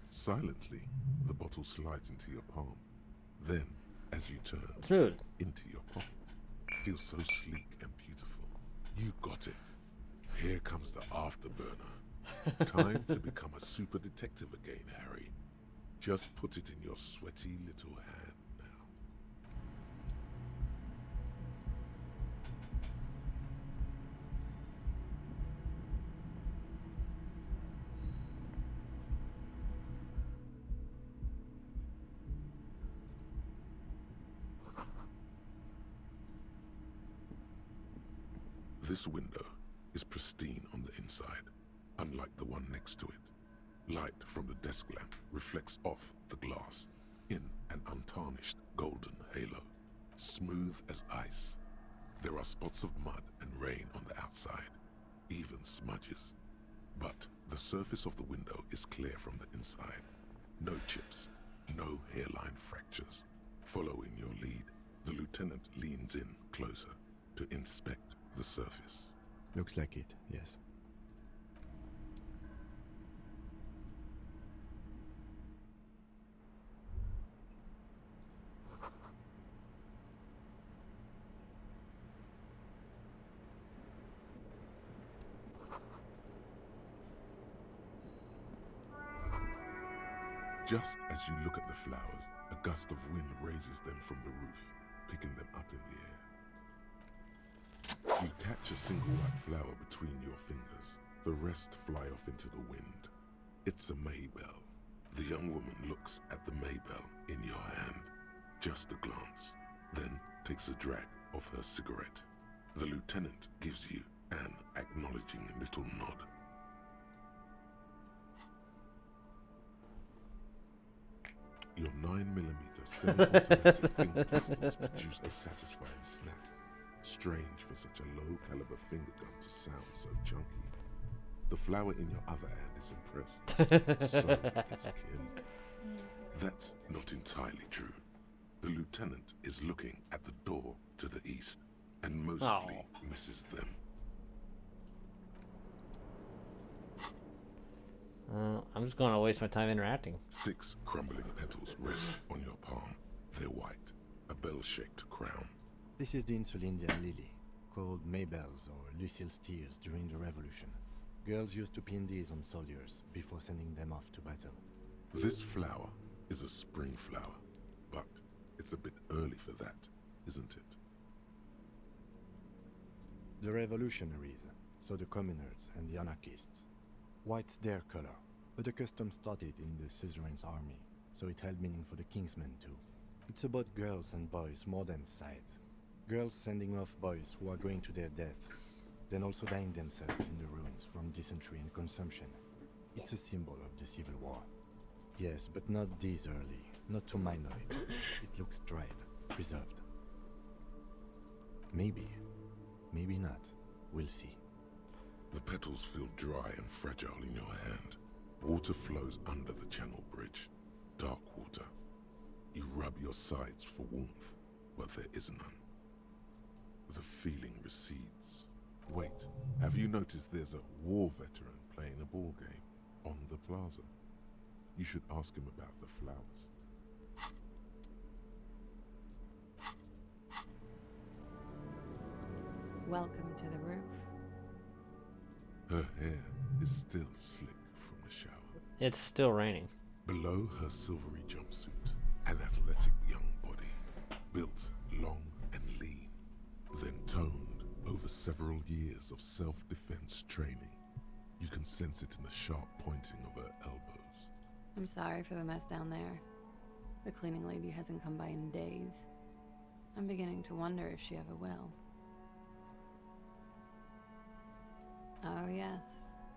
[SPEAKER 3] Silently, the bottle slides into your palm. Then, as you turn
[SPEAKER 1] Smooth.
[SPEAKER 3] into your pocket, feels so sleek and beautiful. You got it. Here comes the afterburner. Time to become a super detective again, Harry. Just put it in your sweaty little hand now. This window is pristine on the inside, unlike the one next to it. Light from the desk lamp reflects off the glass in an untarnished golden halo, smooth as ice. There are spots of mud and rain on the outside, even smudges. But the surface of the window is clear from the inside. No chips, no hairline fractures. Following your lead, the lieutenant leans in closer to inspect the surface.
[SPEAKER 4] Looks like it, yes.
[SPEAKER 3] Just as you look at the flowers, a gust of wind raises them from the roof, picking them up in the air. You catch a single white flower between your fingers. The rest fly off into the wind. It's a Maybell. The young woman looks at the Maybell in your hand, just a glance, then takes a drag of her cigarette. The lieutenant gives you an acknowledging little nod. Your 9mm semi-automatic finger pistols produce a satisfying snap. Strange for such a low-caliber finger gun to sound so chunky. The flower in your other hand is impressed. So is Kim. That's not entirely true. The lieutenant is looking at the door to the east and mostly misses them.
[SPEAKER 1] I'm just going to waste my time interacting.
[SPEAKER 3] 6 crumbling petals rest on your palm. They're white, a bell-shaped crown.
[SPEAKER 4] This is the Insulindian lily, called Maybells or Lucille's tears during the Revolution. Girls used to pin these on soldiers before sending them off to battle.
[SPEAKER 3] This flower is a spring flower, but it's a bit early for that, isn't it?
[SPEAKER 4] The revolutionaries, so the communards and the anarchists. White's their color, but the custom started in the suzerain's army, so it held meaning for the kingsmen too. It's about girls and boys more than sight. Girls sending off boys who are going to their death, then also dying themselves in the ruins from dysentery and consumption. It's a symbol of the Civil War. Yes, but not this early, not to my knowledge. It looks dried, preserved. Maybe, maybe not. We'll see.
[SPEAKER 3] The petals feel dry and fragile in your hand. Water flows under the channel bridge. Dark water. You rub your sides for warmth, but there is none. The feeling recedes. Wait, have you noticed there's a war veteran playing a ball game on the plaza? You should ask him about the flowers.
[SPEAKER 16] Welcome to the roof.
[SPEAKER 3] Her hair is still slick from the shower.
[SPEAKER 1] It's still raining.
[SPEAKER 3] Below her silvery jumpsuit, an athletic young body, built long and lean, then toned over several years of self-defense training. You can sense it in the sharp pointing of her elbows.
[SPEAKER 16] I'm sorry for the mess down there. The cleaning lady hasn't come by in days. I'm beginning to wonder if she ever will. Oh yes,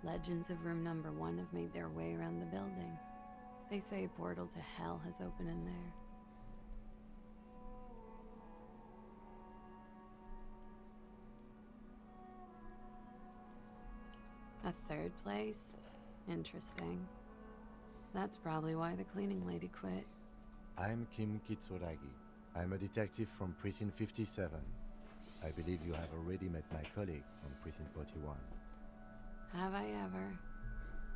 [SPEAKER 16] legends of room number 1 have made their way around the building. They say a portal to hell has opened in there. A third place? Interesting. That's probably why the cleaning lady quit.
[SPEAKER 4] I'm Kim Kitsuragi. I'm a detective from Precinct 57. I believe you have already met my colleague from Precinct 41.
[SPEAKER 16] Have I ever?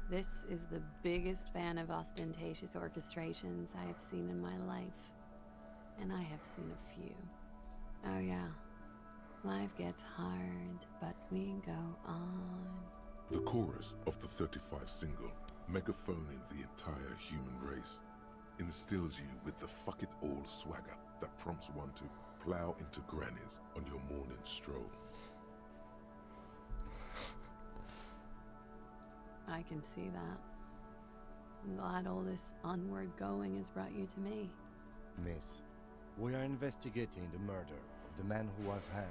[SPEAKER 16] This is the biggest fan of ostentatious orchestrations I have seen in my life. And I have seen a few. Oh yeah. Life gets hard, but we go on.
[SPEAKER 3] The chorus of the 35 single, megaphoning the entire human race, instills you with the fuck it all swagger that prompts one to plow into grannies on your morning stroll.
[SPEAKER 16] I can see that. I'm glad all this onward going has brought you to me.
[SPEAKER 4] Miss, we are investigating the murder of the man who was hanged.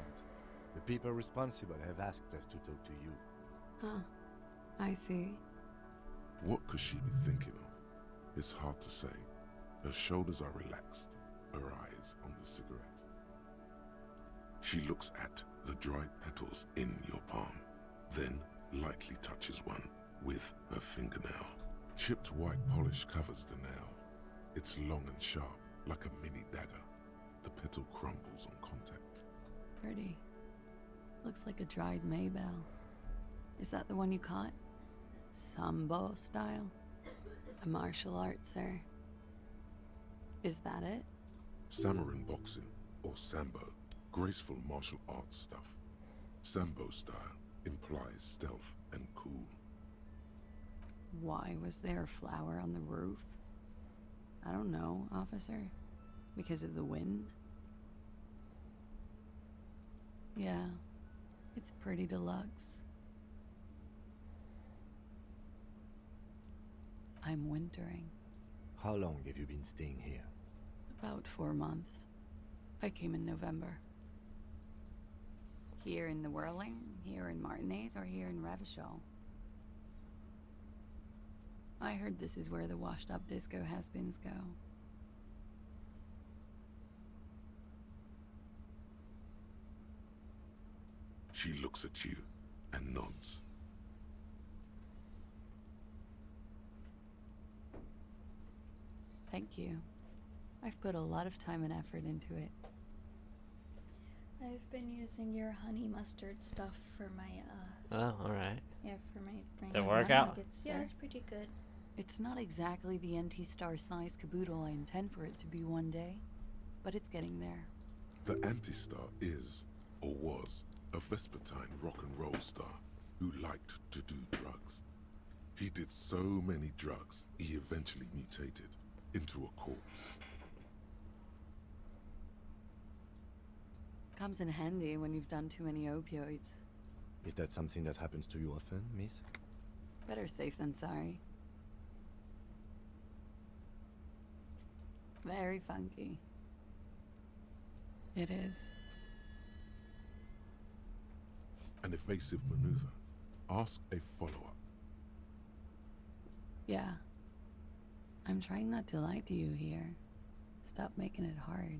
[SPEAKER 4] The people responsible have asked us to talk to you.
[SPEAKER 16] Huh. I see.
[SPEAKER 3] What could she be thinking of? It's hard to say. Her shoulders are relaxed, her eyes on the cigarette. She looks at the dried petals in your palm, then lightly touches one with her fingernail. Chipped white polish covers the nail. It's long and sharp, like a mini dagger. The petal crumbles on contact.
[SPEAKER 16] Pretty. Looks like a dried Maybell. Is that the one you caught? Sambo style? A martial art, sir. Is that it?
[SPEAKER 3] Samurai boxing, or Sambo, graceful martial arts stuff. Sambo style implies stealth and cool.
[SPEAKER 16] Why was there a flower on the roof? I don't know, officer. Because of the wind? Yeah, it's pretty deluxe. I'm wintering.
[SPEAKER 4] How long have you been staying here?
[SPEAKER 16] About 4 months. I came in November. Here in the Whirling, here in Martinez, or here in Revachol? I heard this is where the washed-up disco has-beens go.
[SPEAKER 3] She looks at you and nods.
[SPEAKER 16] Thank you. I've put a lot of time and effort into it.
[SPEAKER 2] I've been using your honey mustard stuff for my,
[SPEAKER 1] Oh, alright.
[SPEAKER 2] yeah, for my brain.
[SPEAKER 1] Did it work out?
[SPEAKER 2] Yeah, it's pretty good.
[SPEAKER 16] It's not exactly the anti-star size caboodle I intend for it to be one day, but it's getting there.
[SPEAKER 3] The Anti-Star is, or was, a Vespertine rock and roll star who liked to do drugs. He did so many drugs, he eventually mutated into a corpse.
[SPEAKER 16] Comes in handy when you've done too many opioids.
[SPEAKER 4] Is that something that happens to you often, miss?
[SPEAKER 16] Better safe than sorry. Very funky. It is.
[SPEAKER 3] An evasive maneuver. Ask a follow-up.
[SPEAKER 16] Yeah. I'm trying not to lie to you here. Stop making it hard.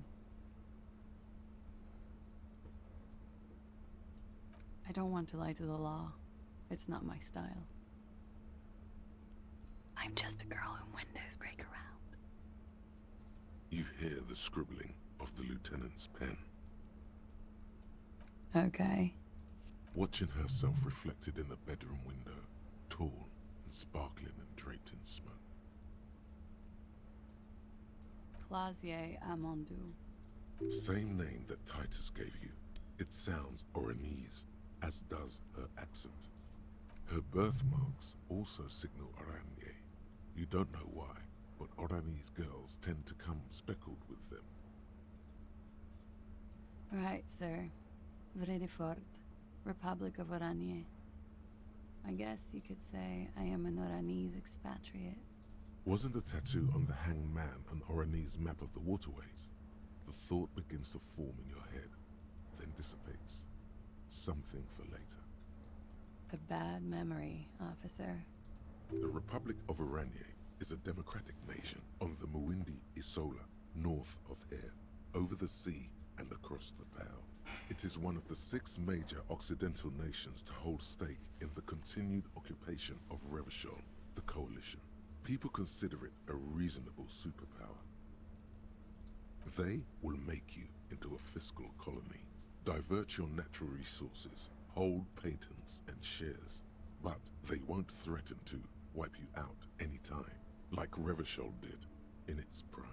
[SPEAKER 16] I don't want to lie to the law. It's not my style. I'm just a girl whom windows break around.
[SPEAKER 3] You hear the scribbling of the lieutenant's pen.
[SPEAKER 16] Okay.
[SPEAKER 3] Watching herself reflected in the bedroom window, tall and sparkling and draped in smoke.
[SPEAKER 16] Clausier Amandou.
[SPEAKER 3] Same name that Titus gave you. It sounds Oranese, as does her accent. Her birthmarks also signal Oranje. You don't know why, but Oranese girls tend to come speckled with them.
[SPEAKER 16] Right, sir. Vredefort, Republic of Oranje. I guess you could say I am an Oranese expatriate.
[SPEAKER 3] Wasn't the tattoo on the hanged man an Oranese map of the waterways? The thought begins to form in your head, then dissipates. Something for later.
[SPEAKER 16] A bad memory, officer.
[SPEAKER 3] The Republic of Oranje is a democratic nation on the Muindi Isola, north of here, over the sea and across the Pale. It is one of the 6 major Occidental nations to hold stake in the continued occupation of Revachol, the coalition. People consider it a reasonable superpower. They will make you into a fiscal colony, divert your natural resources, hold patents and shares, but they won't threaten to wipe you out anytime, like Revachol did in its prime.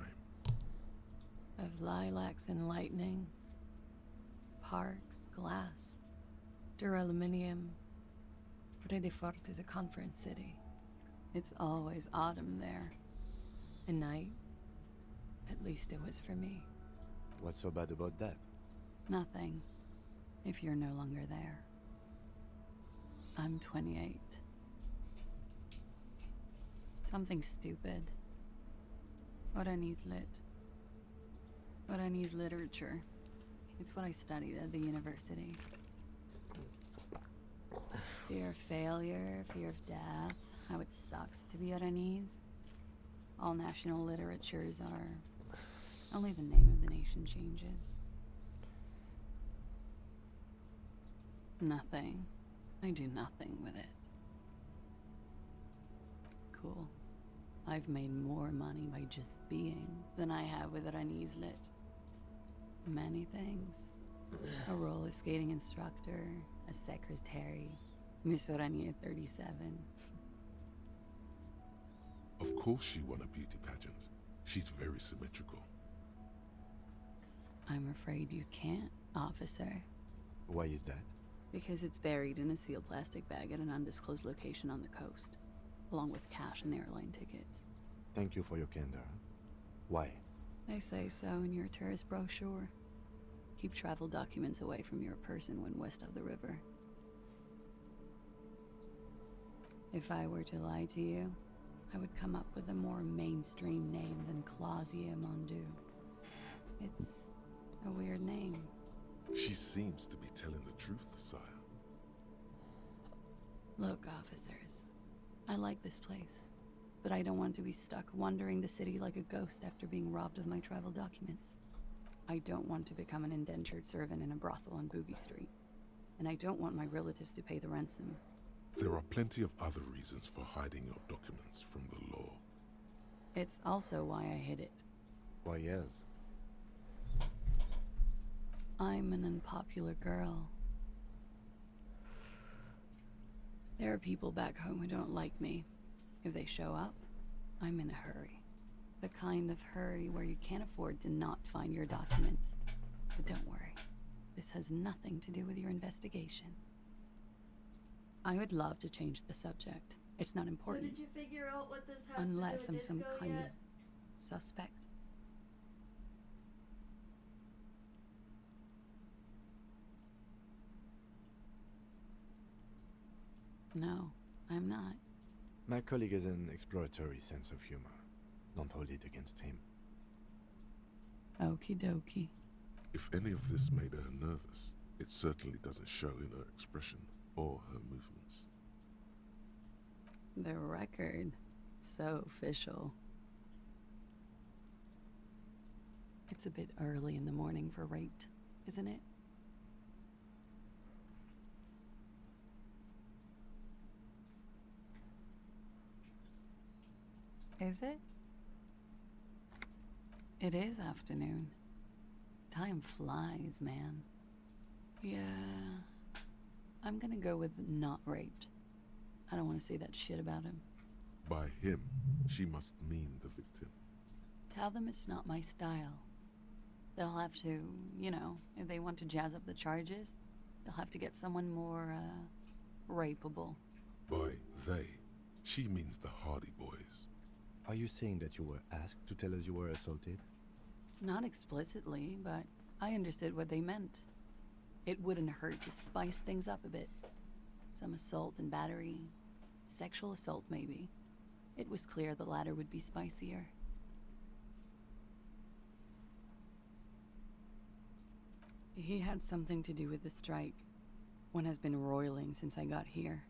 [SPEAKER 16] Of lilacs and lightning, parks, glass, duraluminium. Vredefort is a conference city. It's always autumn there. A night. At least it was for me.
[SPEAKER 4] What's so bad about that?
[SPEAKER 16] Nothing. If you're no longer there. I'm 28. Something stupid. Oranese lit. Oranese literature. It's what I studied at the university. Fear of failure, fear of death, how it sucks to be Oranese. All national literatures are... Only the name of the nation changes. Nothing. I do nothing with it. Cool. I've made more money by just being than I have with Oranese lit. Many things. A roller skating instructor, a secretary, Miss Oranje 37.
[SPEAKER 3] Of course she won a beauty pageant. She's very symmetrical.
[SPEAKER 16] I'm afraid you can't, officer.
[SPEAKER 4] Why is that?
[SPEAKER 16] Because it's buried in a sealed plastic bag at an undisclosed location on the coast, along with cash and airline tickets.
[SPEAKER 4] Thank you for your candor. Why?
[SPEAKER 16] They say so in your tourist brochure. Keep travel documents away from your person when west of the river. If I were to lie to you, I would come up with a more mainstream name than Clausia Mondu. It's a weird name.
[SPEAKER 3] She seems to be telling the truth, sire.
[SPEAKER 16] Look, officers, I like this place, but I don't want to be stuck wandering the city like a ghost after being robbed of my travel documents. I don't want to become an indentured servant in a brothel on Boogie Street, and I don't want my relatives to pay the ransom.
[SPEAKER 3] There are plenty of other reasons for hiding your documents from the law.
[SPEAKER 16] It's also why I hid it.
[SPEAKER 4] Why, yes.
[SPEAKER 16] I'm an unpopular girl. There are people back home who don't like me. If they show up, I'm in a hurry. The kind of hurry where you can't afford to not find your documents. But don't worry, this has nothing to do with your investigation. I would love to change the subject. It's not important.
[SPEAKER 2] So did you figure out what this has
[SPEAKER 16] unless
[SPEAKER 2] to do
[SPEAKER 16] I'm
[SPEAKER 2] with
[SPEAKER 16] some
[SPEAKER 2] disco
[SPEAKER 16] kind
[SPEAKER 2] yet?
[SPEAKER 16] of suspect. No, I'm not.
[SPEAKER 4] My colleague has an exploratory sense of humor. Don't hold it against him.
[SPEAKER 16] Okie dokie.
[SPEAKER 3] If any of this made her nervous, it certainly doesn't show in her expression or her movements.
[SPEAKER 16] The record. So official. It's a bit early in the morning for rate, isn't it? Is it? It is afternoon. Time flies, man. Yeah. I'm gonna go with not raped. I don't want to say that shit about him.
[SPEAKER 3] By him, she must mean the victim.
[SPEAKER 16] Tell them it's not my style. They'll have to, you know, if they want to jazz up the charges, they'll have to get someone more, rapeable.
[SPEAKER 3] By they, she means the Hardy Boys.
[SPEAKER 4] Are you saying that you were asked to tell us you were assaulted?
[SPEAKER 16] Not explicitly, but I understood what they meant. It wouldn't hurt to spice things up a bit. Some assault and battery. Sexual assault, maybe. It was clear the latter would be spicier. He had something to do with the strike. One has been roiling since I got here.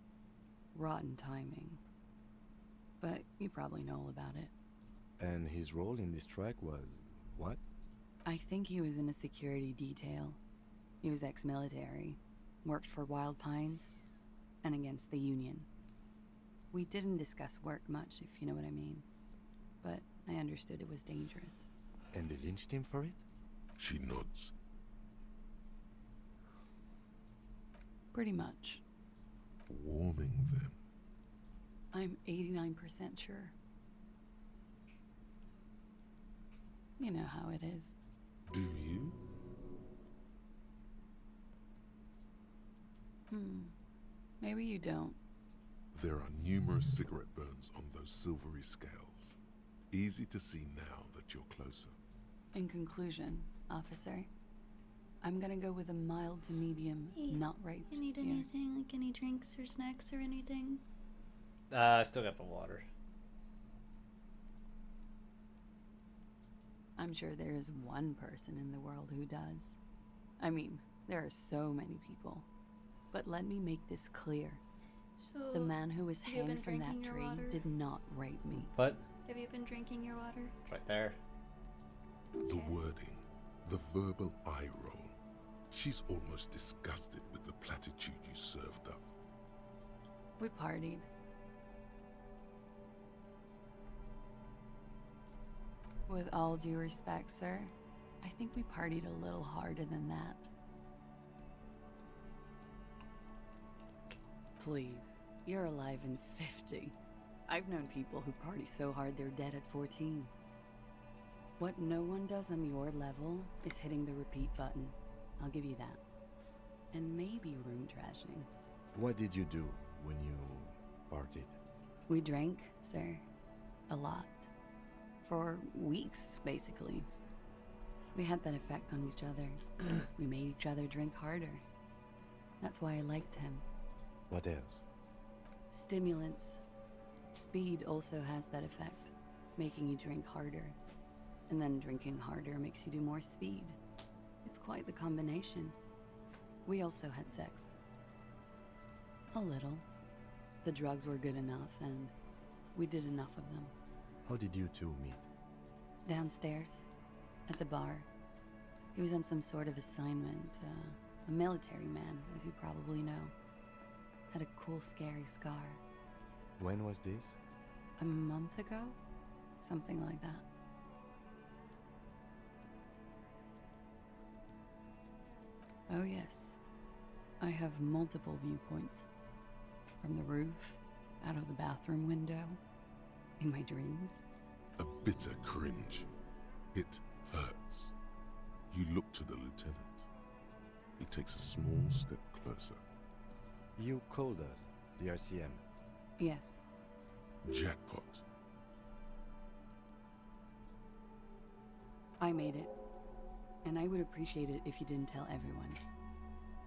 [SPEAKER 16] Rotten timing. But you probably know all about it.
[SPEAKER 4] And his role in this strike was what?
[SPEAKER 16] I think he was in a security detail. He was ex-military, worked for Wild Pines, and against the Union. We didn't discuss work much, if you know what I mean. But I understood it was dangerous.
[SPEAKER 4] And they lynched him for it?
[SPEAKER 3] She nods.
[SPEAKER 16] Pretty much.
[SPEAKER 3] Warming them.
[SPEAKER 16] I'm 89% sure. You know how it is.
[SPEAKER 3] Do you?
[SPEAKER 16] Maybe you don't.
[SPEAKER 3] There are numerous cigarette burns on those silvery scales. Easy to see now that you're closer.
[SPEAKER 16] In conclusion, officer, I'm gonna go with a mild to medium,
[SPEAKER 2] Hey,
[SPEAKER 16] not raped.
[SPEAKER 2] You need
[SPEAKER 16] here.
[SPEAKER 2] anything, like any drinks or snacks or anything?
[SPEAKER 1] I still got the water.
[SPEAKER 16] I'm sure there is one person in the world who does. I mean, there are so many people. But let me make this clear.
[SPEAKER 2] So,
[SPEAKER 16] The man who was
[SPEAKER 2] have you been
[SPEAKER 16] hanged from that
[SPEAKER 2] drinking your
[SPEAKER 16] tree
[SPEAKER 2] water?
[SPEAKER 16] did not rape me.
[SPEAKER 1] What?
[SPEAKER 2] Have you been drinking your water?
[SPEAKER 1] It's right there.
[SPEAKER 3] The wording, the verbal eye roll. She's almost disgusted with the platitude you served up.
[SPEAKER 16] We partied. With all due respect, sir, I think we partied a little harder than that. Please, you're alive in 50. I've known people who party so hard they're dead at 14. What no one does on your level is hitting the repeat button. I'll give you that. And maybe room trashing.
[SPEAKER 4] What did you do when you partied?
[SPEAKER 16] We drank, sir. A lot. For weeks, basically. We had that effect on each other. We made each other drink harder. That's why I liked him.
[SPEAKER 4] What else?
[SPEAKER 16] Stimulants. Speed also has that effect, making you drink harder. And then drinking harder makes you do more speed. It's quite the combination. We also had sex. A little. The drugs were good enough, and we did enough of them.
[SPEAKER 4] How did you two meet?
[SPEAKER 16] Downstairs, at the bar. He was on some sort of assignment. A military man, as you probably know. Had a cool, scary scar.
[SPEAKER 4] When was this?
[SPEAKER 16] A month ago? Something like that. Oh yes. I have multiple viewpoints. From the roof, out of the bathroom window, in my dreams.
[SPEAKER 3] A bitter cringe. It hurts. You look to the lieutenant. He takes a small step closer.
[SPEAKER 4] You called us, the RCM.
[SPEAKER 16] Yes.
[SPEAKER 3] Jackpot.
[SPEAKER 16] I made it. And I would appreciate it if you didn't tell everyone.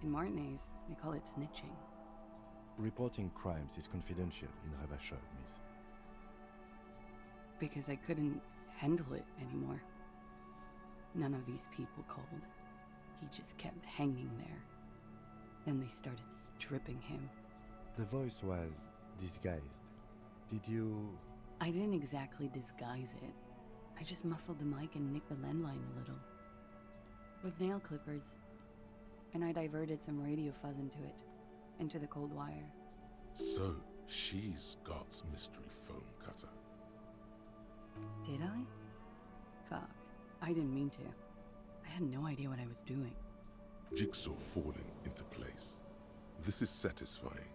[SPEAKER 16] In Martinez, they call it snitching.
[SPEAKER 4] Reporting crimes is confidential in Ravachol, miss.
[SPEAKER 16] Because I couldn't handle it anymore. None of these people called. He just kept hanging there. Then they started stripping him.
[SPEAKER 4] The voice was disguised. Did you...
[SPEAKER 16] I didn't exactly disguise it. I just muffled the mic and nicked the landline a little. With nail clippers. And I diverted some radio fuzz into it. Into the cold wire.
[SPEAKER 3] So, she's God's mystery phone cutter.
[SPEAKER 16] Did I? Fuck. I didn't mean to. I had no idea what I was doing.
[SPEAKER 3] Jigsaw falling into place. This is satisfying.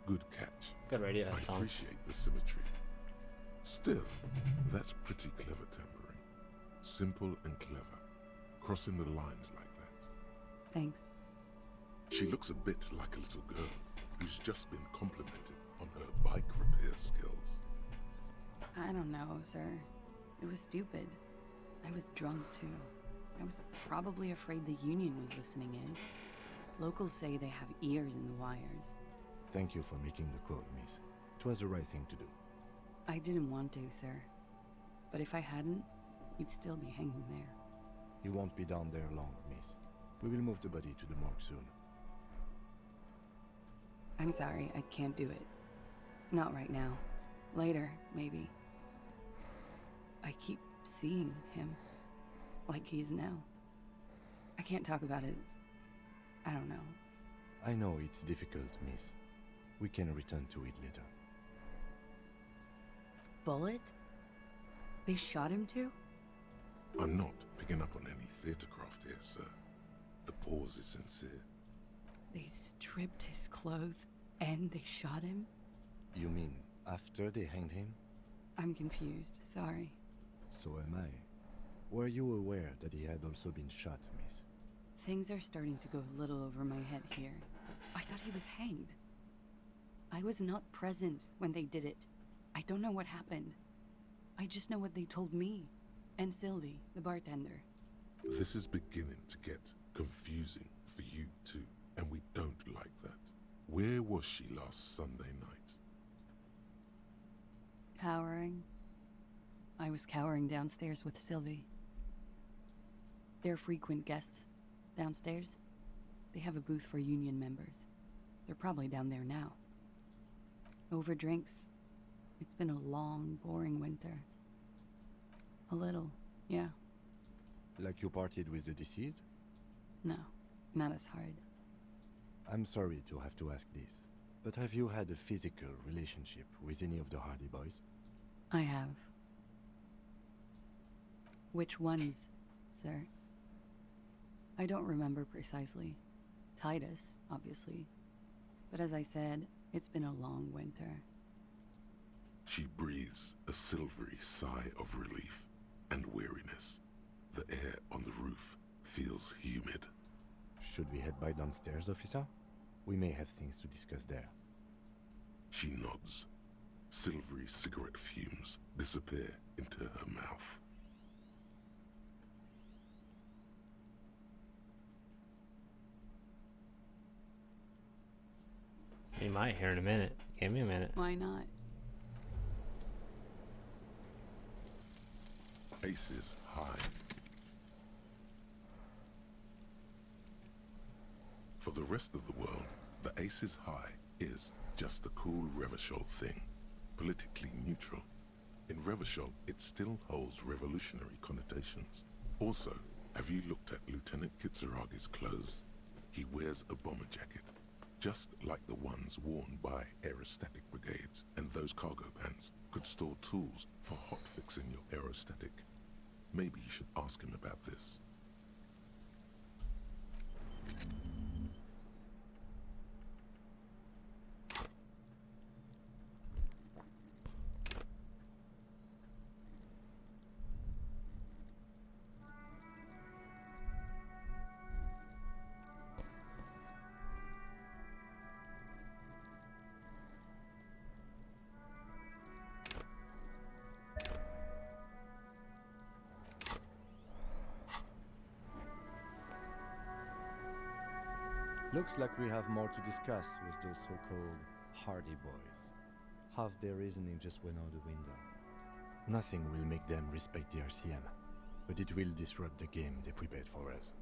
[SPEAKER 3] Good catch.
[SPEAKER 1] Good radio
[SPEAKER 3] I
[SPEAKER 1] song.
[SPEAKER 3] appreciate the symmetry. Still, that's pretty clever tampering. Simple and clever. Crossing the lines like that.
[SPEAKER 16] Thanks.
[SPEAKER 3] She looks a bit like a little girl who's just been complimented on her bike repair skills.
[SPEAKER 16] I don't know, sir. It was stupid. I was drunk, too. I was probably afraid the Union was listening in. Locals say they have ears in the wires.
[SPEAKER 4] Thank you for making the call, miss. It was the right thing to do.
[SPEAKER 16] I didn't want to, sir. But if I hadn't, you'd still be hanging there.
[SPEAKER 4] You won't be down there long, miss. We will move the body to the morgue soon.
[SPEAKER 16] I'm sorry, I can't do it. Not right now. Later, maybe. I keep seeing him. Like he is now. I can't talk about it. I don't know.
[SPEAKER 4] I know it's difficult, miss. We can return to it later.
[SPEAKER 16] Bullet? They shot him too?
[SPEAKER 3] I'm not picking up on any theatercraft here, sir. The pause is sincere.
[SPEAKER 16] They stripped his clothes and they shot him?
[SPEAKER 4] You mean after they hanged him?
[SPEAKER 16] I'm confused, sorry.
[SPEAKER 4] So am I. Were you aware that he had also been shot, miss?
[SPEAKER 16] Things are starting to go a little over my head here. I thought he was hanged. I was not present when they did it. I don't know what happened. I just know what they told me. And Sylvie, the bartender.
[SPEAKER 3] This is beginning to get confusing for you too, and we don't like that. Where was she last Sunday night?
[SPEAKER 16] Cowering. I was cowering downstairs with Sylvie. They're frequent guests downstairs. They have a booth for union members. They're probably down there now. Over drinks. It's been a long, boring winter. A little, yeah.
[SPEAKER 4] Like you partied with the deceased?
[SPEAKER 16] No, not as hard.
[SPEAKER 4] I'm sorry to have to ask this, but have you had a physical relationship with any of the Hardy Boys?
[SPEAKER 16] I have. Which ones, sir? I don't remember precisely. Titus, obviously. But as I said, it's been a long winter.
[SPEAKER 3] She breathes a silvery sigh of relief and weariness. The air on the roof feels humid.
[SPEAKER 4] Should we head by downstairs, officer? We may have things to discuss there.
[SPEAKER 3] She nods. Silvery cigarette fumes disappear into her mouth.
[SPEAKER 1] You might hear in a minute. Give me a minute.
[SPEAKER 16] Why not?
[SPEAKER 3] Aces high. For the rest of the world, the Aces High is just a cool Revachol thing, politically neutral. In Revachol, it still holds revolutionary connotations. Also, have you looked at Lieutenant Kitsuragi's clothes? He wears a bomber jacket, just like the ones worn by aerostatic brigades, and those cargo pants could store tools for hot-fixing your aerostatic. Maybe you should ask him about this.
[SPEAKER 4] Looks like we have more to discuss with those so-called Hardy Boys. Half their reasoning just went out the window. Nothing will make them respect the RCM, but it will disrupt the game they prepared for us.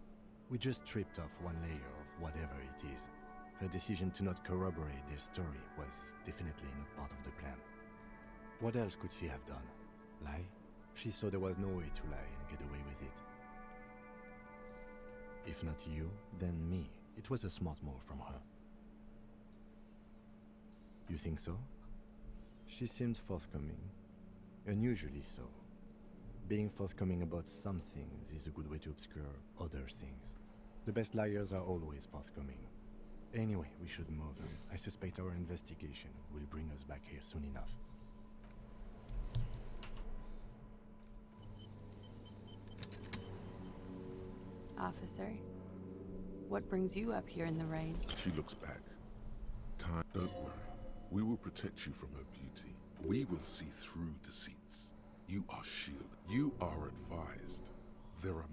[SPEAKER 4] We just stripped off one layer of whatever it is. Her decision to not corroborate their story was definitely not part of the plan. What else could she have done? Lie? She saw there was no way to lie and get away with it. If not you, then me. It was a smart move from her. You think so? She seemed forthcoming. Unusually so. Being forthcoming about some things is a good way to obscure other things. The best liars are always forthcoming. Anyway, we should move on. I suspect our investigation will bring us back here soon enough.
[SPEAKER 16] Officer, what brings you up here in the rain?
[SPEAKER 3] She looks back. Time, don't worry. We will protect you from her beauty. We will see through deceits. You are shielded. You are advised. There are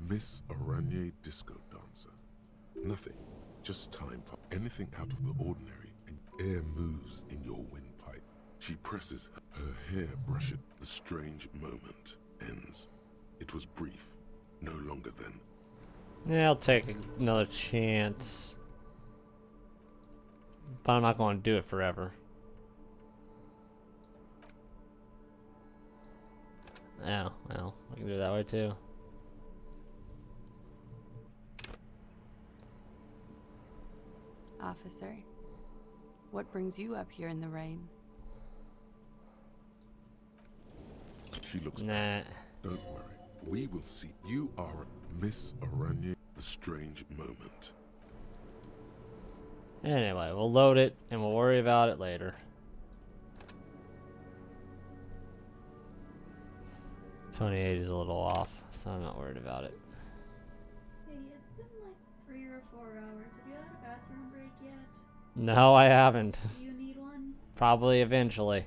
[SPEAKER 3] Miss Aranye disco dancer. Nothing. Just time. Anything out of the ordinary, and air moves in your windpipe. She presses her hair, brush it. The strange moment ends. It was brief. No longer then.
[SPEAKER 1] Yeah, I'll take another chance. But I'm not going to do it forever. Oh, well, I can do it that way too.
[SPEAKER 16] Officer, what brings you up here in the rain?
[SPEAKER 3] She looks back. Don't worry. We will see. You are Miss Aranye. The strange moment.
[SPEAKER 1] Anyway, we'll load it and we'll worry about it later. 28 is a little off, so I'm not worried about it.
[SPEAKER 2] Hey, it's been like 3 or 4 hours. Have you had a bathroom break yet?
[SPEAKER 1] No, I haven't.
[SPEAKER 2] Do you need one?
[SPEAKER 1] Probably eventually.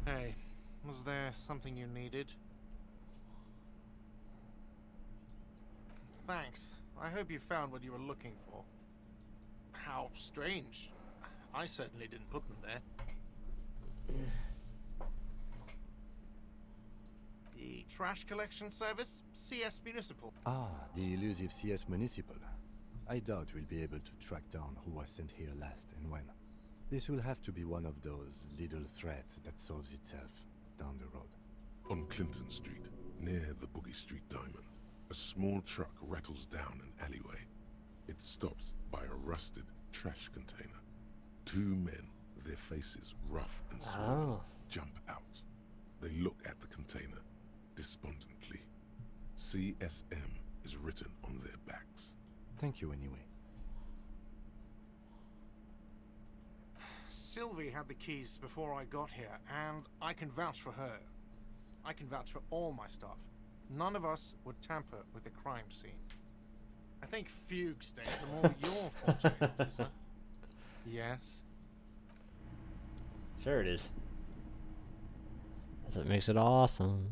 [SPEAKER 7] Hey, was there something you needed? Thanks. I hope you found what you were looking for. How strange. I certainly didn't put them there. The trash collection service? CS Municipal.
[SPEAKER 4] Ah, the elusive CS Municipal. I doubt we'll be able to track down who was sent here last and when. This will have to be one of those little threats that solves itself down the road.
[SPEAKER 3] On Clinton Street, near the Boogie Street Diamond, a small truck rattles down an alleyway. It stops by a rusted trash container. 2 men, their faces rough and swollen, jump out. They look at the container despondently. CSM is written on their backs.
[SPEAKER 4] Thank you anyway.
[SPEAKER 7] Sylvie had the keys before I got here, and I can vouch for her. I can vouch for all my staff. None of us would tamper with the crime scene. I think fugue stains are more your forte, officer. Yes?
[SPEAKER 1] Sure it is. That's what makes it awesome.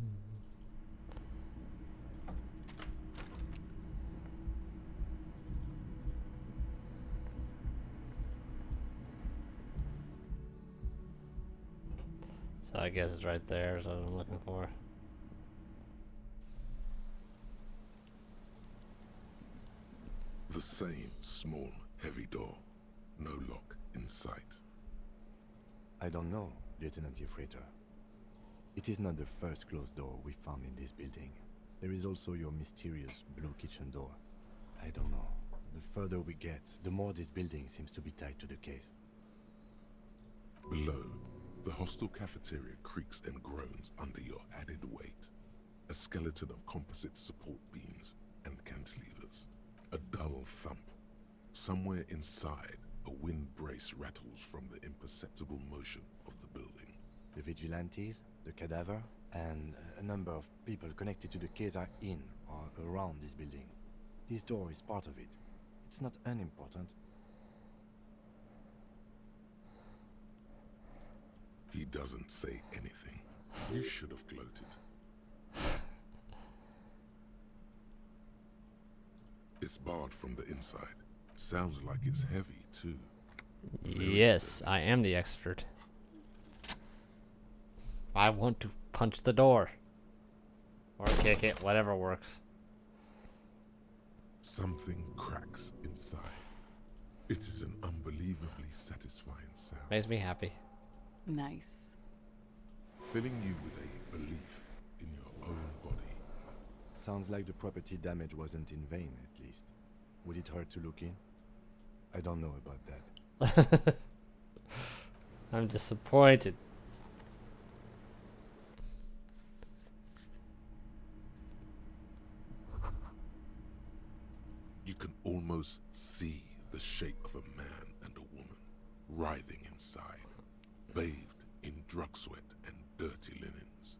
[SPEAKER 1] So I guess it's right there, is what I'm looking for.
[SPEAKER 3] The same small, heavy door. No lock in sight.
[SPEAKER 4] I don't know, Lieutenant Ufrater. It is not the first closed door we found in this building. There is also your mysterious blue kitchen door. I don't know. The further we get, the more this building seems to be tied to the case.
[SPEAKER 3] Below, the hostel cafeteria creaks and groans under your added weight. A skeleton of composite support beams and cantilevers. A dull thump. Somewhere inside, a wind brace rattles from the imperceptible motion of the building.
[SPEAKER 4] The vigilantes, the cadaver, and a number of people connected to the case are in or around this building. This door is part of it. It's not unimportant.
[SPEAKER 3] He doesn't say anything. You should have gloated. It's barred from the inside. Sounds like it's heavy, too.
[SPEAKER 1] Yes, I am the expert. I want to punch the door. Or kick it, whatever works.
[SPEAKER 3] Something cracks inside. It is an unbelievably satisfying sound.
[SPEAKER 1] Makes me happy.
[SPEAKER 16] Nice.
[SPEAKER 3] Filling you with a belief in your own body.
[SPEAKER 4] Sounds like the property damage wasn't in vain, at least. Would it hurt to look in? I don't know about that.
[SPEAKER 1] I'm disappointed.
[SPEAKER 3] You can almost see the shape of a man and a woman writhing inside, bathed in drug sweat and dirty linens.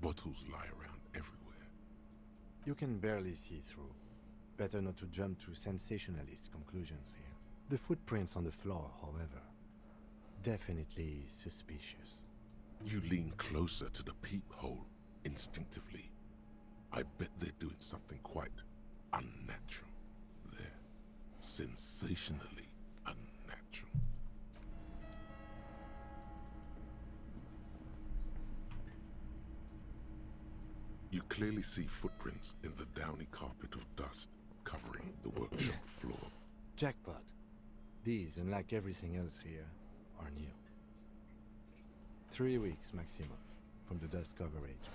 [SPEAKER 3] Bottles lie around everywhere.
[SPEAKER 4] You can barely see through. Better not to jump to sensationalist conclusions here. The footprints on the floor, however, definitely suspicious.
[SPEAKER 3] You lean closer to the peephole instinctively. I bet they're doing something quite unnatural there. Sensationally unnatural. You clearly see footprints in the downy carpet of dust covering the workshop floor.
[SPEAKER 4] Jackpot. These, unlike everything else here, are new. 3 weeks maximum from the dust coverage.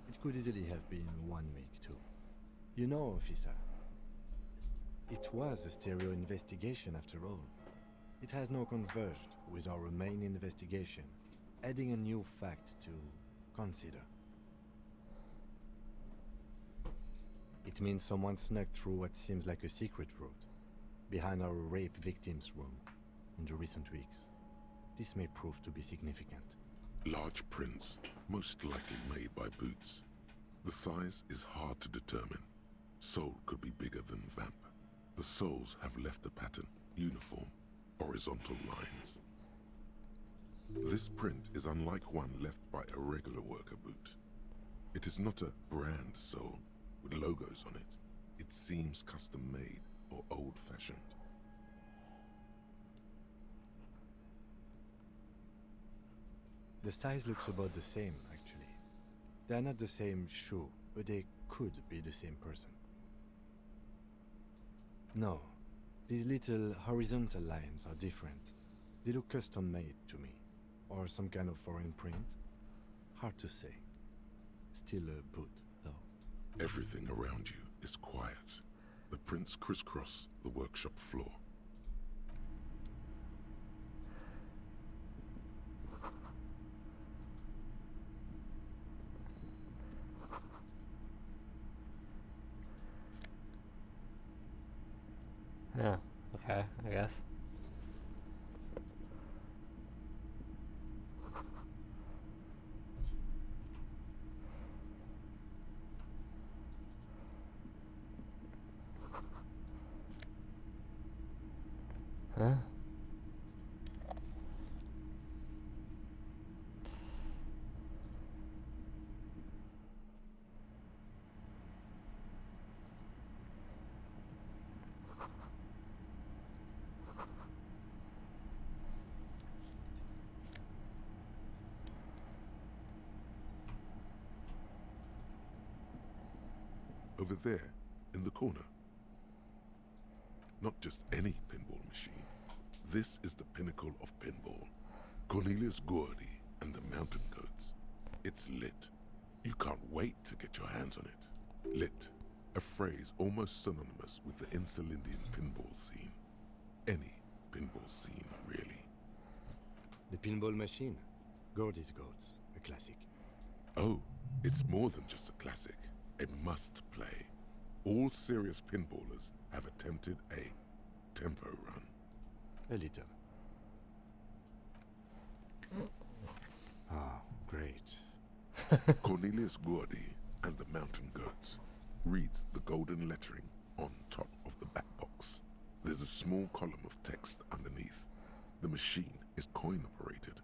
[SPEAKER 4] It could easily have been 1 week too. You know, officer, it was a stereo investigation after all. It has now converged with our main investigation, adding a new fact to consider. It means someone snuck through what seems like a secret route, behind our rape victim's room, in the recent weeks. This may prove to be significant.
[SPEAKER 3] Large prints, most likely made by boots. The size is hard to determine. Sole could be bigger than vamp. The soles have left a pattern, uniform, horizontal lines. This print is unlike one left by a regular worker boot. It is not a brand sole with logos on it. It seems custom-made or old-fashioned.
[SPEAKER 4] The size looks about the same, actually. They are not the same shoe, but they could be the same person. No, these little horizontal lines are different. They look custom-made to me. Or some kind of foreign print. Hard to say. Still a boot, though.
[SPEAKER 3] Everything around you is quiet. The prints crisscross the workshop floor.
[SPEAKER 1] Okay, I guess. Huh?
[SPEAKER 3] Over there, in the corner. Not just any pinball machine. This is the pinnacle of pinball. Cornelius Gordy and the Mountain Goats. It's lit. You can't wait to get your hands on it. Lit, a phrase almost synonymous with the Insulindian pinball scene. Any pinball scene, really.
[SPEAKER 4] The pinball machine. Gordy's Goats, a classic.
[SPEAKER 3] Oh, it's more than just a classic. A must-play. All serious pinballers have attempted a tempo run.
[SPEAKER 4] A little. Oh, great.
[SPEAKER 3] Cornelius Gordy and the Mountain Goats reads the golden lettering on top of the back box. There's a small column of text underneath. The machine is coin-operated.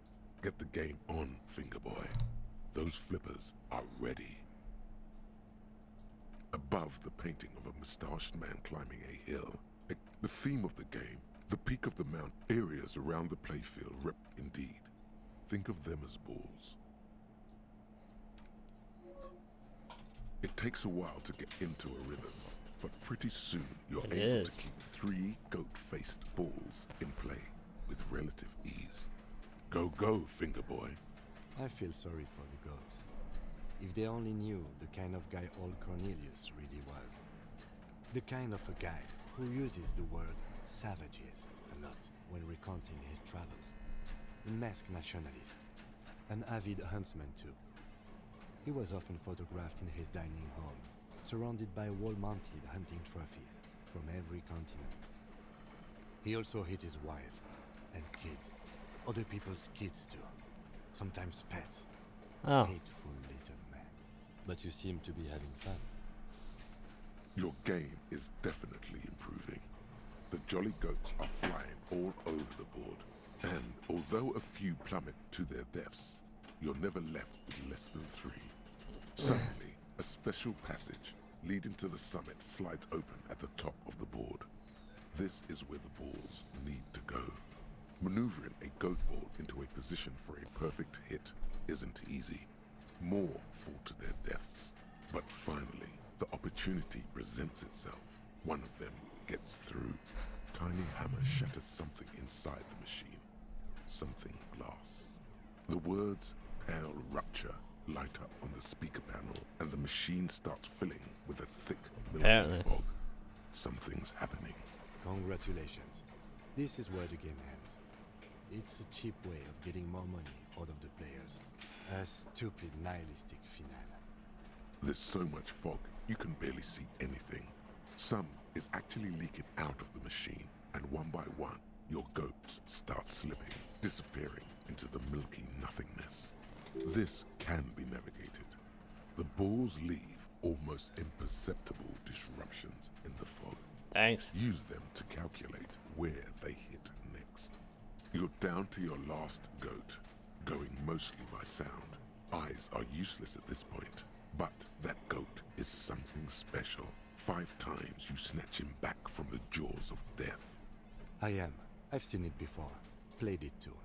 [SPEAKER 3] Get the game on, Fingerboy. Those flippers are ready. Above the painting of a mustached man climbing a hill, the theme of the game, the peak of the mountain, areas around the playfield, indeed. Think of them as balls. It takes a while to get into a rhythm, but pretty soon you're able to keep 3 goat-faced balls in play with relative ease. Go, go, Fingerboy.
[SPEAKER 4] I feel sorry for the goats. If they only knew the kind of guy old Cornelius really was. The kind of a guy who uses the word savages a lot when recounting his travels. A masked nationalist. An avid huntsman too. He was often photographed in his dining hall, surrounded by wall-mounted hunting trophies from every continent. He also hit his wife and kids. Other people's kids too. Sometimes pets.
[SPEAKER 1] Oh.
[SPEAKER 4] Hateful little man. But you seem to be having fun.
[SPEAKER 3] Your game is definitely improving. The jolly goats are flying all over the board. And although a few plummet to their deaths, you're never left with less than 3. Suddenly, a special passage leading to the summit slides open at the top of the board. This is where the balls need to go. Maneuvering a goat ball into a position for a perfect hit isn't easy. More fall to their deaths. But finally, the opportunity presents itself. One of them gets through. Tiny hammer shatters something inside the machine. Something glass. The words "pale rupture" light up on the speaker panel, and the machine starts filling with a thick, milky fog. Something's happening.
[SPEAKER 4] Congratulations. This is where the game ends. It's a cheap way of getting more money out of the players. A stupid, nihilistic finale.
[SPEAKER 3] There's so much fog, you can barely see anything. Some is actually leaking out of the machine, and one by one, your goats start slipping, disappearing into the milky nothingness. This can be navigated. The balls leave almost imperceptible disruptions in the fog.
[SPEAKER 1] Thanks.
[SPEAKER 3] Use them to calculate where they hit next. You're down to your last goat, going mostly by sound. Eyes are useless at this point, but that goat is something special. 5 times you snatch him back from the jaws of death.
[SPEAKER 4] I am. I've seen it before. Played it too.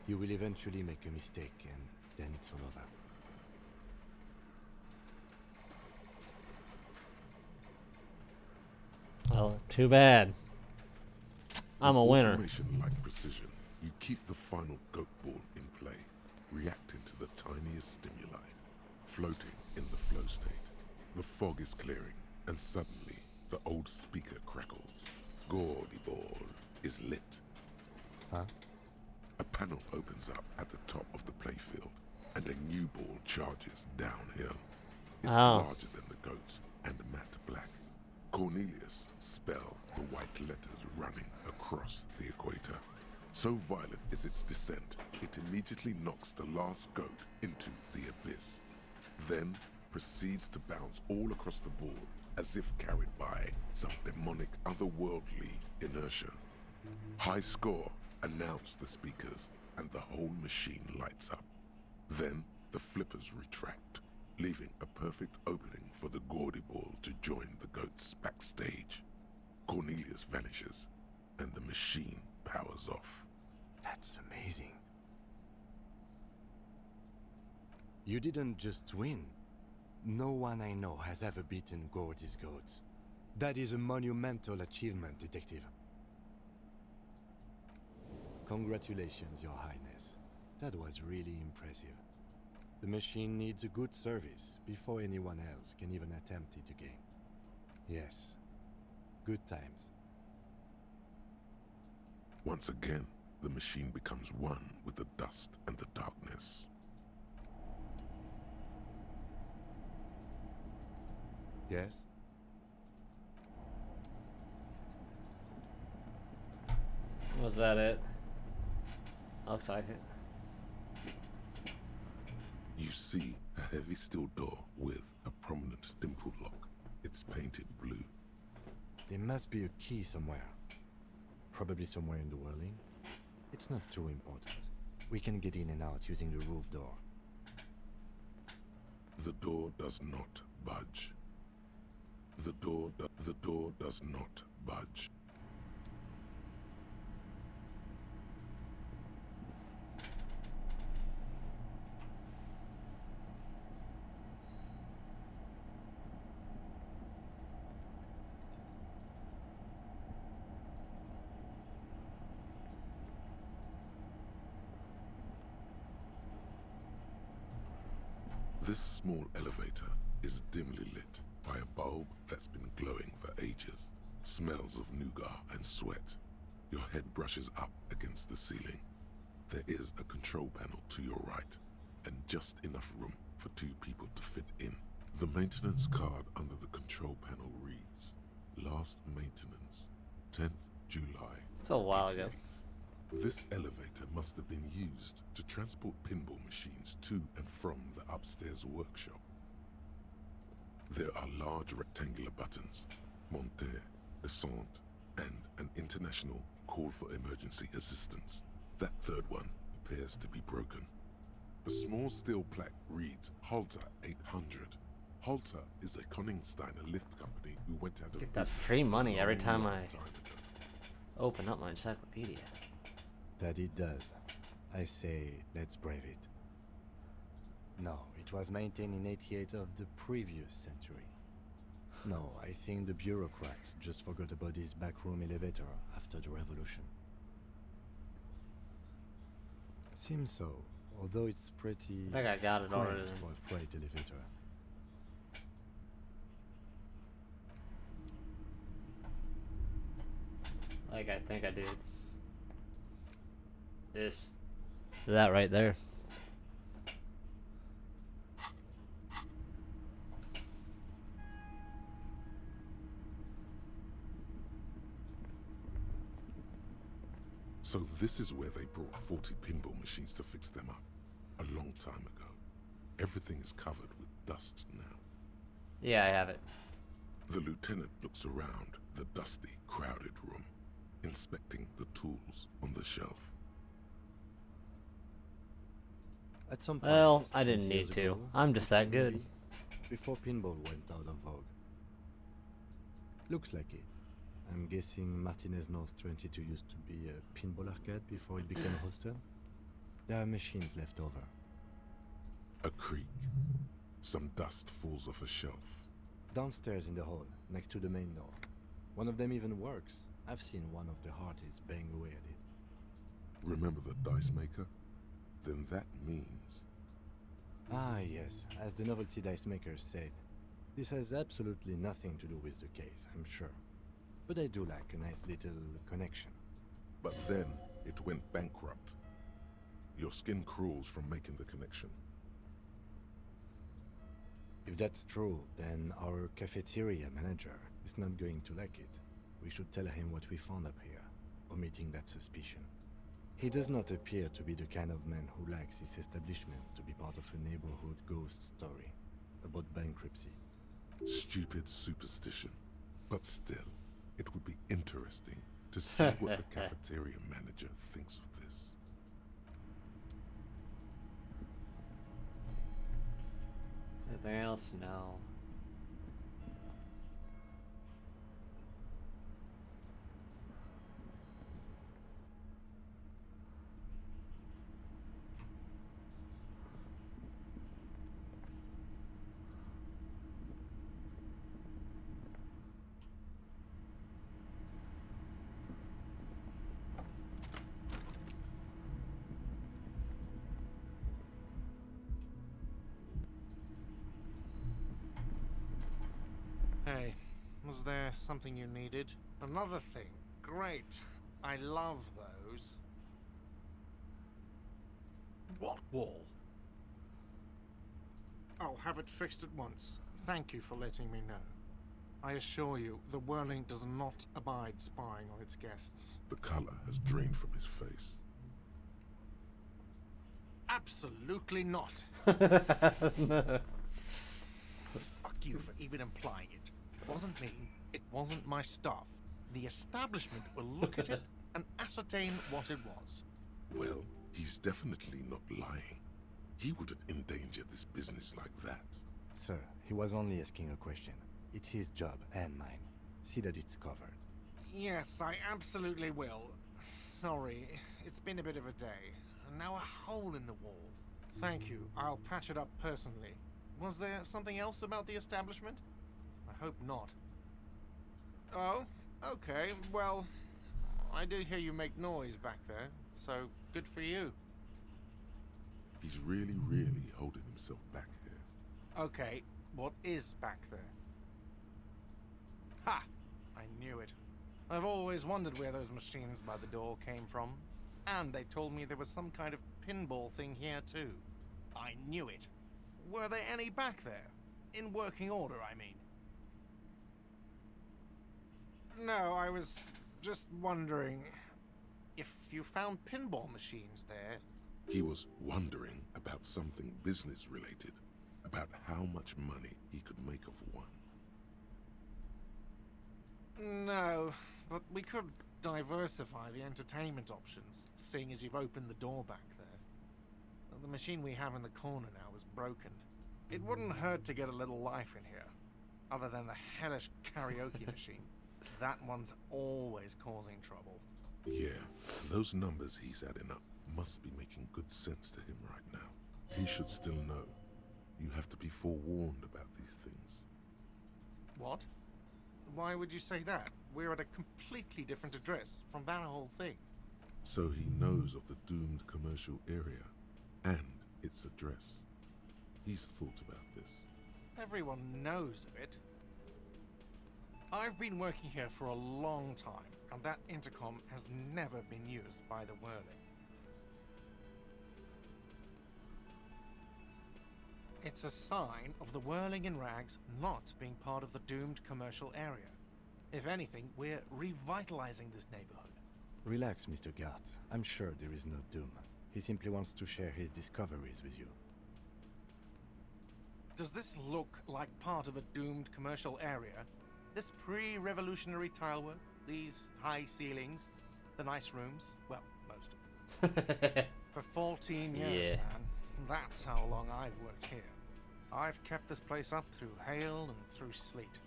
[SPEAKER 4] You will eventually make a mistake and then it's all over.
[SPEAKER 1] Well, too bad. I'm a winner.
[SPEAKER 3] Automation-like precision, you keep the final goat ball in play, reacting to the tiniest stimuli, floating in the flow state. The fog is clearing, and suddenly the old speaker crackles. Gordy ball is lit.
[SPEAKER 4] Huh?
[SPEAKER 3] A panel opens up at the top of the playfield, and a new ball charges downhill. It's larger than the goats and matte black. Cornelius spell the white letters running across the equator. So violent is its descent, it immediately knocks the last goat into the abyss, then proceeds to bounce all across the board as if carried by some demonic otherworldly inertia. High score, announce the speakers, and the whole machine lights up. Then the flippers retract, leaving a perfect opening for the gaudy ball to join the goats backstage. Cornelius vanishes, and the machine powers off.
[SPEAKER 4] That's amazing. You didn't just win. No one I know has ever beaten Gordy's goats. That is a monumental achievement, Detective. Congratulations, Your Highness. That was really impressive. The machine needs a good service before anyone else can even attempt it again. Yes, good times.
[SPEAKER 3] Once again, the machine becomes one with the dust and the darkness.
[SPEAKER 4] Yes?
[SPEAKER 1] Was that it? Looks like it.
[SPEAKER 3] You see a heavy steel door with a prominent dimple lock. It's painted blue.
[SPEAKER 4] There must be a key somewhere. Probably somewhere in the whirling. It's not too important. We can get in and out using the roof door.
[SPEAKER 3] The door does not budge. The door does not budge. This small elevator is dimly lit by a bulb that's been glowing for ages. Smells of nougat and sweat. Your head brushes up against the ceiling. There is a control panel to your right, and just enough room for 2 people to fit in. The maintenance card under the control panel reads, Last maintenance, 10th July.
[SPEAKER 1] It's a while ago.
[SPEAKER 3] This elevator must have been used to transport pinball machines to and from the upstairs workshop. There are large rectangular buttons, monter, descente, and an international call for emergency assistance. That third one appears to be broken. A small steel plaque reads Halter 800. Halter is a Koningsteiner lift company who went out of
[SPEAKER 1] Get that
[SPEAKER 3] business
[SPEAKER 1] free money
[SPEAKER 3] a
[SPEAKER 1] every
[SPEAKER 3] long,
[SPEAKER 1] time
[SPEAKER 3] long
[SPEAKER 1] I
[SPEAKER 3] time ago.
[SPEAKER 1] open up my encyclopedia.
[SPEAKER 4] That it does. I say, let's brave it. No, it was maintained in 88 of the previous century. No, I think the bureaucrats just forgot about this backroom elevator after the revolution. Seems so, although it's pretty...
[SPEAKER 1] I think I got it
[SPEAKER 4] quaint
[SPEAKER 1] already.
[SPEAKER 4] for a freight elevator.
[SPEAKER 1] Like I think I did. This. That right there.
[SPEAKER 3] So this is where they brought 40 pinball machines to fix them up. A long time ago. Everything is covered with dust now.
[SPEAKER 1] Yeah, I have it.
[SPEAKER 3] The lieutenant looks around the dusty, crowded room, inspecting the tools on the shelf.
[SPEAKER 4] At some point,
[SPEAKER 1] Well,
[SPEAKER 4] just
[SPEAKER 1] I didn't
[SPEAKER 4] 20 years
[SPEAKER 1] need to.
[SPEAKER 4] ago,
[SPEAKER 1] I'm just that good.
[SPEAKER 4] maybe, before pinball went out of vogue. Looks like it. I'm guessing Martinez North 22 used to be a pinball arcade before it became a hostel. There are machines left over.
[SPEAKER 3] A creak. Some dust falls off a shelf.
[SPEAKER 4] Downstairs in the hall, next to the main door. One of them even works. I've seen one of the hearties bang away at it.
[SPEAKER 3] Remember the dice maker? Then that means...
[SPEAKER 4] Ah, yes. As the novelty dice maker said, this has absolutely nothing to do with the case, I'm sure. But I do like a nice little connection.
[SPEAKER 3] But then it went bankrupt. Your skin crawls from making the connection.
[SPEAKER 4] If that's true, then our cafeteria manager is not going to like it. we should tell him what we found up here, omitting that suspicion. He does not appear to be the kind of man who likes his establishment to be part of a neighborhood ghost story about bankruptcy.
[SPEAKER 3] Stupid superstition. But still, it would be interesting to see what the cafeteria manager thinks of this.
[SPEAKER 1] Anything else? No.
[SPEAKER 7] Hey, was there something you needed? Another thing. Great. I love those.
[SPEAKER 26] What wall?
[SPEAKER 7] I'll have it fixed at once. Thank you for letting me know. I assure you, the Whirling does not abide spying on its guests.
[SPEAKER 3] The color has drained from his face.
[SPEAKER 7] Absolutely not.
[SPEAKER 1] No.
[SPEAKER 7] Fuck you for even implying it. It wasn't me. It wasn't my staff. The establishment will look at it and ascertain what it was.
[SPEAKER 3] Well, he's definitely not lying. He wouldn't endanger this business like that.
[SPEAKER 4] Sir, he was only asking a question. It's his job and mine. See that it's covered.
[SPEAKER 7] Yes, I absolutely will. Sorry, it's been a bit of a day. And now a hole in the wall. Thank you. I'll patch it up personally. Was there something else about the establishment? I hope not. Oh, okay. Well, I did hear you make noise back there, so good for you.
[SPEAKER 3] He's really, really holding himself back here.
[SPEAKER 7] Okay, what is back there? Ha! I knew it. I've always wondered where those machines by the door came from. And they told me there was some kind of pinball thing here too. I knew it. Were there any back there? In working order, I mean. No, I was just wondering if you found pinball machines there.
[SPEAKER 3] He was wondering about something business related, about how much money he could make of one.
[SPEAKER 7] No, but we could diversify the entertainment options, seeing as you've opened the door back there. The machine we have in the corner now is broken. It wouldn't hurt to get a little life in here, other than the hellish karaoke machine. That one's always causing trouble.
[SPEAKER 3] Yeah, those numbers he's adding up must be making good sense to him right now. He should still know. You have to be forewarned about these things.
[SPEAKER 7] What? Why would you say that? We're at a completely different address from that whole thing.
[SPEAKER 3] So he knows of the doomed commercial area and its address. He's thought about this.
[SPEAKER 7] Everyone knows of it. I've been working here for a long time, and that intercom has never been used by the Whirling. It's a sign of the Whirling in rags not being part of the doomed commercial area. If anything, we're revitalizing this neighborhood.
[SPEAKER 4] Relax, Mr. Gart. I'm sure there is no doom. He simply wants to share his discoveries with you.
[SPEAKER 7] Does this look like part of a doomed commercial area? This pre-revolutionary tilework, these high ceilings, the nice rooms, well, most of them. For 14 years, man. That's how long I've worked here. I've kept this place up through hail and through sleet.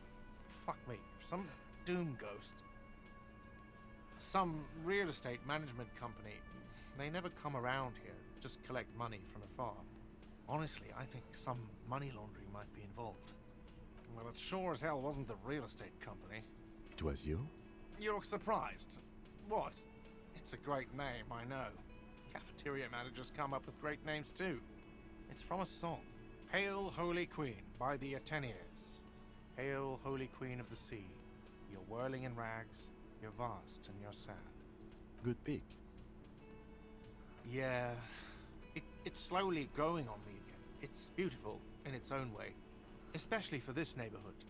[SPEAKER 7] Fuck me, some doom ghost. Some real estate management company. They never come around here, just collect money from afar. Honestly, I think some money laundering might be involved. Well, it sure as hell wasn't the real estate company.
[SPEAKER 4] It was you?
[SPEAKER 7] You look surprised. What? It's a great name, I know. Cafeteria managers come up with great names too. It's from a song. Hail, Holy Queen, by the Ateniers. Hail, Holy Queen of the Sea. You're whirling in rags, you're vast and you're sad.
[SPEAKER 4] Good pick.
[SPEAKER 7] Yeah, it's slowly growing on me again. It's beautiful in its own way, especially for this neighborhood.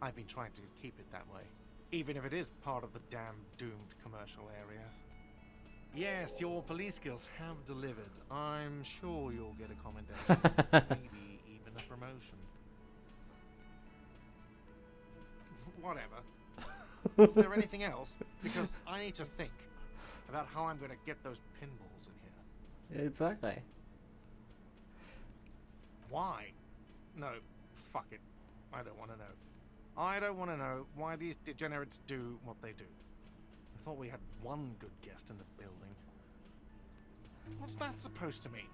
[SPEAKER 7] I've been trying to keep it that way. Even if it is part of the damn doomed commercial area. Yes, your police skills have delivered. I'm sure you'll get a commendation. Maybe even a promotion. Whatever. Was there anything else? Because I need to think about how I'm going to get those pinballs in here.
[SPEAKER 1] Exactly.
[SPEAKER 7] Why? No, fuck it. I don't want to know. I don't want to know why these degenerates do what they do. I thought we had one good guest in the building. What's that supposed to mean?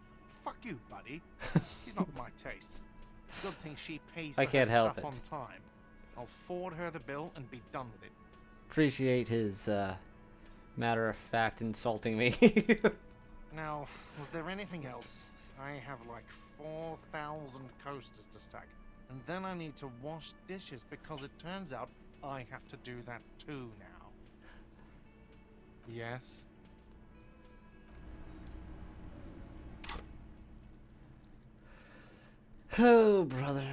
[SPEAKER 7] Fuck you, buddy. She's not my taste. Good thing she pays for
[SPEAKER 1] I can't
[SPEAKER 7] her
[SPEAKER 1] help
[SPEAKER 7] stuff
[SPEAKER 1] it.
[SPEAKER 7] on time. I'll forward her the bill and be done with it.
[SPEAKER 1] Appreciate his matter of fact insulting me.
[SPEAKER 7] Now, was there anything else? I have like 4,000 coasters to stack. And then I need to wash dishes because it turns out I have to do that too now. Yes?
[SPEAKER 1] Oh, brother.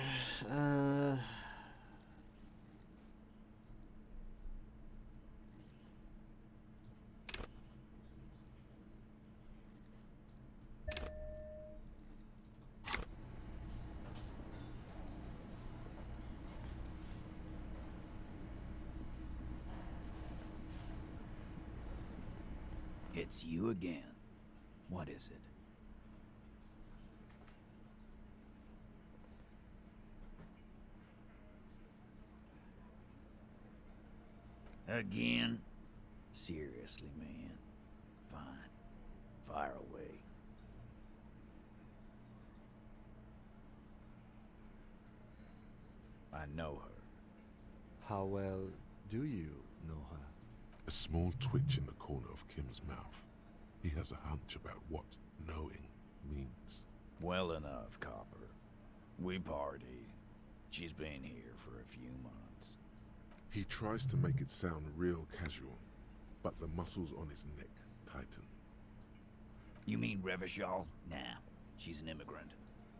[SPEAKER 23] It's you again. What is it? Again? Seriously, man. Fine. Fire away. I know her.
[SPEAKER 4] How well do you know her?
[SPEAKER 3] A small twitch in the corner of Kim's mouth. He has a hunch about what knowing means.
[SPEAKER 23] Well enough, Copper. We party. She's been here for a few months.
[SPEAKER 3] He tries to make it sound real casual, but the muscles on his neck tighten.
[SPEAKER 23] You mean Revachol? Nah. She's an immigrant.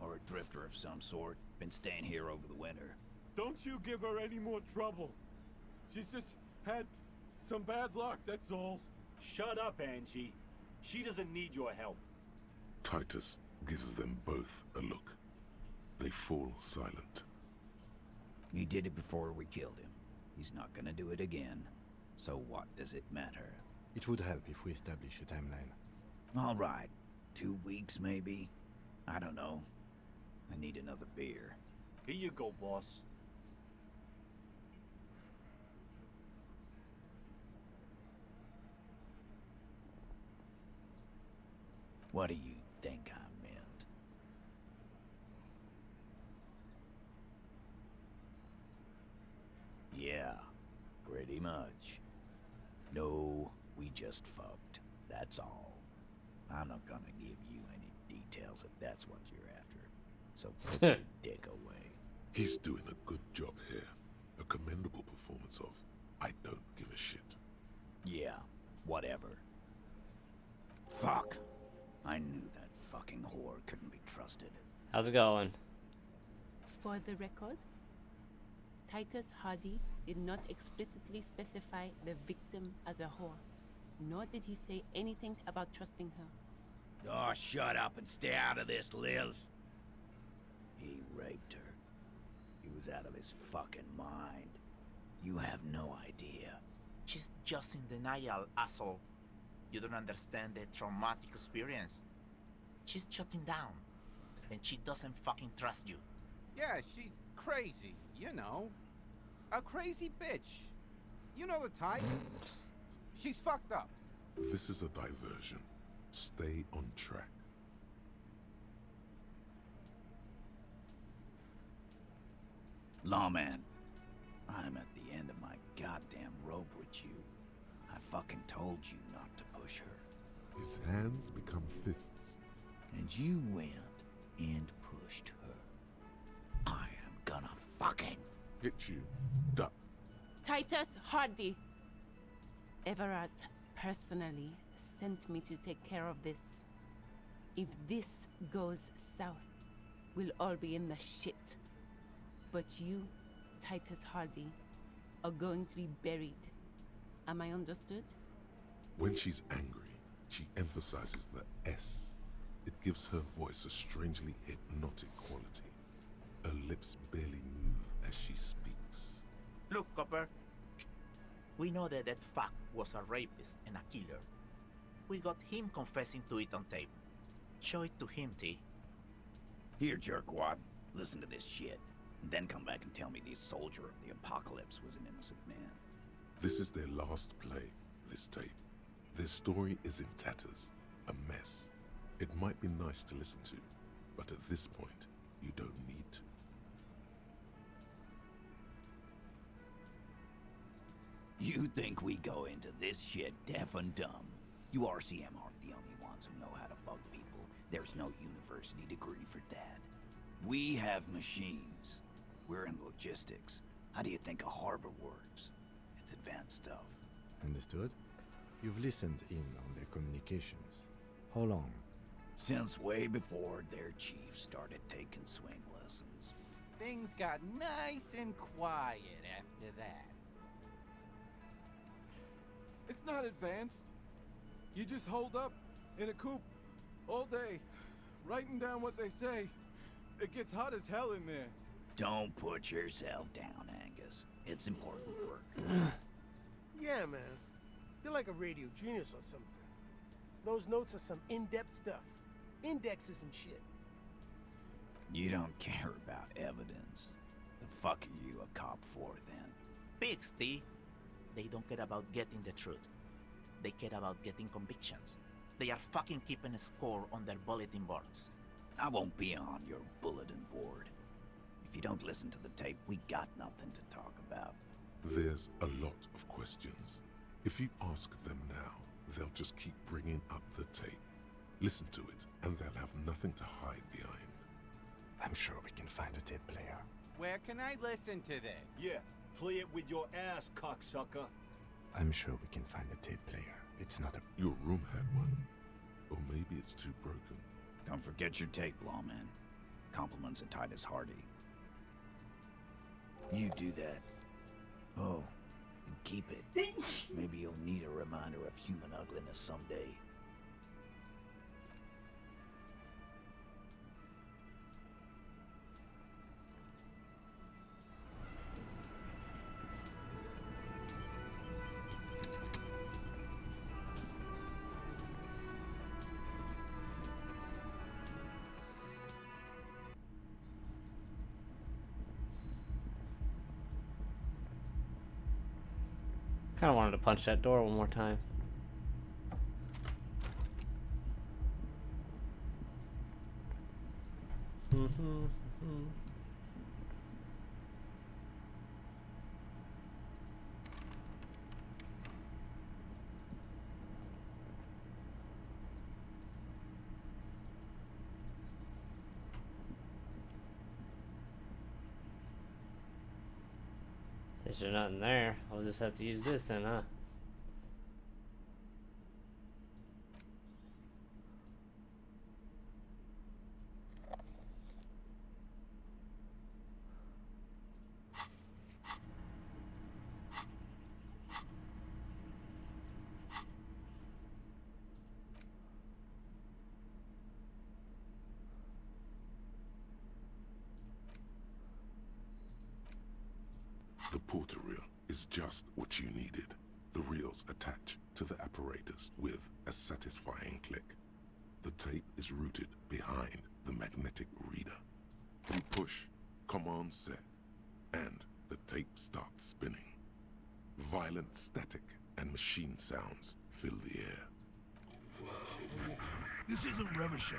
[SPEAKER 23] Or a drifter of some sort. Been staying here over the winter.
[SPEAKER 17] Don't you give her any more trouble. She's just had some bad luck, that's all.
[SPEAKER 26] Shut up, Angie. She doesn't need your help.
[SPEAKER 3] Titus gives them both a look. They fall silent.
[SPEAKER 23] He did it before we killed him. He's not gonna do it again. So what does it matter?
[SPEAKER 4] It would help if we establish a timeline.
[SPEAKER 23] All right. 2 weeks, maybe? I don't know. I need another beer.
[SPEAKER 26] Here you go, boss.
[SPEAKER 23] What do you think I meant? Yeah, pretty much. No, we just fucked. That's all. I'm not gonna give you any details if that's what you're after. So put your dick away.
[SPEAKER 3] He's doing a good job here. A commendable performance of I don't give a shit.
[SPEAKER 23] Yeah, whatever. Fuck! I knew that fucking whore couldn't be trusted.
[SPEAKER 1] How's it going?
[SPEAKER 18] For the record, Titus Hardy did not explicitly specify the victim as a whore, nor did he say anything about trusting her.
[SPEAKER 23] Oh, shut up and stay out of this, Liz. He raped her. He was out of his fucking mind. You have no idea.
[SPEAKER 5] She's just in denial, asshole. You don't understand the traumatic experience. She's shutting down, and she doesn't fucking trust you.
[SPEAKER 25] Yeah, she's crazy, you know. A crazy bitch. You know the type. She's fucked up.
[SPEAKER 3] This is a diversion. Stay on track.
[SPEAKER 23] Lawman, I'm at the end of my goddamn rope with you. I fucking told you not to push her.
[SPEAKER 3] His hands become fists.
[SPEAKER 23] And you went and pushed her. I am gonna fucking
[SPEAKER 3] hit you. Duck.
[SPEAKER 18] Titus Hardy. Everard personally sent me to take care of this. If this goes south, we'll all be in the shit. But you, Titus Hardy, are going to be buried. Am I understood?
[SPEAKER 3] When she's angry, she emphasizes the S. It gives her voice a strangely hypnotic quality. Her lips barely move as she speaks.
[SPEAKER 24] Look, Copper. We know that fuck was a rapist and a killer. We got him confessing to it on tape. Show it to him, T.
[SPEAKER 23] Here, jerkwad. Listen to this shit. And then come back and tell me the soldier of the apocalypse was an innocent man.
[SPEAKER 3] This is their last play, this tape. Their story is in tatters, a mess. It might be nice to listen to, but at this point, you don't need to.
[SPEAKER 23] You think we go into this shit deaf and dumb? You RCM aren't the only ones who know how to bug people. There's no university degree for that. We have machines. We're in logistics. How do you think a harbor works? It's advanced stuff.
[SPEAKER 4] Understood? You've listened in on their communications. How long?
[SPEAKER 23] Since way before their chief started taking swing lessons.
[SPEAKER 25] Things got nice and quiet after that.
[SPEAKER 17] It's not advanced. You just hold up in a coop all day, writing down what they say. It gets hot as hell in there.
[SPEAKER 23] Don't put yourself down, Angus. It's important work.
[SPEAKER 14] Yeah, man. You're like a radio genius or something. Those notes are some in-depth stuff. Indexes and shit.
[SPEAKER 23] You don't care about evidence. The fuck are you a cop for, then?
[SPEAKER 24] Pigs, T. They don't care about getting the truth. They care about getting convictions. They are fucking keeping a score on their bulletin boards.
[SPEAKER 23] I won't be on your bulletin board. If you don't listen to the tape, we got nothing to talk about.
[SPEAKER 3] There's a lot of questions. If you ask them now, they'll just keep bringing up the tape. Listen to it, and they'll have nothing to hide behind.
[SPEAKER 4] I'm sure we can find a tape player.
[SPEAKER 25] Where can I listen to this?
[SPEAKER 8] Yeah, play it with your ass, cocksucker.
[SPEAKER 4] I'm sure we can find a tape player. It's not a...
[SPEAKER 3] Your room had one. Or maybe it's too broken.
[SPEAKER 23] Don't forget your tape, lawman. Compliments of Titus Hardy. You do that. Oh, and keep it. Maybe you'll need a reminder of human ugliness someday.
[SPEAKER 1] Kind of wanted to punch that door one more time. There's nothing there. I'll just have to use this then, huh?
[SPEAKER 3] The porter reel is just what you needed. The reels attach to the apparatus with a satisfying click. The tape is routed behind the magnetic reader. You push command set, and the tape starts spinning. Violent static and machine sounds fill the air.
[SPEAKER 11] This isn't Revachol.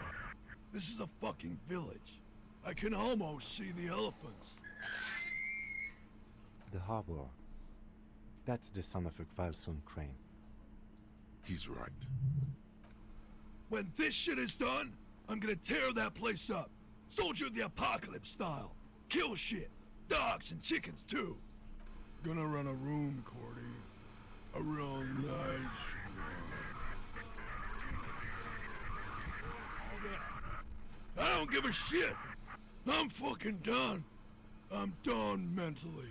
[SPEAKER 11] This is a fucking village. I can almost see the elephants.
[SPEAKER 4] The harbor. That's the son of a Kvalson crane.
[SPEAKER 3] He's right.
[SPEAKER 11] When this shit is done, I'm gonna tear that place up. Soldier of the Apocalypse style. Kill shit. Dogs and chickens too. Gonna run a room, Cordy. A real nice room. I don't give a shit. I'm fucking done. I'm done mentally.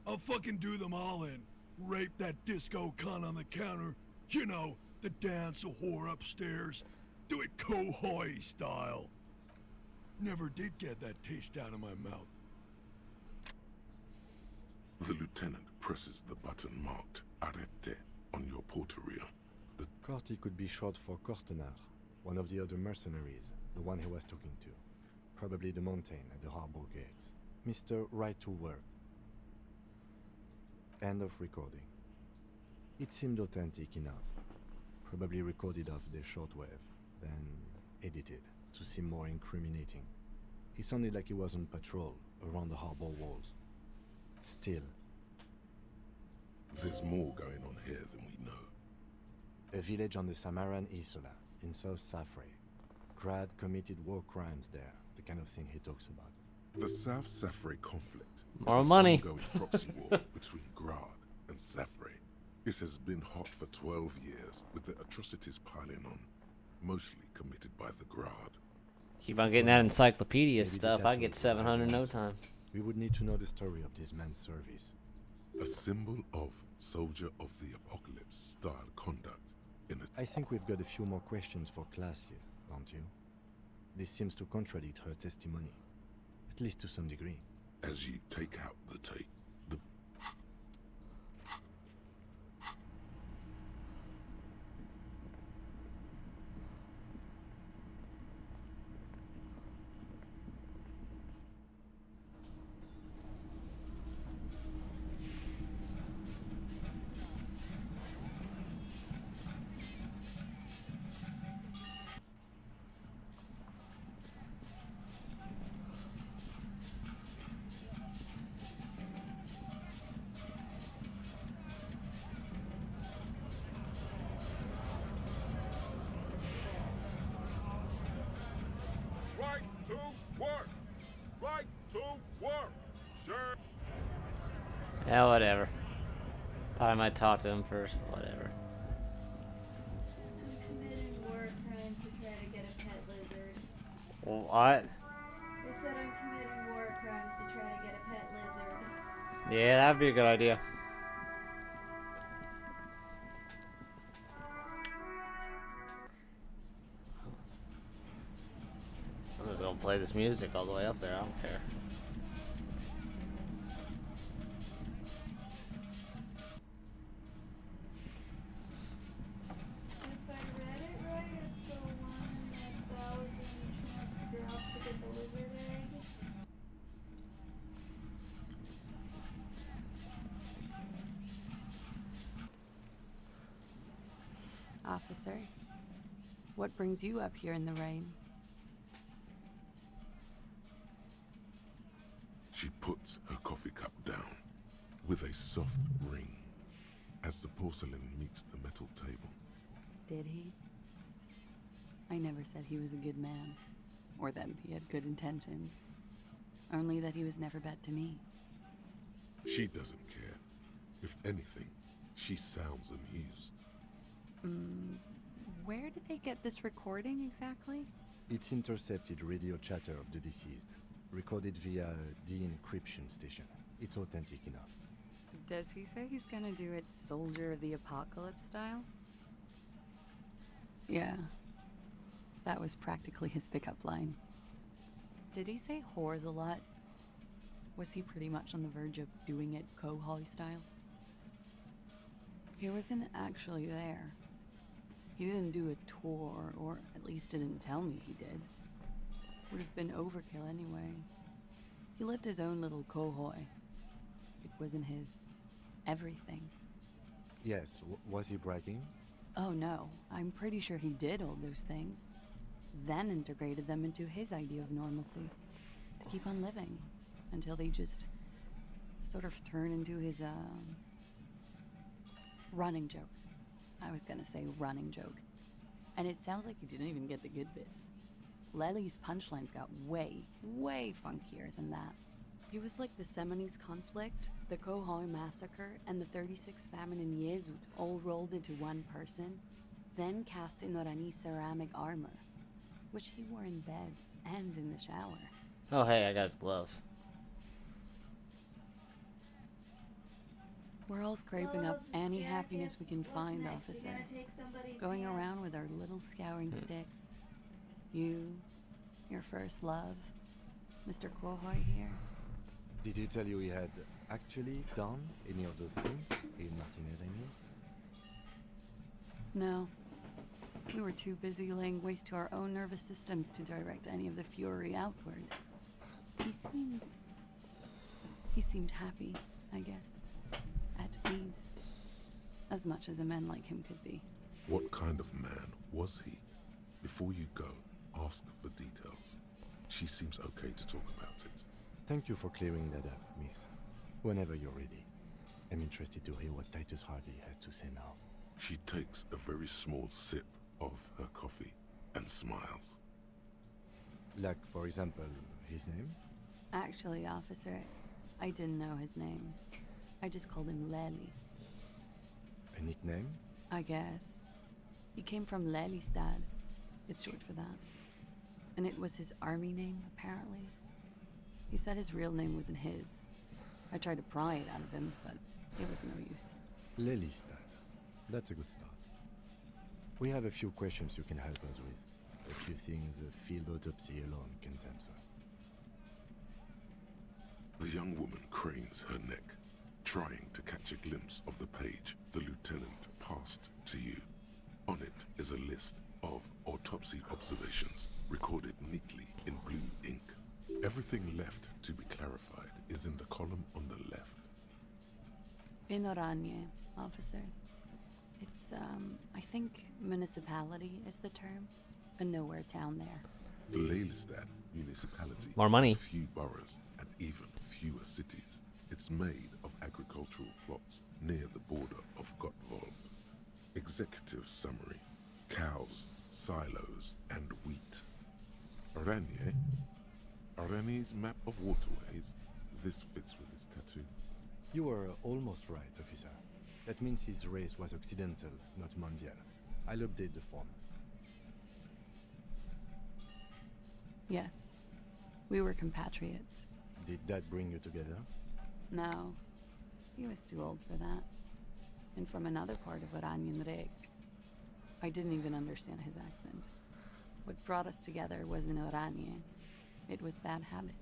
[SPEAKER 11] I'll fucking do them all in. Rape that disco cunt on the counter. You know, the dance a whore upstairs. Do it Kohoi style. Never did get that taste out of my mouth.
[SPEAKER 3] The lieutenant presses the button marked Arrête on your porteria. The
[SPEAKER 4] Corti could be short for Cortenard, one of the other mercenaries, the one he was talking to. Probably the mountain at the harbor gates. Mr. Right to Work. End of recording. It seemed authentic enough. Probably recorded off the shortwave, then edited to seem more incriminating. He sounded like he was on patrol around the harbor walls. Still,
[SPEAKER 3] there's more going on here than we know.
[SPEAKER 4] a village on the Samaran Isola in South Safre. Grad committed war crimes there, the kind of thing he talks about.
[SPEAKER 3] The South Safre conflict
[SPEAKER 1] More
[SPEAKER 3] is
[SPEAKER 1] money.
[SPEAKER 3] an ongoing proxy war between Grad and Safre. It has been hot for 12 years, with the atrocities piling on, mostly committed by the Grad.
[SPEAKER 1] Keep on getting that encyclopedia
[SPEAKER 4] Maybe the
[SPEAKER 1] stuff. I get
[SPEAKER 4] tattoos
[SPEAKER 1] 700 in no
[SPEAKER 4] ones.
[SPEAKER 1] time.
[SPEAKER 4] We would need to know the story of this man's service.
[SPEAKER 3] A symbol of soldier of the apocalypse style conduct in a...
[SPEAKER 4] I think we've got a few more questions for class here, don't you? This seems to contradict her testimony, at least to some degree.
[SPEAKER 3] As you take out the tape, the...
[SPEAKER 6] Right to work! Right to work! Sure.
[SPEAKER 1] Yeah, whatever. Thought I might talk to him first. Whatever.
[SPEAKER 2] I'm committing war crimes to try to get a pet lizard.
[SPEAKER 1] What?
[SPEAKER 2] I said I'm committing war crimes to try to get a pet lizard.
[SPEAKER 1] Yeah, that'd be a good idea. I'm just gonna play this music all the way up there. I don't care.
[SPEAKER 2] If I read it right, it's a 1 in 1,000 chance drop to get the lizard egg.
[SPEAKER 16] Officer, what brings you up here in the rain?
[SPEAKER 3] She puts her coffee cup down with a soft ring as the porcelain meets the metal table.
[SPEAKER 16] Did he? I never said he was a good man, or that he had good intentions. Only that he was never bad to me.
[SPEAKER 3] She doesn't care. If anything, she sounds amused.
[SPEAKER 16] Where did they get this recording exactly?
[SPEAKER 4] It's intercepted radio chatter of the deceased, recorded via the encryption station. It's authentic enough.
[SPEAKER 16] Does he say he's gonna do it Soldier of the Apocalypse style? Yeah. That was practically his pickup line. Did he say whores a lot? Was he pretty much on the verge of doing it Kohoi style? He wasn't actually there. He didn't do a tour, or at least didn't tell me he did. Would have been overkill anyway. He lived his own little Kohoi. It wasn't his everything.
[SPEAKER 4] Yes, was he bragging?
[SPEAKER 16] Oh no, I'm pretty sure he did all those things. Then integrated them into his idea of normalcy. To keep on living. Until they just sort of turn into his, running joke. I was gonna say running joke. And it sounds like you didn't even get the good bits. Lely's punchlines got way, way funkier than that. He was like the Seminoles conflict, the Kohoi massacre, and the 36 famine in Yezud all rolled into one person, then cast in Orani ceramic armor, which he wore in bed and in the shower.
[SPEAKER 1] Oh, hey, I got his gloves.
[SPEAKER 16] We're all scraping up any happiness we can find, officer. Going around with our little scouring sticks. You, your first love, Mr. Quohoy here.
[SPEAKER 4] Did he tell you he had actually done any of those things in Martinez, I mean?
[SPEAKER 16] No. We were too busy laying waste to our own nervous systems to direct any of the fury outward. He seemed happy, I guess. At ease. As much as a man like him could be.
[SPEAKER 3] What kind of man was he? Before you go, ask for details. She seems okay to talk about it.
[SPEAKER 4] Thank you for clearing that up, miss. Whenever you're ready. I'm interested to hear what Titus Hardy has to say now.
[SPEAKER 3] She takes a very small sip of her coffee and smiles.
[SPEAKER 4] Like, for example, his name?
[SPEAKER 16] Actually, officer, I didn't know his name. I just called him Lely.
[SPEAKER 4] A nickname?
[SPEAKER 16] I guess. He came from Lelystad. It's short for that. And it was his army name, apparently. He said his real name wasn't his. I tried to pry it out of him, but it was no use.
[SPEAKER 4] Lelystad. That's a good start. We have a few questions you can help us with. A few things a field autopsy alone can't answer.
[SPEAKER 3] The young woman cranes her neck, trying to catch a glimpse of the page the lieutenant passed to you. On it is a list of autopsy observations recorded neatly in blue ink. Everything left to be clarified is in the column on the left.
[SPEAKER 16] In Oranje, officer. It's, I think municipality is the term. A nowhere town there.
[SPEAKER 3] The Lelystad municipality
[SPEAKER 1] More money.
[SPEAKER 3] has few boroughs and even fewer cities. It's made of agricultural plots near the border of Gotvold. Executive summary: cows, silos, and wheat. Oranje? Oranje's map of waterways? This fits with his tattoo.
[SPEAKER 4] You were almost right, officer. That means his race was occidental, not mondial. I'll update the form.
[SPEAKER 16] Yes. We were compatriots.
[SPEAKER 4] Did that bring you together?
[SPEAKER 16] No. He was too old for that. And from another part of Oranjenrek. I didn't even understand his accent. What brought us together wasn't Oranje. It was bad habits.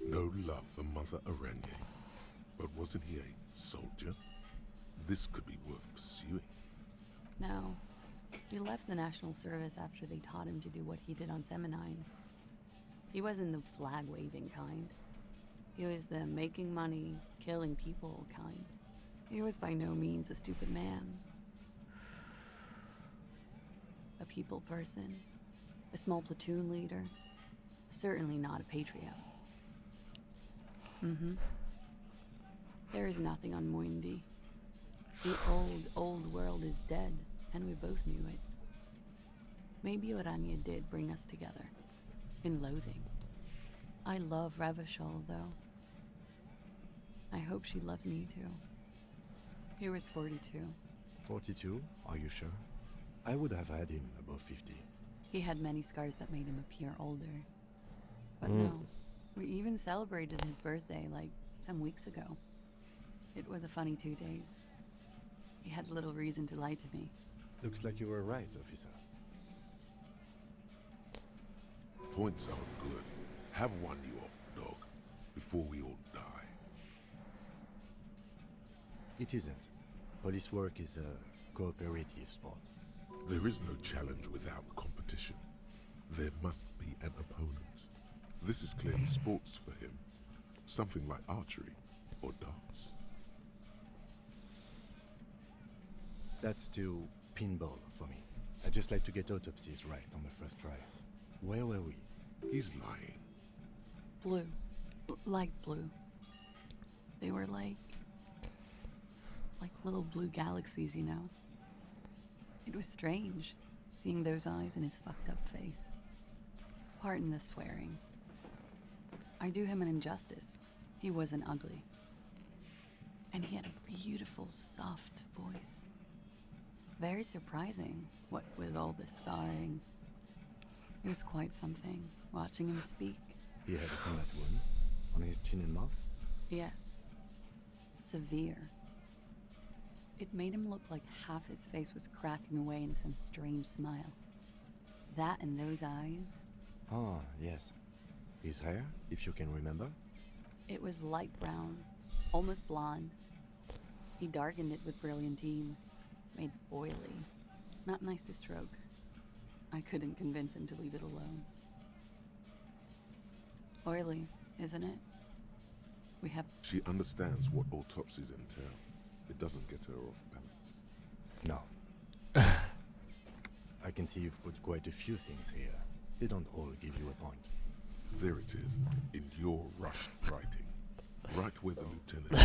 [SPEAKER 3] No love for Mother Oranje. But wasn't he a soldier? This could be worth pursuing.
[SPEAKER 16] No. He left the National Service after they taught him to do what he did on Seminine. He wasn't the flag-waving kind. He was the making money, killing people kind. He was by no means a stupid man. A people person. A small platoon leader. Certainly not a patriot. There is nothing on Moindi. The old world is dead, and we both knew it. Maybe Oranje did bring us together. In loathing. I love Revachol, though. I hope she loves me, too. He was 42.
[SPEAKER 4] 42? Are you sure? I would have had him above 50.
[SPEAKER 16] He had many scars that made him appear older. But no, we even celebrated his birthday, like, some weeks ago. It was a funny 2 days. He had little reason to lie to me.
[SPEAKER 4] Looks like you were right, officer.
[SPEAKER 3] Points are good. Have one, you old dog, before we all die.
[SPEAKER 4] It isn't. Police work is a cooperative sport.
[SPEAKER 3] There is no challenge without competition. There must be an opponent. This is clearly sports for him. Something like archery or darts.
[SPEAKER 4] That's still pinball for me. I just like to get autopsies right on the first try. Where were we?
[SPEAKER 3] He's lying.
[SPEAKER 16] Blue. Light blue. They were like little blue galaxies, you know? It was strange, seeing those eyes in his fucked up face. Pardon the swearing. I do him an injustice. He wasn't ugly. And he had a beautiful, soft voice. Very surprising, what with all the scarring. It was quite something, watching him speak.
[SPEAKER 4] He had a combat wound on his chin and mouth?
[SPEAKER 16] Yes. Severe. It made him look like half his face was cracking away in some strange smile. That and those eyes.
[SPEAKER 4] Ah, yes. His hair, if you can remember?
[SPEAKER 16] It was light brown, almost blonde. He darkened it with brilliantine, made oily. Not nice to stroke. I couldn't convince him to leave it alone. Oily, isn't it? We have...
[SPEAKER 3] She understands what autopsies entail. It doesn't get her off balance.
[SPEAKER 4] No. I can see you've put quite a few things here. They don't all give you a point.
[SPEAKER 3] There it is, in your rushed writing. Right where the lieutenant...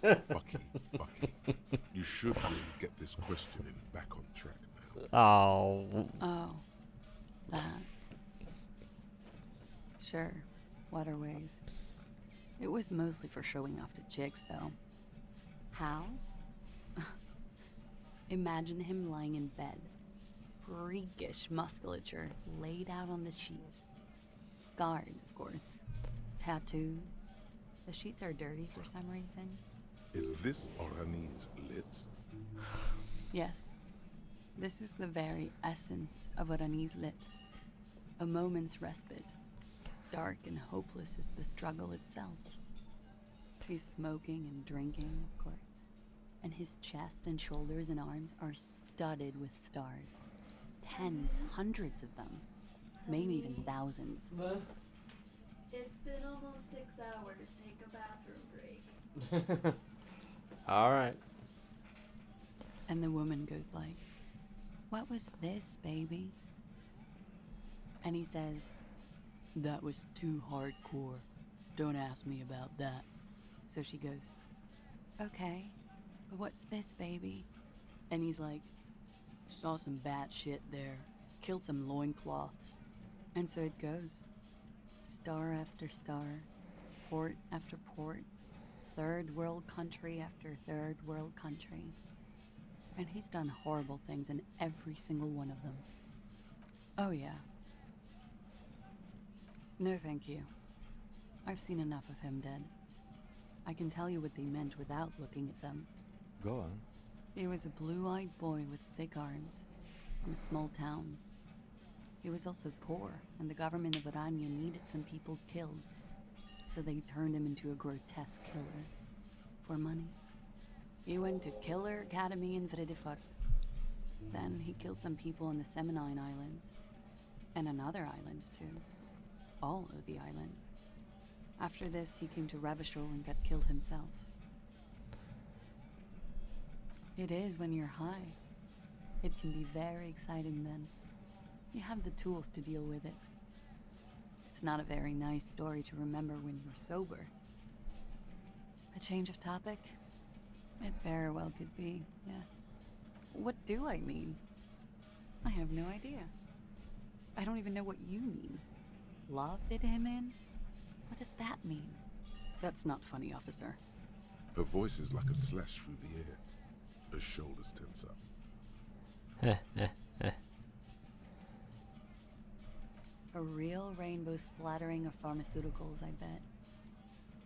[SPEAKER 3] Fucky. You should really get this questioning back on track now.
[SPEAKER 16] Oh. That. Sure. Waterways. It was mostly for showing off to chicks, though. How? Imagine him lying in bed. Freakish musculature laid out on the sheets. Scarred, of course. Tattooed. The sheets are dirty for some reason.
[SPEAKER 3] Is this Orani's lit?
[SPEAKER 16] Yes. This is the very essence of what Annie's lit. A moment's respite. Dark and hopeless as the struggle itself. He's smoking and drinking, of course. And his chest and shoulders and arms are studded with stars. Tens, hundreds of them. Maybe even thousands.
[SPEAKER 2] It's been almost 6 hours. Take a bathroom break.
[SPEAKER 1] All right.
[SPEAKER 16] And the woman goes like, "What was this, baby?" And he says, "That was too hardcore. Don't ask me about that." So she goes, "Okay, but what's this, baby?" And he's like, "Saw some bat shit there. Killed some loincloths." And so it goes. Star after star. Port after port. Third world country after third world country. And he's done horrible things in every single one of them. Oh yeah. No thank you. I've seen enough of him dead. I can tell you what they meant without looking at them.
[SPEAKER 4] Go on.
[SPEAKER 16] He was a blue-eyed boy with thick arms, from a small town. He was also poor, and the government of Orania needed some people killed, so they turned him into a grotesque killer. For money. He went to Killer Academy in Vredefort. Then he killed some people on the Seminine Islands, and on other islands too. All of the islands. After this, he came to Revachol and got killed himself. It is when you're high. It can be very exciting then. You have the tools to deal with it. It's not a very nice story to remember when you're sober. A change of topic? It very well could be, yes. What do I mean? I have no idea. I don't even know what you mean. Love did him in? What does that mean? That's not funny, officer.
[SPEAKER 3] Her voice is like a slash through the air. Her shoulders tense up.
[SPEAKER 16] A real rainbow splattering of pharmaceuticals, I bet.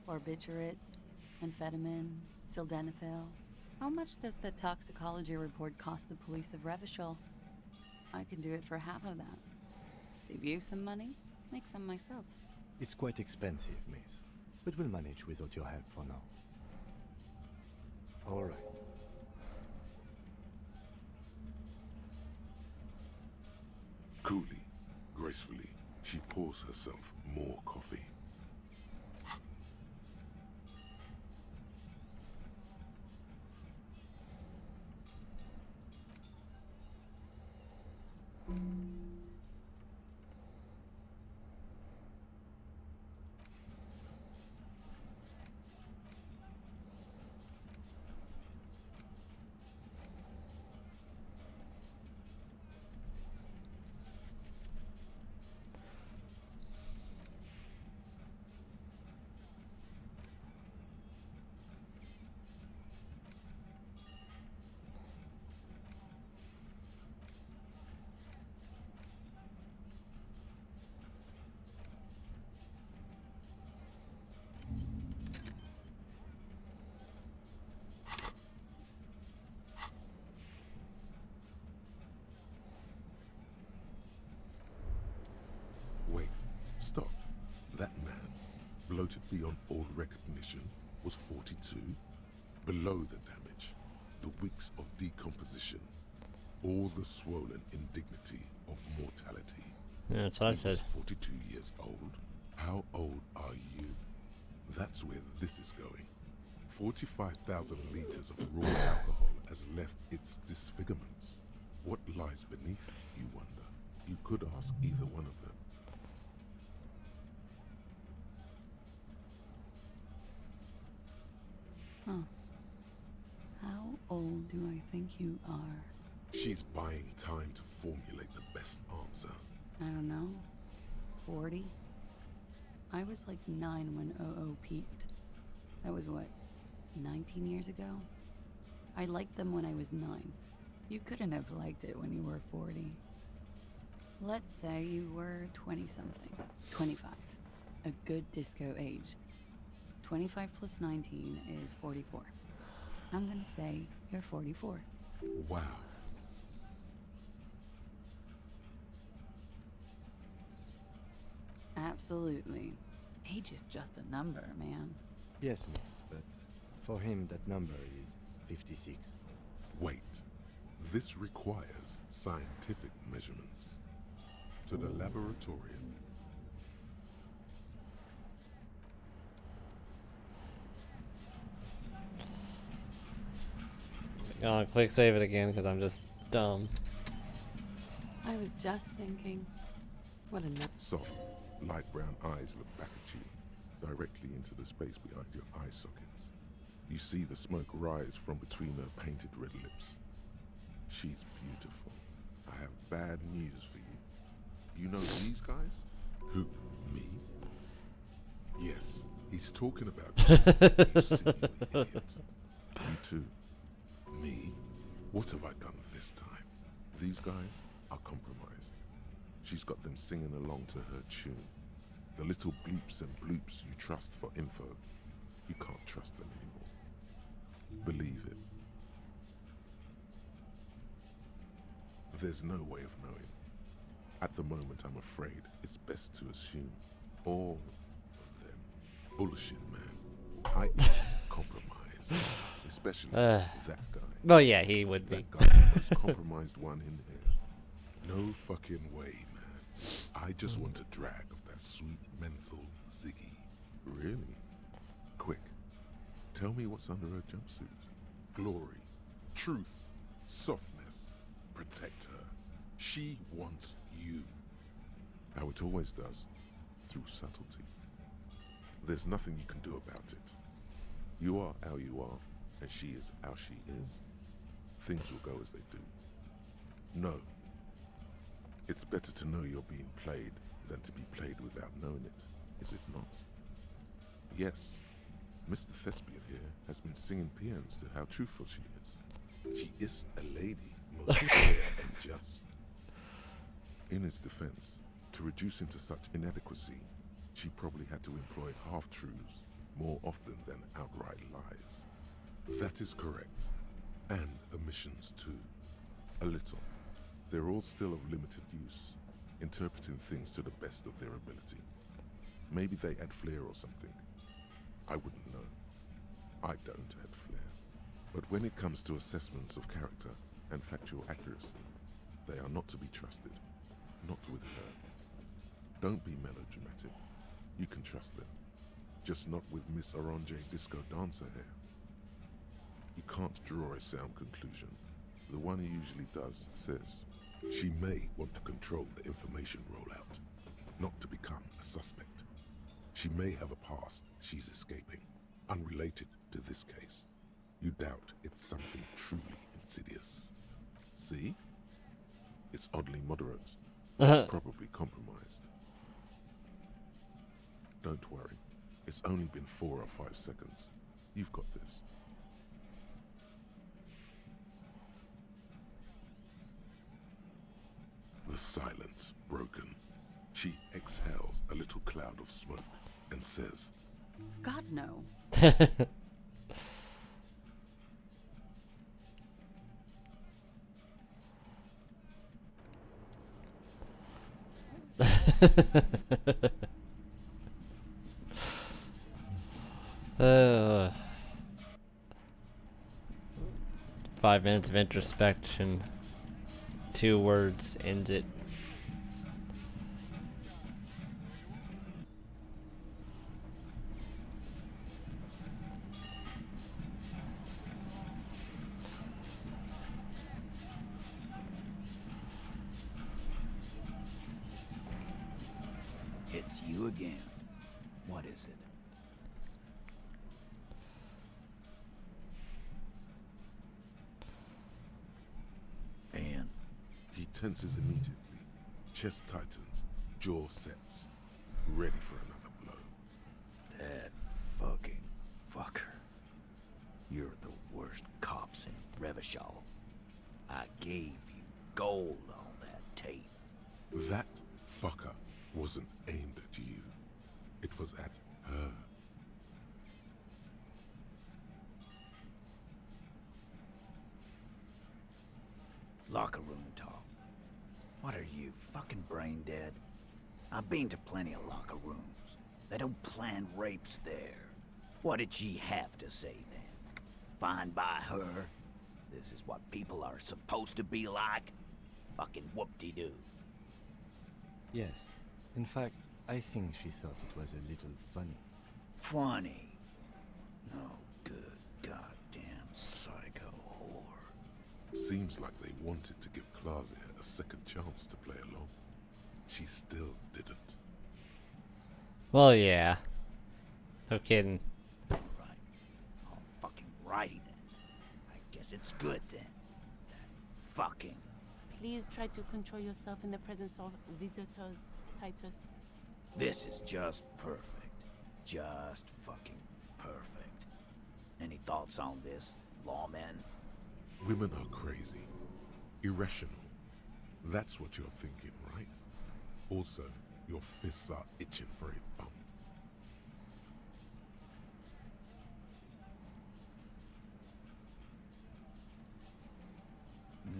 [SPEAKER 16] Barbiturates, amphetamine, sildenafil. How much does the toxicology report cost the police of Revachol? I could do it for half of that. Save you some money, make some myself.
[SPEAKER 4] It's quite expensive, miss. But we'll manage without your help for now. All right.
[SPEAKER 3] Coolly, gracefully, she pours herself more coffee. That man, bloated beyond all recognition, was 42. Below the damage, the weeks of decomposition, all the swollen indignity of mortality.
[SPEAKER 1] Yeah, that's what I
[SPEAKER 3] He
[SPEAKER 1] said.
[SPEAKER 3] was 42 years old. How old are you? That's where this is going. 45,000 liters of raw alcohol has left its disfigurements. What lies beneath, you wonder? You could ask either one of them.
[SPEAKER 16] Huh. How old do I think you are?
[SPEAKER 3] She's buying time to formulate the best answer.
[SPEAKER 16] I don't know. 40? I was like 9 when OO peaked. That was what, 19 years ago? I liked them when I was 9. You couldn't have liked it when you were 40. Let's say you were 20-something. 25. A good disco age. 25 plus 19 is 44. I'm gonna say you're 44.
[SPEAKER 3] Wow.
[SPEAKER 16] Absolutely. Age is just a number, man.
[SPEAKER 4] Yes, miss, but for him that number is 56.
[SPEAKER 3] Wait. This requires scientific measurements. To the laboratorium.
[SPEAKER 1] Quick save it again because I'm just dumb.
[SPEAKER 16] I was just thinking, what a nut.
[SPEAKER 3] Soft, light brown eyes look back at you, directly into the space behind your eye sockets. You see the smoke rise from between her painted red lips. She's beautiful. I have bad news for you. You know these guys? Who? Me? Yes, he's talking about you. You silly idiot. You too. Me? What have I done this time? These guys are compromised. She's got them singing along to her tune. The little bleeps and bloops you trust for info, you can't trust them anymore. Believe it. There's no way of knowing. At the moment, I'm afraid it's best to assume all of them. Bullshit, man. I ain't compromised. Especially that guy.
[SPEAKER 1] Well, yeah, he would be.
[SPEAKER 3] That guy, the most compromised one in here. No fucking way, man. I just want a drag of that sweet menthol Ziggy. Really? Quick. Tell me what's under her jumpsuit. Glory. Truth. Softness. Protect her. She wants you. How it always does. Through subtlety. There's nothing you can do about it. You are how you are, and she is how she is. Things will go as they do. No. It's better to know you're being played than to be played without knowing it, is it not? Yes, Mr. Thespian here has been singing paeans to how truthful she is. She is a lady, most fair and just. In his defense, to reduce him to such inadequacy, she probably had to employ half-truths more often than outright lies. That is correct. And omissions too. A little. They're all still of limited use, interpreting things to the best of their ability. Maybe they add flair or something. I wouldn't know. I don't add flair. But when it comes to assessments of character and factual accuracy, they are not to be trusted. Not with her. Don't be melodramatic. You can trust them. Just not with Miss Orange Disco Dancer here. You can't draw a sound conclusion. The one who usually does says, she may want to control the information rollout, not to become a suspect. She may have a past she's escaping, unrelated to this case. You doubt it's something truly insidious. See? It's oddly moderate, probably compromised. Don't worry. It's only been 4 or 5 seconds. You've got this. The silence broken. She exhales a little cloud of smoke and says,
[SPEAKER 16] God, no.
[SPEAKER 1] 5 minutes of introspection. 2 words ends it.
[SPEAKER 23] It's you again. What is it?
[SPEAKER 3] And he tenses immediately. Chest tightens, jaw sets, ready for another blow.
[SPEAKER 23] That fucking fucker. You're the worst cops in Revachol. I gave you gold on that tape.
[SPEAKER 3] That fucker wasn't aimed at you. It was at her.
[SPEAKER 23] Locker room talk. What are you, fucking brain dead? I've been to plenty of locker rooms. They don't plan rapes there. What did she have to say then? Fine by her? This is what people are supposed to be like? Fucking whoop-de-doo.
[SPEAKER 4] Yes. In fact, I think she thought it was a little funny.
[SPEAKER 23] Funny? No good goddamn psycho whore.
[SPEAKER 3] Seems like they wanted to give Claudia a second chance to play along. She still didn't.
[SPEAKER 1] Well, yeah. No kidding.
[SPEAKER 23] Fucking righty then. I guess it's good then. That fucking...
[SPEAKER 18] Please try to control yourself in the presence of visitors, Titus.
[SPEAKER 23] This is just perfect. Just fucking perfect. Any thoughts on this, lawman?
[SPEAKER 3] Women are crazy. Irrational. That's what you're thinking, right? Also, your fists are itching for a bump.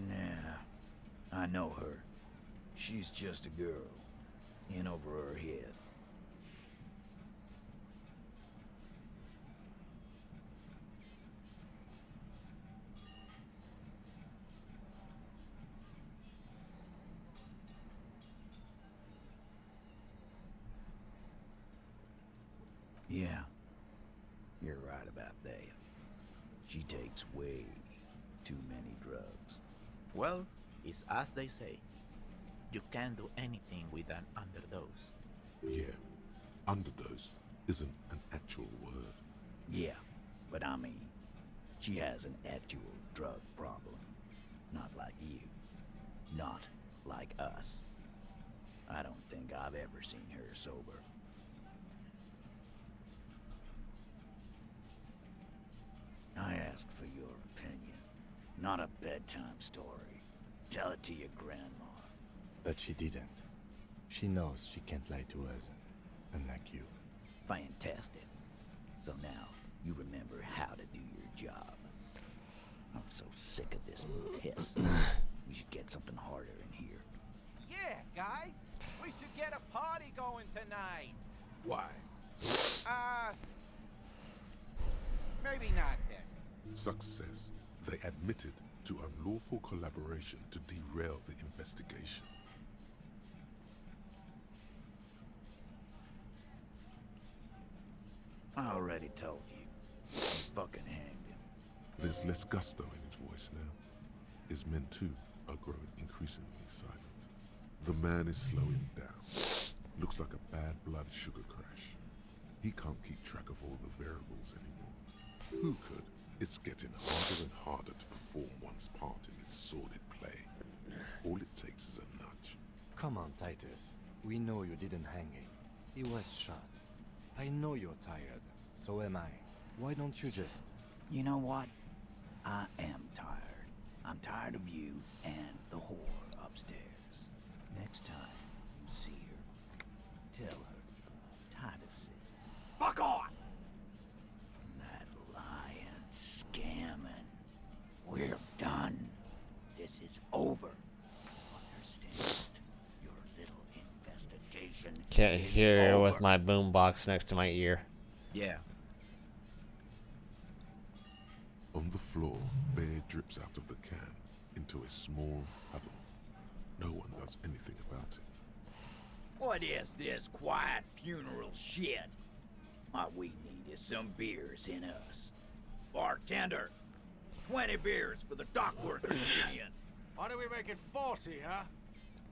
[SPEAKER 23] Nah, I know her. She's just a girl. In over her head. Yeah, you're right about that. She takes way too many drugs.
[SPEAKER 24] Well, it's as they say. You can't do anything with an underdose.
[SPEAKER 3] Yeah, underdose isn't an actual word.
[SPEAKER 23] Yeah, but I mean, she has an actual drug problem. Not like you. Not like us. I don't think I've ever seen her sober. I asked for your opinion, not a bedtime story. Tell it to your grandma.
[SPEAKER 4] But she didn't. She knows she can't lie to us, unlike you.
[SPEAKER 23] Fantastic. So now, you remember how to do your job. I'm so sick of this piss. We should get something harder in here.
[SPEAKER 25] Yeah, guys, we should get a party going tonight.
[SPEAKER 3] Why?
[SPEAKER 25] Maybe not then.
[SPEAKER 3] Success. They admitted to unlawful collaboration to derail the investigation.
[SPEAKER 23] I already told you. You fucking hanged him.
[SPEAKER 3] There's less gusto in his voice now. His men too are growing increasingly silent. The man is slowing down. Looks like a bad blood sugar crash. He can't keep track of all the variables anymore. Who could? It's getting harder and harder to perform one's part in this sordid play. All it takes is a nudge.
[SPEAKER 4] Come on, Titus. We know you didn't hang him. He was shot. I know you're tired. So am I. Why don't you just...
[SPEAKER 23] You know what? I am tired. I'm tired of you and the whore upstairs. Next time you see her, tell her Titus said, fuck off! That lying, scamming. We're done. This is over. Understand? Your little investigation
[SPEAKER 1] Can't
[SPEAKER 23] is
[SPEAKER 1] hear
[SPEAKER 23] over.
[SPEAKER 1] with my boombox next to my ear.
[SPEAKER 24] Yeah.
[SPEAKER 3] On the floor, beer drips out of the can into a small puddle. No one does anything about it.
[SPEAKER 23] What is this quiet funeral shit? What we need is some beers in us. Bartender, 20 beers for the dock workers union.
[SPEAKER 14] Why do we make it 40, huh?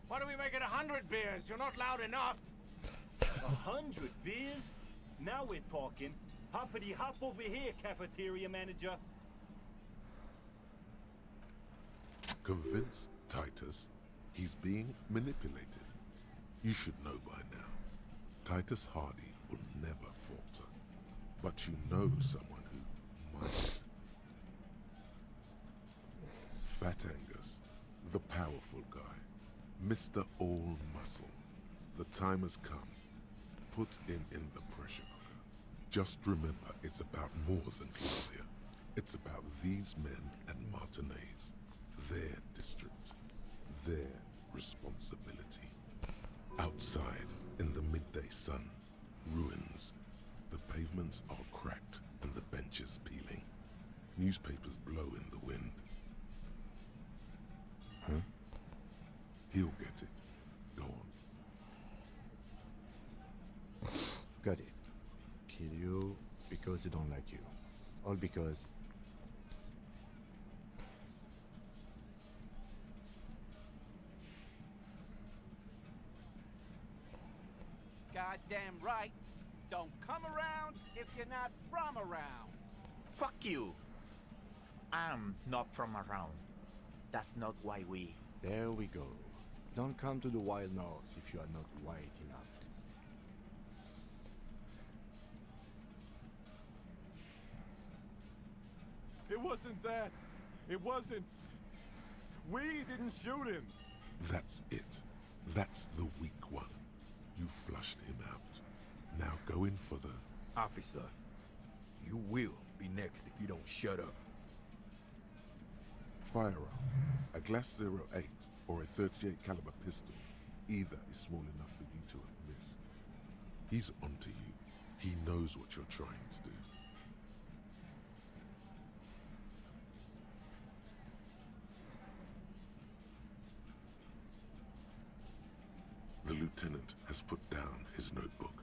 [SPEAKER 14] Why do we make it 100 beers? You're not loud enough.
[SPEAKER 26] 100 beers? Now we're talking. Hoppity hop over here, cafeteria manager.
[SPEAKER 3] Convince Titus he's being manipulated. You should know by now. Titus Hardy will never falter. But you know someone who might. Fat Angus, the powerful guy. Mr. All Muscle. The time has come. Put him in the pressure cooker. Just remember, it's about more than Claudia. It's about these men and Martinez. Their district. Their responsibility. Outside, in the midday sun, ruins. The pavements are cracked and the benches peeling. Newspapers blow in the wind. Huh? He'll get it. Go on.
[SPEAKER 4] Got it. Kill you because they don't like you. All because...
[SPEAKER 25] Goddamn right. Don't come around if you're not from around.
[SPEAKER 24] Fuck you. I'm not from around. That's not why we...
[SPEAKER 4] There we go. Don't come to the Wild North if you are not white enough.
[SPEAKER 17] It wasn't that. It wasn't. We didn't shoot him.
[SPEAKER 3] That's it. That's the weak one. You flushed him out. Now go in for the...
[SPEAKER 11] Officer, you will be next if you don't shut up.
[SPEAKER 3] Firearm. A Glass 08 or a 38 caliber pistol. Either is small enough for you to have missed. He's onto you. He knows what you're trying to do. The lieutenant has put down his notebook.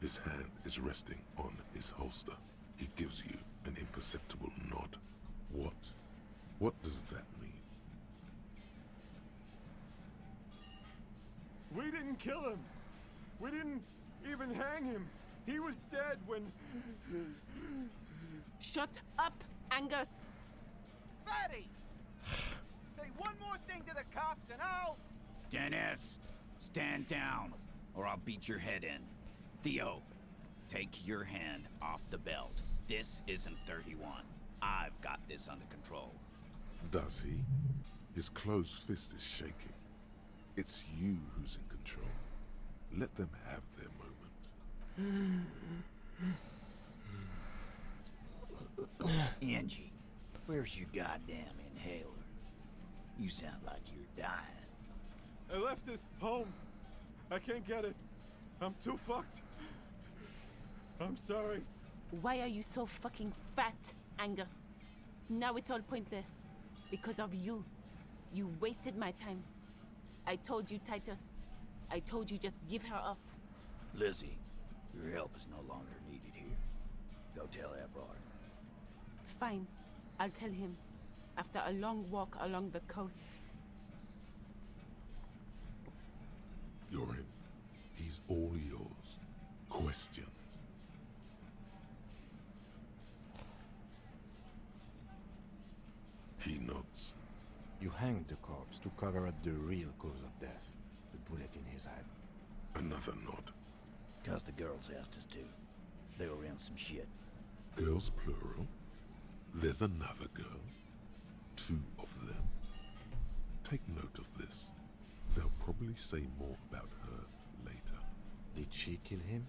[SPEAKER 3] His hand is resting on his holster. He gives you an imperceptible nod. What? What does that mean?
[SPEAKER 17] We didn't kill him. We didn't even hang him. He was dead when...
[SPEAKER 18] Shut up, Angus!
[SPEAKER 25] Fatty! Say one more thing to the cops and I'll...
[SPEAKER 23] Dennis, stand down, or I'll beat your head in. Theo, take your hand off the belt. This isn't 31. I've got this under control.
[SPEAKER 3] Does he? His closed fist is shaking. It's you who's in control. Let them have their moment.
[SPEAKER 23] Angie, where's your goddamn inhaler? You sound like you're dying.
[SPEAKER 17] I left it home. I can't get it. I'm too fucked. I'm sorry.
[SPEAKER 18] Why are you so fucking fat, Angus? Now it's all pointless. Because of you. You wasted my time. I told you, Titus. I told you just give her up.
[SPEAKER 23] Lizzie, your help is no longer needed here. Go tell Evrard.
[SPEAKER 18] Fine. I'll tell him. After a long walk along the coast.
[SPEAKER 3] You're in. He's all yours. Questions. He nods.
[SPEAKER 4] You hanged the corpse to cover up the real cause of death. The bullet in his head.
[SPEAKER 3] Another nod.
[SPEAKER 23] Cause the girls asked us to. They were in some shit.
[SPEAKER 3] Girls plural. There's another girl. 2 of them. Take note of this. They'll probably say more about her later.
[SPEAKER 4] Did she kill him?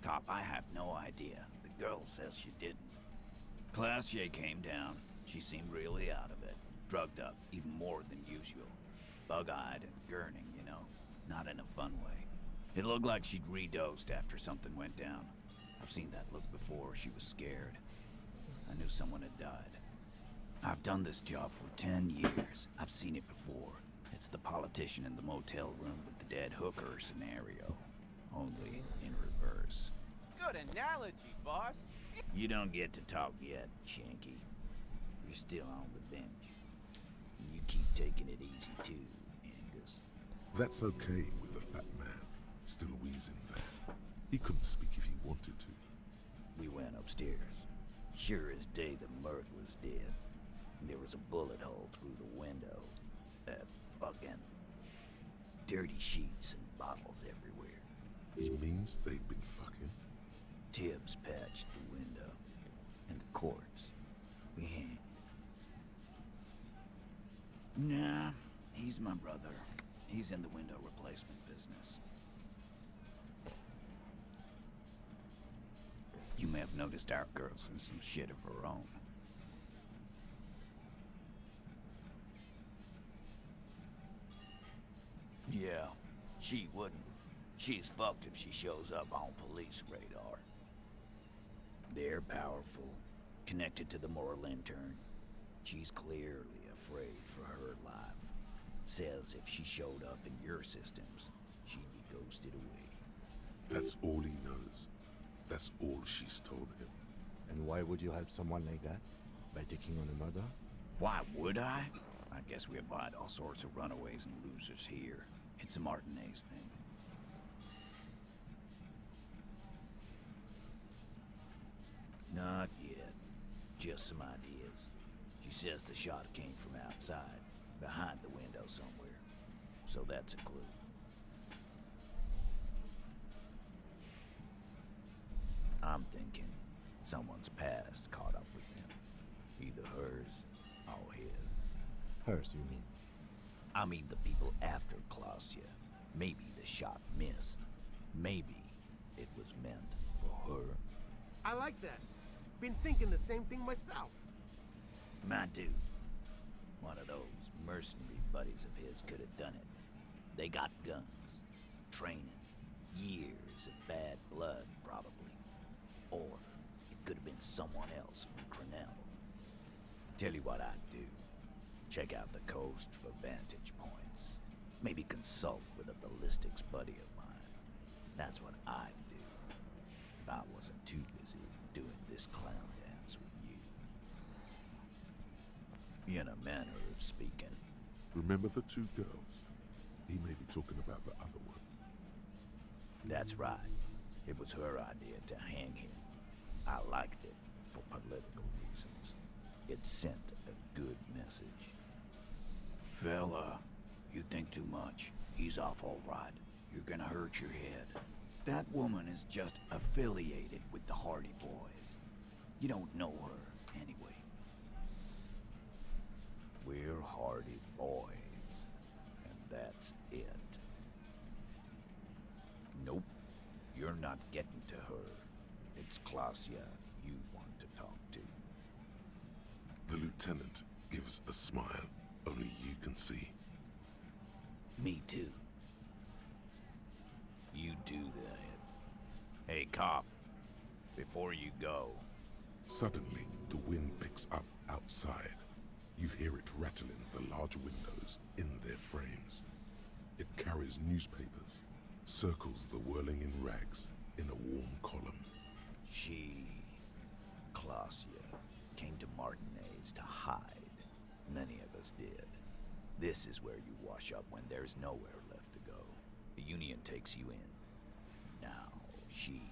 [SPEAKER 23] Cop, I have no idea. The girl says she didn't. Classier came down. She seemed really out of it. Drugged up, even more than usual. Bug-eyed and gurning, you know. Not in a fun way. It looked like she'd redosed after something went down. I've seen that look before. She was scared. I knew someone had died. I've done this job for 10 years. I've seen it before. It's the politician in the motel room with the dead hooker scenario. Only in reverse.
[SPEAKER 25] Good analogy, boss.
[SPEAKER 23] You don't get to talk yet, Shanky. You're still on the bench. You keep taking it easy too, Angus.
[SPEAKER 3] That's okay with the fat man, still wheezing there. He couldn't speak if he wanted to.
[SPEAKER 23] We went upstairs. Sure as day the Mert was dead. There was a bullet hole through the window. Fucking dirty sheets and bottles everywhere.
[SPEAKER 3] He means they'd been fucking?
[SPEAKER 23] Tibbs patched the window. And the corpse. We ain't. Nah, he's my brother. He's in the window replacement business. You may have noticed our girl's in some shit of her own. Yeah, she wouldn't. She's fucked if she shows up on police radar. They're powerful, connected to the moral intern. She's clearly afraid for her life. Says if she showed up in your systems, she'd be ghosted away.
[SPEAKER 3] That's all he knows. That's all she's told him.
[SPEAKER 4] And why would you help someone like that? By taking on a murder?
[SPEAKER 23] Why would I? I guess we abide all sorts of runaways and losers here. It's a Martinez thing. Not yet. Just some ideas. She says the shot came from outside, behind the window somewhere. So that's a clue. I'm thinking someone's past caught up with them. Either hers or his.
[SPEAKER 4] Hers, you mean?
[SPEAKER 23] I mean the people after Klausya. Maybe the shot missed. Maybe it was meant for her.
[SPEAKER 14] I like that. Been thinking the same thing myself.
[SPEAKER 23] My dude. One of those mercenary buddies of his could have done it. They got guns. Training. Years of bad blood, probably. Or it could have been someone else from Crenell. Tell you what I'd do. Check out the coast for vantage points. Maybe consult with a ballistics buddy of mine. That's what I'd do. If I wasn't too busy doing this clown dance with you. In a manner of speaking.
[SPEAKER 3] Remember the two girls? He may be talking about the other one.
[SPEAKER 23] That's right. It was her idea to hang him. I liked it for political reasons. It sent a good message. Fella, you think too much. He's off all right. You're gonna hurt your head. That woman is just affiliated with the Hardy Boys. You don't know her, anyway. We're Hardy Boys. And that's it. Nope. You're not getting to her. It's Klausya you want to talk to.
[SPEAKER 3] The lieutenant gives a smile only you can see.
[SPEAKER 23] Me too. You do that. Hey, cop. Before you go.
[SPEAKER 3] Suddenly, the wind picks up outside. You hear it rattling the large windows in their frames. It carries newspapers, circles the whirling in rags in a warm column.
[SPEAKER 23] She, Klausya, came to Martinez to hide. Many of us did. This is where you wash up when there's nowhere left to go. The Union takes you in. Now, she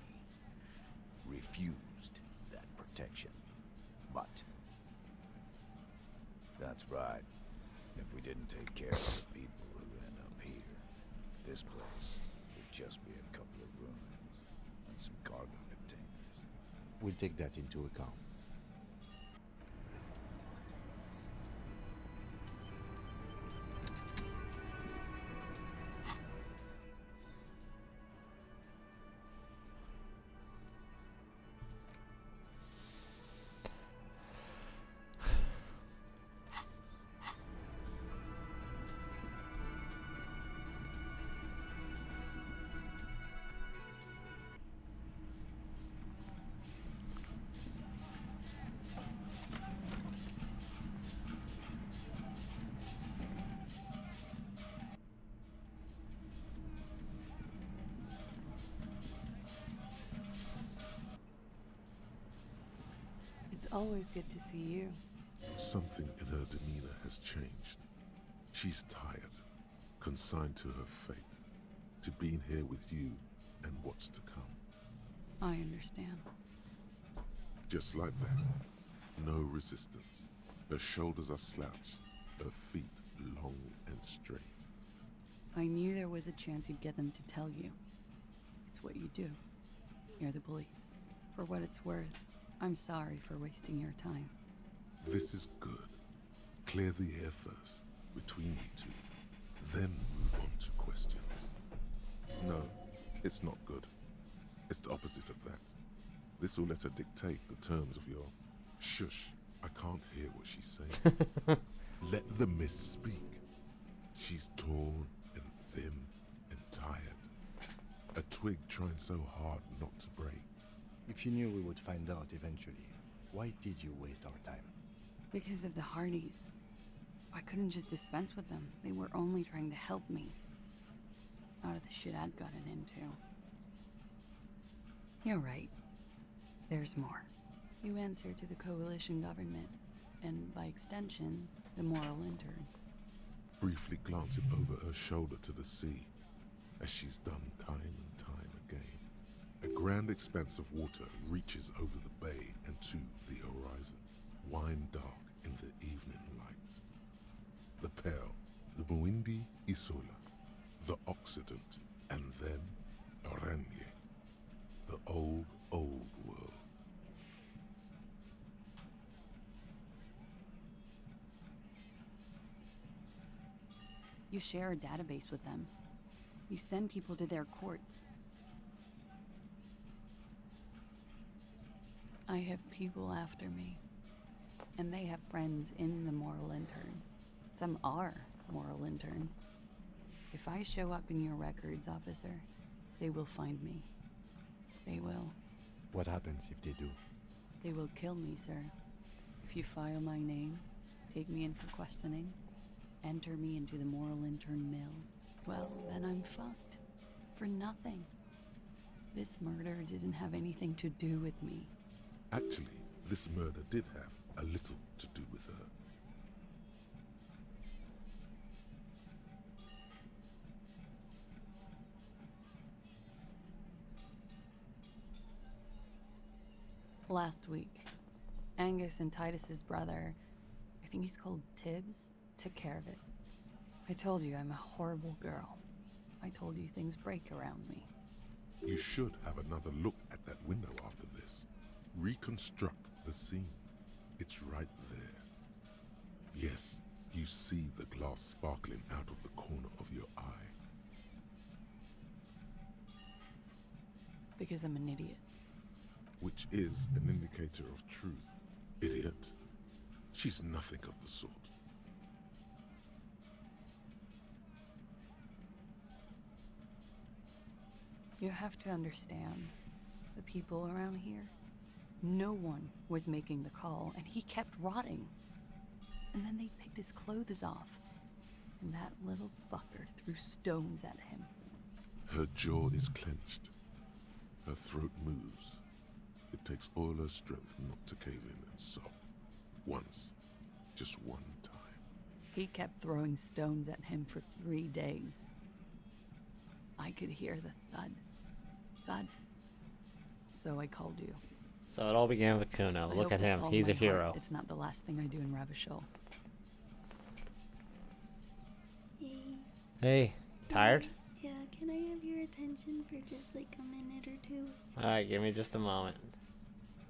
[SPEAKER 23] refused that protection. But that's right. If we didn't take care of the people who end up here, this place would just be a couple of ruins and some cargo containers.
[SPEAKER 4] We'll take that into account.
[SPEAKER 16] Always good to see you.
[SPEAKER 3] Something in her demeanor has changed. She's tired, consigned to her fate, to being here with you and what's to come.
[SPEAKER 16] I understand.
[SPEAKER 3] Just like that. No resistance. Her shoulders are slouched, her feet long and straight.
[SPEAKER 16] I knew there was a chance you'd get them to tell you. It's what you do. You're the police. For what it's worth, I'm sorry for wasting your time.
[SPEAKER 3] This is good. Clear the air first, between you two. Then move on to questions. No, it's not good. It's the opposite of that. This will let her dictate the terms of your... Shush, I can't hear what she's saying. Let the miss speak. She's tall and thin and tired. A twig trying so hard not to break.
[SPEAKER 4] If you knew we would find out eventually, why did you waste our time?
[SPEAKER 16] Because of the Hardys. I couldn't just dispense with them. They were only trying to help me. Out of the shit I'd gotten into. You're right. There's more. You answer to the coalition government, and by extension, the moral intern.
[SPEAKER 3] Briefly glancing over her shoulder to the sea, as she's done time and time again. A grand expanse of water reaches over the bay and to the horizon, wine dark in the evening light. The Pale, the Muindi Isola, the Occident, and then Oranje, the old world.
[SPEAKER 16] You share a database with them. You send people to their courts. I have people after me, and they have friends in the moral intern. Some are moral intern. If I show up in your records, officer, they will find me. They will.
[SPEAKER 4] What happens if they do?
[SPEAKER 16] They will kill me, sir. If you file my name, take me in for questioning, enter me into the moral intern mill, well, then I'm fucked. For nothing. This murder didn't have anything to do with me.
[SPEAKER 3] Actually, this murder did have a little to do with her.
[SPEAKER 16] Last week, Angus and Titus's brother, I think he's called Tibbs, took care of it. I told you I'm a horrible girl. I told you things break around me.
[SPEAKER 3] You should have another look at that window after this. Reconstruct the scene. It's right there. Yes, you see the glass sparkling out of the corner of your eye.
[SPEAKER 16] Because I'm an idiot.
[SPEAKER 3] Which is an indicator of truth. Idiot. She's nothing of the sort.
[SPEAKER 16] You have to understand, the people around here, no one was making the call, and he kept rotting. And then they picked his clothes off, and that little fucker threw stones at him.
[SPEAKER 3] Her jaw is clenched. Her throat moves. It takes all her strength not to cave in and sob. Once. Just one time.
[SPEAKER 16] He kept throwing stones at him for 3 days. I could hear the thud. Thud. So I called you.
[SPEAKER 1] So it all began with Kuno.
[SPEAKER 16] I
[SPEAKER 1] Look
[SPEAKER 16] hope
[SPEAKER 1] at
[SPEAKER 16] with
[SPEAKER 1] him.
[SPEAKER 16] all
[SPEAKER 1] He's
[SPEAKER 16] my
[SPEAKER 1] a hero.
[SPEAKER 16] heart it's not the last thing I do in Ravishol.
[SPEAKER 1] Hey, tired?
[SPEAKER 2] Yeah, can I have your attention for just like a minute or two?
[SPEAKER 1] Alright, give me just a moment.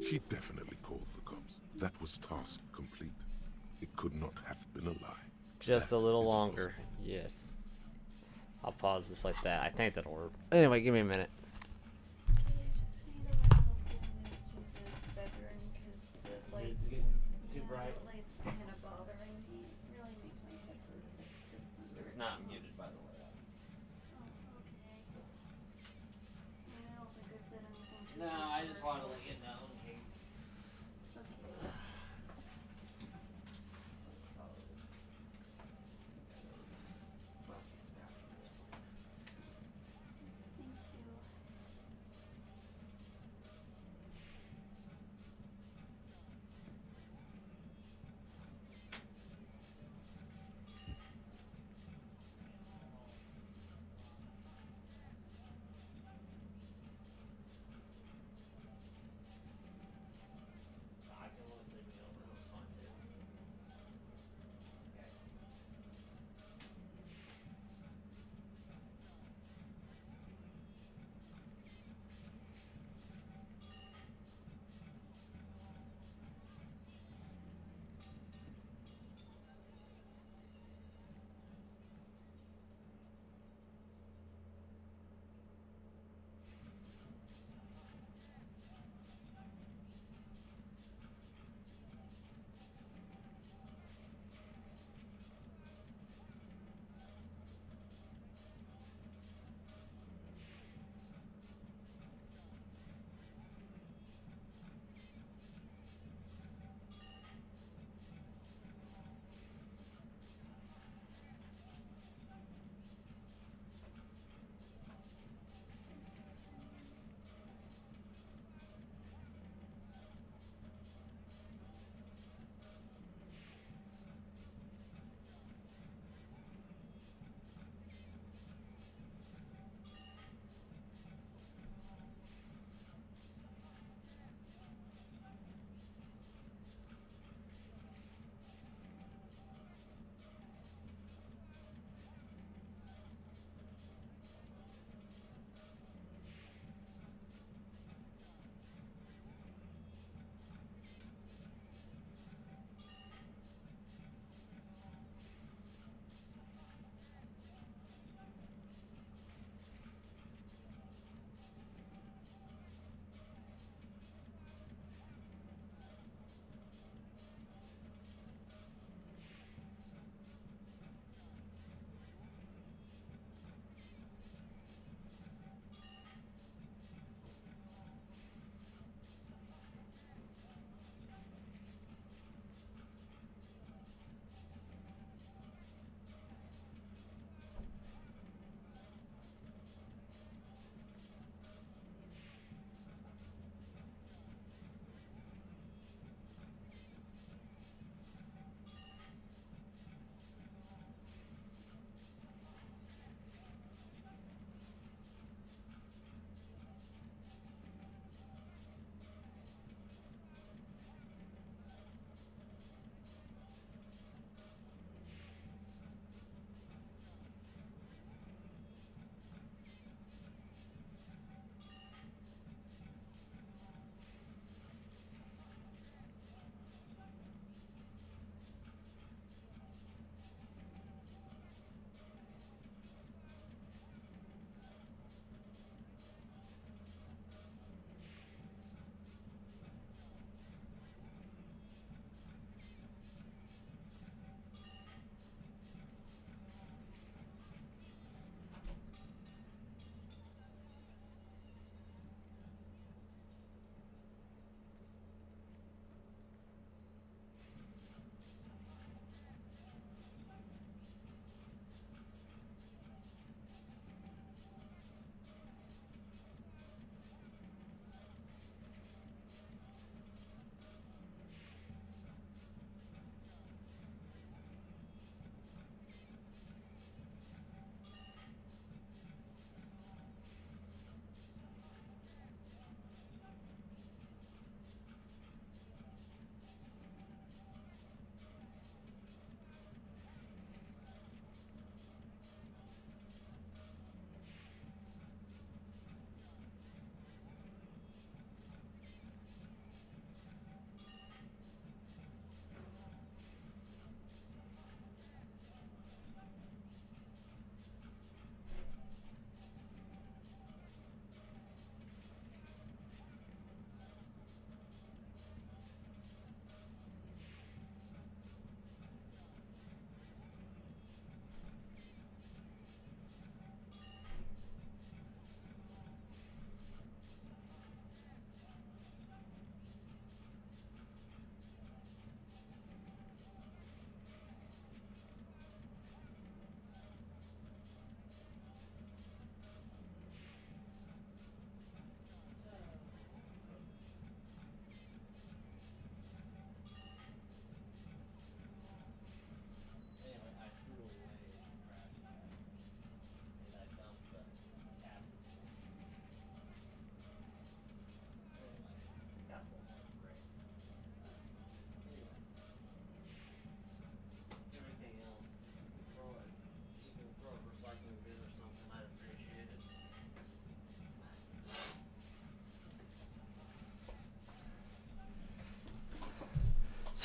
[SPEAKER 3] She definitely called the cops. That was task complete. It could not have been a lie.
[SPEAKER 1] Just a little longer. Yes. I'll pause this like that. I think that'll work. Anyway, give me a minute. Too bright.
[SPEAKER 2] Light's kind of bothering me. It really makes my head hurt.
[SPEAKER 1] It's not muted, by the way.
[SPEAKER 2] Oh, okay. I don't think I've said anything.
[SPEAKER 1] No, I just wanted to let you know. Okay.
[SPEAKER 2] Okay. Thank you.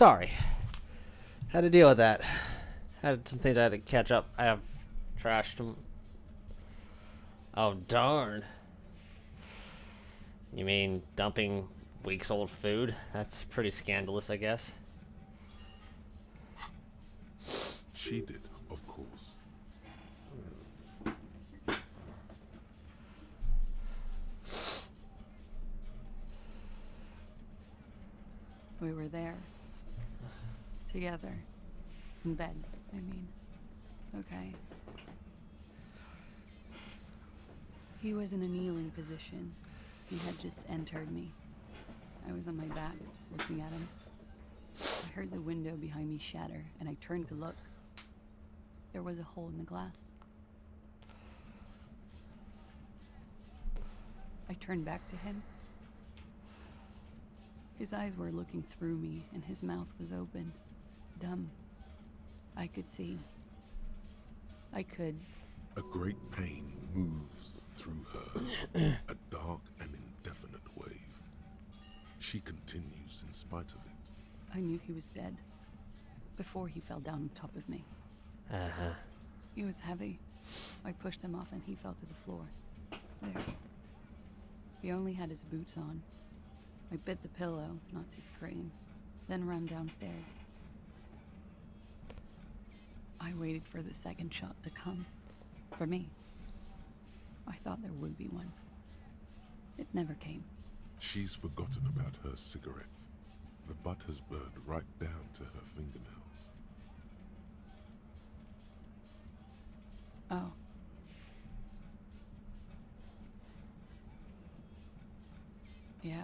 [SPEAKER 1] Sorry. Had to deal with that. Had some things I had to catch up. I have trashed them. Oh, darn. You mean dumping weeks old food? That's pretty scandalous, I guess.
[SPEAKER 3] She did, of course.
[SPEAKER 16] We were there. Together. In bed, I mean. Okay. He was in a kneeling position. He had just entered me. I was on my back, looking at him. I heard the window behind me shatter, and I turned to look. There was a hole in the glass. I turned back to him. His eyes were looking through me, and his mouth was open. Dumb. I could see. I could.
[SPEAKER 3] A great pain moves through her, a dark and indefinite wave. She continues in spite of it.
[SPEAKER 16] I knew he was dead. Before he fell down on top of me.
[SPEAKER 1] Uh-huh.
[SPEAKER 16] He was heavy. I pushed him off and he fell to the floor. There. He only had his boots on. I bit the pillow, not to scream, then ran downstairs. I waited for the second shot to come. For me. I thought there would be one. It never came.
[SPEAKER 3] She's forgotten about her cigarette. The butt has burned right down to her fingernails.
[SPEAKER 16] Oh. Yeah.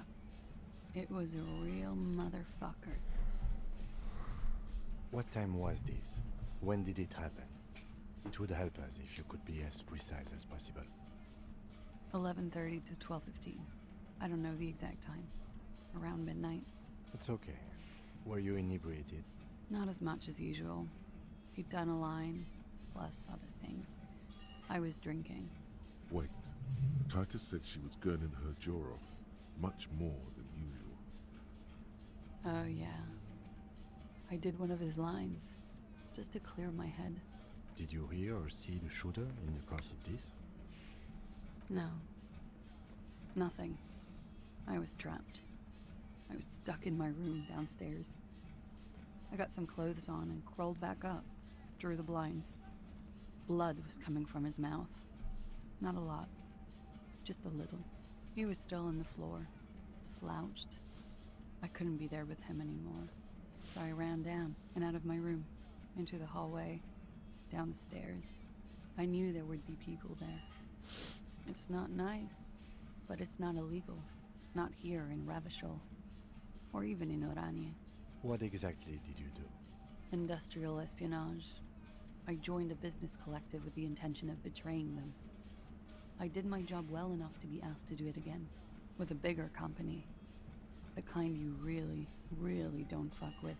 [SPEAKER 16] It was a real motherfucker.
[SPEAKER 4] What time was this? When did it happen? It would help us if you could be as precise as possible.
[SPEAKER 16] 11:30 to 12:15. I don't know the exact time. Around midnight.
[SPEAKER 4] It's okay. Were you inebriated?
[SPEAKER 16] Not as much as usual. He'd done a line, plus other things. I was drinking.
[SPEAKER 3] Wait. Titus said she was gurning her jaw off, much more than usual.
[SPEAKER 16] Oh, yeah. I did one of his lines, just to clear my head.
[SPEAKER 4] Did you hear or see the shooter in the course of this?
[SPEAKER 16] No. Nothing. I was trapped. I was stuck in my room downstairs. I got some clothes on and crawled back up, drew the blinds. Blood was coming from his mouth. Not a lot. Just a little. He was still on the floor, slouched. I couldn't be there with him anymore. So I ran down and out of my room, into the hallway, down the stairs. I knew there would be people there. It's not nice, but it's not illegal. Not here in Ravishol, or even in Oranje.
[SPEAKER 4] What exactly did you do?
[SPEAKER 16] Industrial espionage. I joined a business collective with the intention of betraying them. I did my job well enough to be asked to do it again, with a bigger company. The kind you really, really don't fuck with.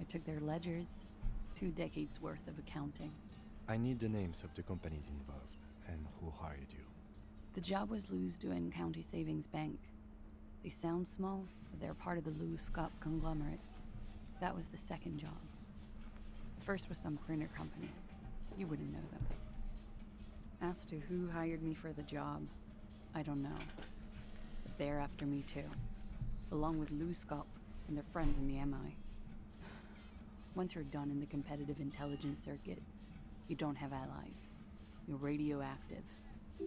[SPEAKER 16] I took their ledgers, 2 decades worth of accounting.
[SPEAKER 4] I need the names of the companies involved, and who hired you.
[SPEAKER 16] The job was Lou's doing County Savings Bank. They sound small, but they're part of the Lou Scott conglomerate. That was the second job. The first was some printer company. You wouldn't know them. As to who hired me for the job, I don't know. But they're after me too, along with Lou Scott and their friends in the MI. Once you're done in the competitive intelligence circuit, you don't have allies. You're radioactive.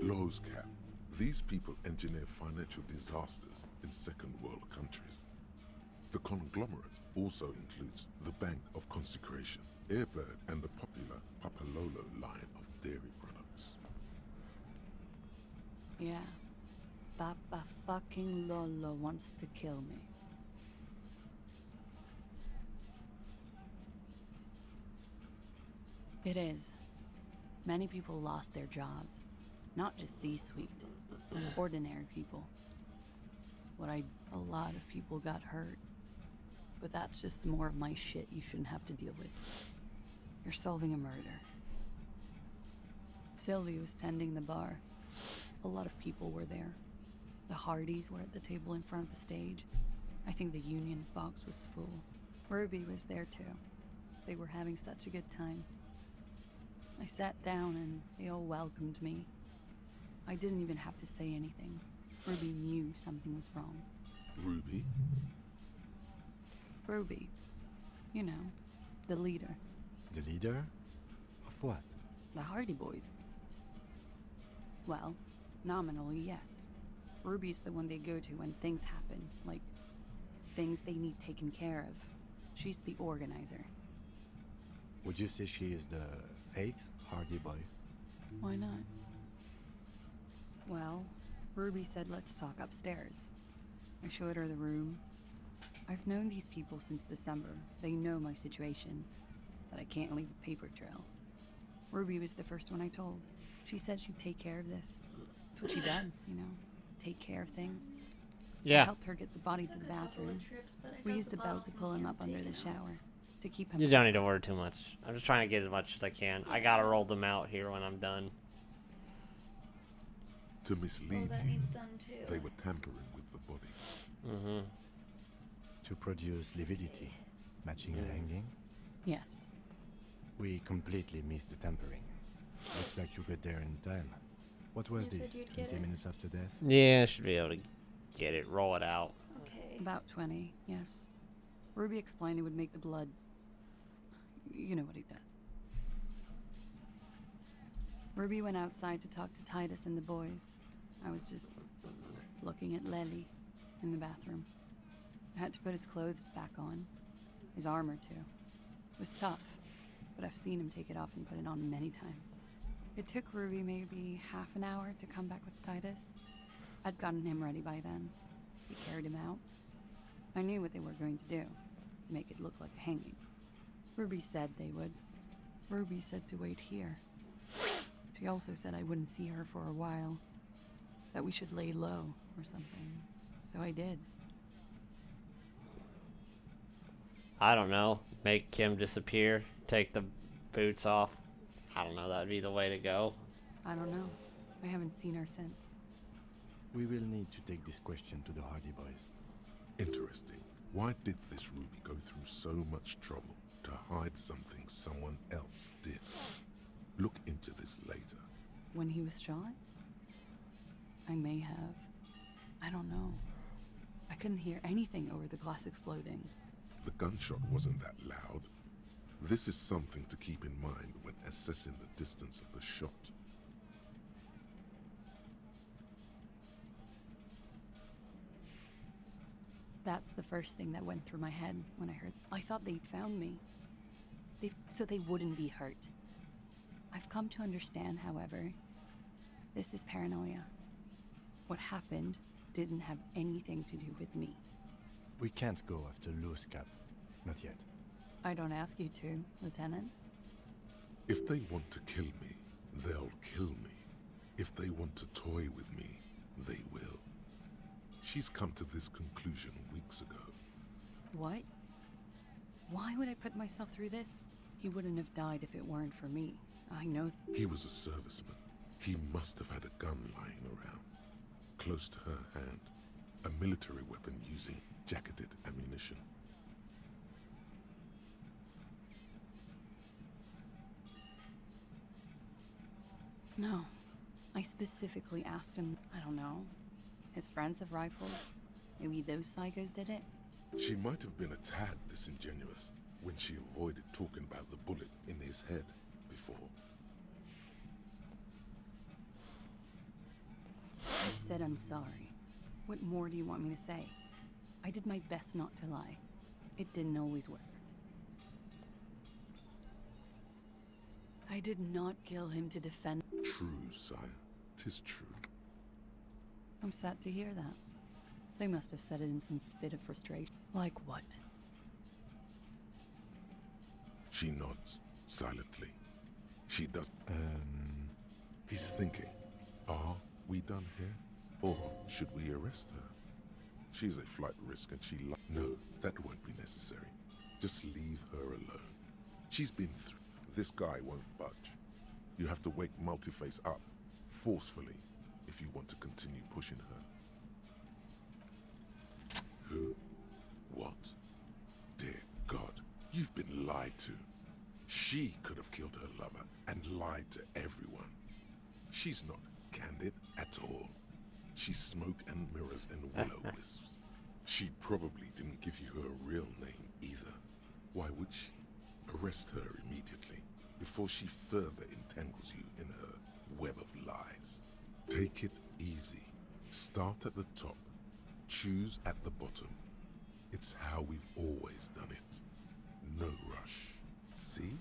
[SPEAKER 3] Lowe's Cap. These people engineer financial disasters in second world countries. The conglomerate also includes the Bank of Consecration, Airbird, and the popular Papalolo line of dairy products.
[SPEAKER 16] Yeah. Papa fucking Lolo wants to kill me. It is. Many people lost their jobs. Not just C-suite. Ordinary people. A lot of people got hurt. But that's just more of my shit you shouldn't have to deal with. You're solving a murder. Sylvie was tending the bar. A lot of people were there. The Hardys were at the table in front of the stage. I think the Union box was full. Ruby was there too. They were having such a good time. I sat down and they all welcomed me. I didn't even have to say anything. Ruby knew something was wrong.
[SPEAKER 3] Ruby?
[SPEAKER 16] Ruby. You know, the leader.
[SPEAKER 4] The leader? Of what?
[SPEAKER 16] The Hardy Boys. Well, nominally, yes. Ruby's the one they go to when things happen, like things they need taken care of. She's the organizer.
[SPEAKER 4] Would you say she is the 8th Hardy Boy?
[SPEAKER 16] Why not? Well, Ruby said let's talk upstairs. I showed her the room. I've known these people since December. They know my situation, that I can't leave a paper trail. Ruby was the first one I told. She said she'd take care of this. It's what she does, you know, take care of things.
[SPEAKER 1] Yeah.
[SPEAKER 16] I helped her get the body to the bathroom. We used a belt to pull him up under the shower, to keep him...
[SPEAKER 1] You don't need to worry too much. I'm just trying to get as much as I can. I gotta roll them out here when I'm done.
[SPEAKER 3] To mislead
[SPEAKER 2] that
[SPEAKER 3] you,
[SPEAKER 2] needs done too.
[SPEAKER 3] they were tampering with the body.
[SPEAKER 1] Mm-hmm.
[SPEAKER 4] To produce lividity, matching a hanging?
[SPEAKER 16] Yes.
[SPEAKER 4] We completely missed the tampering. Looks like you got there in time. What was
[SPEAKER 2] You said
[SPEAKER 4] this,
[SPEAKER 2] you'd get
[SPEAKER 4] 20
[SPEAKER 2] it?
[SPEAKER 4] minutes after death?
[SPEAKER 1] Yeah, I should be able to get it, roll it out.
[SPEAKER 2] Okay.
[SPEAKER 16] About 20, yes. Ruby explained it would make the blood... You know what he does. Ruby went outside to talk to Titus and the boys. I was just looking at Lely in the bathroom. I had to put his clothes back on. His armor, too. It was tough, but I've seen him take it off and put it on many times. It took Ruby maybe half an hour to come back with Titus. I'd gotten him ready by then. He carried him out. I knew what they were going to do. Make it look like a hanging. Ruby said they would. Ruby said to wait here. She also said I wouldn't see her for a while. That we should lay low or something. So I did.
[SPEAKER 1] I don't know. Make Kim disappear. Take the boots off. I don't know. That'd be the way to go.
[SPEAKER 16] I don't know. I haven't seen her since.
[SPEAKER 4] We will need to take this question to the Hardy Boys.
[SPEAKER 3] Interesting. Why did this Ruby go through so much trouble to hide something someone else did? Look into this later.
[SPEAKER 16] When he was shot? I may have. I don't know. I couldn't hear anything over the glass exploding.
[SPEAKER 3] The gunshot wasn't that loud. This is something to keep in mind when assessing the distance of the shot.
[SPEAKER 16] That's the first thing that went through my head when I heard. I thought they'd found me. So they wouldn't be hurt. I've come to understand, however, this is paranoia. What happened didn't have anything to do with me.
[SPEAKER 4] We can't go after Loose Cap. Not yet.
[SPEAKER 16] I don't ask you to, Lieutenant.
[SPEAKER 3] If they want to kill me, they'll kill me. If they want to toy with me, they will. She's come to this conclusion weeks ago.
[SPEAKER 16] What? Why would I put myself through this? He wouldn't have died if it weren't for me. I know.
[SPEAKER 3] He was a serviceman. He must have had a gun lying around, close to her hand. A military weapon using jacketed ammunition.
[SPEAKER 16] No. I specifically asked him, I don't know, his friends have rifles? Maybe those psychos did it?
[SPEAKER 3] She might have been a tad disingenuous when she avoided talking about the bullet in his head before.
[SPEAKER 16] I've said I'm sorry. What more do you want me to say? I did my best not to lie. It didn't always work. I did not kill him to defend...
[SPEAKER 3] True, sire. 'Tis true.
[SPEAKER 16] I'm sad to hear that. They must have said it in some fit of frustration. Like what?
[SPEAKER 3] She nods, silently. She does... He's thinking, are we done here? Or should we arrest her? She's a flight risk and No, that won't be necessary. Just leave her alone. She's been through... This guy won't budge. You have to wake Multiface up, forcefully, if you want to continue pushing her. Who? What? Dear God. lied to. She could have killed her lover and lied to everyone. She's not candid at all. She's smoke and mirrors and will-o'-wisps. She probably didn't give you her real name either. Why would she? Arrest her immediately, before she further entangles you in her web of lies. Take it easy. Start at the top. Choose at the bottom. It's how we've always done it. No rush. See?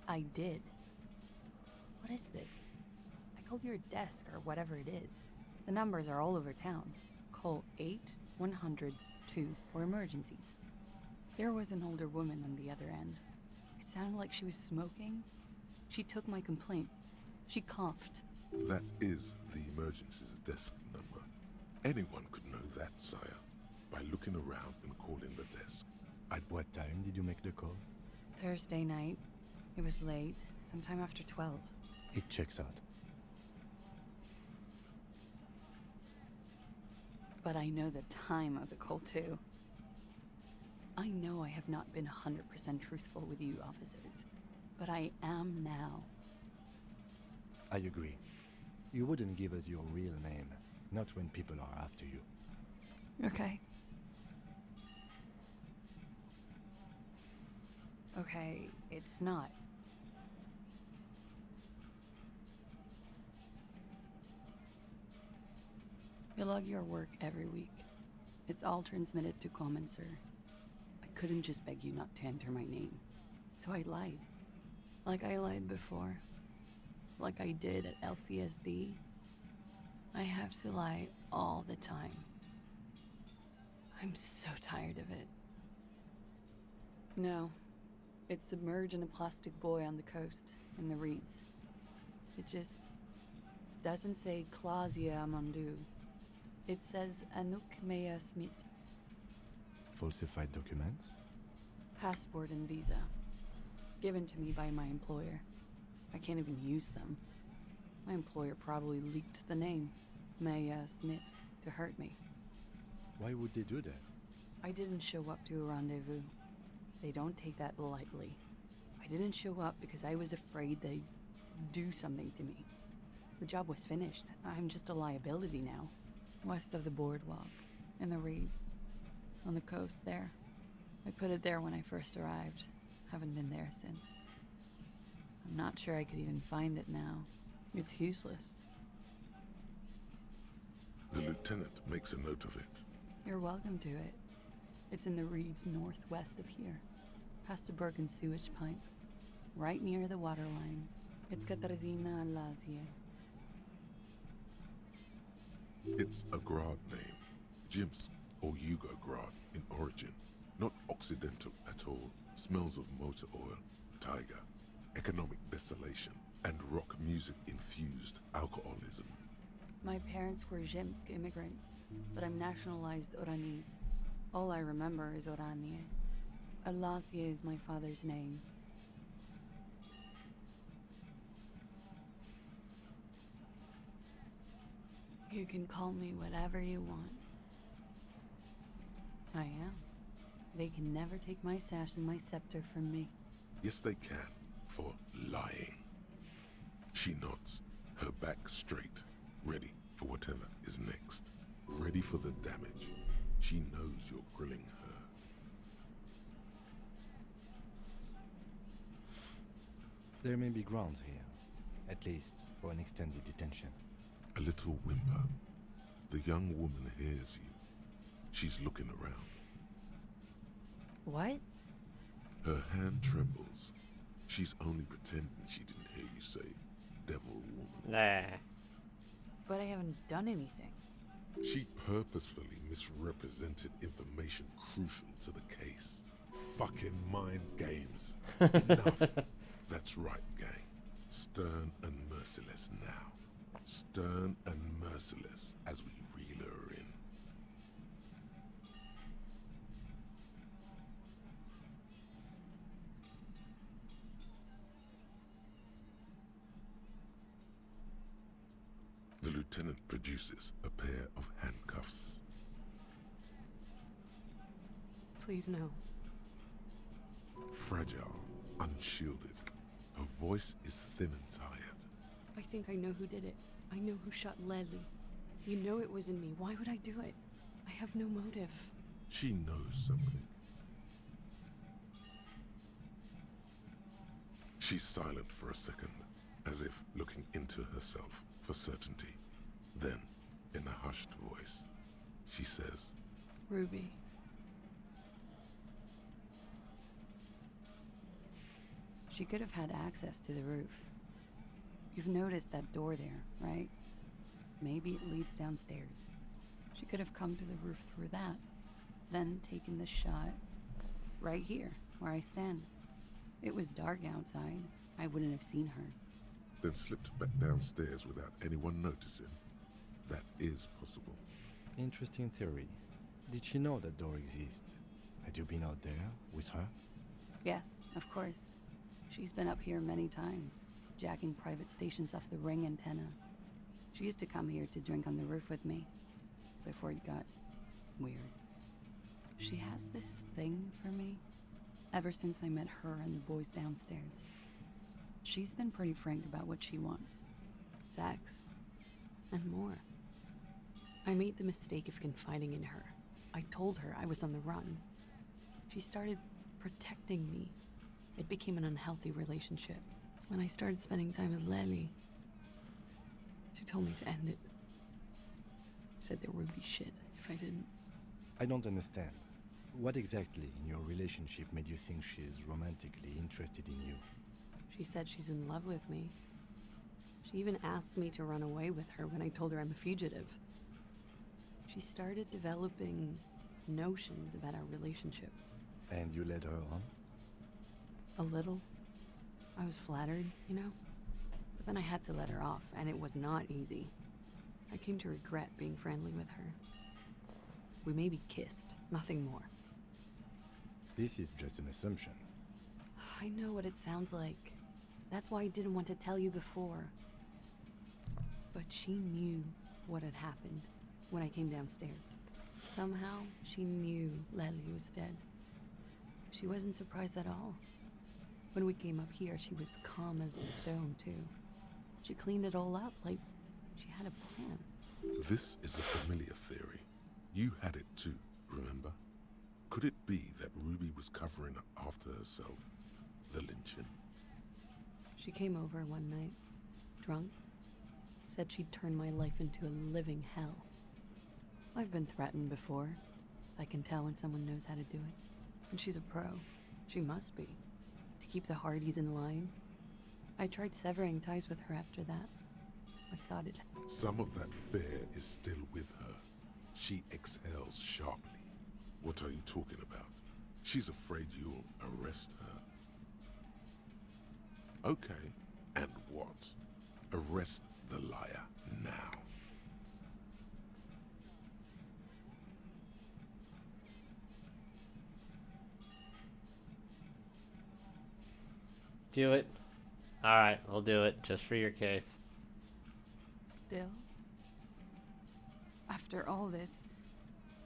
[SPEAKER 16] I did. What is this? I called your desk or whatever it is. The numbers are all over town. Call 8-100-2 for emergencies. There was an older woman on the other end. It sounded like she was smoking. She took my complaint. She coughed.
[SPEAKER 3] That is the emergency's desk number. Anyone could know that, sire, by looking around and calling the desk.
[SPEAKER 4] At what time did you make the call?
[SPEAKER 16] Thursday night. It was late, sometime after 12.
[SPEAKER 4] It checks out.
[SPEAKER 16] But I know the time of the call too. I know I have not been 100% truthful with you officers, but I am now.
[SPEAKER 4] I agree. You wouldn't give us your real name, not when people are after you.
[SPEAKER 16] Okay. Okay, it's not. You log your work every week. It's all transmitted to Common, sir. I couldn't just beg you not to enter my name. So I lied. Like I lied before. Like I did at LCSB. I have to lie all the time. I'm so tired of it. No. It's submerged in a plastic buoy on the coast, in the reeds. It just doesn't say Clausia Amandu. It says Anouk Mea Smith.
[SPEAKER 4] Falsified documents?
[SPEAKER 16] Passport and visa. Given to me by my employer. I can't even use them. My employer probably leaked the name, Mea Smith, to hurt me.
[SPEAKER 4] Why would they do that?
[SPEAKER 16] I didn't show up to a rendezvous. They don't take that lightly. I didn't show up because I was afraid they'd do something to me. The job was finished. I'm just a liability now. West of the boardwalk, in the reeds, on the coast there. I put it there when I first arrived. Haven't been there since. I'm not sure I could even find it now. It's useless.
[SPEAKER 3] The lieutenant makes a note of it.
[SPEAKER 16] You're welcome to it. It's in the reeds northwest of here, past a broken sewage pipe, right near the water line. It's Katarzyna Lazie.
[SPEAKER 3] It's a Grad name. Jims or Yugo Grad in origin. Not Occidental at all. Smells of motor oil, tiger, economic desolation, and rock music infused alcoholism.
[SPEAKER 16] My parents were Zemsk immigrants, but I'm nationalized Oranese. All I remember is Oranie. Alasia is my father's name. You can call me whatever you want. I am. They can never take my sash and my scepter from me.
[SPEAKER 3] Yes, they can, for lying. She nods, her back straight, ready for whatever is next. Ready for the damage. She knows you're grilling her.
[SPEAKER 4] There may be grounds here, at least for an extended detention.
[SPEAKER 3] A little whimper. The young woman hears you. She's looking around.
[SPEAKER 16] What?
[SPEAKER 3] Her hand trembles. She's only pretending she didn't hear you say, devil woman.
[SPEAKER 1] Nah.
[SPEAKER 16] But I haven't done anything.
[SPEAKER 3] She purposefully misrepresented information crucial to the case. Fucking mind games. Enough. That's right, gang. Stern and merciless now. Stern and merciless as we reel her in. lieutenant produces a pair of handcuffs.
[SPEAKER 16] Please, no.
[SPEAKER 3] Fragile, unshielded. Her voice is thin and tired.
[SPEAKER 16] I think I know who did it. I know who shot Leslie. You know it wasn't me. Why would I do it? I have no motive.
[SPEAKER 3] She knows something. She's silent for a second, as if looking into herself for certainty. Then, in a hushed voice, she says,
[SPEAKER 16] Ruby. She could have had access to the roof. You've noticed that door there, right? Maybe it leads downstairs. She could have come to the roof through that, then taken the shot right here, where I stand. It was dark outside. I wouldn't have seen her.
[SPEAKER 3] then slipped back downstairs without anyone noticing. That is possible.
[SPEAKER 4] Interesting theory. Did she know that door exists? Had you been out there with her?
[SPEAKER 16] Yes, of course. She's been up here many times, jacking private stations off the ring antenna. She used to come here to drink on the roof with me, before it got weird. She has this thing for me, ever since I met her and the boys downstairs. She's been pretty frank about what she wants. Sex, and more. I made the mistake of confiding in her. I told her I was on the run. She started protecting me. It became an unhealthy relationship. When I started spending time with Lely, she told me to end it. Said there would be shit if I didn't.
[SPEAKER 4] I don't understand. What exactly in your relationship made you think she is romantically interested in you?
[SPEAKER 16] She said she's in love with me. She even asked me to run away with her when I told her I'm a fugitive. She started developing notions about our relationship.
[SPEAKER 4] And you led her on?
[SPEAKER 16] A little. I was flattered, you know? But then I had to let her off, and it was not easy. I came to regret being friendly with her. We maybe kissed, nothing more.
[SPEAKER 4] This is just an assumption.
[SPEAKER 16] I know what it sounds like. That's why I didn't want to tell you before. But she knew what had happened when I came downstairs. Somehow, she knew Lely was dead. She wasn't surprised at all. When we came up here, she was calm as a stone, too. She cleaned it all up, like she had a plan.
[SPEAKER 3] This is a familiar theory. You had it too, remember? Could it be that Ruby was covering up after herself? The lynching?
[SPEAKER 16] She came over one night, drunk, said she'd turn my life into a living hell. I've been threatened before, so I can tell when someone knows how to do it. And she's a pro. She must be. To keep the Hardys in line. I tried severing ties with her after that. I thought it...
[SPEAKER 3] Some of that fear is still with her. She exhales sharply. What are you talking about? She's afraid you'll arrest her. Okay, and what? Arrest the liar now.
[SPEAKER 1] Do it. Alright, we'll do it, just for your case.
[SPEAKER 16] Still? After all this,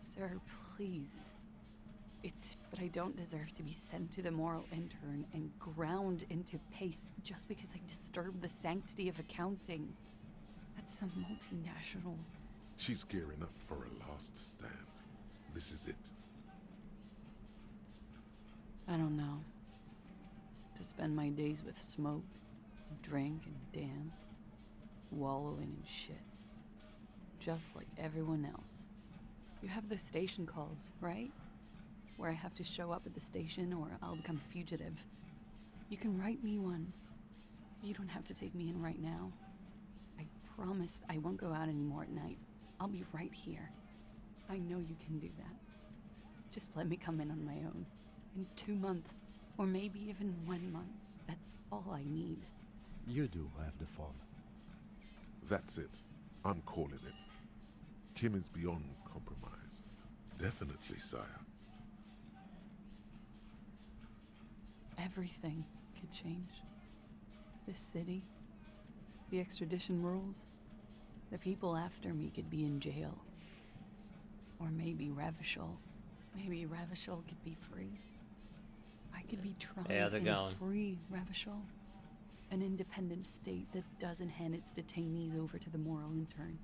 [SPEAKER 16] sir, please. It's that I don't deserve to be sent to the moral intern and ground into paste just because I disturbed the sanctity of accounting. That's some multinational...
[SPEAKER 3] She's gearing up for a last stand. This is it.
[SPEAKER 16] I don't know. To spend my days with smoke, drink and dance, wallowing in shit. Just like everyone else. You have those station calls, right? Where I have to show up at the station or I'll become a fugitive. You can write me one. You don't have to take me in right now. I promise I won't go out anymore at night. I'll be right here. I know you can do that. Just let me come in on my own. In 2 months, or maybe even 1 month. That's all I need.
[SPEAKER 4] You do have the phone.
[SPEAKER 3] That's it. I'm calling it. Kim is beyond compromise. Definitely, sire.
[SPEAKER 16] Everything could change. This city, the extradition rules, The people after me could be in jail. Or maybe Revachol. Maybe Revachol could be free. I could be trying
[SPEAKER 1] Hey, how's it going?
[SPEAKER 16] free Revachol. An independent state that doesn't hand its detainees over to the moral intern.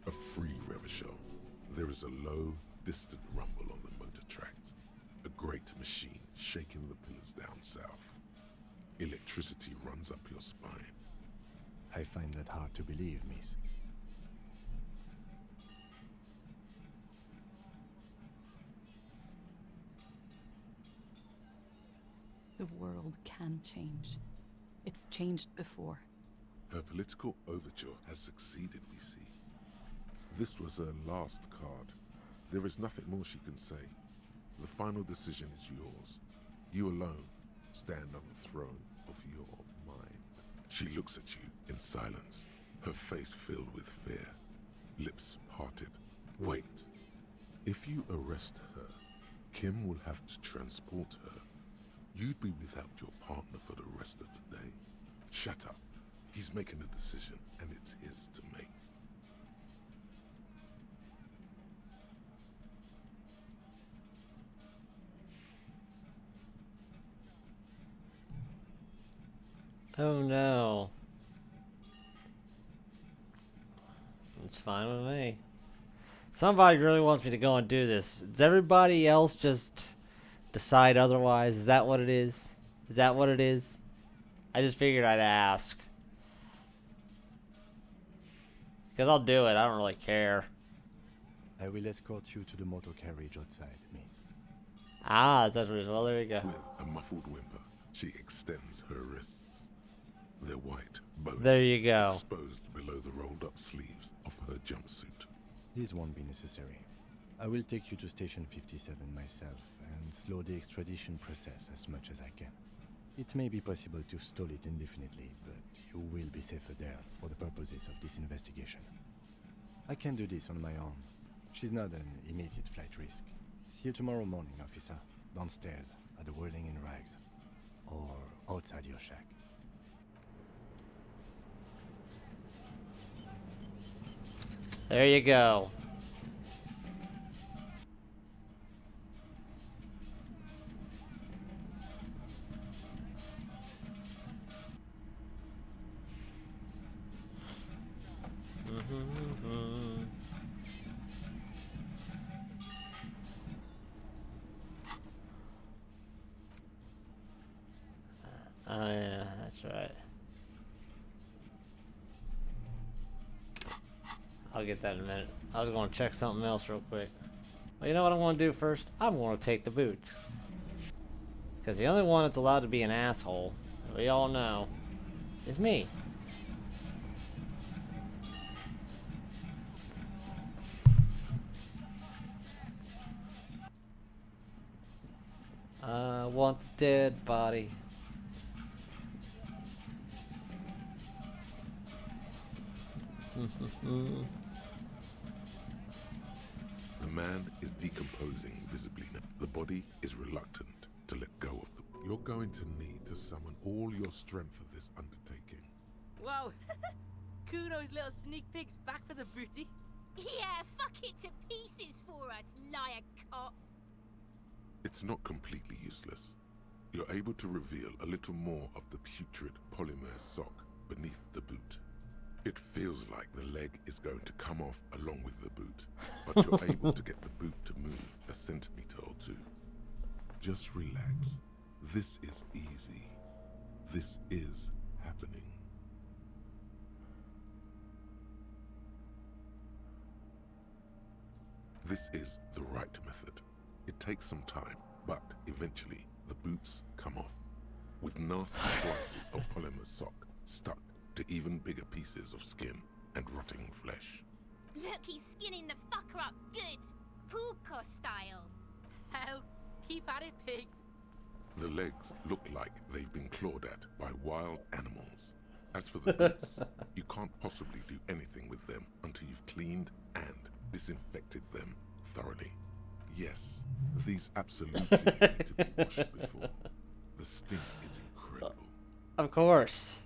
[SPEAKER 3] A free Revachol. There is a low, distant rumble on the motor tracks. A great machine shaking the pillars down south. Electricity runs up your spine.
[SPEAKER 4] I find that hard to believe, miss.
[SPEAKER 16] The world can change. It's changed before.
[SPEAKER 3] Her political overture has succeeded, we see. This was her last card. There is nothing more she can say. The final decision is yours. You alone stand on the throne of your mind. She looks at you in silence, her face filled with fear, lips parted. Wait. If you arrest her, Kim will have to transport her. You'd be without your partner for the rest of the day. Shut up. He's making a decision, and it's his to make.
[SPEAKER 1] Oh no. It's fine with me. Somebody really wants me to go and do this. Does everybody else just decide otherwise? Is that what it is? Is that what it is? I just figured I'd ask. Because I'll do it. I don't really care.
[SPEAKER 4] I will escort you to the motor carriage outside, miss.
[SPEAKER 1] Ah, that's what it is. Well, there you go.
[SPEAKER 3] With a muffled whimper, she extends her wrists. They're white, bony,
[SPEAKER 1] There you go.
[SPEAKER 3] exposed below the rolled-up sleeves of her jumpsuit.
[SPEAKER 4] This won't be necessary. I will take you to Station 57 myself and slow the extradition process as much as I can. It may be possible to stall it indefinitely, but you will be safer there for the purposes of this investigation. I can do this on my own. She's not an immediate flight risk. See you tomorrow morning, officer. Downstairs at the Whirling in Rags. Or outside your shack.
[SPEAKER 1] There you go. Oh yeah, that's right. I'll get that in a minute. I was going to check something else real quick. Well, you know what I'm going to do first? I'm going to take the boots. Because the only one that's allowed to be an asshole, we all know, is me. I want the dead body.
[SPEAKER 3] The man is decomposing visibly now. The body is reluctant to let go of the... You're going to need to summon all your strength for this undertaking.
[SPEAKER 5] Wow. Kuno's little sneak peek's back for the booty.
[SPEAKER 10] Yeah, fuck it to pieces for us, liar cop.
[SPEAKER 3] It's not completely useless. You're able to reveal a little more of the putrid polymer sock beneath the boot. It feels like the leg is going to come off along with the boot, but you're able to get the boot to move a centimeter or two. Just relax. This is easy. This is happening. This is the right method. It takes some time, but eventually the boots come off, with nasty slices of polymer sock stuck to even bigger pieces of skin and rotting flesh.
[SPEAKER 10] Look, he's skinning the fucker up good. Puka style.
[SPEAKER 5] Hell, keep at it, pig.
[SPEAKER 3] The legs look like they've been clawed at by wild animals. As for the boots, you can't possibly do anything with them until you've cleaned and disinfected them thoroughly. Yes, these absolutely need to be washed before. The stink is incredible.
[SPEAKER 1] Of course.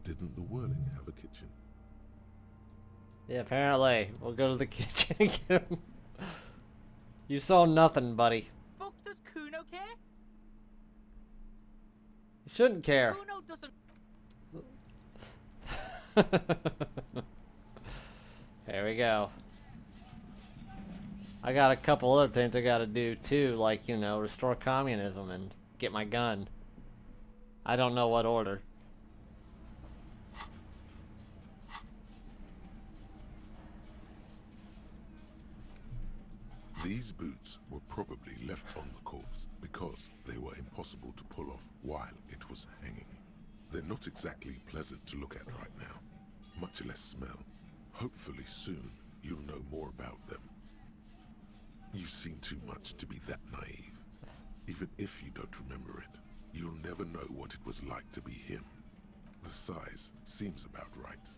[SPEAKER 3] Didn't the Whirling have a kitchen?
[SPEAKER 1] Yeah, apparently. We'll go to the kitchen and get him. You saw nothing, buddy.
[SPEAKER 5] Fuck does Kuno care?
[SPEAKER 1] You shouldn't care.
[SPEAKER 5] Kuno doesn't.
[SPEAKER 1] There we go. I got a couple other things I gotta do too, like, you know, restore communism and get my gun. I don't know what order.
[SPEAKER 3] These boots were probably left on the corpse because they were impossible to pull off while it was hanging. They're not exactly pleasant to look at right now, much less smell. Hopefully soon you'll know more about them. You've seen too much to be that naive. Even if you don't remember it, you'll never know what it was like to be him. The size seems about right.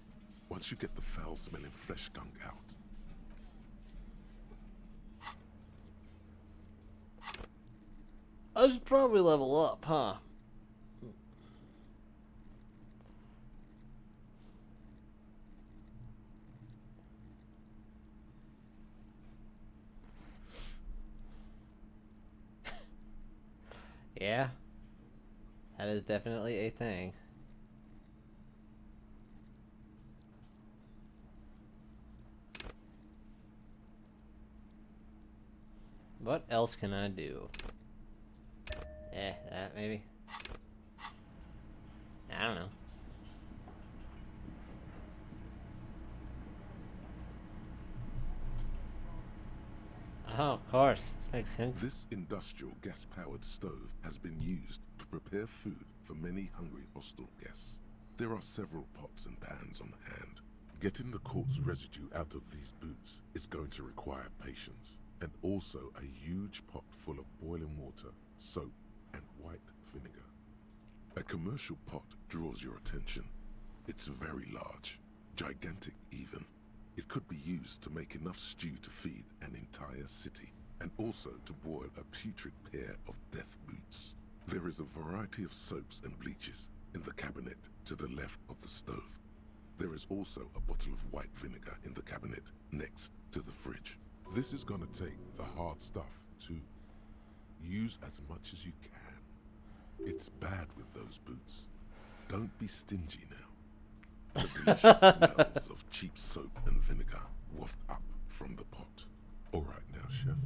[SPEAKER 3] Once you get the foul-smelling flesh gunk out.
[SPEAKER 1] I should probably level up, huh? Yeah. That is definitely a thing. What else can I do? That maybe? I don't know. Oh, of course. This makes sense.
[SPEAKER 3] This industrial gas-powered stove has been used to prepare food for many hungry hostile guests. There are several pots and pans on hand. Getting the corpse residue out of these boots is going to require patience, and also a huge pot full of boiling water, soap, and white vinegar. A commercial pot draws your attention. It's very large, gigantic even. It could be used to make enough stew to feed an entire city, and also to boil a putrid pair of death boots. There is a variety of soaps and bleaches in the cabinet to the left of the stove. There is also a bottle of white vinegar in the cabinet next to the fridge. This is gonna take the hard stuff too. Use as much as you can. It's bad with those boots. Don't be stingy now. The delicious smells of cheap soap and vinegar waft up from the pot. All right now, chef.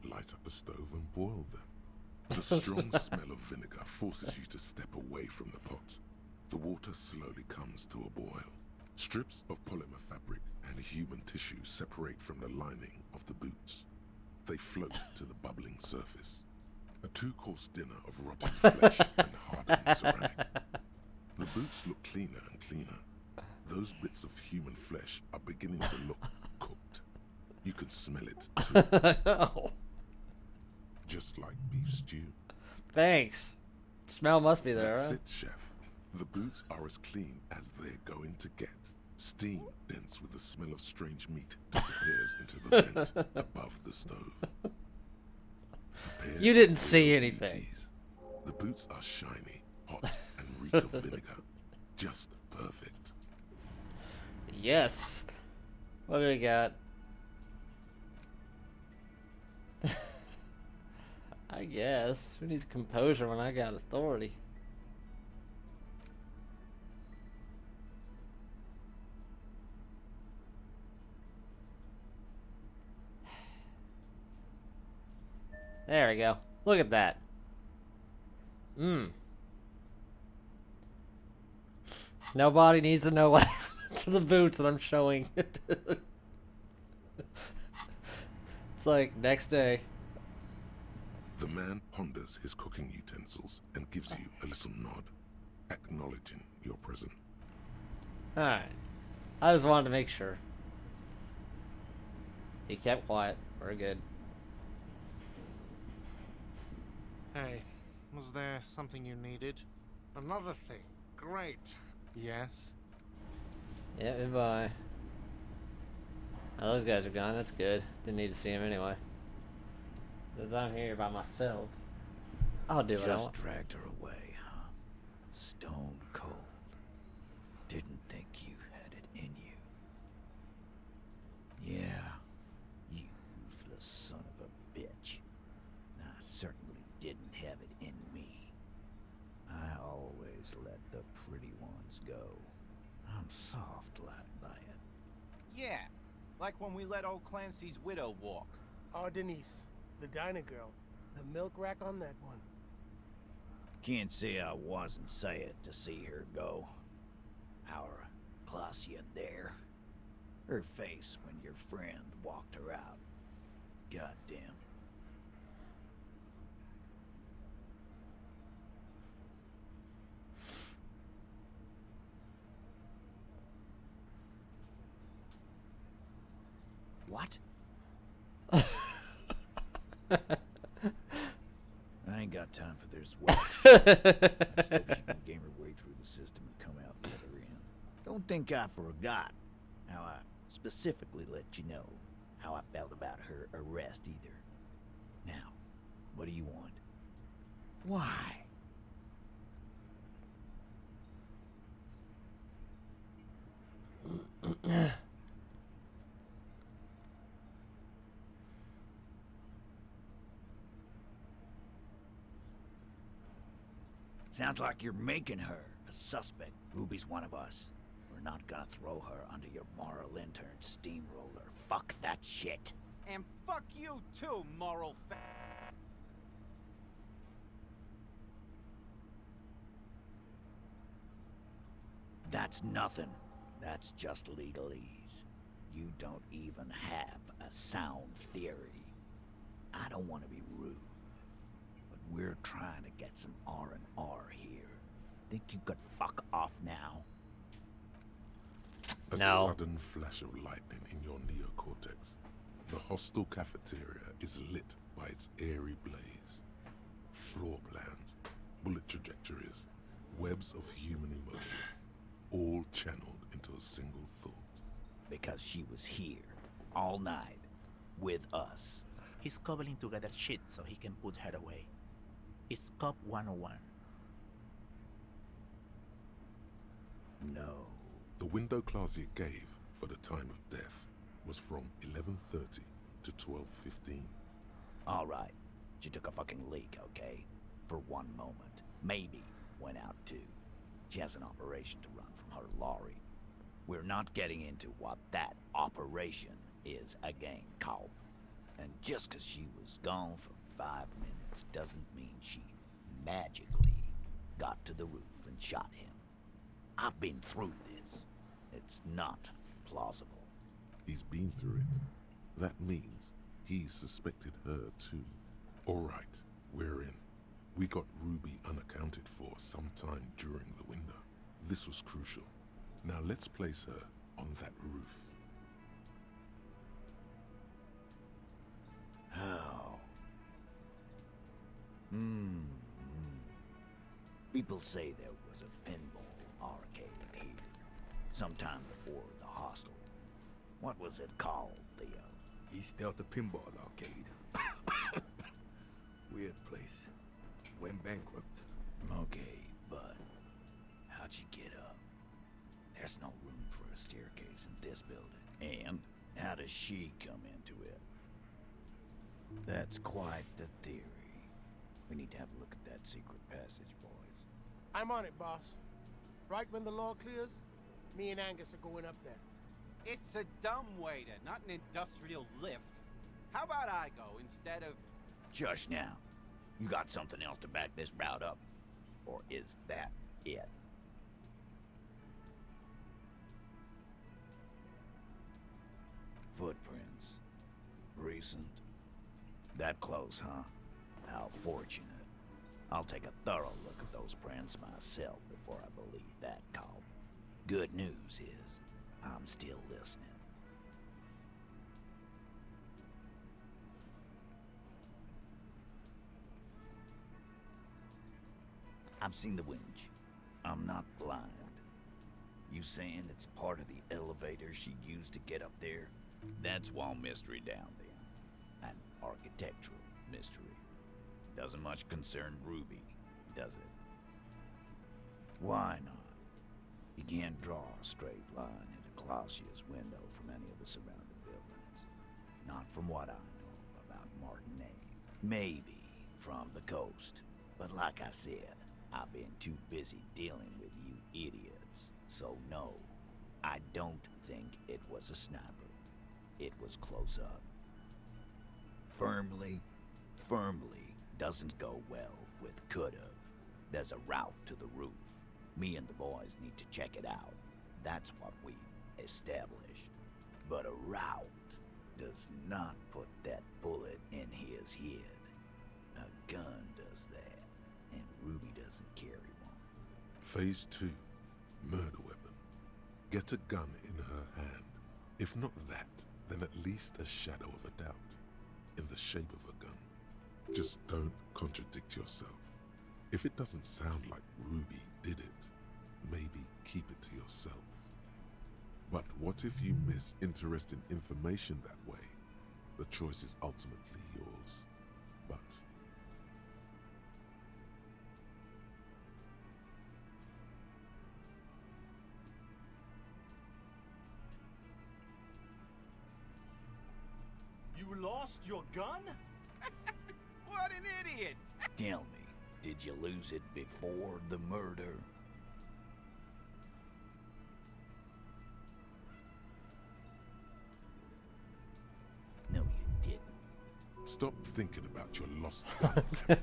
[SPEAKER 3] Light up the stove and boil them. The strong smell of vinegar forces you to step away from the pot. The water slowly comes to a boil. Strips of polymer fabric and human tissue separate from the lining of the boots. They float to the bubbling surface. A 2-course dinner of rotten flesh and hardened ceramic. The boots look cleaner and cleaner. Those bits of human flesh are beginning to look cooked. You can smell it too. Just like beef stew.
[SPEAKER 1] Thanks. Smell must be there,
[SPEAKER 3] That's
[SPEAKER 1] huh?
[SPEAKER 3] it, chef. The boots are as clean as they're going to get. Steam dense with the smell of strange meat disappears into the vent above the stove.
[SPEAKER 1] You didn't see anything.
[SPEAKER 3] The boots are shiny, hot, and reek of vinegar. Just perfect.
[SPEAKER 1] Yes. What do we got? I guess. Who needs composure when I got authority? There we go. Look at that. Nobody needs to know what happened to the boots that I'm showing. It's like next day.
[SPEAKER 3] The man ponders his cooking utensils and gives you a little nod, acknowledging your presence.
[SPEAKER 1] Alright. I just wanted to make sure. He kept quiet. We're good.
[SPEAKER 7] Hey, was there something you needed? Another thing. Great. Yes?
[SPEAKER 1] Yeah, goodbye. Oh, those guys are gone. That's good. Didn't need to see him anyway. Because I'm here by myself. I'll do what I want.
[SPEAKER 23] Just dragged her away, huh? Stone cold. Didn't think you had it in you.
[SPEAKER 25] Yeah, like when we let old Clancy's widow walk.
[SPEAKER 14] Oh, Denise, the diner girl. The milk rack on that one.
[SPEAKER 23] Can't say I wasn't sad to see her go. Our Clausia there. Her face when your friend walked her out. Goddamn. What? I ain't got time for this work. I just hope she can game her way through the system and come out the other end. Don't think I forgot how I specifically let you know how I felt about her arrest either. Now, what do you want? Why? Sounds like you're making her a suspect. Ruby's one of us. We're not gonna throw her under your moral intern steamroller. Fuck that shit.
[SPEAKER 25] And fuck you too, moral fa-
[SPEAKER 23] That's nothing. That's just legalese. You don't even have a sound theory. I don't want to be rude, but we're trying to get some R&R here. Think you could fuck off now?
[SPEAKER 3] A
[SPEAKER 1] No.
[SPEAKER 3] sudden flash of lightning in your neocortex. The hostel cafeteria is lit by its airy blaze. Floor plans, bullet trajectories, webs of human emotion, all channeled into a single thought.
[SPEAKER 23] Because she was here, all night, with us.
[SPEAKER 24] He's cobbling together shit so he can put her away. It's Cop 101.
[SPEAKER 23] No.
[SPEAKER 3] The window Clausia gave for the time of death was from 11:30 to 12:15.
[SPEAKER 23] All right. She took a fucking leak, okay? For one moment. Maybe went out too. She has an operation to run from her lorry. We're not getting into what that operation is again, Cobb. And just 'cause she was gone for 5 minutes doesn't mean she magically got to the roof and shot him. I've been through this. It's not plausible.
[SPEAKER 3] He's been through it. That means he suspected her too. All right, we're in. We got Ruby unaccounted for sometime during the window. This was crucial. Now let's place her on that roof.
[SPEAKER 23] How? People say there was a pinball arcade here, sometime before the hostel. What was it called, Theo?
[SPEAKER 11] East Delta Pinball Arcade. Weird place. Went bankrupt.
[SPEAKER 23] Okay, but how'd you get up? There's no room for a staircase in this building. And how does she come into it? That's quite the theory. We need to have a look at that secret passage, boys.
[SPEAKER 14] I'm on it, boss. Right when the law clears, me and Angus are going up there.
[SPEAKER 25] It's a dumb waiter, not an industrial lift. How about I go instead of...
[SPEAKER 23] Shush now. You got something else to back this route up? Or is that it? Footprints. Recent. That close, huh? How fortunate. I'll take a thorough look at those prints myself before I believe that call. Good news is, I'm still listening. I've seen the winch. I'm not blind. You saying it's part of the elevator she used to get up there? That's one mystery down there. An architectural mystery. Doesn't much concern Ruby, does it? Why not? You can't draw a straight line into Clausia's window from any of the surrounding buildings. Not from what I know about Martinez. Maybe from the coast. But like I said, I've been too busy dealing with you idiots. So no, I don't think it was was a sniper. It was close up. Firmly doesn't go well with could've. There's a route to the roof. Me and the boys need to check it out. That's what we established. But a route does not put that bullet in his head. A gun does that, and Ruby doesn't carry one.
[SPEAKER 3] Phase 2. Murder weapon. Get a gun in her hand. If not that, then at least a shadow of a doubt. In the shape of a gun. Just don't contradict yourself. If it doesn't sound like Ruby did it, maybe keep it to yourself. But what if you miss interesting information that way? The choice is ultimately yours. But
[SPEAKER 26] You lost your gun?
[SPEAKER 25] What an idiot!
[SPEAKER 23] Tell me, did you lose it before the murder? No, you didn't.
[SPEAKER 3] stop thinking about your lost gun.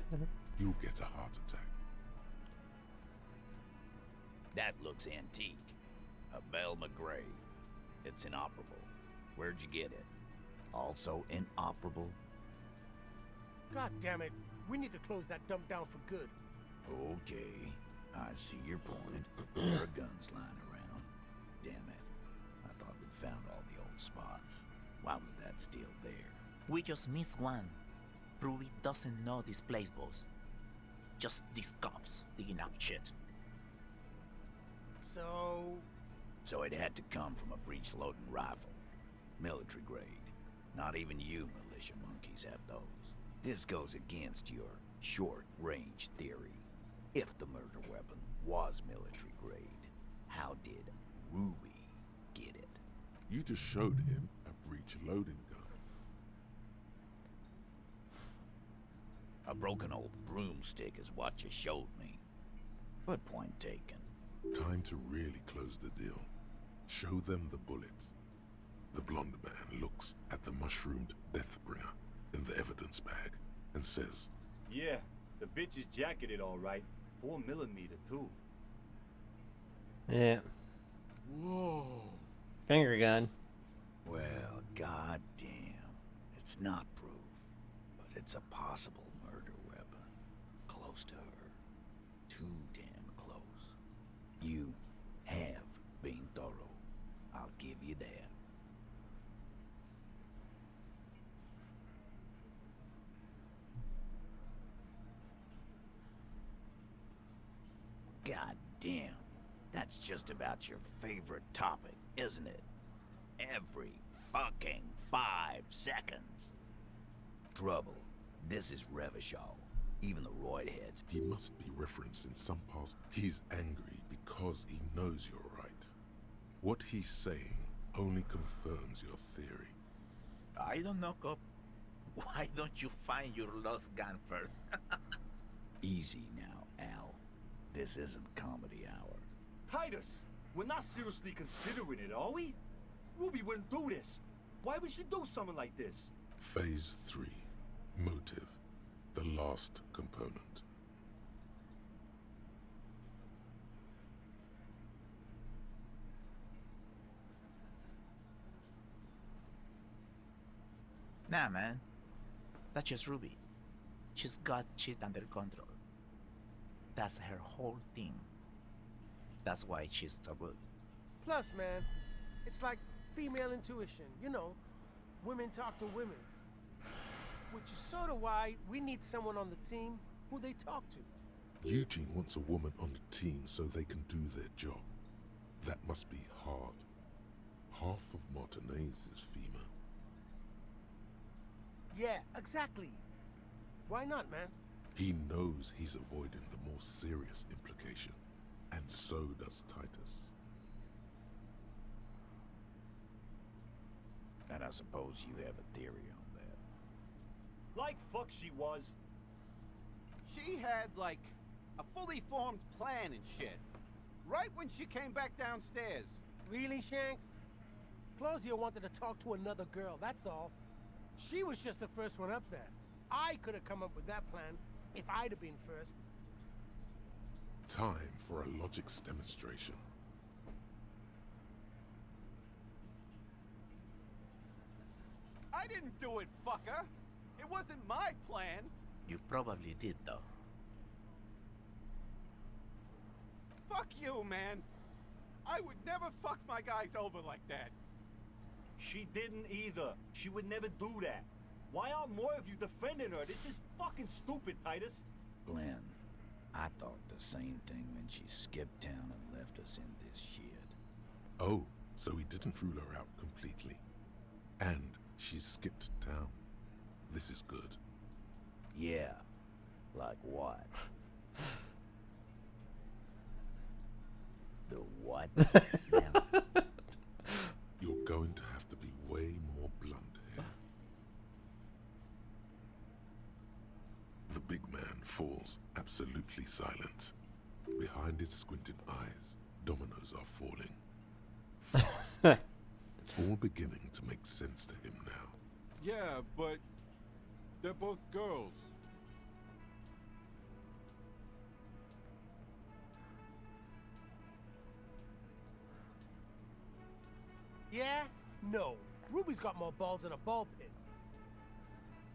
[SPEAKER 3] You'll get a heart attack.
[SPEAKER 23] That looks antique. A Belle McGray. It's inoperable. Where'd you get it? Also inoperable?
[SPEAKER 14] God damn it. We need to close that dump down for good.
[SPEAKER 23] Okay, I see your point. There are guns lying around. Damn it. I thought we'd found all the old spots. Why was that still there?
[SPEAKER 24] We just missed one. Ruby doesn't know this place, boss. Just these cops digging up shit.
[SPEAKER 23] So it had to come from a breech-loading rifle. Military grade. Not even you militia monkeys have those. This goes against your short-range theory. If the murder weapon was military grade, how did Ruby get it?
[SPEAKER 3] You just showed him a breech-loading gun.
[SPEAKER 23] A broken old broomstick is what you showed me. But point taken.
[SPEAKER 3] Time to really close the deal. Show them the bullet. The blonde man looks at the mushroomed deathbringer in the evidence bag and says,
[SPEAKER 26] Yeah, the bitch is jacketed all right. 4mm too.
[SPEAKER 1] Yeah.
[SPEAKER 11] Whoa.
[SPEAKER 1] Finger gun.
[SPEAKER 23] Well, goddamn. It's not proof, but it's a possible murder weapon. Close to her. Too damn close. You have been thorough. I'll give you that. God damn. That's just about your favorite topic, isn't it? Every fucking 5 seconds. Trouble. This is Revachol. Even the roid heads.
[SPEAKER 3] He must be referencing some past. He's angry because he knows you're right. What he's saying only confirms your theory.
[SPEAKER 24] I don't know, cop. Why don't you find your lost gun first?
[SPEAKER 23] Easy now, Al. This isn't comedy hour.
[SPEAKER 26] Titus, we're not seriously considering it, are we? Ruby wouldn't do this. Why would she do something like this?
[SPEAKER 3] Phase 3. Motive. The last component.
[SPEAKER 24] Nah, man. That's just Ruby. She's got shit under control. That's her whole thing. That's why she's so good.
[SPEAKER 14] Plus, man, it's like female intuition. You know, women talk to women. Which is sort of why we need someone on the team who they talk to.
[SPEAKER 3] Eugene wants a woman on the team so they can do their job. That must be hard. Half of Martinez is female.
[SPEAKER 14] Yeah, exactly. Why not, man?
[SPEAKER 3] He knows he's avoiding the more serious implication. And so does Titus.
[SPEAKER 23] And I suppose you have a theory on that.
[SPEAKER 26] Like fuck she was.
[SPEAKER 25] She had, like, a fully formed plan and shit. Right when she came back downstairs.
[SPEAKER 14] Really, Shanks? Claudia wanted to talk to another girl, that's all. She was just the first one up there. I could have come up with that plan if I'd have been first.
[SPEAKER 3] Time for a logics demonstration.
[SPEAKER 17] I didn't do it, fucker. It wasn't my plan.
[SPEAKER 24] You probably did, though.
[SPEAKER 17] Fuck you, man. I would never fuck my guys over like that.
[SPEAKER 26] She didn't either. She would never do that. Why aren't more of you defending her? This is fucking stupid, Titus.
[SPEAKER 23] Glenn, I thought the same thing when she skipped town and left us in this shit.
[SPEAKER 3] Oh, so he didn't rule her out completely. And she skipped town. This is good.
[SPEAKER 23] Yeah. Like what? The what?
[SPEAKER 3] You're going to have to be way more blunt here. The big man falls absolutely silent. Behind his squinted eyes, dominoes are falling. Fast. It's all beginning to make sense to him now.
[SPEAKER 17] Yeah, but they're both girls.
[SPEAKER 14] Yeah? No. Ruby's got more balls than a ball pit.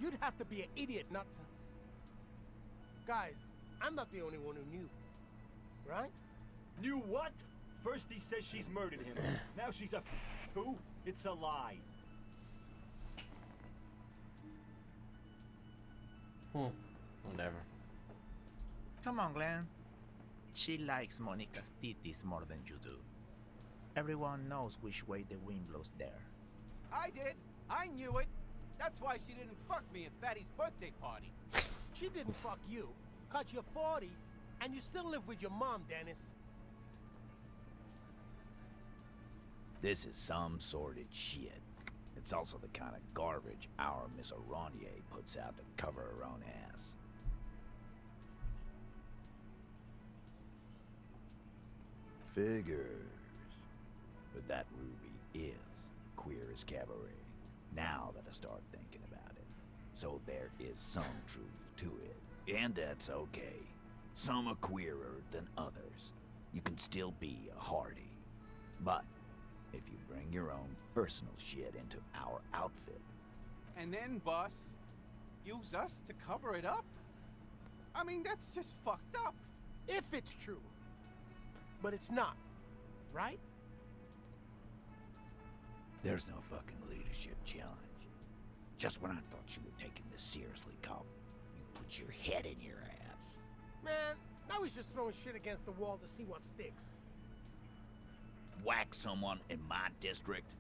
[SPEAKER 14] You'd have to be an idiot not to... Guys, I'm not the only one who knew. Right?
[SPEAKER 26] Knew what? First he says she's murdered him. Now she's a who? It's a lie.
[SPEAKER 1] Whatever.
[SPEAKER 24] Come on, Glenn. She likes Monica's titties more than you do. Everyone knows which way the wind blows there.
[SPEAKER 17] I did. I knew it. That's why she didn't fuck me at Fatty's birthday party.
[SPEAKER 14] She didn't fuck you, 'cause you're 40, and you still live with your mom, Dennis.
[SPEAKER 23] This is some sordid shit. It's also the kind of garbage our Miss Aronier puts out to cover her own ass. Figures. But that Ruby is queer as cabaret. Now that I start thinking about it. So there is some truth to it. And that's okay. Some are queerer than others. You can still be a Hardy. But if you bring your own personal shit into our outfit.
[SPEAKER 17] And then, boss, use us to cover it up? I mean, that's just fucked up.
[SPEAKER 14] If it's true. But it's not. Right?
[SPEAKER 23] There's no fucking leadership challenge. Just when I thought you were taking this seriously, cop, you put your head in your ass.
[SPEAKER 14] Man, now he's just throwing shit against the wall to see what sticks.
[SPEAKER 23] Whack someone in my district?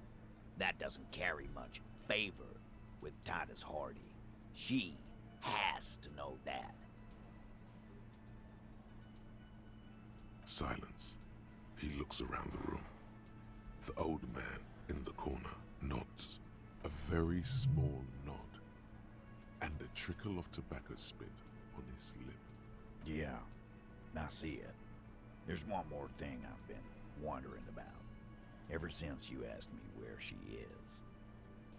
[SPEAKER 23] That doesn't carry much favor with Titus Hardy. She has to know that.
[SPEAKER 3] Silence. He looks around the room. The old man in the corner nods. A very small nod. And a trickle of tobacco spit on his lip.
[SPEAKER 23] Yeah, I see it. There's one more thing I've been wondering about. Ever since you asked me where she is.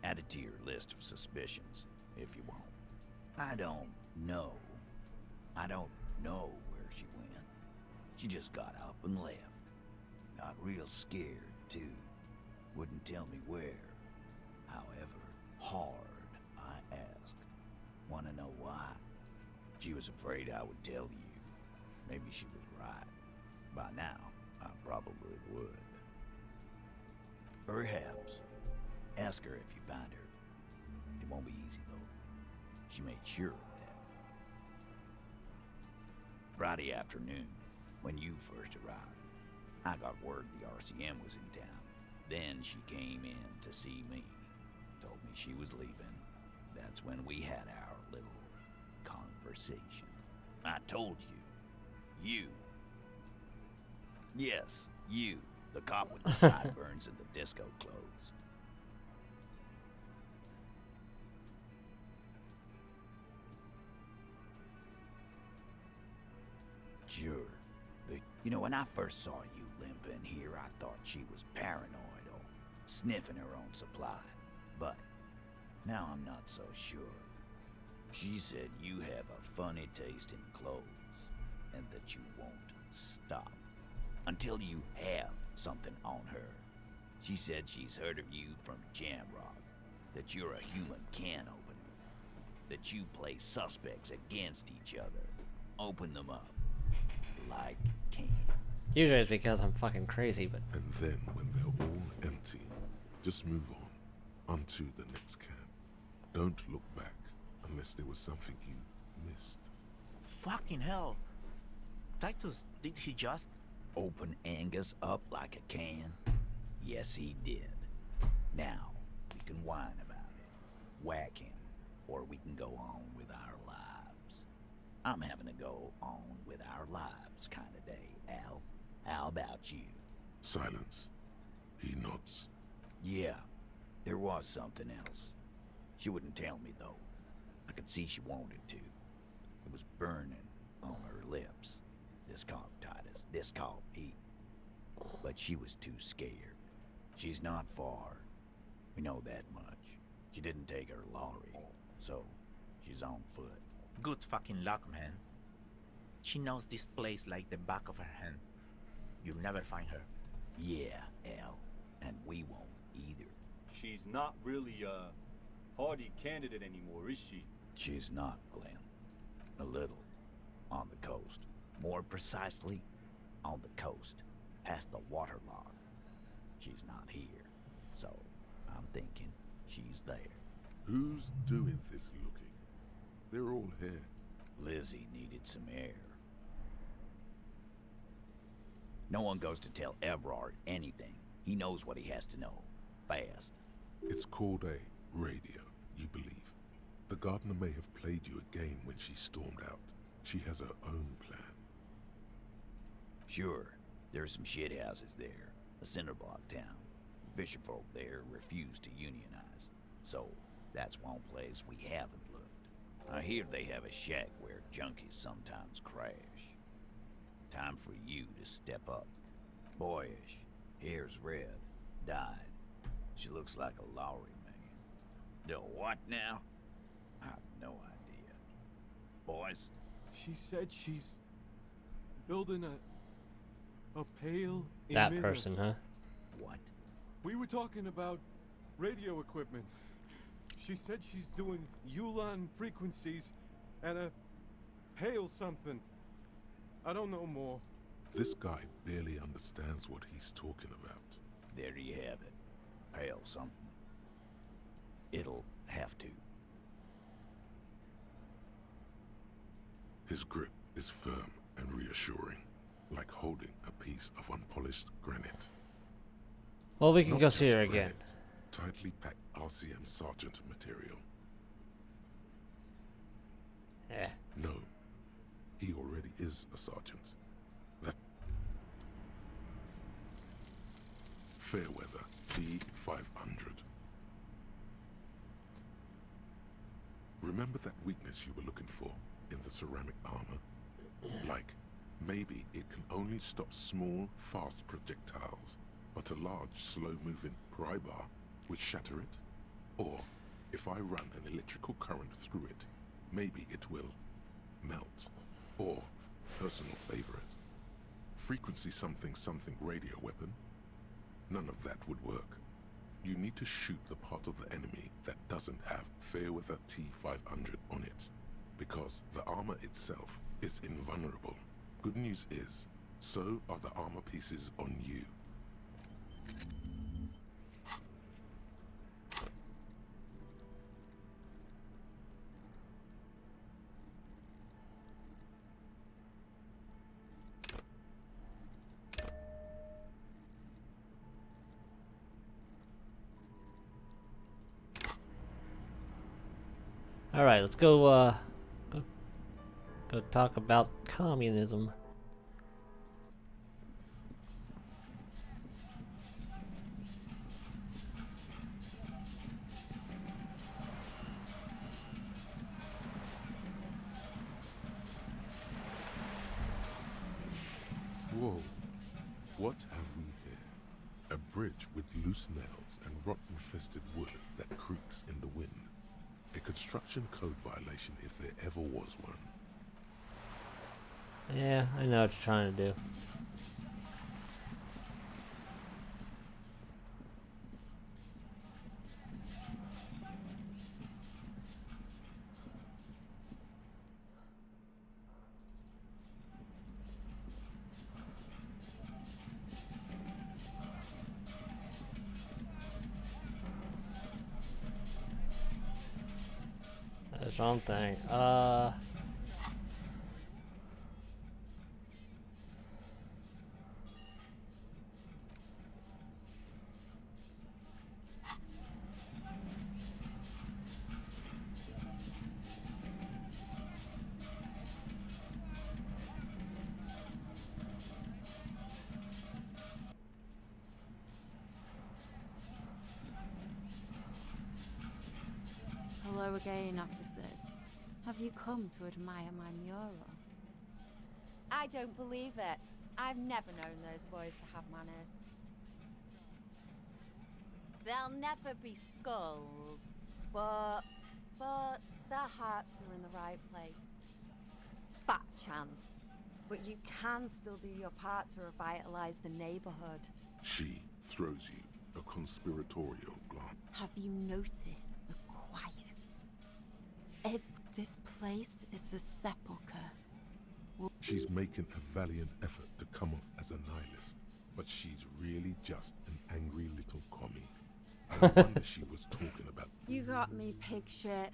[SPEAKER 23] Add it to your list of suspicions, if you want. I don't know. I don't know where she went. She just got up and left. Got real scared, too. Wouldn't tell me where. However hard I asked. Wanna know why? She was afraid I would tell you. Maybe she was right. By now, I probably would. Perhaps. Ask her if you find her. It won't be easy, though. She made sure of that. Friday afternoon, when you first arrived, I got word the RCM was in town. Then she came in to see me. Told me she was leaving. That's when we had our little conversation. I told you. You. Yes, you. The cop with the sideburns and the disco clothes. Sure. You know, when I first saw you limping here, I thought she was paranoid or sniffing her own supply. But now I'm not so sure. She said you have a funny taste in clothes, and that you won't stop until you have something on her. She said she's heard of you from Jamrock, that you're a human can opener, that you play suspects against each other, open them up like can.
[SPEAKER 1] Usually it's because I'm fucking crazy, but...
[SPEAKER 3] And then when they're all empty, just move on, onto the next can. Don't look back unless there was something you missed.
[SPEAKER 24] Fucking hell. Titus, did he just...
[SPEAKER 23] Open Angus up like a can? Yes, he did. Now, we can whine about it, whack him, or we can go on with our lives. I'm having a go on with our lives kind of day, Al. How about you?
[SPEAKER 3] Silence. He nods.
[SPEAKER 23] Yeah, there was something else. She wouldn't tell me, though. I could see she wanted to. It was burning on her lips. This called Titus, this called Pete. But she was too scared. She's not far. We know that much. She didn't take her lorry, so she's on foot.
[SPEAKER 24] Good fucking luck, man. She knows this place like the back of her hand. You'll never find her.
[SPEAKER 23] Yeah, Al. And we won't either.
[SPEAKER 8] She's not really a hardy candidate anymore, is she?
[SPEAKER 23] She's not, Glenn. A little. On the coast. More precisely, on the coast, past the waterlogged. She's not here, so I'm thinking she's there.
[SPEAKER 3] Who's doing this looking? They're all here.
[SPEAKER 23] Lizzie needed some air. No one goes to tell Everard anything. He knows what he has to know. Fast.
[SPEAKER 3] It's called a radio, you believe. The gardener may have played you a game when she stormed out. She has her own plan.
[SPEAKER 23] Sure, there's some shithouses there. A cinderblock town. Fisherfolk there refuse to unionize. So, that's one place we haven't looked. I hear they have a shack where junkies sometimes crash. Time for you to step up. Boyish, hair's red, dyed. She looks like a Lowry man. The what now? I have no idea. Boys?
[SPEAKER 17] She said she's building a pale
[SPEAKER 1] That
[SPEAKER 17] emitter.
[SPEAKER 1] person, huh?
[SPEAKER 23] What?
[SPEAKER 17] We were talking about radio equipment. She said she's doing Ulan frequencies and a pale something. I don't know more.
[SPEAKER 3] This guy barely understands what he's talking about.
[SPEAKER 23] There you have it. Pale something. It'll have to.
[SPEAKER 3] His grip is firm and reassuring, like holding a piece of unpolished granite.
[SPEAKER 1] Well, we can
[SPEAKER 3] Not
[SPEAKER 1] go see
[SPEAKER 3] just
[SPEAKER 1] her again.
[SPEAKER 3] granite, tightly packed RCM Sergeant material.
[SPEAKER 1] Yeah.
[SPEAKER 3] No, he already is a sergeant. That Fairweather T500. Remember that weakness you were looking for in the ceramic armor? Like, maybe it can only stop small, fast projectiles, but a large, slow-moving pry bar would shatter it? Or, if I run an electrical current through it, maybe it will melt. Or, personal favorite, frequency something something radio weapon? None of that would work. You need to shoot the part of the enemy that doesn't have Fairweather T500 on it, because the armor itself is invulnerable. Good news is, so are the armor pieces on you.
[SPEAKER 1] All right, let's go talk about communism.
[SPEAKER 3] Whoa, what have we here? A bridge with loose nails and rot-infested wood that creaks in the wind. A construction code violation if there ever was one.
[SPEAKER 1] Yeah, I know what you're trying to do. That's one thing.
[SPEAKER 16] Hello again, officers. Have you come to admire my mural?
[SPEAKER 9] I don't believe it. I've never known those boys to have manners. They'll never be skulls, but their hearts are in the right place. Fat chance. But you can still do your part to revitalize the neighborhood.
[SPEAKER 3] She throws you a conspiratorial glance.
[SPEAKER 16] Have you noticed the quiet? This place is a sepulchre.
[SPEAKER 3] She's making a valiant effort to come off as a nihilist, but she's really just an angry little commie. I wonder she was talking about...
[SPEAKER 16] You got me, pig shit.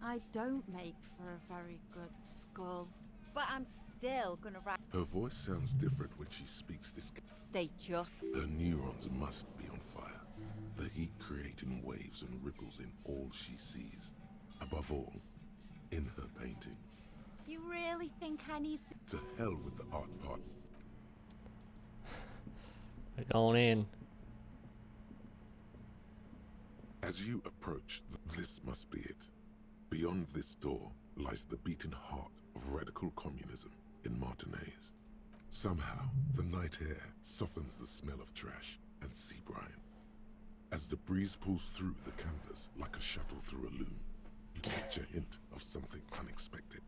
[SPEAKER 16] I don't make for a very good skull.
[SPEAKER 9] But I'm still gonna write...
[SPEAKER 3] Her voice sounds different when she speaks this...
[SPEAKER 9] They just...
[SPEAKER 3] Her neurons must be on fire. The heat creating waves and ripples in all she sees. Above all, in her painting.
[SPEAKER 9] You really think I need to...
[SPEAKER 3] To hell with the art part.
[SPEAKER 1] We're going in.
[SPEAKER 3] As you approach, this must be it. Beyond this door lies the beating heart of radical communism in Martinez. Somehow, the night air softens the smell of trash and sea brine. As the breeze pulls through the canvas like a shuttle through a loom, you catch a hint of something unexpected.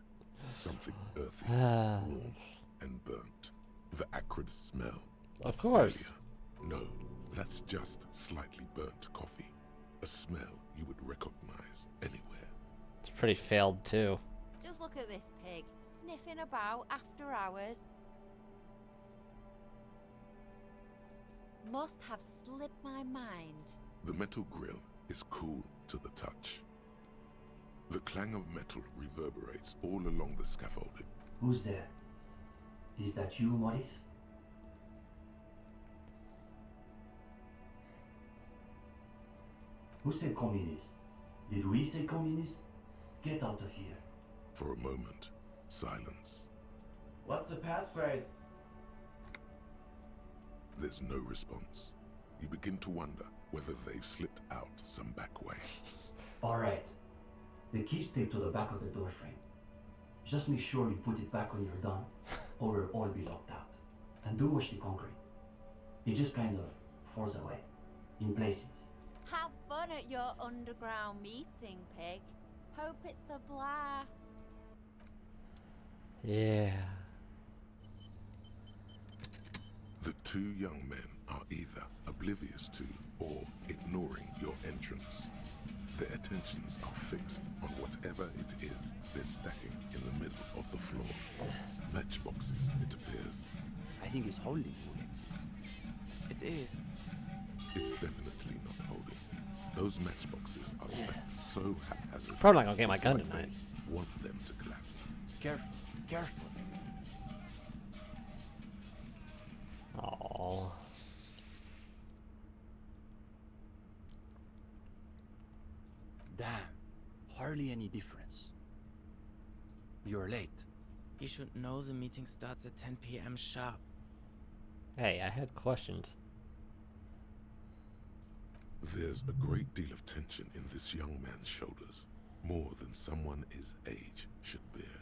[SPEAKER 3] Something earthy, warm, and burnt. The acrid smell.
[SPEAKER 1] Of course.
[SPEAKER 3] Failure. No, that's just slightly burnt coffee. A smell you would recognize anywhere.
[SPEAKER 1] It's pretty failed too.
[SPEAKER 9] Just look at this pig, sniffing about after hours. Must have slipped my mind.
[SPEAKER 3] The metal grill is cool to the touch. The clang of metal reverberates all along the scaffolding.
[SPEAKER 13] Who's there? Is that you, Maurice? Who said communist? Did we say communist? Get out of here.
[SPEAKER 3] For a moment, silence.
[SPEAKER 13] What's the passphrase?
[SPEAKER 3] There's no response. You begin to wonder whether they've slipped out some back way.
[SPEAKER 13] Alright. The key's taped to the back of the door frame. Just make sure you put it back when you're done, or we'll all be locked out. And do watch the concrete. It just kind of falls away, in places.
[SPEAKER 9] Have fun at your underground meeting, pig. Hope it's a blast.
[SPEAKER 1] Yeah.
[SPEAKER 3] The two young men are either oblivious to or ignoring your entrance. Their attentions are fixed on whatever it is they're stacking in the middle of the floor. Matchboxes, it appears.
[SPEAKER 19] I think it's holding bullets.
[SPEAKER 24] It is.
[SPEAKER 3] It's definitely not holding. Those matchboxes are stacked so haphazardly.
[SPEAKER 1] Probably not gonna get my
[SPEAKER 3] it's
[SPEAKER 1] gun
[SPEAKER 3] like
[SPEAKER 1] tonight.
[SPEAKER 3] they want them to collapse.
[SPEAKER 19] Careful, careful.
[SPEAKER 1] Aww.
[SPEAKER 19] Damn, hardly any difference. You're late.
[SPEAKER 24] You should know the meeting starts at 10 p.m. sharp.
[SPEAKER 1] Hey, I had questions.
[SPEAKER 3] There's a great deal of tension in this young man's shoulders, more than someone his age should bear.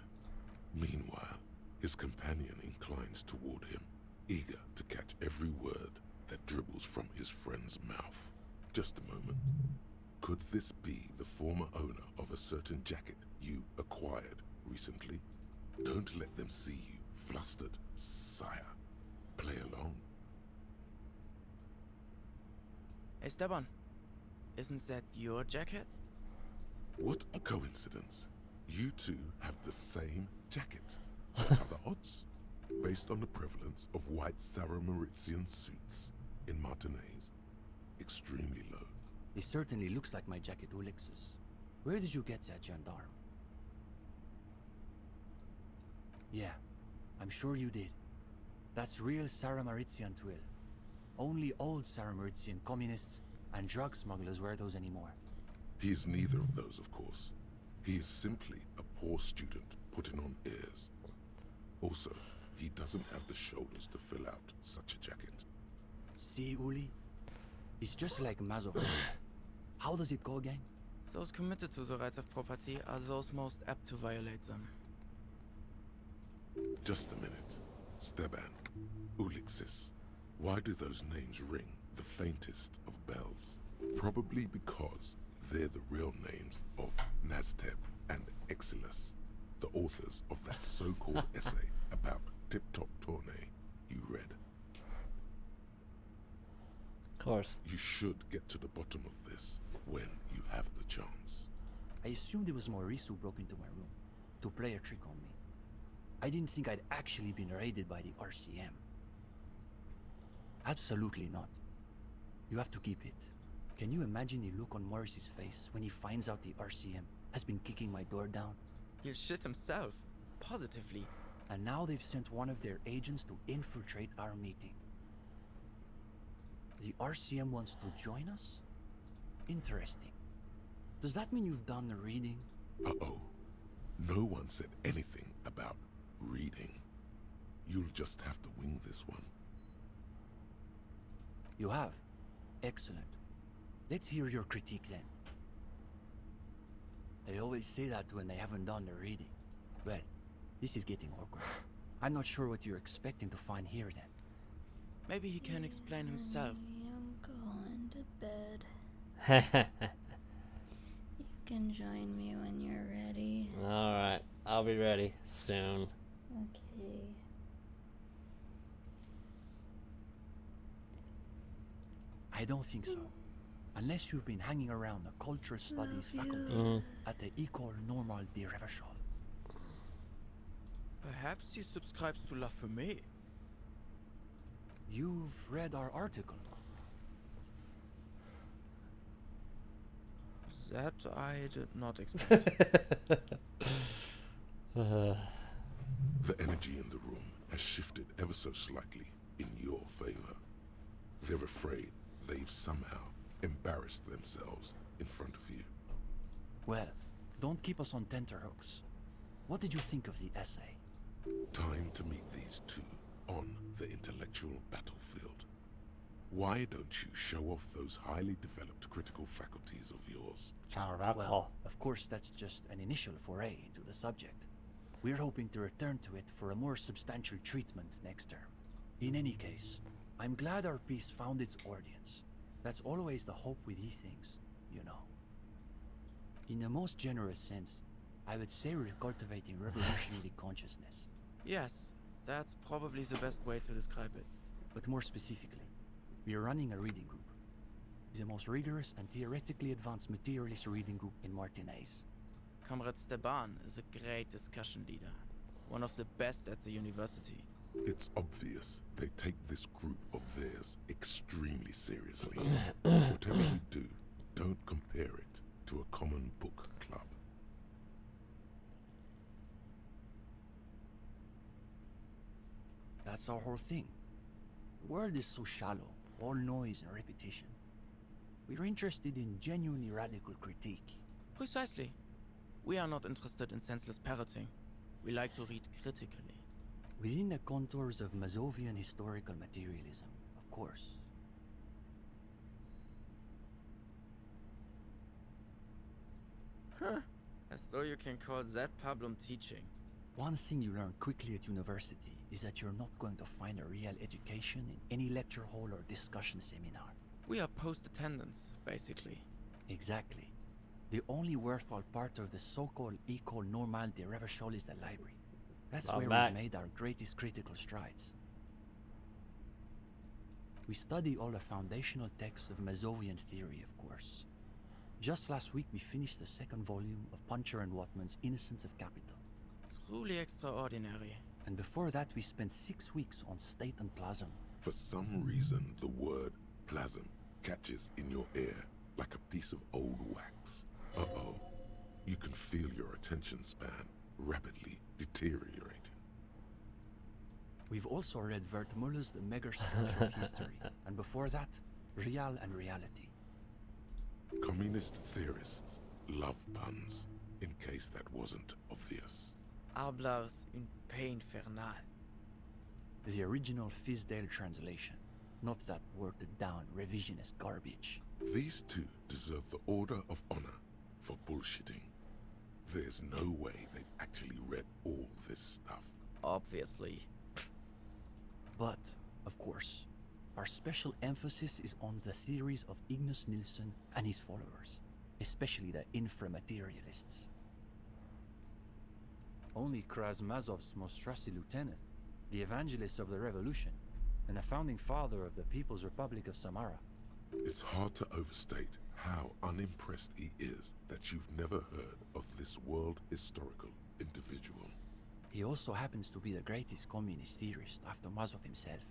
[SPEAKER 3] Meanwhile, his companion inclines toward him, eager to catch every word. that dribbles from his friend's mouth. Just a moment. Could this be the former owner of a certain jacket you acquired recently? Don't let them see you flustered, sire. Play along.
[SPEAKER 6] Esteban, isn't that your jacket?
[SPEAKER 3] What a coincidence. You two have the same jacket. What are the odds? Based on the prevalence of white Sarah-Maritzian suits in Martinez, extremely low.
[SPEAKER 19] It certainly looks like my jacket, Ulexus. Where did you get that, gendarme? Yeah, I'm sure you did. That's real Sarah-Maritzian twill. Only old Sarah-Maritzian communists and drug smugglers wear those anymore.
[SPEAKER 3] He is neither of those, of course. He is simply a poor student putting on airs. Also, he doesn't have the shoulders to fill out such a jacket.
[SPEAKER 19] See, Uli? It's just like Mazov. How does it go again?
[SPEAKER 6] Those committed to the rights of property are those most apt to violate them.
[SPEAKER 3] Just a minute. Steban, Ulixis. Why do those names ring the faintest of bells? Probably because they're the real names of Nazteb and Exilus, the authors of that so-called essay about Tip-Top Tournay you read.
[SPEAKER 1] Of course.
[SPEAKER 3] You should get to the bottom of this when you have the chance.
[SPEAKER 19] I assumed it was Maurice who broke into my room to play a trick on me. I didn't think I'd actually been raided by the RCM. Absolutely not. You have to keep it. Can you imagine the look on Morris's face when he finds out the RCM has been kicking my door down?
[SPEAKER 6] He'll shit himself. Positively.
[SPEAKER 19] And now they've sent one of their agents to infiltrate our meeting. The RCM wants to join us? Interesting. Does that mean you've done the reading?
[SPEAKER 3] Uh-oh. No one said anything about reading. You'll just have to wing this one.
[SPEAKER 19] You have? Excellent. Let's hear your critique then. They always say that when they haven't done the reading. Well, this is getting awkward. I'm not sure what you're expecting to find here then.
[SPEAKER 6] Maybe he can explain himself.
[SPEAKER 2] I'm going to bed. You can join me when you're ready.
[SPEAKER 1] Alright, I'll be ready soon.
[SPEAKER 2] Okay.
[SPEAKER 19] I don't think so. Unless you've been hanging around the cultural studies faculty at the École Normale de Revachol.
[SPEAKER 6] Perhaps he subscribes to La Fumée.
[SPEAKER 19] You've read our article.
[SPEAKER 6] That I did not expect.
[SPEAKER 3] The energy in the room has shifted ever so slightly in your favor. They're afraid they've somehow embarrassed themselves in front of you.
[SPEAKER 19] Well, don't keep us on tenterhooks. What did you think of the essay?
[SPEAKER 3] Time to meet these two on the intellectual battlefield. Why don't you show off those highly developed critical faculties of yours?
[SPEAKER 19] Well, of course that's just an initial foray into the subject. We're hoping to return to it for a more substantial treatment next term. In any case, I'm glad our piece found its audience. That's always the hope with these things, you know. In the most generous sense, I would say we're cultivating revolutionary consciousness.
[SPEAKER 6] Yes, that's probably the best way to describe it.
[SPEAKER 19] But more specifically, we are running a reading group. The most rigorous and theoretically advanced materialist reading group in Martinez.
[SPEAKER 6] Comrade Steban is a great discussion leader. One of the best at the university.
[SPEAKER 3] It's obvious they take this group of theirs extremely seriously. Whatever you do, don't compare it to a common book club.
[SPEAKER 19] That's our whole thing. The world is so shallow, all noise and repetition. We're interested in genuinely radical critique.
[SPEAKER 6] Precisely. We are not interested in senseless parroting. We like to read critically.
[SPEAKER 19] Within the contours of Mazovian historical materialism, of course.
[SPEAKER 6] Huh. As though you can call that problem teaching.
[SPEAKER 19] One thing you learn quickly at university is that you're not going to find a real education in any lecture hall or discussion seminar.
[SPEAKER 6] We are post-attendance, basically.
[SPEAKER 19] Exactly. The only worthwhile part of the so-called École Normale de Reversol is the library. That's where we've made our greatest critical strides. We study all the foundational texts of Mazovian theory, of course. Just last week we finished the second volume of Puncher and Watman's Innocence of Capital.
[SPEAKER 6] Truly extraordinary.
[SPEAKER 19] And before that we spent 6 weeks on State and Plasm.
[SPEAKER 3] For some reason, the word plasm catches in your ear like a piece of old wax. Uh-oh. You can feel your attention span rapidly deteriorating.
[SPEAKER 19] We've also read Wertmüller's The Megastructure of History, and before that, Real and Reality.
[SPEAKER 3] Communist theorists love puns, in case that wasn't obvious.
[SPEAKER 6] Hablars une paix infernale.
[SPEAKER 19] The original Fizdale translation, not that watered-down revisionist garbage.
[SPEAKER 3] These two deserve the Order of Honor for bullshitting. There's no way they've actually read all this stuff.
[SPEAKER 6] Obviously.
[SPEAKER 19] But, of course, our special emphasis is on the theories of Ignace Nilsson and his followers, especially the inframaterialists. Only Krasmazov's most trusted lieutenant, the evangelist of the revolution, and the founding father of the People's Republic of Samara.
[SPEAKER 3] It's hard to overstate how unimpressed he is that you've never heard of this world historical individual.
[SPEAKER 19] He also happens to be the greatest communist theorist after Mazov himself.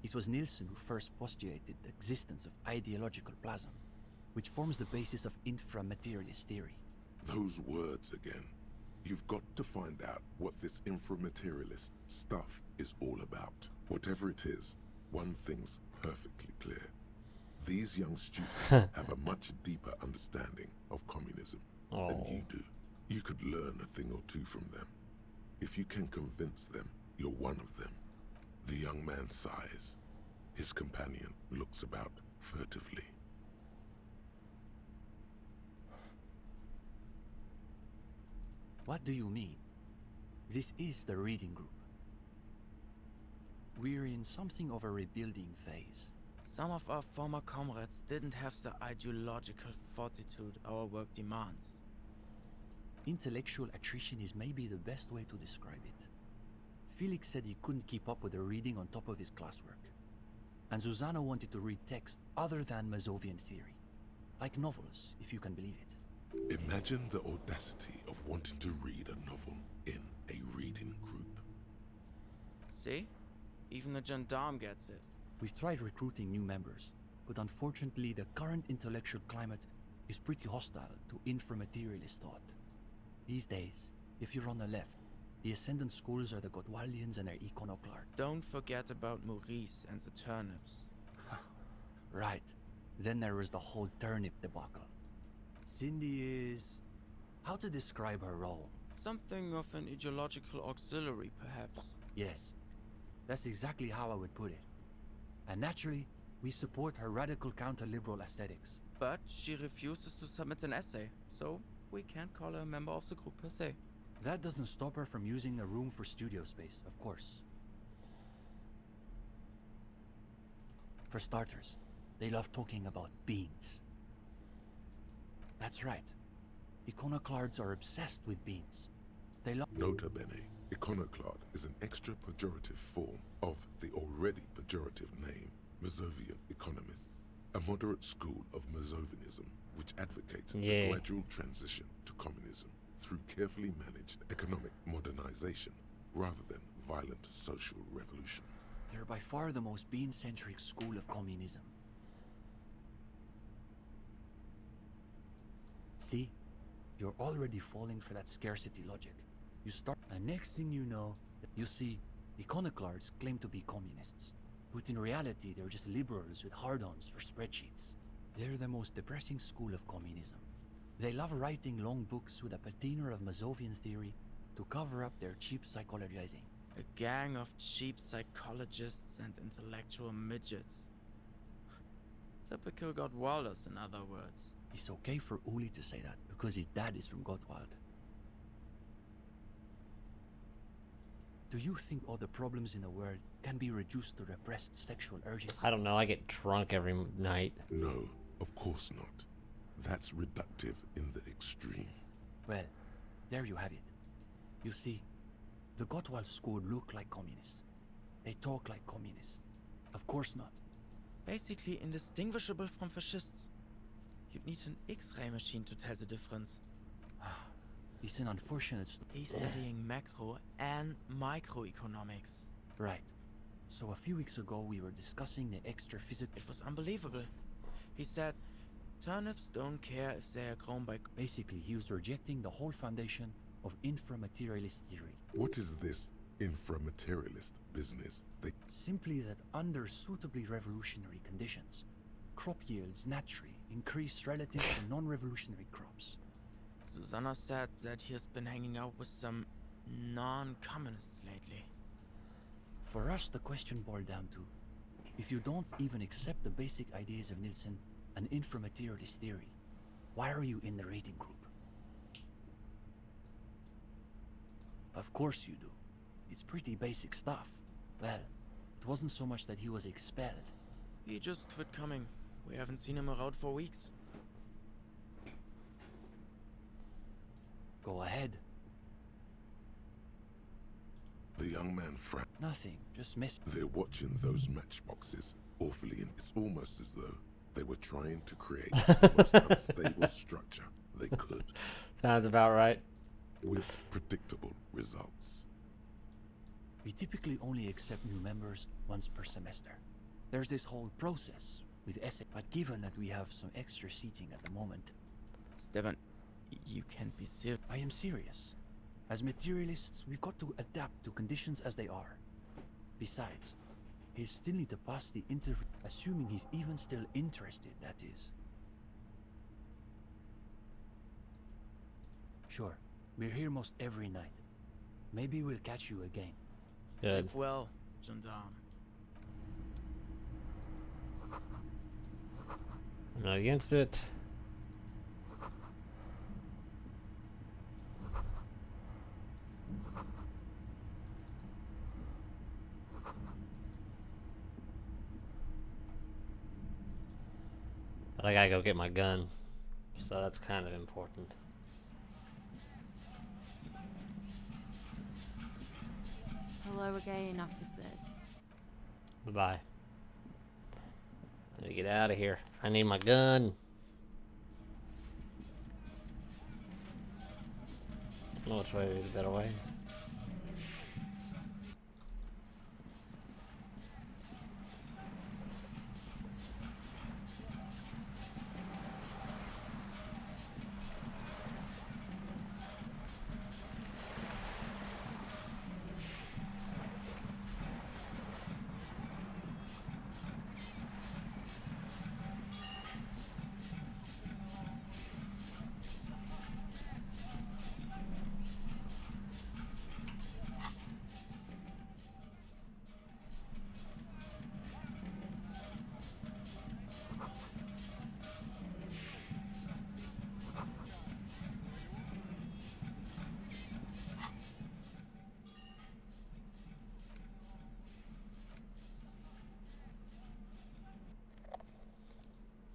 [SPEAKER 19] It was Nilsson who first postulated the existence of ideological plasm, which forms the basis of inframaterialist theory.
[SPEAKER 3] Those words again. You've got to find out what this inframaterialist stuff is all about. Whatever it is, one thing's perfectly clear. These young students have a much deeper understanding of communism than you do. You could learn a thing or two from them. If you can convince them you're one of them. The young man sighs. His companion looks about furtively.
[SPEAKER 19] What do you mean? This is the reading group. We're in something of a rebuilding phase.
[SPEAKER 6] Some of our former comrades didn't have the ideological fortitude our work demands.
[SPEAKER 19] Intellectual attrition is maybe the best way to describe it. Felix said he couldn't keep up with the reading on top of his classwork. And Susanna wanted to read text other than Mazovian theory. Like novels, if you can believe it.
[SPEAKER 3] Imagine the audacity of wanting to read a novel in a reading group.
[SPEAKER 6] See? Even the gendarme gets it.
[SPEAKER 19] We've tried recruiting new members, but unfortunately the current intellectual climate is pretty hostile to inframaterialist thought. These days, if you're on the left, the ascendant schools are the Godwaldians and their iconoclast.
[SPEAKER 6] Don't forget about Maurice and the turnips.
[SPEAKER 19] Right. Then there was the whole turnip debacle. Cindy is... how to describe her role?
[SPEAKER 6] Something of an ideological auxiliary, perhaps.
[SPEAKER 19] Yes. That's exactly how I would put it. And naturally, we support her radical counter-liberal aesthetics.
[SPEAKER 6] But she refuses to submit an essay, so we can't call her a member of the group per se.
[SPEAKER 19] That doesn't stop her from using the room for studio space, of course. For starters, they love talking about beans. That's right. Iconoclasts are obsessed with beans. They love...
[SPEAKER 3] Nota bene, iconoclast is an extra pejorative form of the already pejorative name, Mazovian economists. A moderate school of Mazovianism which advocates a gradual transition to communism through carefully managed economic modernization rather than violent social revolution.
[SPEAKER 19] They're by far the most bean-centric school of communism. See? You're already falling for that scarcity logic. You start, and next thing you know, you see, iconoclasts claim to be communists. But in reality, they're just liberals with hard-ons for spreadsheets. They're the most depressing school of communism. They love writing long books with a patina of Mazovian theory to cover up their cheap psychologizing.
[SPEAKER 6] A gang of cheap psychologists and intellectual midgets. Typical Gottwalders, in other words.
[SPEAKER 19] It's okay for Uli to say that, because his dad is from Gottwald. Do you think all the problems in the world can be reduced to repressed sexual urges?
[SPEAKER 1] I don't know. I get drunk every night.
[SPEAKER 3] No, of course not. That's reductive in the extreme.
[SPEAKER 19] Well, there you have it. You see, the Gottwald school look like communists. They talk like communists. Of course not.
[SPEAKER 6] Basically indistinguishable from fascists. You'd need an X-ray machine to tell the difference.
[SPEAKER 19] It's an unfortunate
[SPEAKER 6] He's studying macro and microeconomics.
[SPEAKER 19] Right. So a few weeks ago we were discussing the extra physical...
[SPEAKER 6] It was unbelievable. He said, turnips don't care if they are grown by...
[SPEAKER 19] Basically, he was rejecting the whole foundation of inframaterialist theory.
[SPEAKER 3] What is this inframaterialist business?
[SPEAKER 19] Simply that under suitably revolutionary conditions, crop yields naturally increase relative to non-revolutionary crops.
[SPEAKER 6] Susanna said that he has been hanging out with some non-communists lately.
[SPEAKER 19] For us, the question boiled down to, if you don't even accept the basic ideas of Nielsen and inframaterialist theory, why are you in the rating group? Of course you do. It's pretty basic stuff. Well, it wasn't so much that he was expelled.
[SPEAKER 6] He just quit coming. We haven't seen him around for weeks.
[SPEAKER 19] Go ahead.
[SPEAKER 3] The young man frowned.
[SPEAKER 19] Nothing, just miss.
[SPEAKER 3] They're watching those matchboxes awfully, and it's almost as though they were trying to create the most unstable structure they could.
[SPEAKER 1] Sounds about right.
[SPEAKER 3] With predictable results.
[SPEAKER 19] We typically only accept new members once per semester. There's this whole process with essay, but given that we have some extra seating at the moment...
[SPEAKER 6] Stefan, you can't be serious.
[SPEAKER 19] I am serious. As materialists, we've got to adapt to conditions as they are. Besides, he'll still need to pass the interview, assuming he's even still interested, that is. Sure, we're here most every night. Maybe we'll catch you again.
[SPEAKER 1] Good.
[SPEAKER 6] Well, gendarme.
[SPEAKER 1] I'm not against it. But I gotta go get my gun. So that's kind of important.
[SPEAKER 16] Hello again, officers.
[SPEAKER 1] Bye-bye. I need to get out of here. I need my gun. I don't know which way is the better way.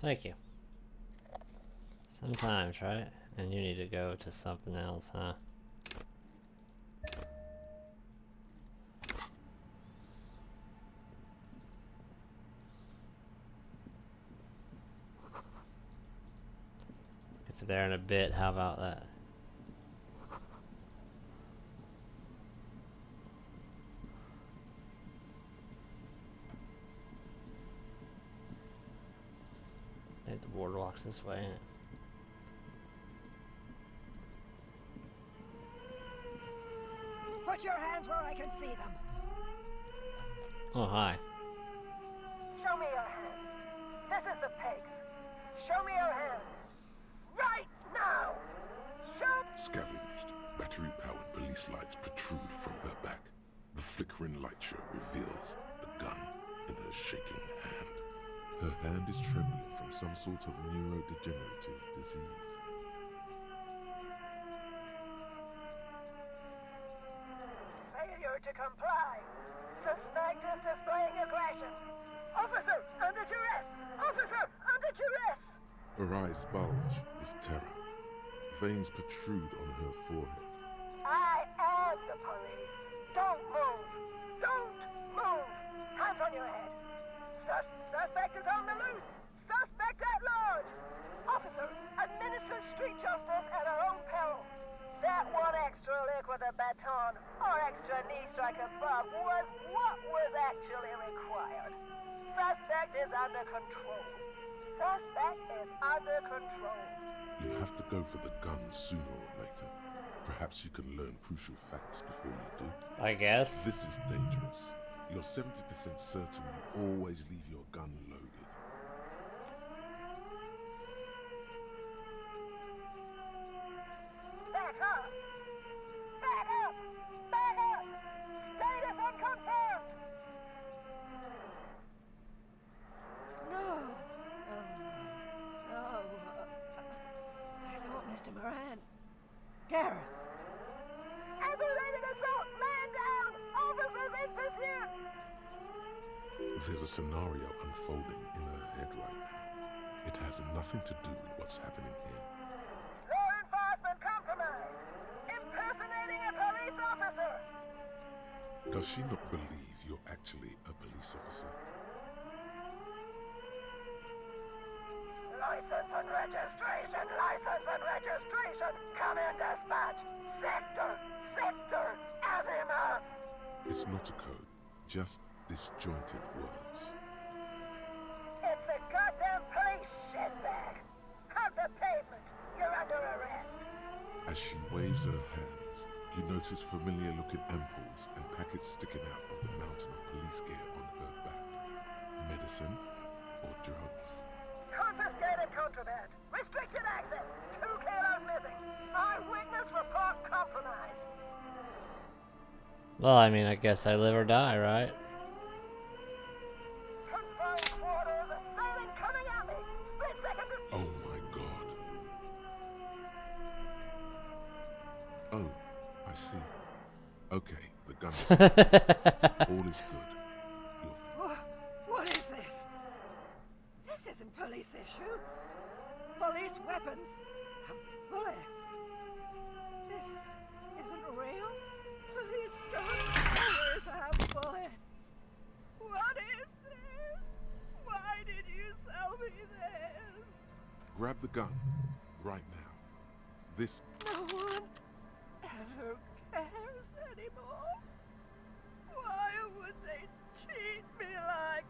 [SPEAKER 1] Thank you. Sometimes, right? And you need to go to something else, huh? Get to there in a bit. How about that? The boardwalk's this way.
[SPEAKER 12] Put your hands where I can see them.
[SPEAKER 1] Oh, hi.
[SPEAKER 12] Show me your hands. This is the pigs. Show me your hands. Right now. Show.
[SPEAKER 3] Scavenged, battery-powered police lights protrude from her back. The flickering light show reveals a gun in her shaking hand. Her hand is trembling from some sort of neurodegenerative disease.
[SPEAKER 12] Failure to comply. Suspect is displaying aggression. Officer, under duress! Officer, under duress!
[SPEAKER 3] Her eyes bulge with terror. Veins protrude on her forehead.
[SPEAKER 12] I am the police. Don't move. Don't move. Hands on your head. Suspect is on the loose. Suspect at large. Officer, administer street justice at our own peril. That one extra lick with a baton or extra knee strike above was what was actually required. Suspect is under control. Suspect is under control.
[SPEAKER 3] You'll have to go for the gun sooner or later. Perhaps you can learn crucial facts before you do.
[SPEAKER 1] I guess.
[SPEAKER 3] This is dangerous. You're 70% certain you always leave your gun loaded.
[SPEAKER 12] Back up! Back up! Back up! Status unconfirmed!
[SPEAKER 4] No. No. I thought Mr. Moran. Gareth.
[SPEAKER 12] Aggravated assault! Man down! Officers in pursuit!
[SPEAKER 3] There's a scenario unfolding in her head right now. It has nothing to do with what's happening here.
[SPEAKER 12] Law enforcement compromised! Impersonating a police officer!
[SPEAKER 3] Does she not believe you're actually a police officer?
[SPEAKER 12] License and registration! License and registration! Come in, dispatch! Sector! Azimuth!
[SPEAKER 3] It's not a code, just disjointed words.
[SPEAKER 12] It's the goddamn police shitbag! Cut the pavement! You're under arrest!
[SPEAKER 3] As she waves her hands, you notice familiar-looking ampoules and packets sticking out of the mountain of police gear on her back. Medicine or drugs?
[SPEAKER 12] Confiscated contraband! Restricted access! 2 kilos missing! Eyewitness report compromised!
[SPEAKER 1] Well, I mean, I guess I live or die, right?
[SPEAKER 12] Confined quarters! Assailant coming at me! Split second to...
[SPEAKER 3] Oh my god. Oh, I see. Okay, the gun is all is good.
[SPEAKER 4] What is this? This isn't police issue. Police weapons have bullets. This isn't real. Police guns always have bullets. What is this? Why did you sell me this?
[SPEAKER 3] Grab the gun, right now. This...
[SPEAKER 4] No one ever cares anymore. Why would they treat me like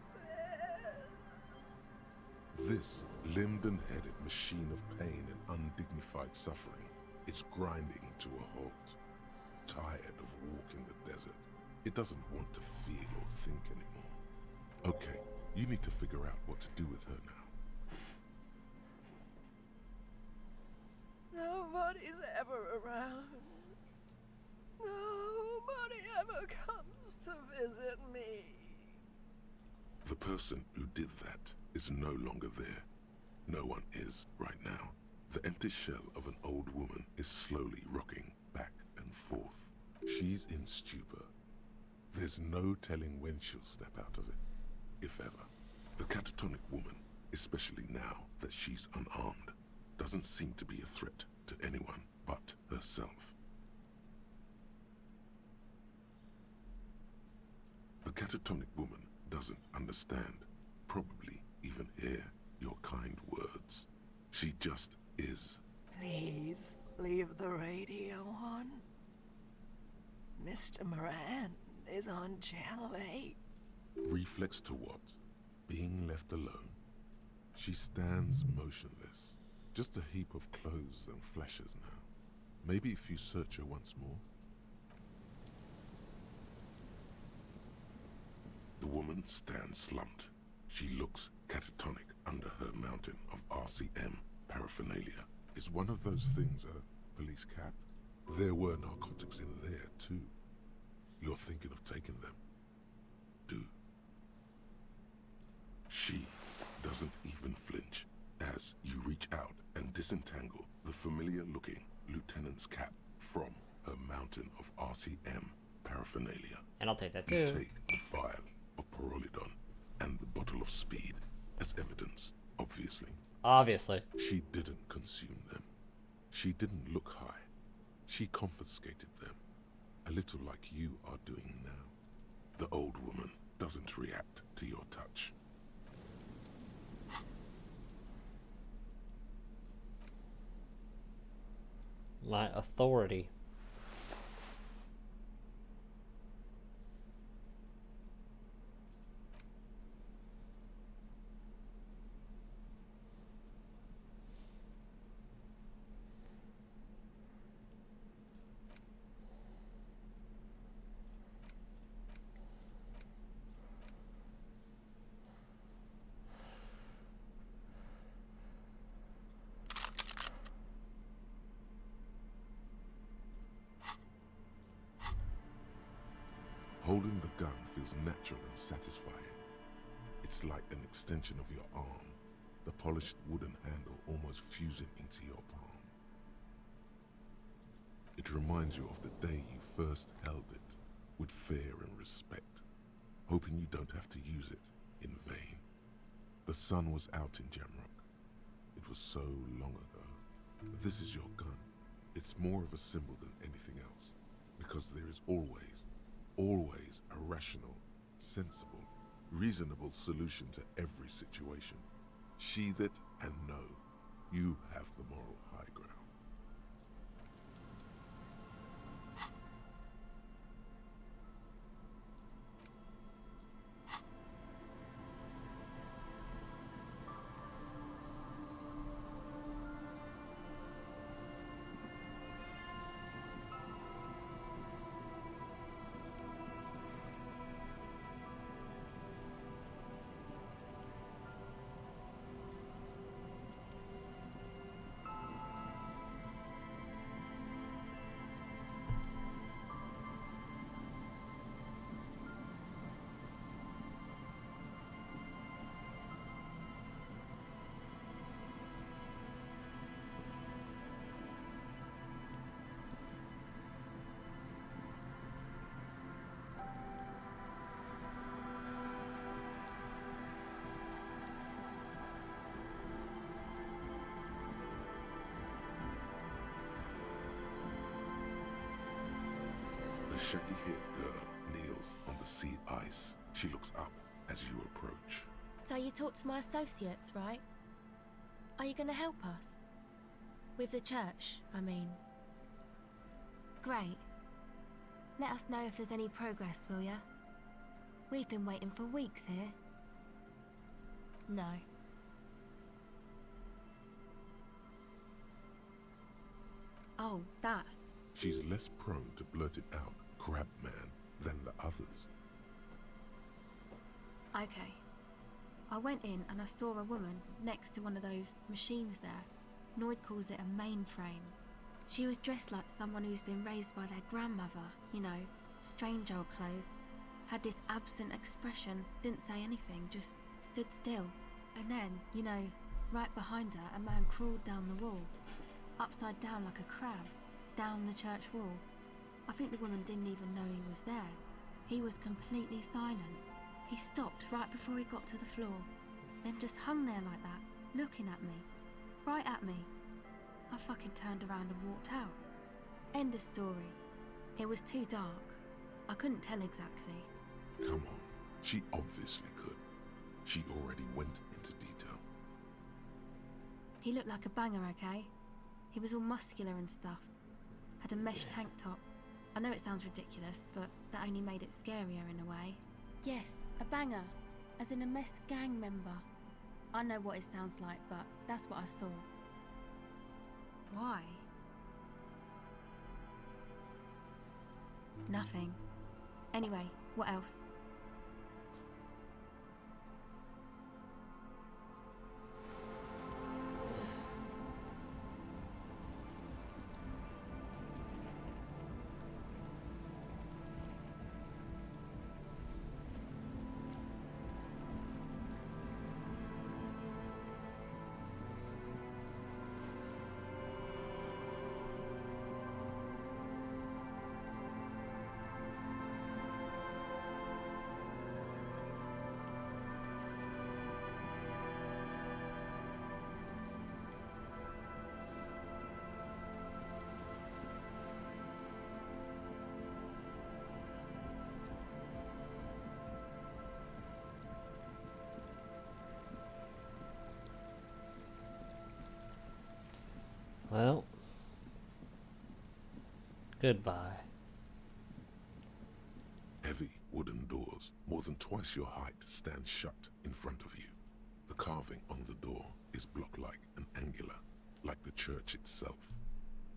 [SPEAKER 4] this?
[SPEAKER 3] This limbed and headed machine of pain and undignified suffering is grinding to a halt. Tired of walking the desert, it doesn't want to feel or think anymore. Okay, you need to figure out what to do with her now.
[SPEAKER 4] Nobody's ever around. Nobody ever comes to visit me.
[SPEAKER 3] The person who did that is no longer there. No one is right now. The empty shell of an old woman is slowly rocking back and forth. She's in stupor. There's no telling when she'll snap out of it, if ever. The catatonic woman, especially now that she's unarmed, doesn't seem to be a threat to anyone but herself. The catatonic woman doesn't understand, probably even hear your kind words. She just is.
[SPEAKER 4] Please leave the radio on. Mr. Moran is on Channel 8.
[SPEAKER 3] Reflex to what? Being left alone? She stands motionless, just a heap of clothes and fleshes now. Maybe if you search her once more. The woman stands slumped. She looks catatonic under her mountain of RCM paraphernalia. Is one of those things a police cap? There were narcotics in there too. You're thinking of taking them? Do. She doesn't even flinch as you reach out and disentangle the familiar-looking lieutenant's cap from her mountain of RCM paraphernalia.
[SPEAKER 1] And I'll take that
[SPEAKER 3] You
[SPEAKER 1] too.
[SPEAKER 3] take the vial of Pyrrolidon and the bottle of speed as evidence, obviously.
[SPEAKER 1] Obviously.
[SPEAKER 3] She didn't consume them. She didn't look high. She confiscated them, a little like you are doing now. The old woman doesn't react to your touch.
[SPEAKER 1] My authority.
[SPEAKER 3] Holding the gun feels natural and satisfying. It's like an extension of your arm, the polished wooden handle almost fusing into your palm. It reminds you of the day you first held it, with fear and respect, hoping you don't have to use it in vain. The sun was out in Jamrock. It was so long ago. This is your gun. It's more of a symbol than anything else, because there is always a rational, sensible, reasonable solution to every situation. Sheathe it and know you have the moral high ground. The shaggy-haired girl kneels on the sea ice. She looks up as you approach.
[SPEAKER 10] So you talked to my associates, right? Are you going to help us? With the church, I mean. Great. Let us know if there's any progress, will ya? We've been waiting for weeks here. No. Oh, that.
[SPEAKER 3] She's less prone to blurt it out, crab man, than the others.
[SPEAKER 10] Okay. I went in and I saw a woman next to one of those machines there. Noid calls it a mainframe. She was dressed like someone who's been raised by their grandmother, you know, strange old clothes. Had this absent expression, didn't say anything, just stood still. And then, you know, right behind her, a man crawled down the wall, upside down like a crab, down the church wall. I think the woman didn't even know he was there. He was completely silent. He stopped right before he got to the floor, then just hung there like that, looking at me. Right at me. I fucking turned around and walked out. End of story. It was too dark. I couldn't tell exactly.
[SPEAKER 3] Come on, she obviously could. She already went into detail.
[SPEAKER 10] He looked like a banger, okay? He was all muscular and stuff. Had a mesh tank top. I know it sounds ridiculous, but that only made it scarier in a way. Yes, a banger. As in a mess gang member. I know what it sounds like, but that's what I saw. Why? Nothing. Anyway, what else?
[SPEAKER 1] Goodbye.
[SPEAKER 3] Heavy wooden doors, more than twice your height, stand shut in front of you. The carving on the door is block-like and angular, like the church itself.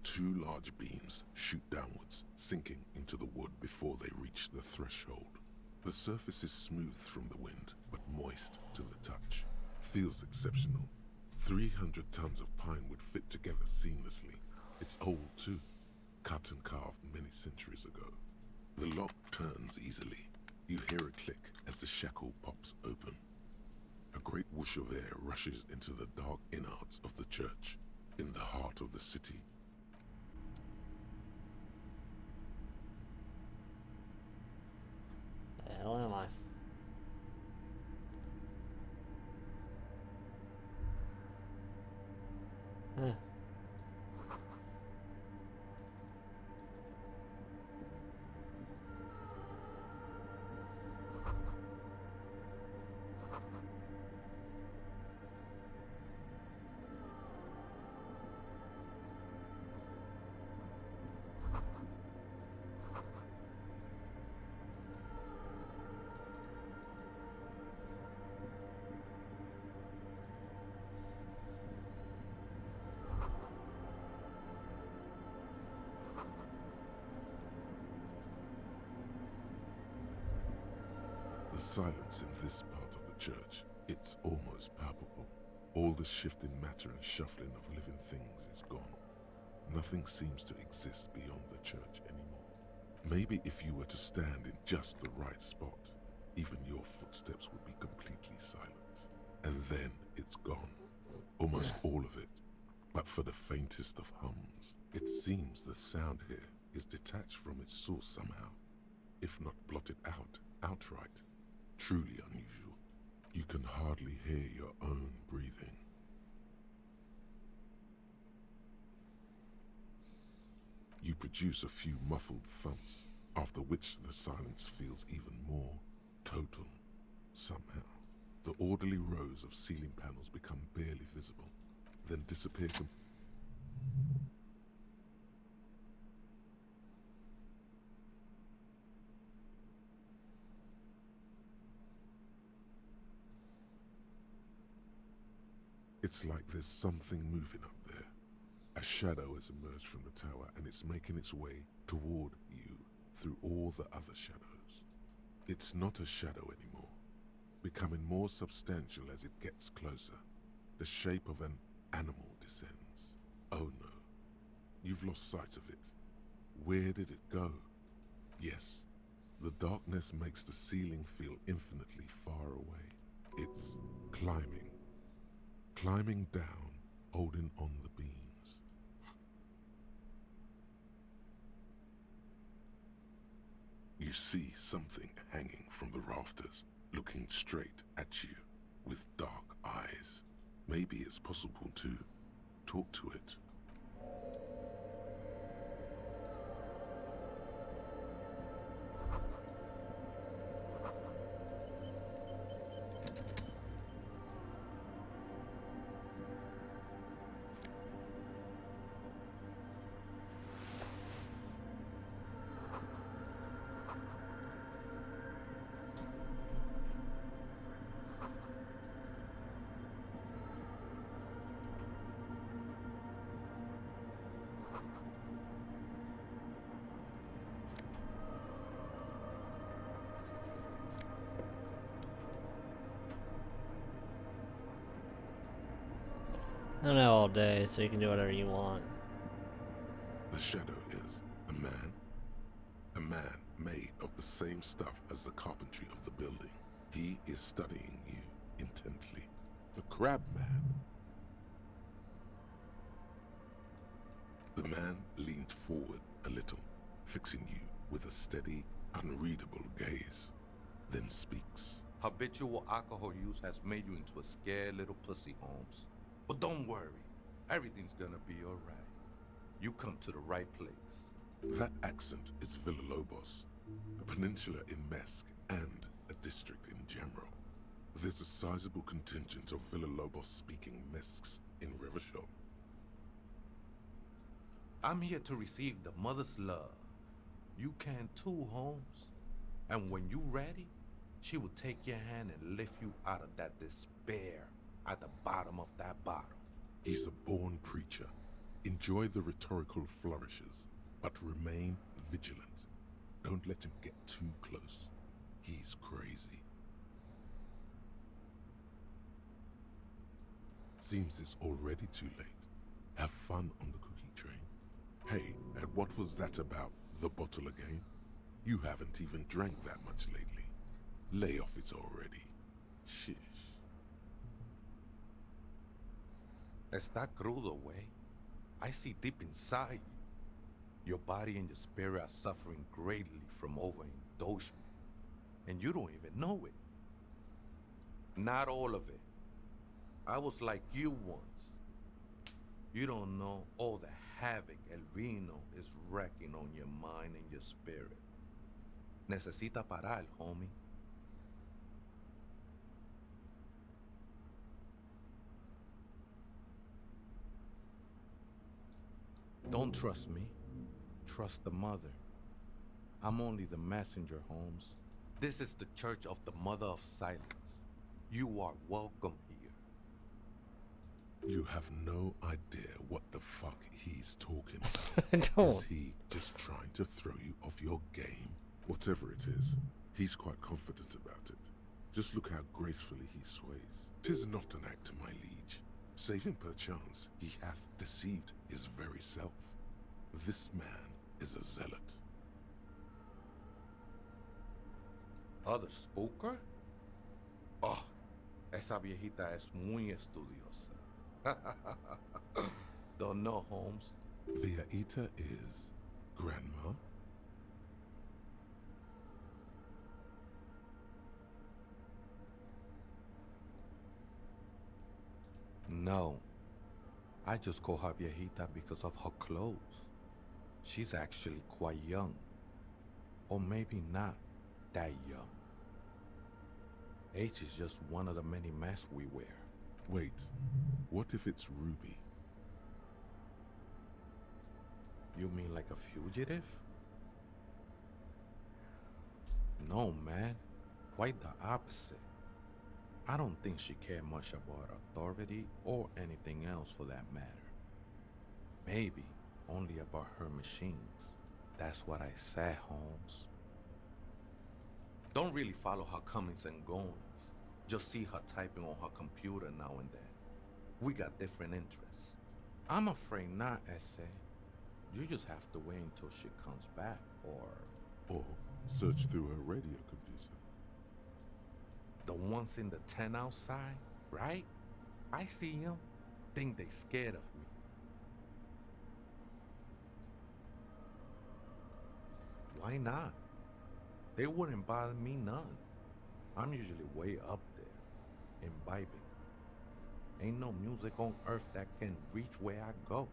[SPEAKER 3] Two large beams shoot downwards, sinking into the wood before they reach the threshold. The surface is smooth from the wind, but moist to the touch. Feels exceptional. 300 tons of pine would fit together seamlessly. It's old too, cut and carved many centuries ago. The lock turns easily. You hear a click as the shackle pops open. A great whoosh of air rushes into the dark innards of the church, in the heart of the city.
[SPEAKER 1] The hell am I? Huh.
[SPEAKER 3] The silence in this part of the church, it's almost palpable. All the shifting matter and shuffling of living things is gone. Nothing seems to exist beyond the church anymore. Maybe if you were to stand in just the right spot, even your footsteps would be completely silent. And then it's gone. Almost all of it. But for the faintest of hums, it seems the sound here is detached from its source somehow, if not blotted out outright. Truly unusual. You can hardly hear your own breathing. You produce a few muffled thumps, after which the silence feels even more total, somehow. The orderly rows of ceiling panels become barely visible, then disappear completely. It's like there's something moving up there. A shadow has emerged from the tower and it's making its way toward you through all the other shadows. It's not a shadow anymore, becoming more substantial as it gets closer. The shape of an animal descends. Oh no, you've lost sight of it. Where did it go? Yes, the darkness makes the ceiling feel infinitely far away. It's climbing. Climbing down, holding on the beams. You see something hanging from the rafters, looking straight at you with dark eyes. Maybe it's possible to talk to it.
[SPEAKER 1] I don't know all day, so you can do whatever you want.
[SPEAKER 3] The shadow is a man. A man made of the same stuff as the carpentry of the building. He is studying you intently. The crab man. The man leaned forward a little, fixing you with a steady, unreadable gaze, then speaks.
[SPEAKER 5] Habitual alcohol use has made you into a scared little pussy, Holmes. But don't worry, everything's gonna be alright. You come to the right place.
[SPEAKER 3] That accent is Villalobos, a peninsula in Mesk and a district in general. There's a sizable contingent of Villalobos-speaking Mesks in Rivershaw.
[SPEAKER 5] I'm here to receive the mother's love. You can too, Holmes. And when you ready, she will take your hand and lift you out of that despair at the bottom of that bottle.
[SPEAKER 3] He's a born preacher. Enjoy the rhetorical flourishes, but remain vigilant. Don't let him get too close. He's crazy. Seems it's already too late. Have fun on the cookie train. Hey, and what was that about the bottle again? You haven't even drank that much lately. Lay off it already. Shish.
[SPEAKER 5] Está crudo, way. I see deep inside you. Your body and your spirit are suffering greatly from overindulgence. And you don't even know it. Not all of it. I was like you once. You don't know all the havoc El Vino is wrecking on your mind and your spirit. Necesita parar, homie. Don't trust me. Trust the mother. I'm only the messenger, Holmes. This is the Church of the Mother of Silence. You are welcome here.
[SPEAKER 3] You have no idea what the fuck he's talking about. Is he just trying to throw you off your game? Whatever it is, he's quite confident about it. Just look how gracefully he sways. 'Tis not an act, my liege. Save him perchance, he hath deceived his very self. This man is a zealot.
[SPEAKER 5] Other spooker? Oh, esa viejita es muy estudiosa. Don't know, Holmes.
[SPEAKER 3] Viejita is grandma?
[SPEAKER 5] No. I just call her viejita because of her clothes. She's actually quite young. Or maybe not that young. Age is just one of the many masks we wear.
[SPEAKER 3] Wait, what if it's Ruby?
[SPEAKER 5] You mean like a fugitive? No, man. Quite the opposite. I don't think she cared much about authority or anything else for that matter. Maybe only about her machines. That's what I said, Holmes. Don't really follow her comings and goings. Just see her typing on her computer now and then. We got different interests. I'm afraid not, S.A. You just have to wait until she comes back,
[SPEAKER 3] Or search through her radio computer.
[SPEAKER 5] the ones in the tent outside, right? I see them. Think they scared of me. Why not? They wouldn't bother me none. I'm usually way up there, imbibing. Ain't no music on earth that can reach where I go.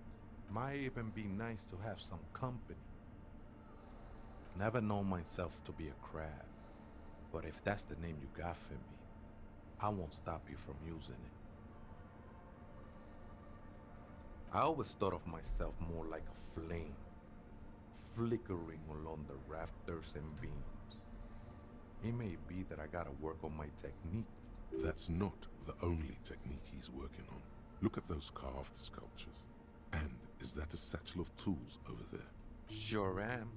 [SPEAKER 5] Might even be nice to have some company. Never known myself to be a crab, but if that's the name you got for me, I won't stop you from using it. I always thought of myself more like a flame, flickering along the rafters and beams. It may be that I gotta work on my technique.
[SPEAKER 3] That's not the only technique he's working on. Look at those carved sculptures. And is that a satchel of tools over there?
[SPEAKER 5] Sure am.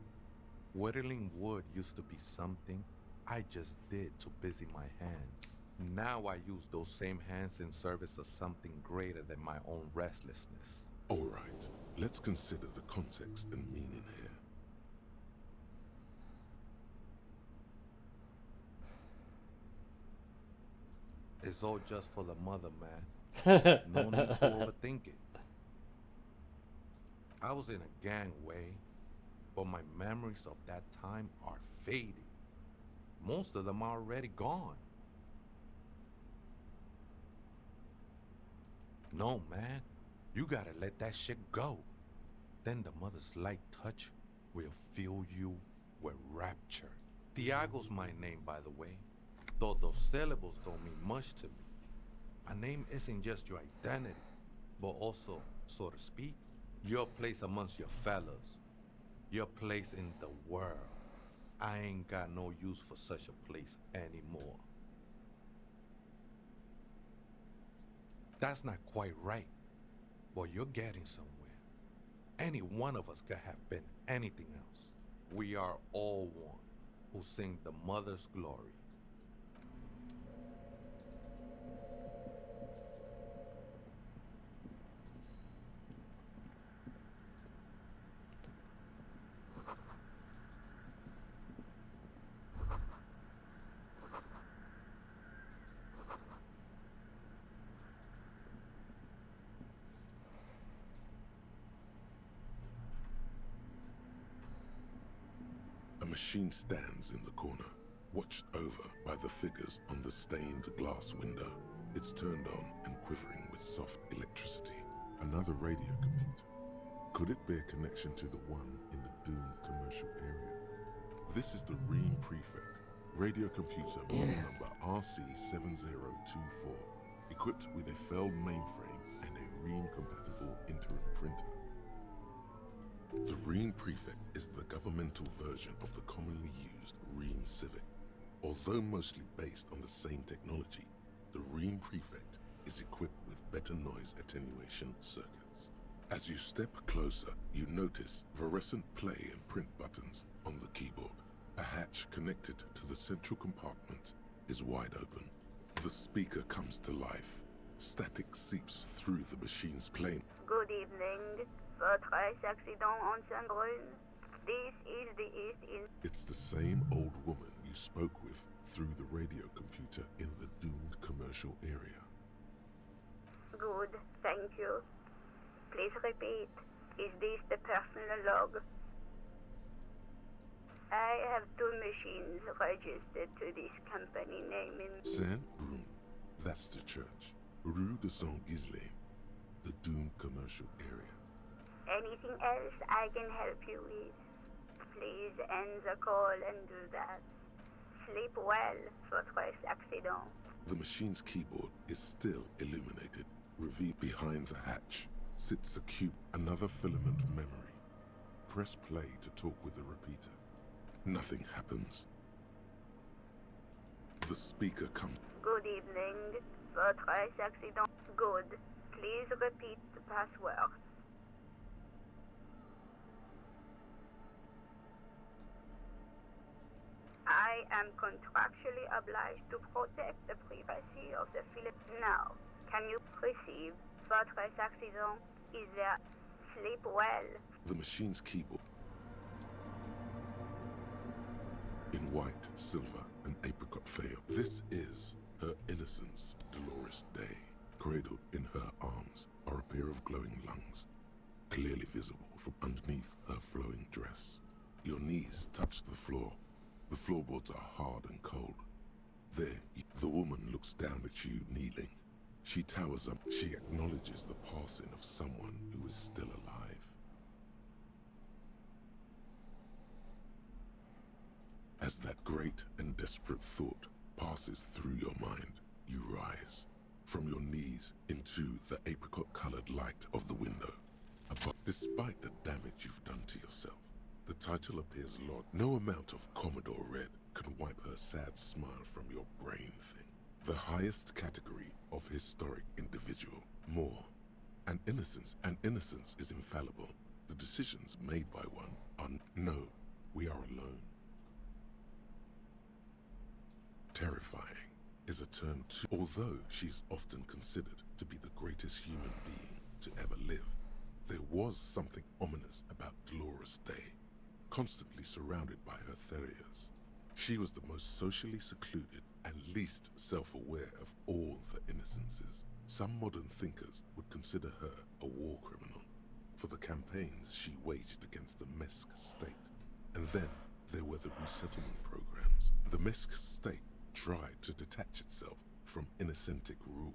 [SPEAKER 5] Whittling wood used to be something I just did to busy my hands. Now I use those same hands in service of something greater than my own restlessness.
[SPEAKER 3] All right, let's consider the context and meaning here.
[SPEAKER 5] It's all just for the mother, man. No need to overthink it. I was in a gangway, but my memories of that time are fading. Most of them are already gone. No, man. You gotta let that shit go. Then the mother's light touch will fill you with rapture. Tiago's my name, by the way. Though those syllables don't mean much to me. A name isn't just your identity, but also, so to speak, Your place amongst your fellows. Your place in the world. I ain't got no use for such a place anymore. That's not quite right, but you're getting somewhere. Any one of us could have been anything else. We are all one who sing the mother's glory.
[SPEAKER 3] A machine stands in the corner, watched over by the figures on the stained glass window. It's turned on and quivering with soft electricity. Another radio computer. Could it bear connection to the one in the doomed commercial area? This is the Ream Prefect, radio computer model number RC7024, equipped with a Feld mainframe and a Ream-compatible interim printer. The Ream Prefect is the governmental version of the commonly used Ream Civic. Although mostly based on the same technology, the Ream Prefect is equipped with better noise attenuation circuits. As you step closer, you notice fluorescent play and print buttons on the keyboard. A hatch connected to the central compartment is wide open. The speaker comes to life. Static seeps through the machine's plane.
[SPEAKER 12] Good evening. Votre accident en Saint-Brune. This is the East in...
[SPEAKER 3] It's the same old woman you spoke with through the radio computer in the doomed commercial area.
[SPEAKER 12] Good, thank you. Please repeat. Is this the personal log? I have 2 machines registered to this company name in...
[SPEAKER 3] Saint-Brune. That's the church. Rue de Saint-Ghislain. The doomed commercial area.
[SPEAKER 12] Anything else I can help you with? Please end the call and do that. Sleep well, votre accident.
[SPEAKER 3] The machine's keyboard is still illuminated. Revealed behind the hatch sits a cube, another filament memory. Press play to talk with the repeater. Nothing happens. The speaker comes.
[SPEAKER 12] Good evening. Votre accident. Good. Please repeat the password. I am contractually obliged to protect the privacy of the Philip. Now, can you receive votre accident? Is there? Sleep well.
[SPEAKER 3] The machine's keyboard. In white, silver, and apricot faience. This is her innocence, Dolores Day. Cradled in her arms are a pair of glowing lungs, clearly visible from underneath her flowing dress. Your knees touch the floor. The floorboards are hard and cold. There, the woman looks down at you, kneeling. She towers up. She acknowledges the passing of someone who is still alive. As that great and desperate thought passes through your mind, you rise from your knees into the apricot-colored light of the window. Despite the damage you've done to yourself, the title appears lost. No amount of Commodore Red can wipe her sad smile from your brain thing. The highest category of historic individual. More. An innocence is infallible. The decisions made by one are no, we are alone. Terrifying is a term too. Although she's often considered to be the greatest human being to ever live, there was something ominous about Dolores Day. Constantly surrounded by her terriers, she was the most socially secluded and least self-aware of all the innocences. Some modern thinkers would consider her a war criminal for the campaigns she waged against the Mesk state. And then there were the resettlement programs. The Mesk state tried to detach itself from innocentic rule.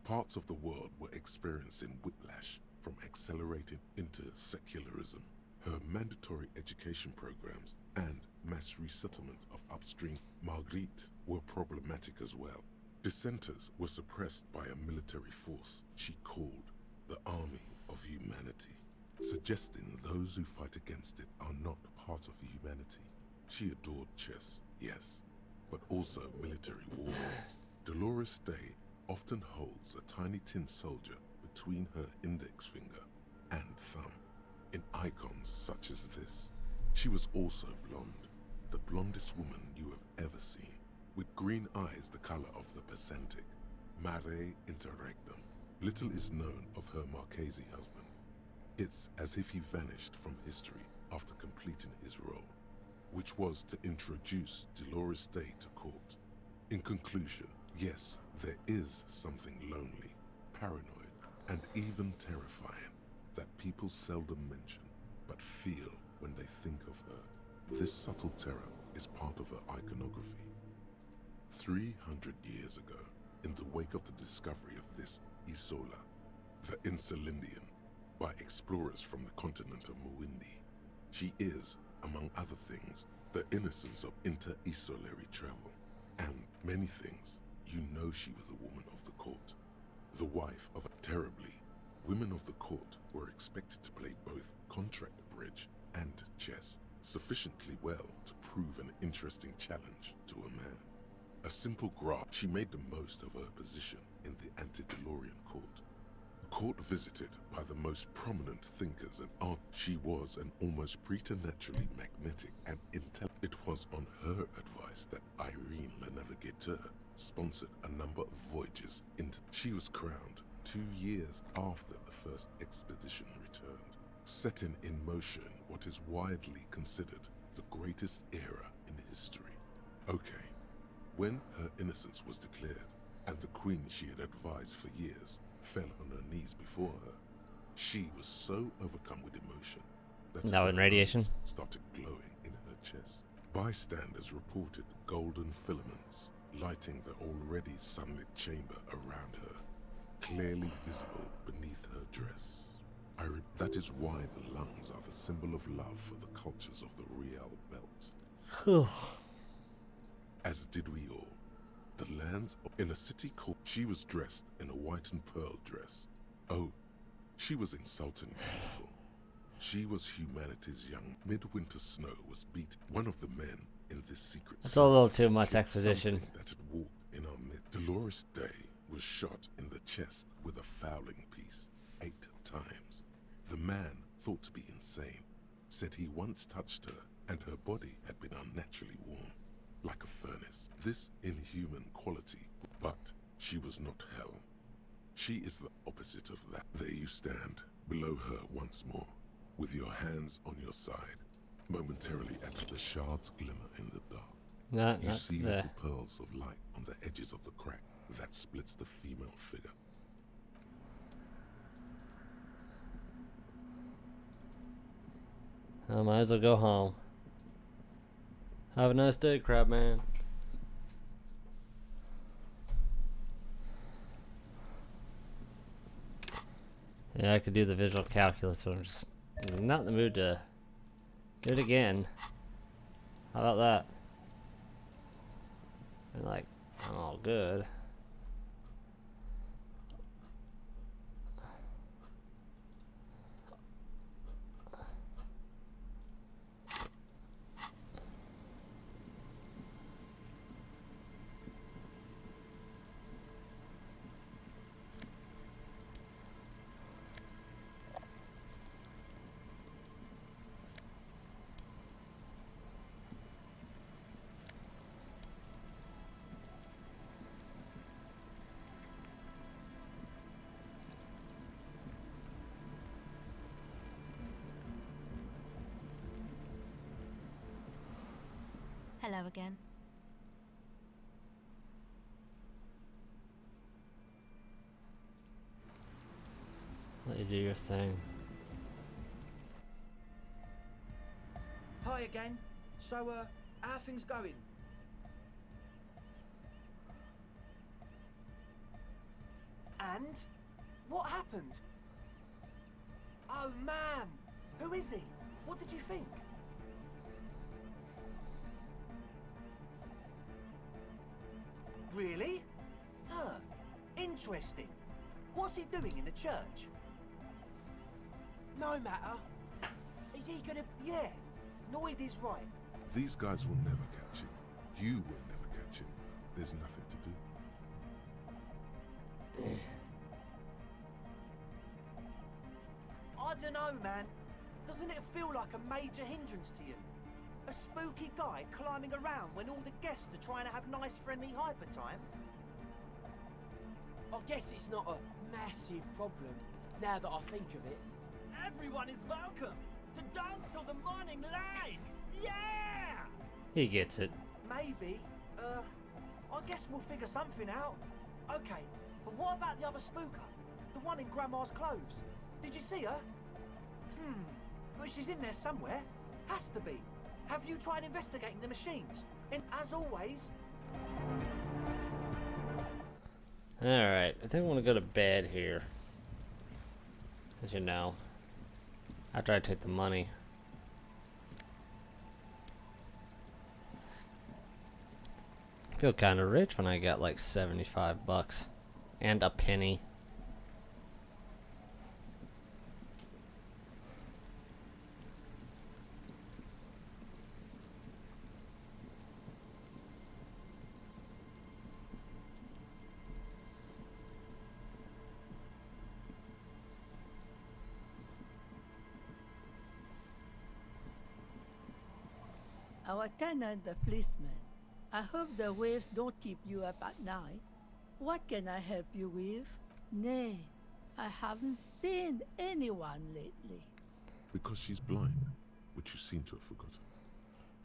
[SPEAKER 3] Parts of the world were experiencing whiplash from accelerating into secularism. Her mandatory education programs and mass resettlement of upstream Marguerite were problematic as well. Dissenters were suppressed by a military force she called the Army of Humanity. suggesting those who fight against it are not part of humanity. She adored chess, yes, but also military wargames. Dolores Day often holds a tiny tin soldier between her index finger and thumb in icons such as this. She was also blonde, the blondest woman you have ever seen, with green eyes the color of the Pacentic, mare interregnum. Little is known of her Marchese husband. It's as if he vanished from history after completing his role, which was to introduce Dolores Day to court. In conclusion, yes, there is something lonely, paranoid, and even terrifying that people seldom mention, but feel when they think of her. This subtle terror is part of her iconography. 300 years ago, in the wake of the discovery of this Isola, the Insulindian, by explorers from the continent of Muindi, she is, among other things, the innocence of inter-isolary travel. And many things, you know she was a woman of the court, the wife of a terribly. Women of the court were expected to play both contract bridge and chess sufficiently well to prove an interesting challenge to a man. A simple graph, she made the most of her position in the antediluvian court. A court visited by the most prominent thinkers and art. She was an almost preternaturally magnetic and intelligent. It was on her advice that Irene Le Navigateur sponsored a number of voyages into. She was crowned 2 years after the first expedition returned, setting in motion what is widely considered the greatest era in history. Okay, when her innocence was declared, and the queen she had advised for years fell on her knees before her, she was so overcome with emotion that
[SPEAKER 1] Now in
[SPEAKER 3] her
[SPEAKER 1] radiation
[SPEAKER 3] eyes started glowing in her chest. Bystanders reported golden filaments lighting the already sunlit chamber around her, clearly visible beneath her dress. That is why the lungs are the symbol of love for the cultures of the Real Belt. As did we all. The lands in a city called. She was dressed in a white and pearl dress. Oh, she was insultingly beautiful. She was humanity's young. Midwinter snow was beat. One of the men in this secret.
[SPEAKER 1] That's a little too much exposition.
[SPEAKER 3] That had walked in our midst. Dolores Day was shot in the chest with a fowling piece 8 times. The man, thought to be insane, said he once touched her and her body had been unnaturally warm, like a furnace. This inhuman quality, but she was not hell. She is the opposite of that. There you stand, below her once more, with your hands on your side, momentarily at the shards glimmer in the dark. You see little pearls of light on the edges of the crack that splits the female figure.
[SPEAKER 1] I might as well go home. Have a nice day, crab man. Yeah, I could do the visual calculus, but I'm just not in the mood to do it again. How about that? And like, I'm all good.
[SPEAKER 10] Hello again.
[SPEAKER 1] Let you do your thing.
[SPEAKER 7] Hi again. So, how are things going?
[SPEAKER 4] And? What happened? Oh man! Who is he? What did you think? Really? Huh. Interesting. What's he doing in the church? No matter. Is he gonna... Yeah, Noid is right.
[SPEAKER 3] These guys will never catch him. You will never catch him. There's nothing to do.
[SPEAKER 4] I don't know, man. Doesn't it feel like a major hindrance to you? A spooky guy climbing around when all the guests are trying to have nice, friendly hyper time?
[SPEAKER 11] I guess it's not a massive problem, now that I think of it.
[SPEAKER 26] Everyone is welcome to dance till the morning light. Yeah!
[SPEAKER 1] He gets it.
[SPEAKER 4] Maybe. I guess we'll figure something out. Okay, but what about the other spooker? The one in Grandma's clothes? Did you see her? But she's in there somewhere. Has to be. Have you tried investigating the machines? And as always...
[SPEAKER 1] Alright, I think I want to go to bed here. As you know. After I take the money. I feel kind of rich when I got like 75 bucks. And a penny.
[SPEAKER 15] Our tenant, the policeman. I hope the waves don't keep you up at night. What can I help you with? Nay, I haven't seen anyone lately.
[SPEAKER 3] Because she's blind, which you seem to have forgotten.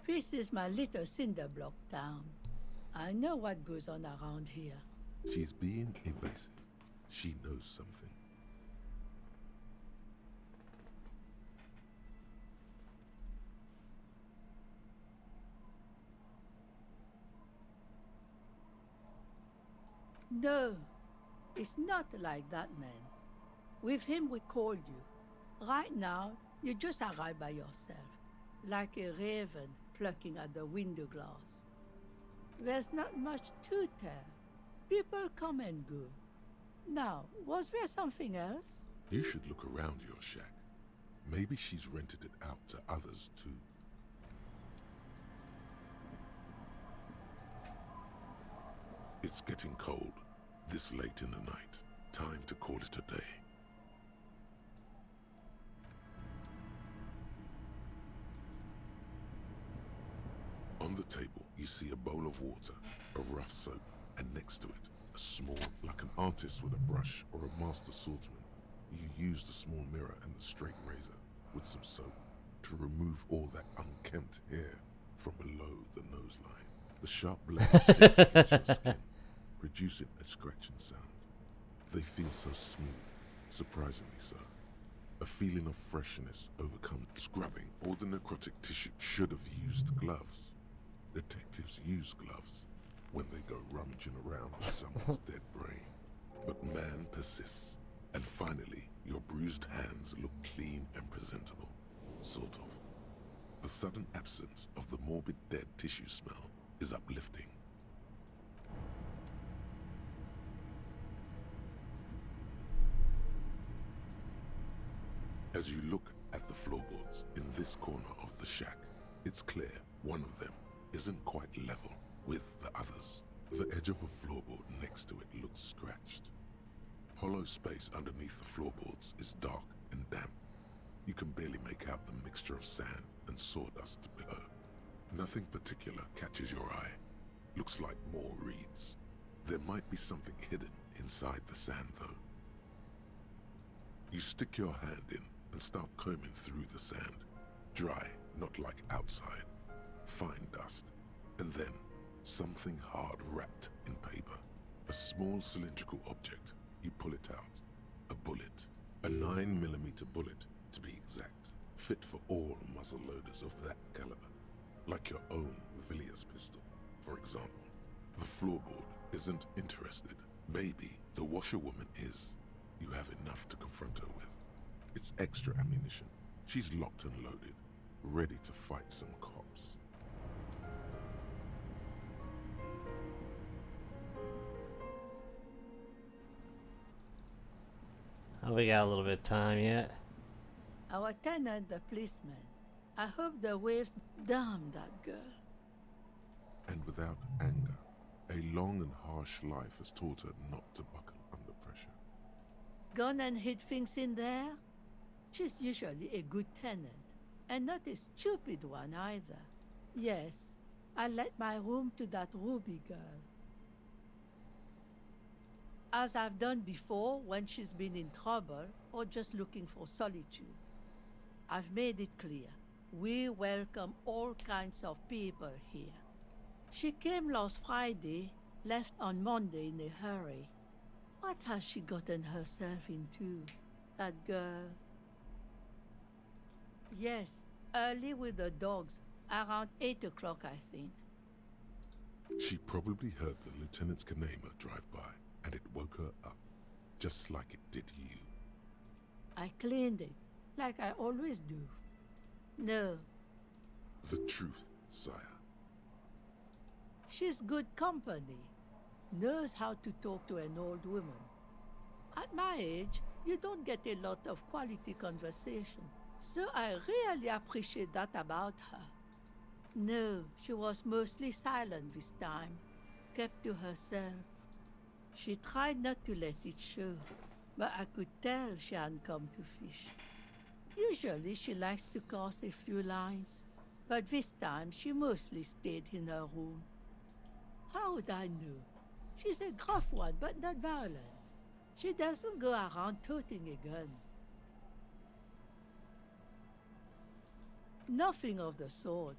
[SPEAKER 15] This is my little cinder block town. I know what goes on around here.
[SPEAKER 3] She's being evasive. She knows something.
[SPEAKER 15] No, it's not like that, man. With him, we called you. Right now, you just arrived by yourself, like a raven plucking at the window glass. There's not much to tell. People come and go. Now, was there something else?
[SPEAKER 3] You should look around your shack. Maybe she's rented it out to others too. It's getting cold, this late in the night. Time to call it a day. On the table, you see a bowl of water, a rough soap, and next to it, a small, like an artist with a brush or a master swordsman. You use the small mirror and the straight razor with some soap to remove all that unkempt hair from below the nose line. The sharp blade shapes against your skin, producing a scratching sound. They feel so smooth, surprisingly so. A feeling of freshness overcomes scrubbing. All the necrotic tissue should have used gloves. Detectives use gloves when they go rummaging around with someone's dead brain. But man persists, and finally, your bruised hands look clean and presentable. Sort of. The sudden absence of the morbid dead tissue smell is uplifting. As you look at the floorboards in this corner of the shack, it's clear one of them isn't quite level with the others. The edge of a floorboard next to it looks scratched. Hollow space underneath the floorboards is dark and damp. You can barely make out the mixture of sand and sawdust below. Nothing particular catches your eye. Looks like more reeds. There might be something hidden inside the sand, though. You stick your hand in and start combing through the sand. Dry, not like outside. Fine dust. And then, something hard wrapped in paper. A small cylindrical object. You pull it out. A bullet. A 9mm bullet, to be exact. Fit for all muzzle loaders of that caliber. Like your own Villiers pistol, for example. The floorboard isn't interested. Maybe the washerwoman is. You have enough to confront her with. It's extra ammunition. She's locked and loaded, ready to fight some cops.
[SPEAKER 1] Oh, we got a little bit of time yet.
[SPEAKER 15] Our tenant, the policeman. I hope the waves damn that girl.
[SPEAKER 3] And without anger, a long and harsh life has taught her not to buckle under pressure.
[SPEAKER 15] Gone and hid things in there? She's usually a good tenant, and not a stupid one either. Yes, I let my room to that Ruby girl. As I've done before when she's been in trouble or just looking for solitude. I've made it clear. We welcome all kinds of people here. She came last Friday, left on Monday in a hurry. What has she gotten herself into, that girl? Yes, early with the dogs, around 8 o'clock, I think.
[SPEAKER 3] She probably heard the Lieutenant's Kanema drive by, and it woke her up, just like it did you.
[SPEAKER 15] I cleaned it, like I always do. No.
[SPEAKER 3] The truth, sire.
[SPEAKER 15] She's good company. Knows how to talk to an old woman. At my age, you don't get a lot of quality conversation. So I really appreciate that about her. No, she was mostly silent this time. Kept to herself. She tried not to let it show, but I could tell she hadn't come to fish. Usually she likes to cast a few lines, but this time she mostly stayed in her room. How would I know? She's a gruff one, but not violent. She doesn't go around toting a gun. Nothing of the sort.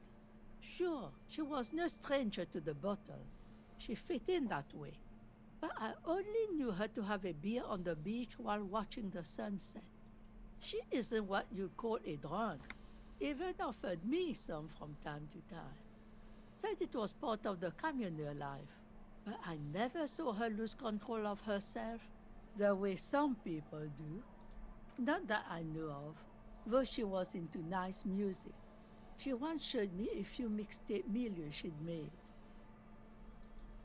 [SPEAKER 15] Sure, she was no stranger to the bottle. She fit in that way. But I only knew her to have a beer on the beach while watching the sunset. She isn't what you'd call a drunk. Even offered me some from time to time. Said it was part of the communal life. But I never saw her lose control of herself, the way some people do. Not that I know of, though she was into nice music. She once showed me a few mixtape millions she'd made.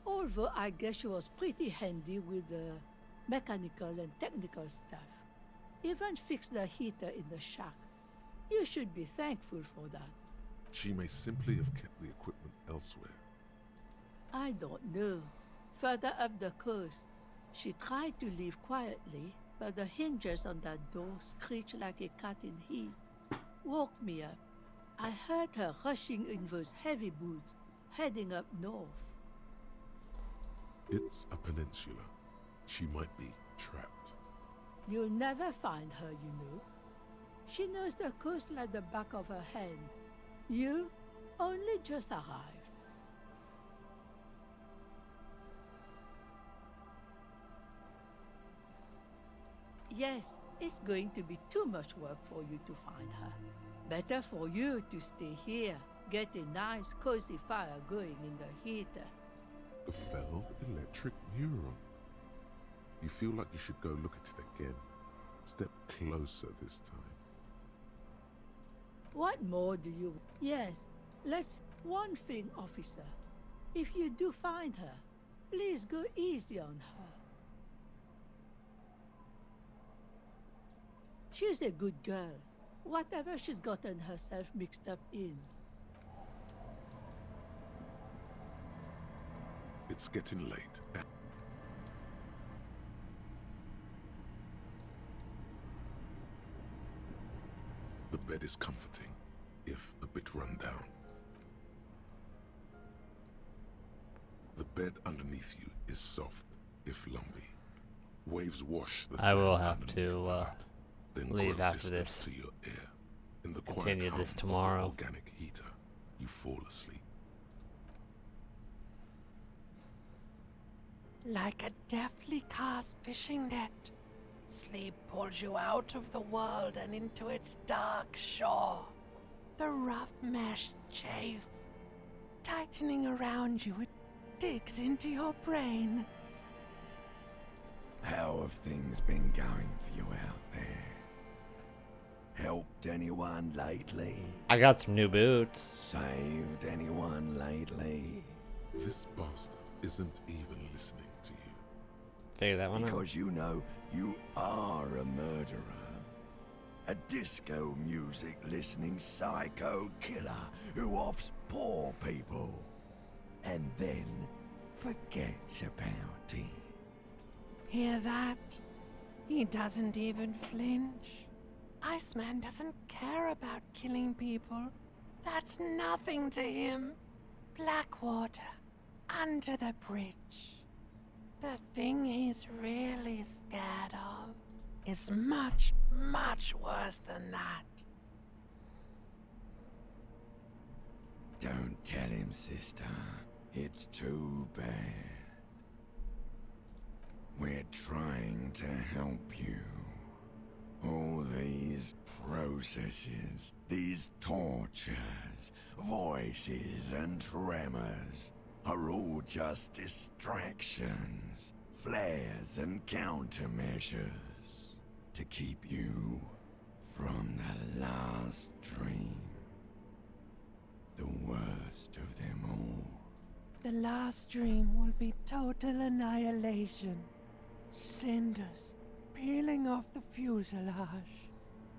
[SPEAKER 15] Although I guess she was pretty handy with the mechanical and technical stuff. Even fixed the heater in the shack. You should be thankful for that.
[SPEAKER 3] She may simply have kept the equipment elsewhere.
[SPEAKER 15] I don't know. Further up the coast, she tried to leave quietly, but the hinges on that door screeched like a cat in heat. Woke me up. I heard her rushing in those heavy boots, heading up north.
[SPEAKER 3] It's a peninsula. She might be trapped.
[SPEAKER 15] You'll never find her, you know. She knows the coast like the back of her hand. You only just arrived. Yes, it's going to be too much work for you to find her. Better for you to stay here, get a nice cozy fire going in the heater.
[SPEAKER 3] A failed electric neuron. You feel like you should go look at it again. Step closer this time.
[SPEAKER 15] What more do you... Yes, let's... One thing, officer. If you do find her, please go easy on her. She's a good girl. Whatever she's gotten herself mixed up in.
[SPEAKER 3] It's getting late. The bed is comforting, if a bit run down. The bed underneath you is soft, if lumpy. Waves wash the
[SPEAKER 1] I will
[SPEAKER 3] sand
[SPEAKER 1] have to
[SPEAKER 3] then
[SPEAKER 1] leave
[SPEAKER 3] grow
[SPEAKER 1] after
[SPEAKER 3] distant
[SPEAKER 1] this.
[SPEAKER 3] to your ear. In the
[SPEAKER 1] Continue
[SPEAKER 3] quiet
[SPEAKER 1] this
[SPEAKER 3] hum
[SPEAKER 1] tomorrow.
[SPEAKER 3] of the organic heater, you fall asleep.
[SPEAKER 14] Like a deftly cast fishing net, sleep pulls you out of the world and into its dark shore. The rough mesh chafes, tightening around you, it digs into your brain.
[SPEAKER 18] How have things been going for you out there? Helped anyone lately?
[SPEAKER 1] I got some new boots.
[SPEAKER 18] Saved anyone lately?
[SPEAKER 3] This bastard isn't even listening to you.
[SPEAKER 1] Figure that one out.
[SPEAKER 18] Because you know you are a murderer. A disco music listening psycho killer who offs poor people and then forgets about it.
[SPEAKER 14] Hear that? He doesn't even flinch. Iceman doesn't care about killing people. That's nothing to him. Blackwater, under the bridge. The thing he's really scared of is much, much worse than that.
[SPEAKER 18] Don't tell him, sister. It's too bad. We're trying to help you. All these processes, these tortures, voices and tremors are all just distractions, flares and countermeasures to keep you from the last dream. The worst of them all.
[SPEAKER 14] The last dream will be total annihilation. Cinders peeling off the fuselage.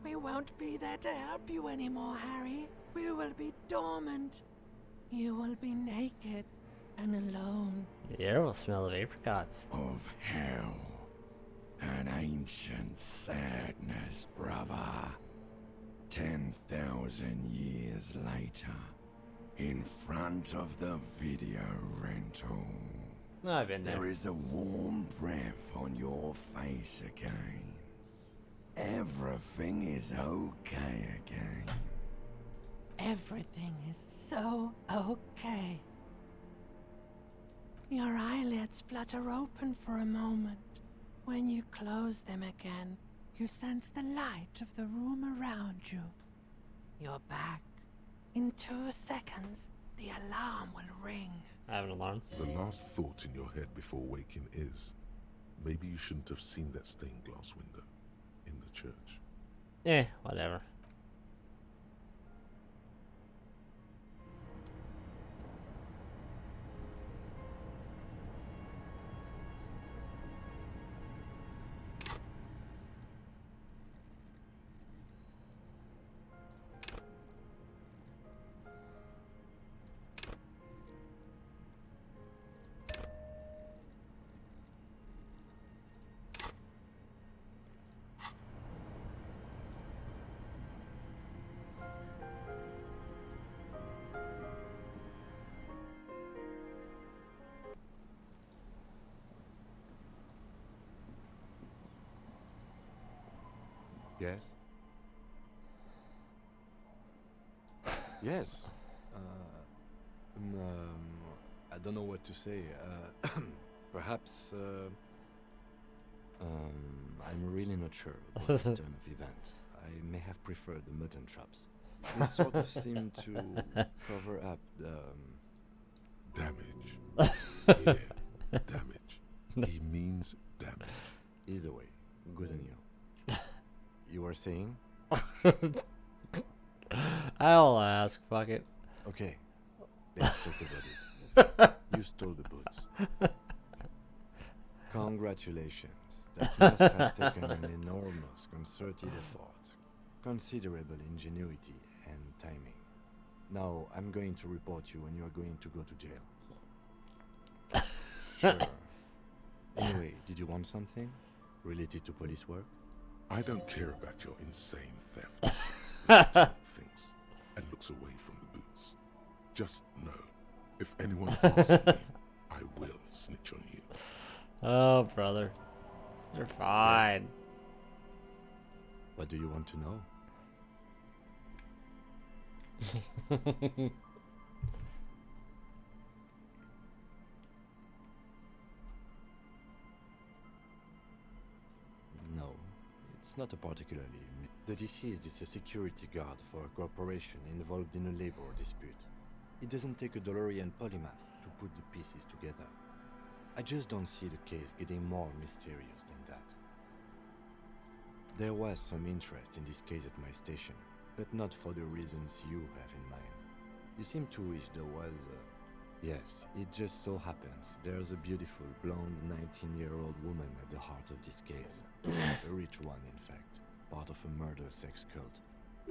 [SPEAKER 14] We won't be there to help you anymore, Harry. We will be dormant. You will be naked and alone.
[SPEAKER 1] The air will smell of apricots.
[SPEAKER 18] Of hell. An ancient sadness, brother. 10,000 years later. In front of the video rental.
[SPEAKER 1] I've been there.
[SPEAKER 18] There is a warm breath on your face again. Everything is okay again.
[SPEAKER 14] Everything is so okay. Your eyelids flutter open for a moment. When you close them again, you sense the light of the room around you. You're back. In 2 seconds, the alarm will ring.
[SPEAKER 1] I have an alarm.
[SPEAKER 3] The last thought in your head before waking is, maybe you shouldn't have seen that stained glass window in the church.
[SPEAKER 1] Whatever.
[SPEAKER 8] Yes? Yes. I don't know what to say. Perhaps, I'm really not sure about this turn of events. I may have preferred the mutton chops. This sort of seemed to cover up the...
[SPEAKER 3] Damage. Yeah, damage. He means damage.
[SPEAKER 8] Either way, good on you. You were saying?
[SPEAKER 1] I'll ask, fuck it.
[SPEAKER 8] Okay, let's talk about it. You stole the boots. Congratulations. That must have taken an enormous concerted effort, considerable ingenuity and timing. Now, I'm going to report you and you're going to go to jail. Sure. Anyway, did you want something? Related to police work?
[SPEAKER 3] I don't care about your insane theft. Thinks and looks away from the boots. Just know, if anyone asks me, I will snitch on you.
[SPEAKER 1] Oh, brother. You're fine.
[SPEAKER 8] What do you want to know? No, it's not a particularly... The deceased is a security guard for a corporation involved in a labor dispute. It doesn't take a DeLorean polymath to put the pieces together. I just don't see the case getting more mysterious than that. There was some interest in this case at my station, but not for the reasons you have in mind. You seem to wish there was a... Yes, it just so happens there's a beautiful, blonde 19-year-old woman at the heart of this case. A rich one, in fact. part of a murder sex cult.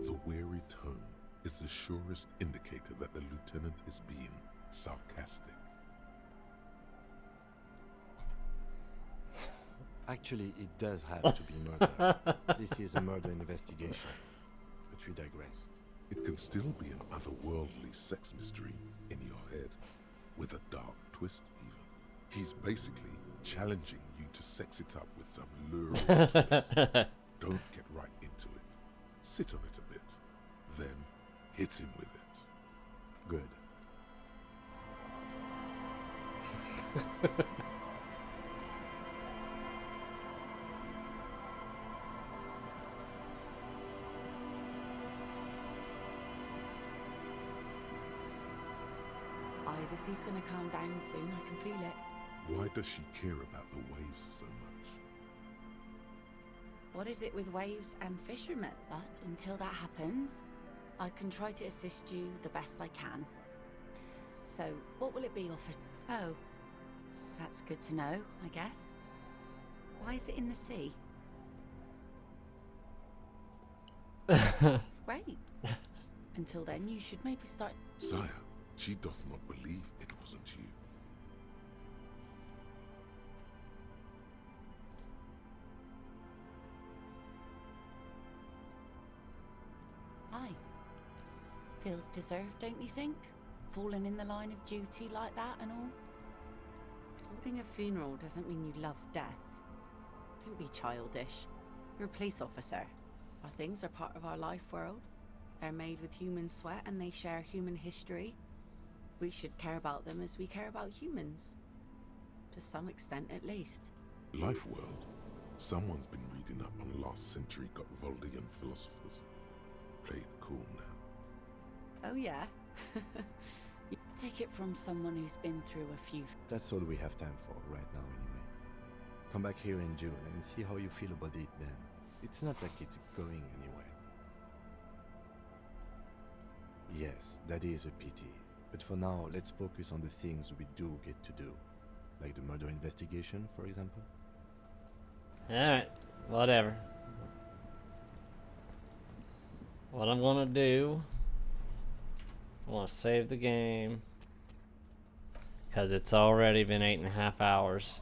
[SPEAKER 3] The weary tone is the surest indicator that the lieutenant is being sarcastic.
[SPEAKER 8] Actually, it does have to be murder. This is a murder investigation, but we digress.
[SPEAKER 3] It can still be an otherworldly sex mystery in your head, with a dark twist even. He's basically challenging you to sex it up with some lurid twist. Don't get right into it. Sit on it a bit, then hit him with it.
[SPEAKER 8] Good.
[SPEAKER 9] Odyssey's gonna calm down soon, I can feel it.
[SPEAKER 3] Why does she care about the waves so much?
[SPEAKER 9] What is it with waves and fishermen? But until that happens, I can try to assist you the best I can. So, what will it be, officer? Oh, that's good to know, I guess. Why is it in the sea? That's great. Until then, you should maybe start...
[SPEAKER 3] Sire, she doth not believe it wasn't you.
[SPEAKER 9] Aye. Feels deserved, don't you think? Falling in the line of duty like that and all? Holding a funeral doesn't mean you love death. Don't be childish. You're a police officer. Our things are part of our life world. They're made with human sweat and they share human history. We should care about them as we care about humans. To some extent, at least.
[SPEAKER 3] Life world. Someone's been reading up on last century Gotvaldian philosophers. Play it cool now.
[SPEAKER 9] Oh yeah? You take it from someone who's been through a few...
[SPEAKER 8] That's all we have time for right now anyway. Come back here in June and see how you feel about it then. It's not like it's going anywhere. Yes, that is a pity. But for now, let's focus on the things we do get to do. Like the murder investigation, for example.
[SPEAKER 1] Alright, whatever. What I'm gonna do, I want to save the game. Because it's already been 8.5 hours.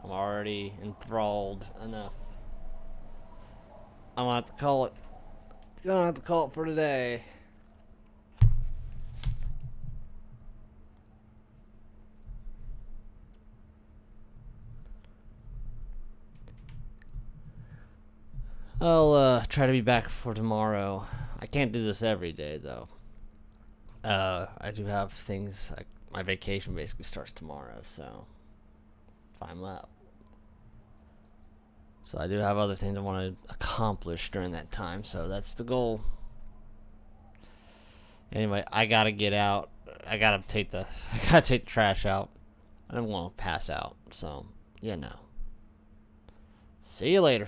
[SPEAKER 1] I'm already enthralled enough. I'm gonna have to call it. Gonna have to call it for today. I'll try to be back for tomorrow. I can't do this every day though. I do have things. My vacation basically starts tomorrow, so if I'm up. So I do have other things I want to accomplish during that time, so that's the goal. Anyway, I gotta get out. I gotta take the trash out. I don't want to pass out, so you know. See you later.